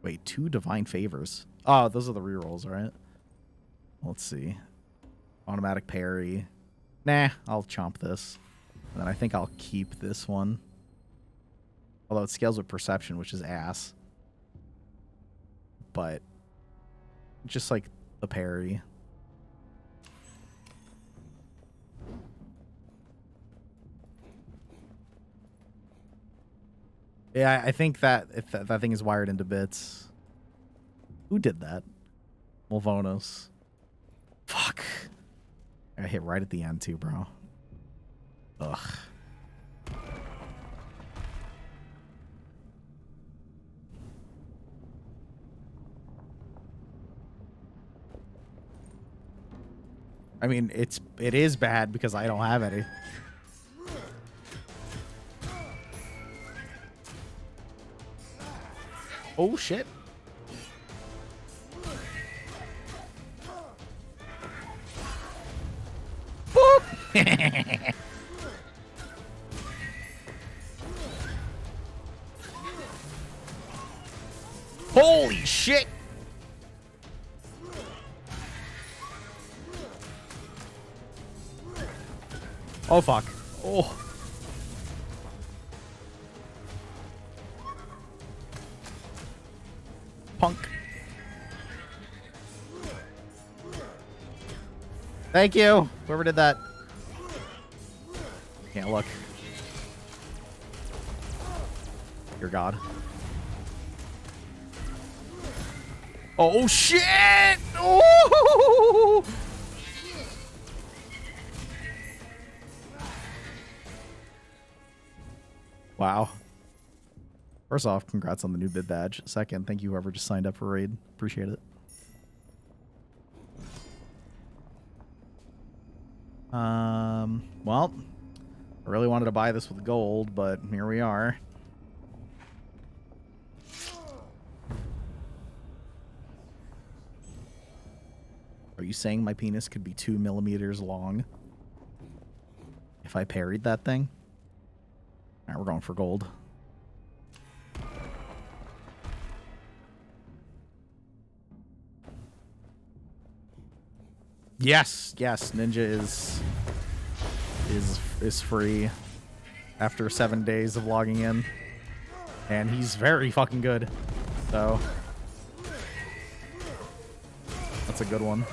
S2: Wait, 2 divine favors. Oh, those are the rerolls, right? Let's see. Automatic parry. Nah, I'll chomp this. And then I think I'll keep this one. Although it scales with perception, which is ass. But just like the parry. Yeah, I think that if that thing is wired into bits. Who did that? Mulvonos. Fuck. I hit right at the end too, bro. Ugh. I mean, it is bad because I don't have any. Oh shit. Boop. Holy shit. Oh fuck. Oh. Punk. Thank you, whoever did that. Can't look. Your god. Oh shit! Oh! Wow. First off, congrats on the new bid badge. Second, thank you whoever just signed up for raid. Appreciate it. Well, I really wanted to buy this with gold, but here we are. Are you saying my penis could be 2 millimeters long if I parried that thing? All right, we're going for gold. Yes, yes, Ninja is free after 7 days of logging in, and he's very fucking good. So that's a good one.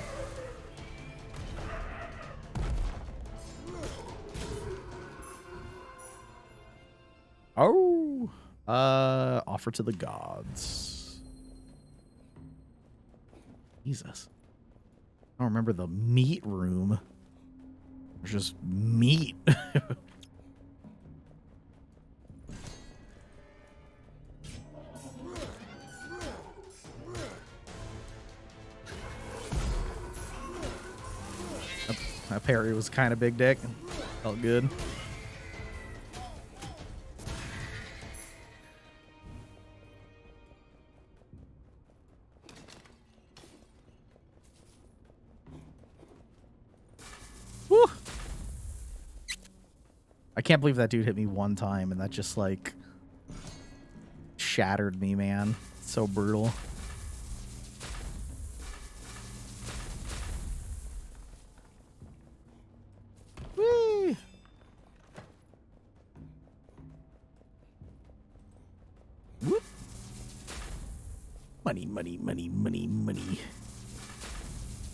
S2: Oh, offer to the gods. Jesus. I don't remember the meat room. There's just meat. That parry was kind of big dick. Felt good. Woo. I can't believe that dude hit me one time and that just like shattered me, man. It's so brutal. Whee. Whoop. Money, money, money, money, money.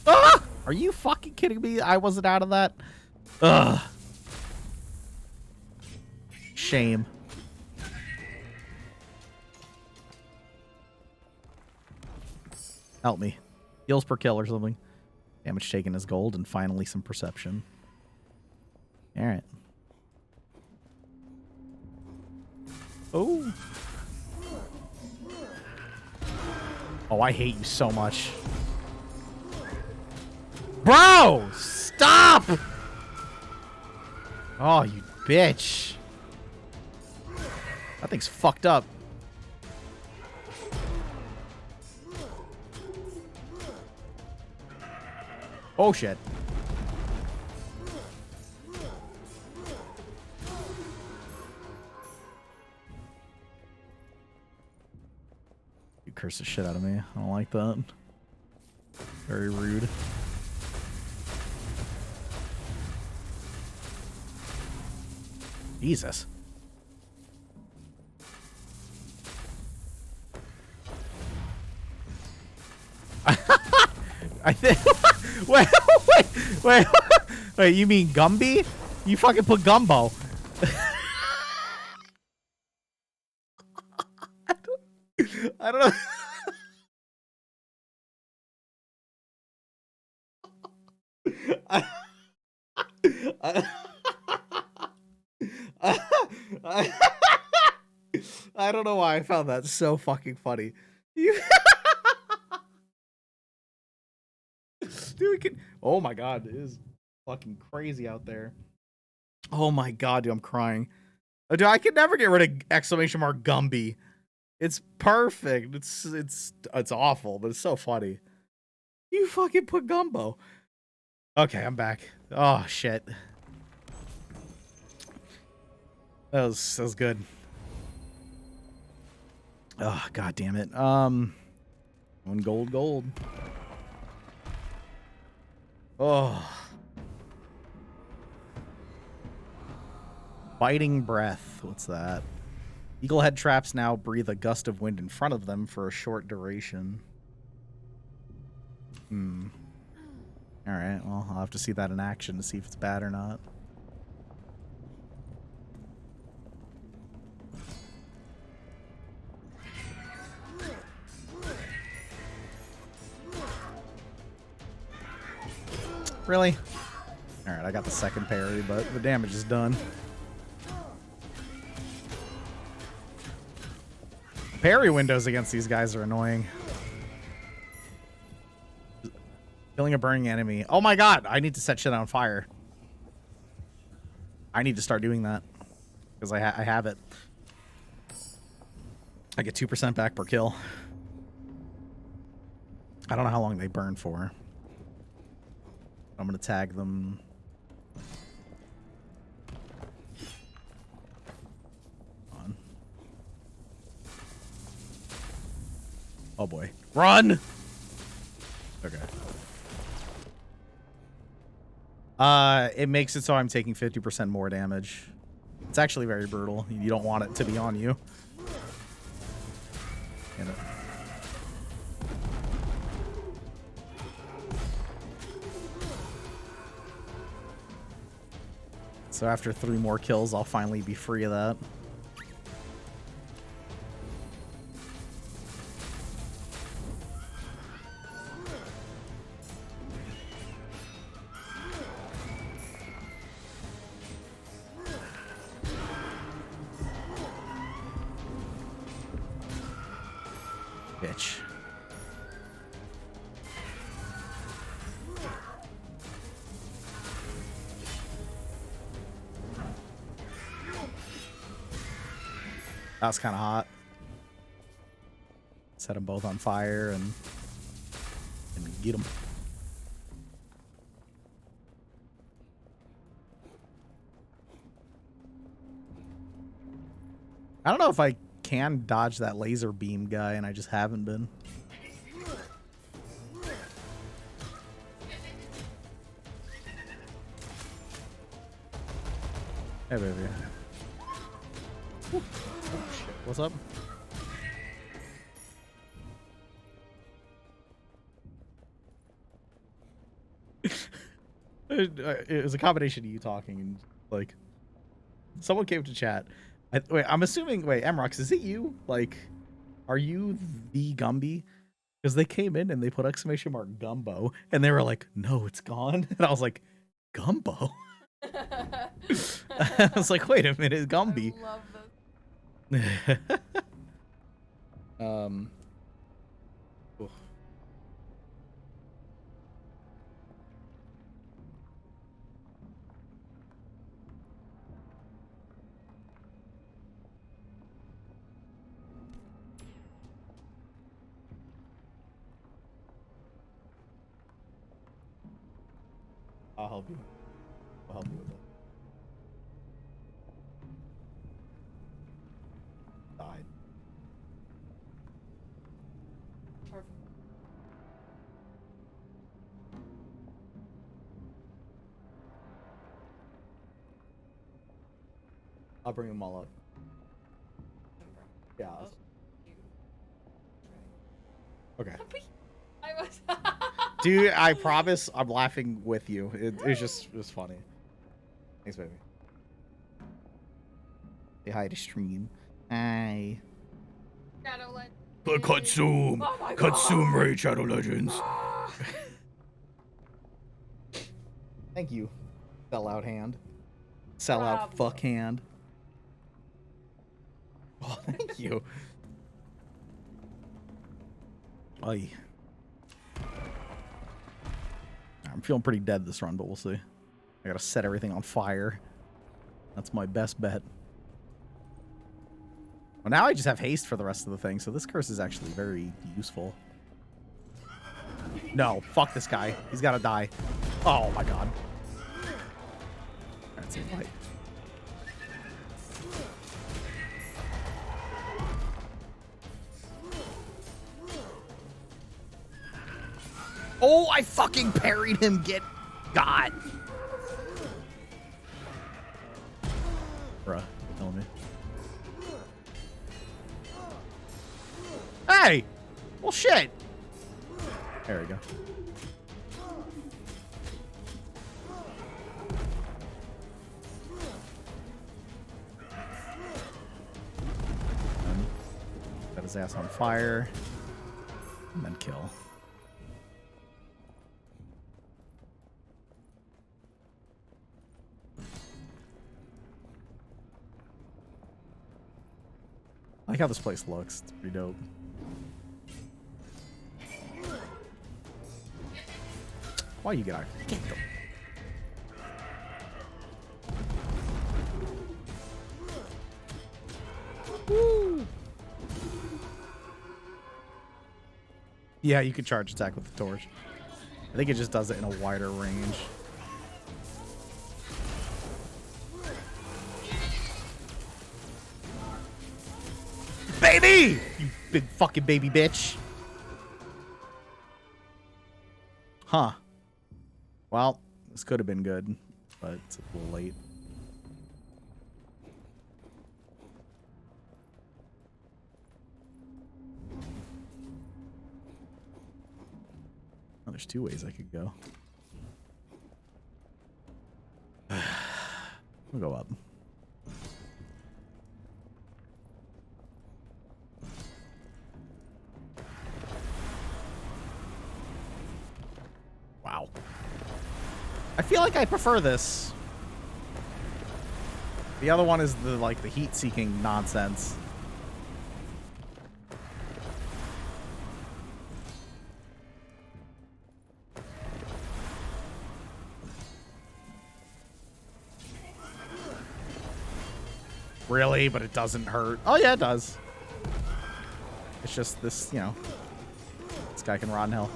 S2: Ah! Are you fucking kidding me? I wasn't out of that. Ugh. Shame. Help me. Heals per kill or something. Damage taken is gold, and finally some perception. Alright. Oh. Oh, I hate you so much. Bro! Stop! Oh, you bitch. That thing's fucked up. Oh shit. You curse the shit out of me. I don't like that. Very rude. Jesus. I think. Wait. You mean Gumby? You fucking put Gumbo. I don't know. I don't know why I found that so fucking funny. You Dude, we can... Oh my god, it is fucking crazy out there. Oh my god, dude, I'm crying. Dude, I can never get rid of exclamation mark Gumby. It's perfect. It's awful, but it's so funny. You fucking put Gumbo. Okay, I'm back. Oh shit. That was good. Oh god damn it. One gold. Oh. Biting breath. What's that? Eaglehead traps now breathe a gust of wind in front of them for a short duration. Alright, well, I'll have to see that in action to see if it's bad or not. Really? Alright, I got the second parry, but the damage is done. Parry windows against these guys are annoying. Killing a burning enemy. Oh my god, I need to set shit on fire. I need to start doing that. Because I have it. I get 2% back per kill. I don't know how long they burn for. I'm going to tag them. On. Oh boy. Run! Okay. It makes it so I'm taking 50% more damage. It's actually very brutal. You don't want it to be on you. Get it. So after 3 more kills, I'll finally be free of that. Bitch. That was kind of hot. Set them both on fire and get them. I don't know if I can dodge that laser beam guy, and I just haven't been. Hey, baby. Oh, shit. What's up? It was a combination of you talking and, like, someone came to chat. Wait, I'm assuming... Wait, Emrox, is it you? Like, are you the Gumby? Because they came in and they put exclamation mark Gumbo, and they were like, no, it's gone. And I was like, Gumbo? I was like, wait a minute, Gumby.
S7: I love this.
S2: Oof. I'll help you. I'll help you with that. Died. I'll bring them all up. Yeah. Okay.
S8: I was.
S2: Dude, I promise I'm laughing with you. It was funny. Thanks, baby. Say hi to stream. Hi.
S8: Shadow Legends.
S2: Consume.
S8: Oh my
S2: Consume
S8: God.
S2: Raid Shadow Legends. Thank you. Sellout hand. Sellout
S8: Bravo.
S2: fuck hand. Oh, thank you. Oy. I'm feeling pretty dead this run, but we'll see. I gotta set everything on fire. That's my best bet. Well, now I just have haste for the rest of the thing, so this curse is actually very useful. No, fuck this guy. He's gotta die. Oh my god. That's it, fight. Oh, I fucking parried him. Get got. Bruh, you killing me. Hey! Well, shit. There we go. Set his ass on fire. And then kill. I like how this place looks. It's pretty dope. Why you get out? Get them. Woo! Yeah, you can charge attack with the torch. I think it just does it in a wider range. Baby! You big fucking baby bitch. Huh. Well, this could have been good, but it's a little late. Oh, there's two ways I could go. We'll go up. Wow. I feel like I prefer this. The other one is the the heat-seeking nonsense. Really? But it doesn't hurt. Oh yeah, it does. It's just this, you know, this guy can rot in hell.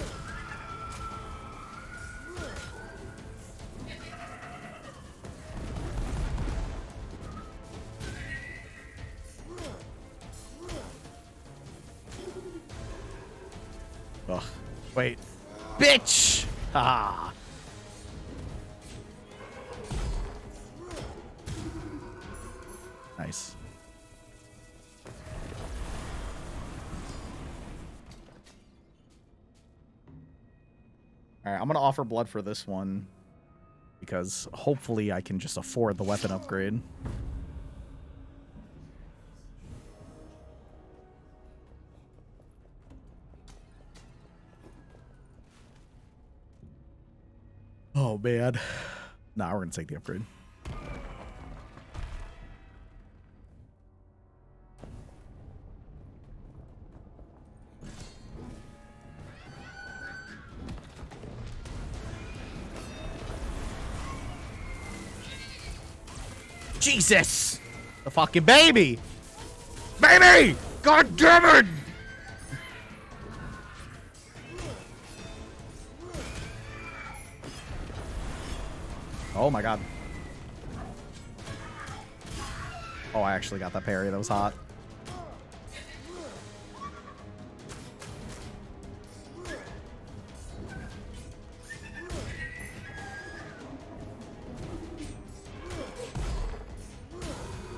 S2: Ugh. Wait. Bitch! Ah. Nice. Alright, I'm gonna offer blood for this one. Because hopefully I can just afford the weapon upgrade. Oh, man. Nah, we're gonna take the upgrade. Jesus! The fucking baby! Baby! God damn it! Oh my god. Oh, I actually got that parry. That was hot.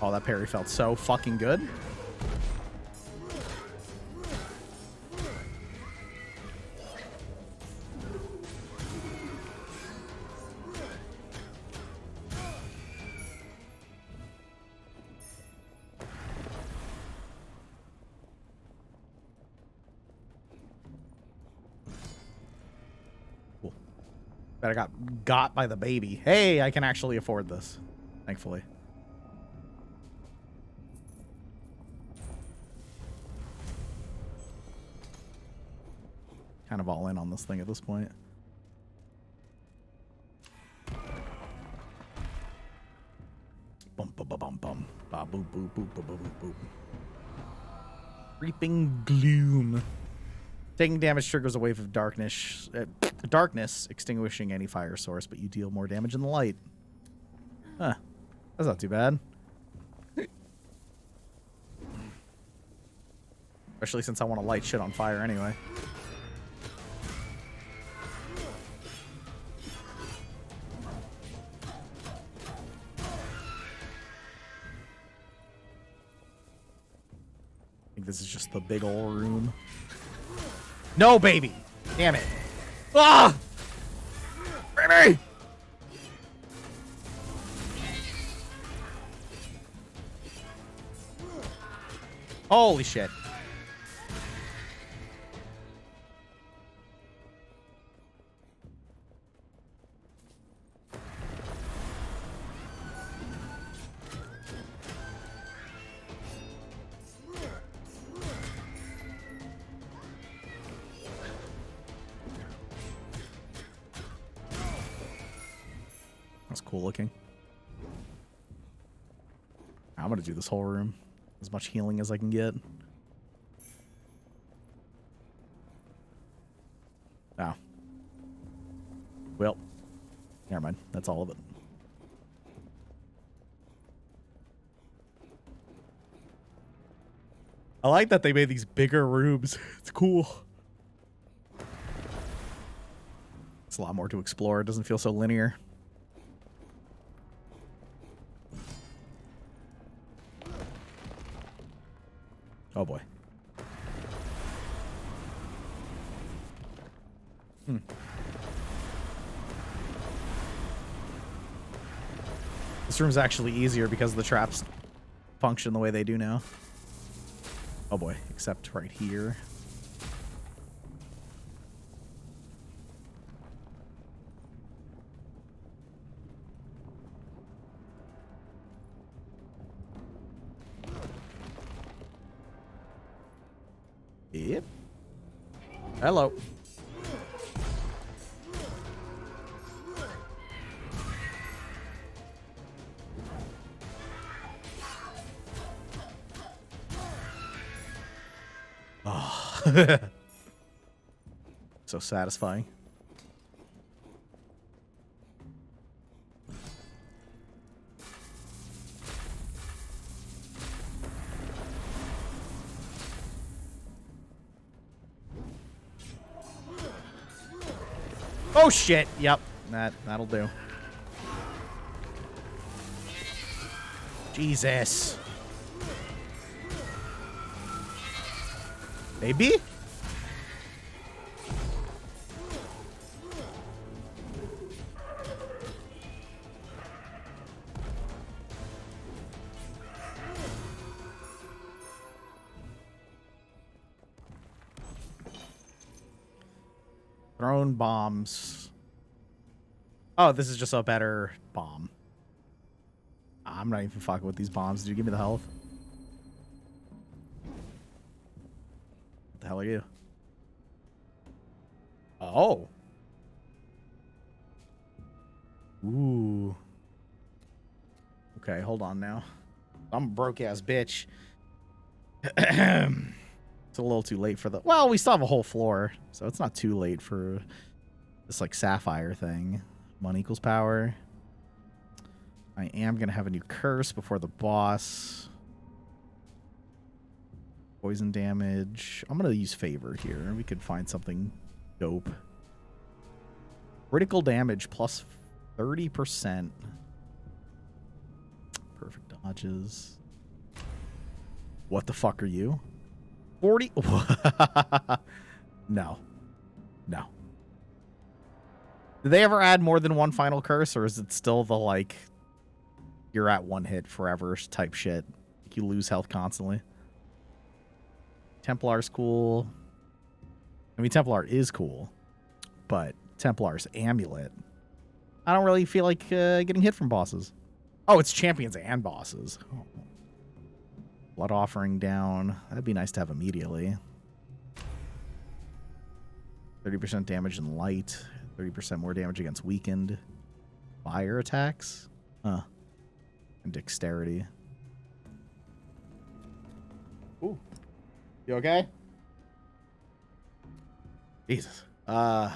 S2: Oh, that parry felt so fucking good. Cool. Bet I got by the baby. Hey, I can actually afford this. Thankfully. Kind of all in on this thing at this point. Bum bum bum bum bum. Ba boop boop boop boop boop boop. Reaping gloom. Taking damage triggers a wave of darkness, extinguishing any fire source, but you deal more damage in the light. Huh. That's not too bad. Especially since I want to light shit on fire anyway. I think this is just the big ol' room. No, baby! Damn it. Ah! Baby! Holy shit. That's cool looking. I'm gonna do this whole room. As much healing as I can get. Oh. Well. Never mind. That's all of it. I like that they made these bigger rooms. It's cool. It's a lot more to explore. It doesn't feel so linear. Oh boy. This room's actually easier because the traps function the way they do now. Oh boy, except right here. Yep. Hello. Oh. So satisfying. Oh shit! Yep, that'll do. Jesus. Maybe? Thrown bombs. Oh, this is just a better bomb. I'm not even fucking with these bombs. Dude, give me the health. What the hell are you? Oh. Ooh. Okay, hold on now. I'm a broke ass bitch. It's a little too late for the... Well, we still have a whole floor, so it's not too late for this, like, sapphire thing. 1 equals power. I am going to have a new curse before the boss. Poison damage. I'm going to use favor here. We could find something dope. Critical damage plus 30%. Perfect dodges. What the fuck are you? 40? No. No. Did they ever add more than one final curse, or is it still the, like, you're at one hit forever type shit? Like you lose health constantly. Templar's cool. I mean, Templar is cool, but Templar's amulet. I don't really feel like getting hit from bosses. Oh, it's champions and bosses. Oh. Blood offering down. That'd be nice to have immediately. 30% damage in light. 30% more damage against weakened. Fire attacks. Huh. And dexterity. Ooh. You okay? Jesus. Kinda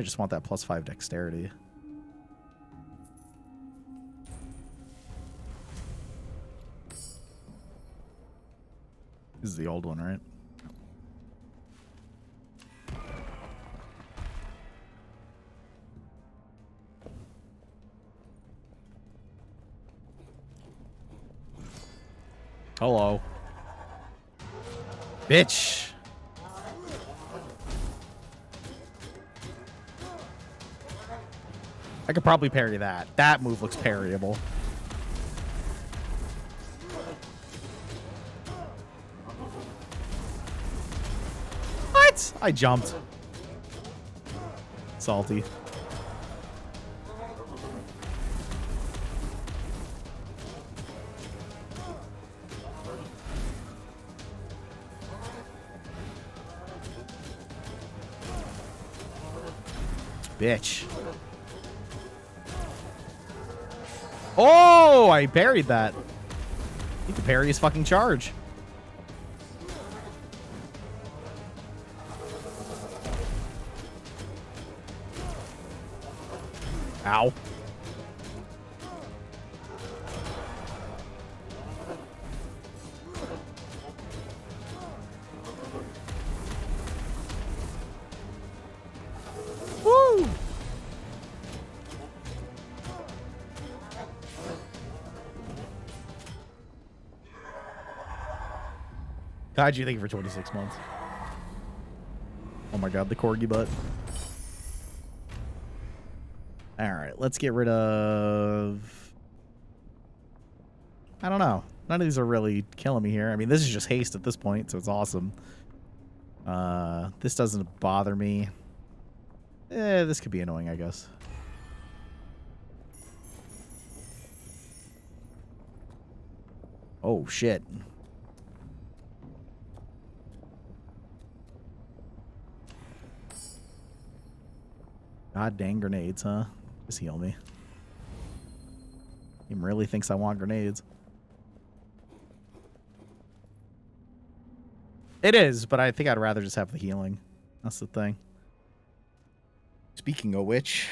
S2: just want that +5 dexterity. This is the old one, right? Hello. Bitch. I could probably parry that. That move looks parryable. What? I jumped. Salty. Bitch. Oh, I parried that. He could parry his fucking charge. Ow. Woo! Kaiju, thank you for 26 months. Oh my god, the corgi butt. Alright, let's get rid of... I don't know. None of these are really killing me here. I mean, this is just haste at this point, so it's awesome. This doesn't bother me. This could be annoying, I guess. Oh, shit. God dang grenades, huh? Just heal me. He really thinks I want grenades. It is, but I think I'd rather just have the healing. That's the thing. Speaking of which,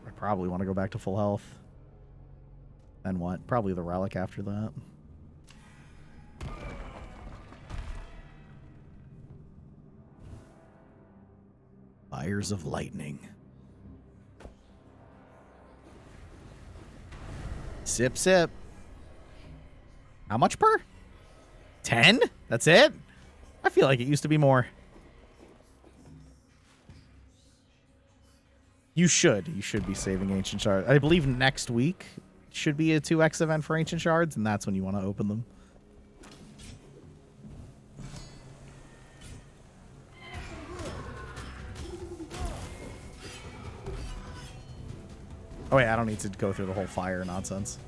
S2: I probably want to go back to full health. Then what? Probably the relic after that. Fires of lightning. Sip, sip. How much per? 10? That's it? I feel like it used to be more. You should. You should be saving Ancient Shards. I believe next week should be a 2x event for Ancient Shards, and that's when you want to open them. Oh, wait, I don't need to go through the whole fire nonsense.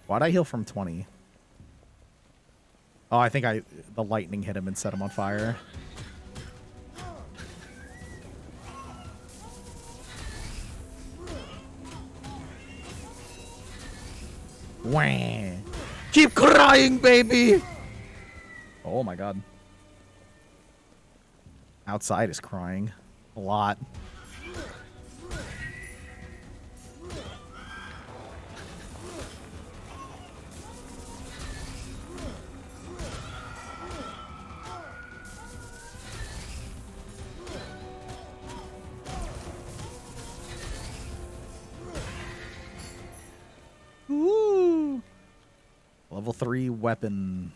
S2: Why'd I heal from 20? Oh, I think the lightning hit him and set him on fire. Wah. Keep crying, baby! Oh my god. Outside is crying. A lot. Ooh. Level 3 weapon.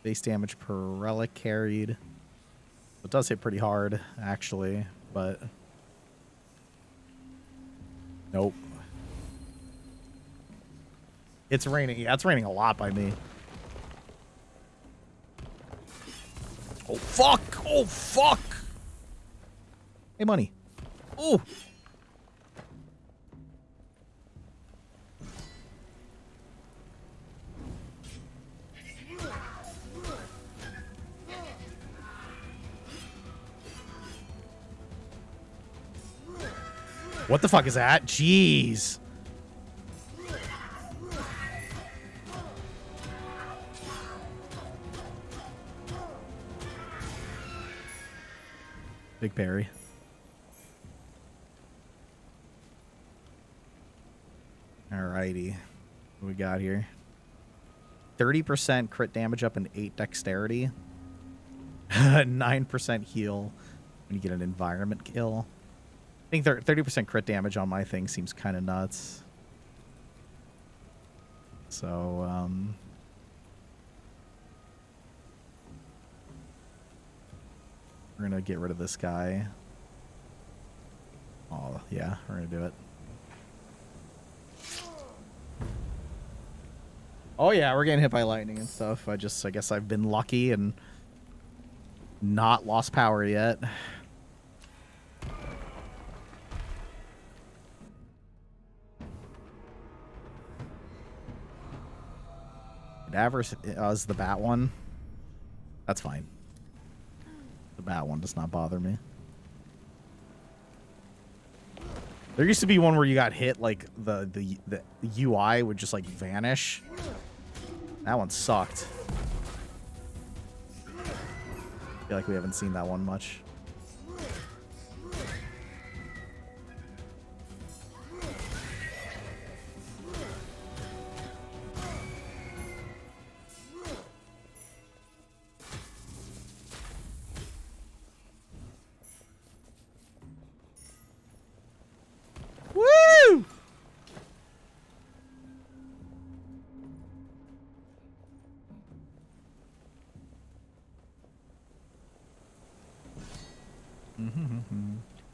S2: Base damage per relic carried. It does hit pretty hard, actually, but... Nope. It's raining. Yeah, it's raining a lot by me. Oh, fuck! Oh, fuck! Hey, money. Oh! What the fuck is that? Jeez. Big Barry. Alrighty. What we got here? 30% crit damage up and 8 dexterity. 9% heal when you get an environment kill. I think 30% crit damage on my thing seems kind of nuts. So, we're going to get rid of this guy. Oh, yeah, we're going to do it. Oh, yeah, we're getting hit by lightning and stuff. I guess I've been lucky and not lost power yet. Avarice is the bat one. That's fine. The bat one does not bother me. There used to be one where you got hit, like the UI would just like vanish. That one sucked. I feel like we haven't seen that one much. Woo!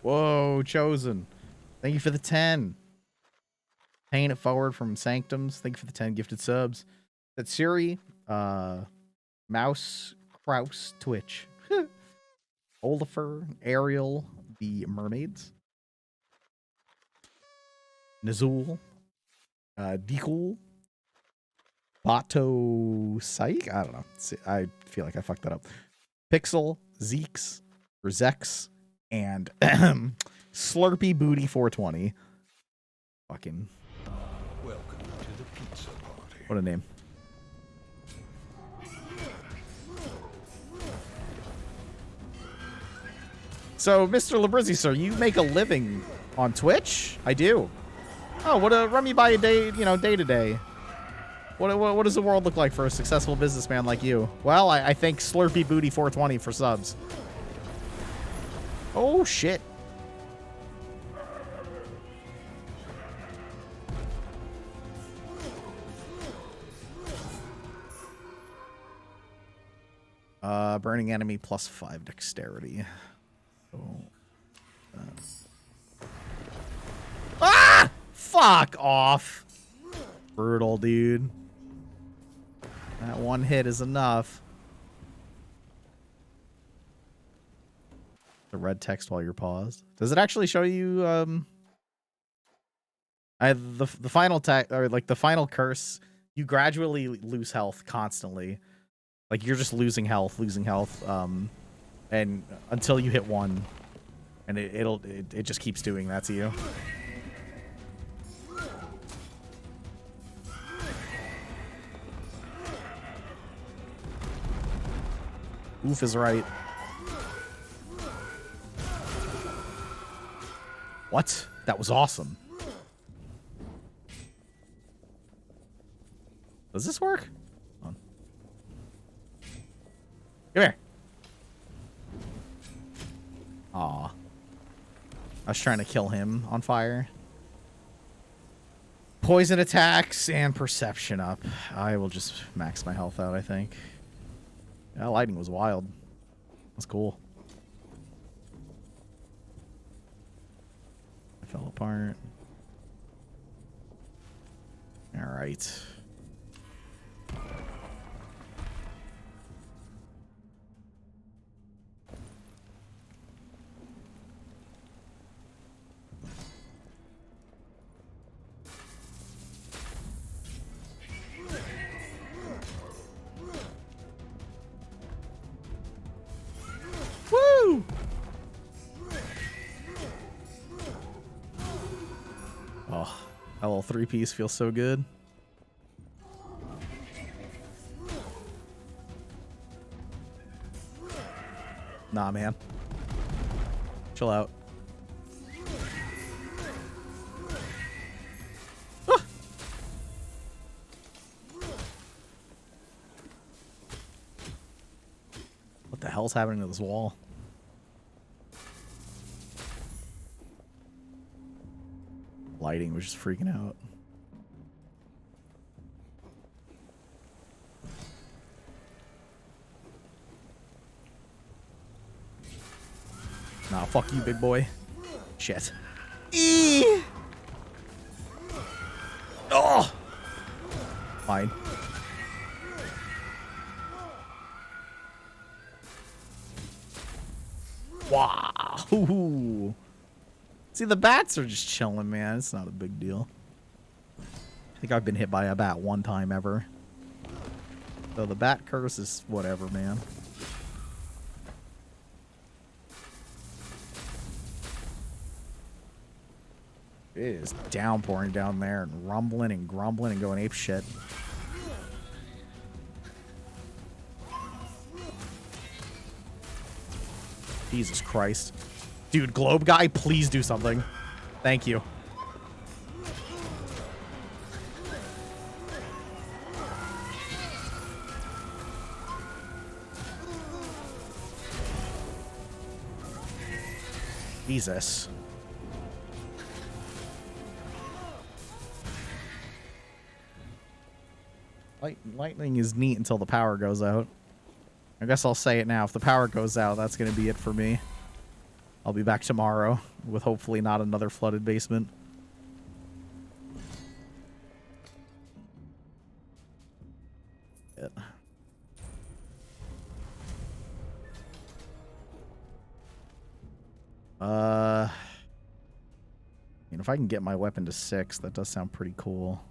S2: Whoa, Chosen. Thank you for the 10. Paying it forward from Sanctums. Thank you for the 10 gifted subs. That's Siri, Mouse, Kraus, Twitch. Oliver, Ariel, the mermaids. Nazul, Decool, Bato Psych. I don't know. I feel like I fucked that up. Pixel, Zeeks, Rezex, and Slurpy Booty 420. Fucking.
S5: Welcome to the pizza party.
S2: What a name. So, Mr. Labrizzi, sir, you make a living on Twitch? I do. Oh, run me by a day, day to day. What does the world look like for a successful businessman like you? Well, I thank Slurpy Booty 420 for subs. Oh, shit. Burning enemy plus 5 dexterity. Oh. Ah! Fuck off. Brutal, dude. That one hit is enough. The red text while you're paused. Does it actually show you the final text, or like the final curse? You gradually lose health constantly. Like you're just losing health, and until you hit 1, and it just keeps doing that to you. Oof is right. What? That was awesome. Does this work? Hold on. Come here. Aw. I was trying to kill him on fire. Poison attacks and perception up. I will just max my health out, I think. Yeah, lightning was wild. That's cool. I fell apart. Alright. Woo! Oh, that little 3-piece feels so good. Nah, man. Chill out. Ah! What the hell's happening to this wall? Lighting was just freaking out. Nah, fuck you, big boy. Shit. Eee! Oh! Fine. Wow! See, the bats are just chilling, man. It's not a big deal. I think I've been hit by a bat one time ever. So the bat curse is whatever, man. It is downpouring down there and rumbling and grumbling and going ape shit. Jesus Christ. Dude, globe guy, please do something. Thank you. Jesus. Lightning is neat until the power goes out. I guess I'll say it now. If the power goes out, that's going to be it for me. I'll be back tomorrow with hopefully not another flooded basement. Yeah. If I can get my weapon to 6, that does sound pretty cool.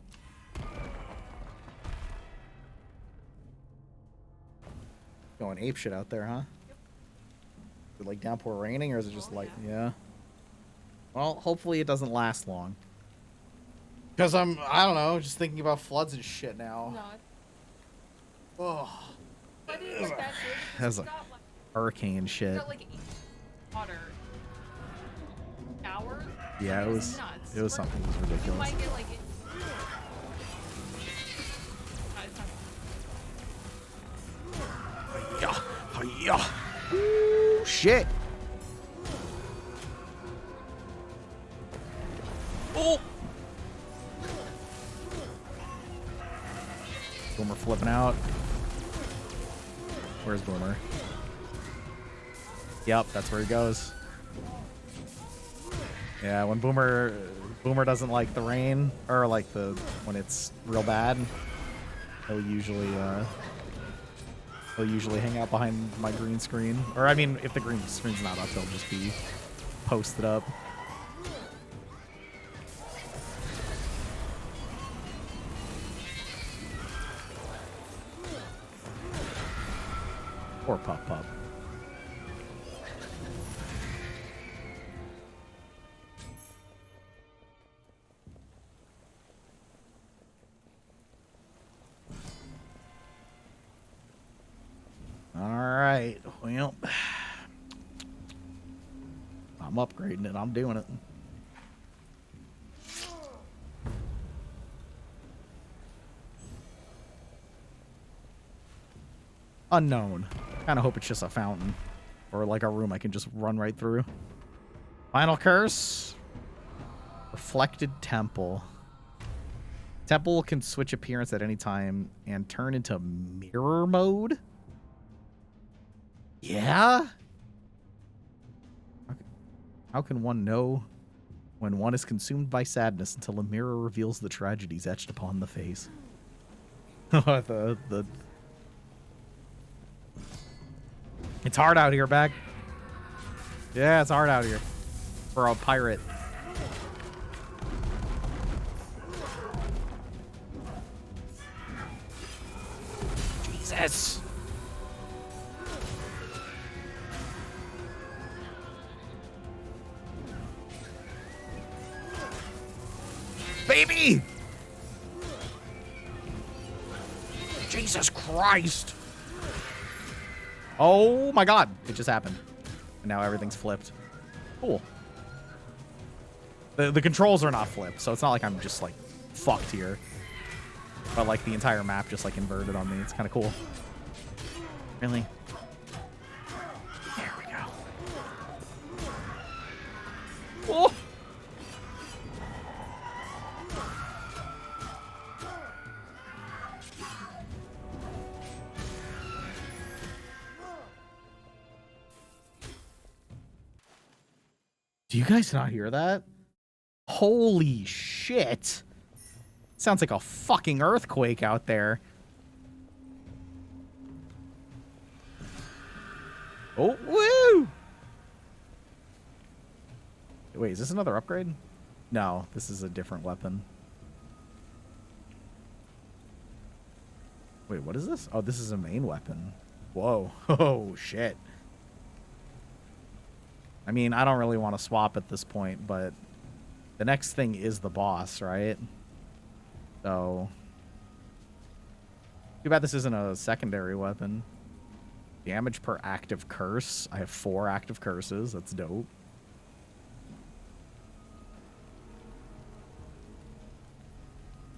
S2: Going ape shit out there, huh? Is it like downpour raining, or is it just light? Yeah. Well, hopefully it doesn't last long. Because I don't know, just thinking about floods and shit now.
S8: No.
S2: Oh.
S8: But it was that good.
S2: That's a
S8: It's got, like,
S2: hurricane shit.
S8: it's got, like, water. Hours?
S2: Yeah, it was
S8: nuts.
S2: it was something that was
S8: You
S2: ridiculous.
S8: might get, like,
S2: Yeah. Yeah. Ooh, shit. Oh. Boomer flipping out. Where's Boomer? Yep, that's where he goes. Yeah, when Boomer doesn't like the rain, or like when it's real bad, he'll usually hang out behind my green screen. Or I mean, if the green screen's not up, he'll just be posted up. Or Pup Pup. All right. Well, I'm upgrading it. I'm doing it. Unknown. Kind of hope it's just a fountain. Or like a room I can just run right through. Final curse. Reflected temple. Temple can switch appearance at any time and turn into mirror mode. Yeah? How can one know when one is consumed by sadness until a mirror reveals the tragedies etched upon the face? It's hard out here, Beck. Yeah, it's hard out here for a pirate. Jesus. Baby! Jesus Christ. Oh my god. It just happened. And now everything's flipped. Cool. The controls are not flipped, so it's not like I'm just like fucked here. But like the entire map just like inverted on me. It's kind of cool. Really? There we go. Oh! Do you guys not hear that? Holy shit. Sounds like a fucking earthquake out there. Oh, woo! Wait, is this another upgrade? No, this is a different weapon. Wait, what is this? Oh, this is a main weapon. Whoa. Oh, shit. I mean, I don't really want to swap at this point, but the next thing is the boss, right? So, too bad this isn't a secondary weapon. Damage per active curse. I have 4 active curses. That's dope.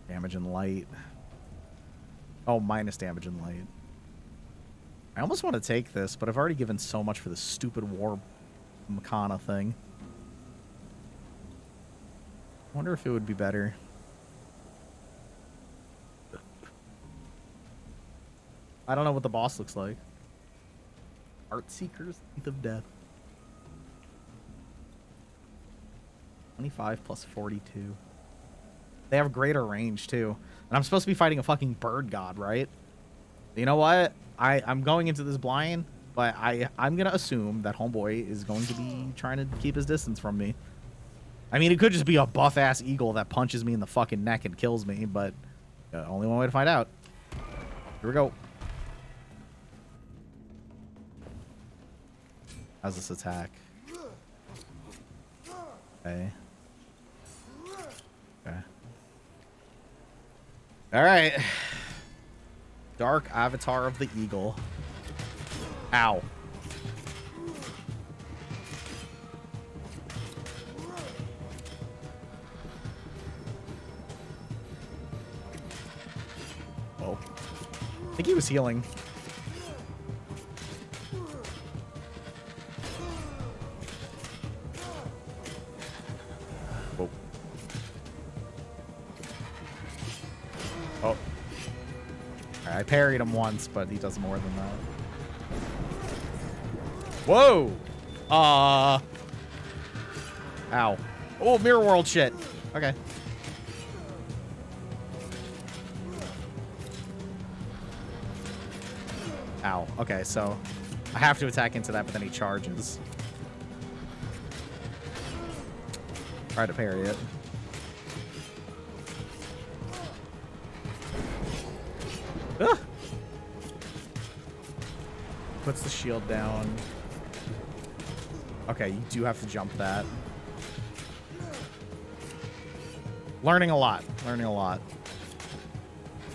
S2: Damage and light. Oh, minus damage and light. I almost want to take this, but I've already given so much for this stupid war Makana thing. I wonder if it would be better. I don't know what the boss looks like. Heartseeker's Teeth of Death. 25 plus 42. They have greater range, too. And I'm supposed to be fighting a fucking bird god, right? You know what? I'm going into this blind, but I'm going to assume that homeboy is going to be trying to keep his distance from me. I mean, it could just be a buff-ass eagle that punches me in the fucking neck and kills me, but only one way to find out. Here we go. How's this attack? Okay. Okay. Alright. Dark Avatar of the Eagle. Ow. Oh. I think he was healing. Oh. Oh. I parried him once, but he does more than that. Whoa! Ow. Oh, mirror world shit. Okay. Ow. Okay, so I have to attack into that, but then he charges. Try to parry it. Ah! Puts the shield down. Okay, you do have to jump that. Learning a lot. Learning a lot.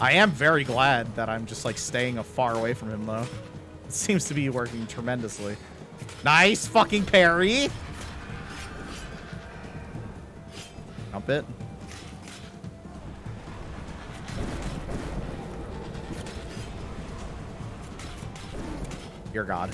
S2: I am very glad that I'm just, like, staying far away from him, though. seems to be working tremendously. Nice fucking parry. Jump it. Dear God.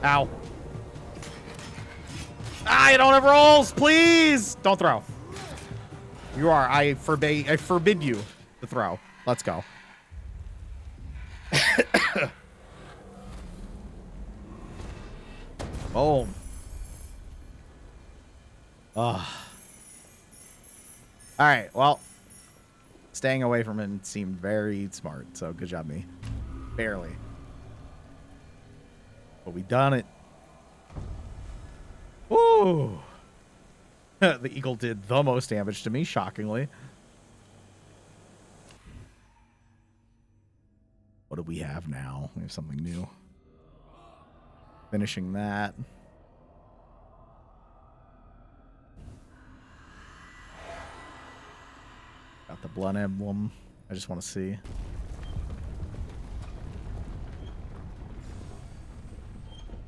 S2: Ow. Ah, you don't have rolls, please. Don't throw. You are. I forbid you to throw. Let's go. Boom. Ugh. All right. Well, staying away from him seemed very smart. So good job, me. Barely. But we done it. Ooh. The eagle did the most damage to me, shockingly. What do we have now? We have something new. Finishing that. Got the blood emblem. I just want to see.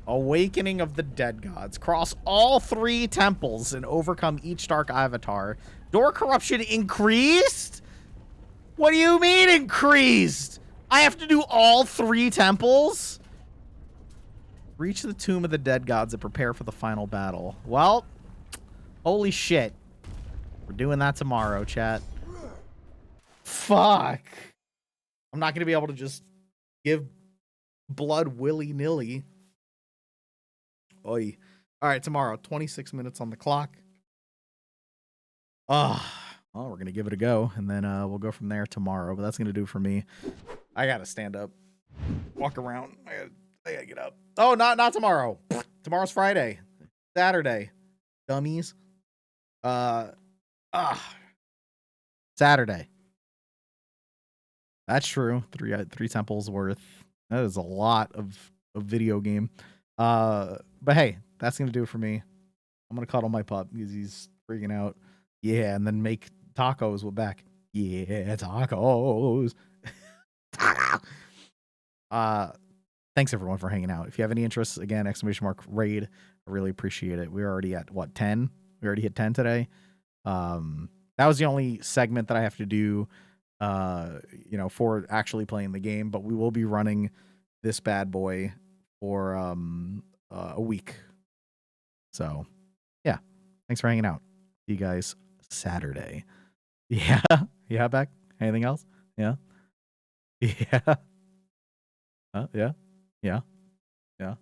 S2: Awakening of the Dead Gods. Cross all 3 temples and overcome each dark avatar. Door corruption increased? What do you mean increased? I have to do all 3 temples? Reach the tomb of the Dead Gods and prepare for the final battle. Well, holy shit. We're doing that tomorrow, chat. Fuck. I'm not going to be able to just give blood willy-nilly. Oi. All right, tomorrow, 26 minutes on the clock. Well, we're going to give it a go, and then we'll go from there tomorrow. But that's going to do it for me. I got to stand up, walk around. I got to get up. Oh, not tomorrow. Tomorrow's Friday. Saturday. Dummies. Saturday. That's true. Three temples worth. That is a lot of video game. But hey, that's gonna do it for me. I'm gonna cuddle my pup because he's freaking out. Yeah, and then make tacos with Beck. Yeah, tacos. Thanks everyone for hanging out. If you have any interests, again, !raid. I really appreciate it. We're already at what, 10? We already hit 10 today. That was the only segment that I have to do, for actually playing the game. But we will be running this bad boy for a week. So, yeah. Thanks for hanging out. See you guys Saturday. Yeah. Yeah, Beck? Anything else? Yeah. Yeah. Yeah. Yeah. Yeah.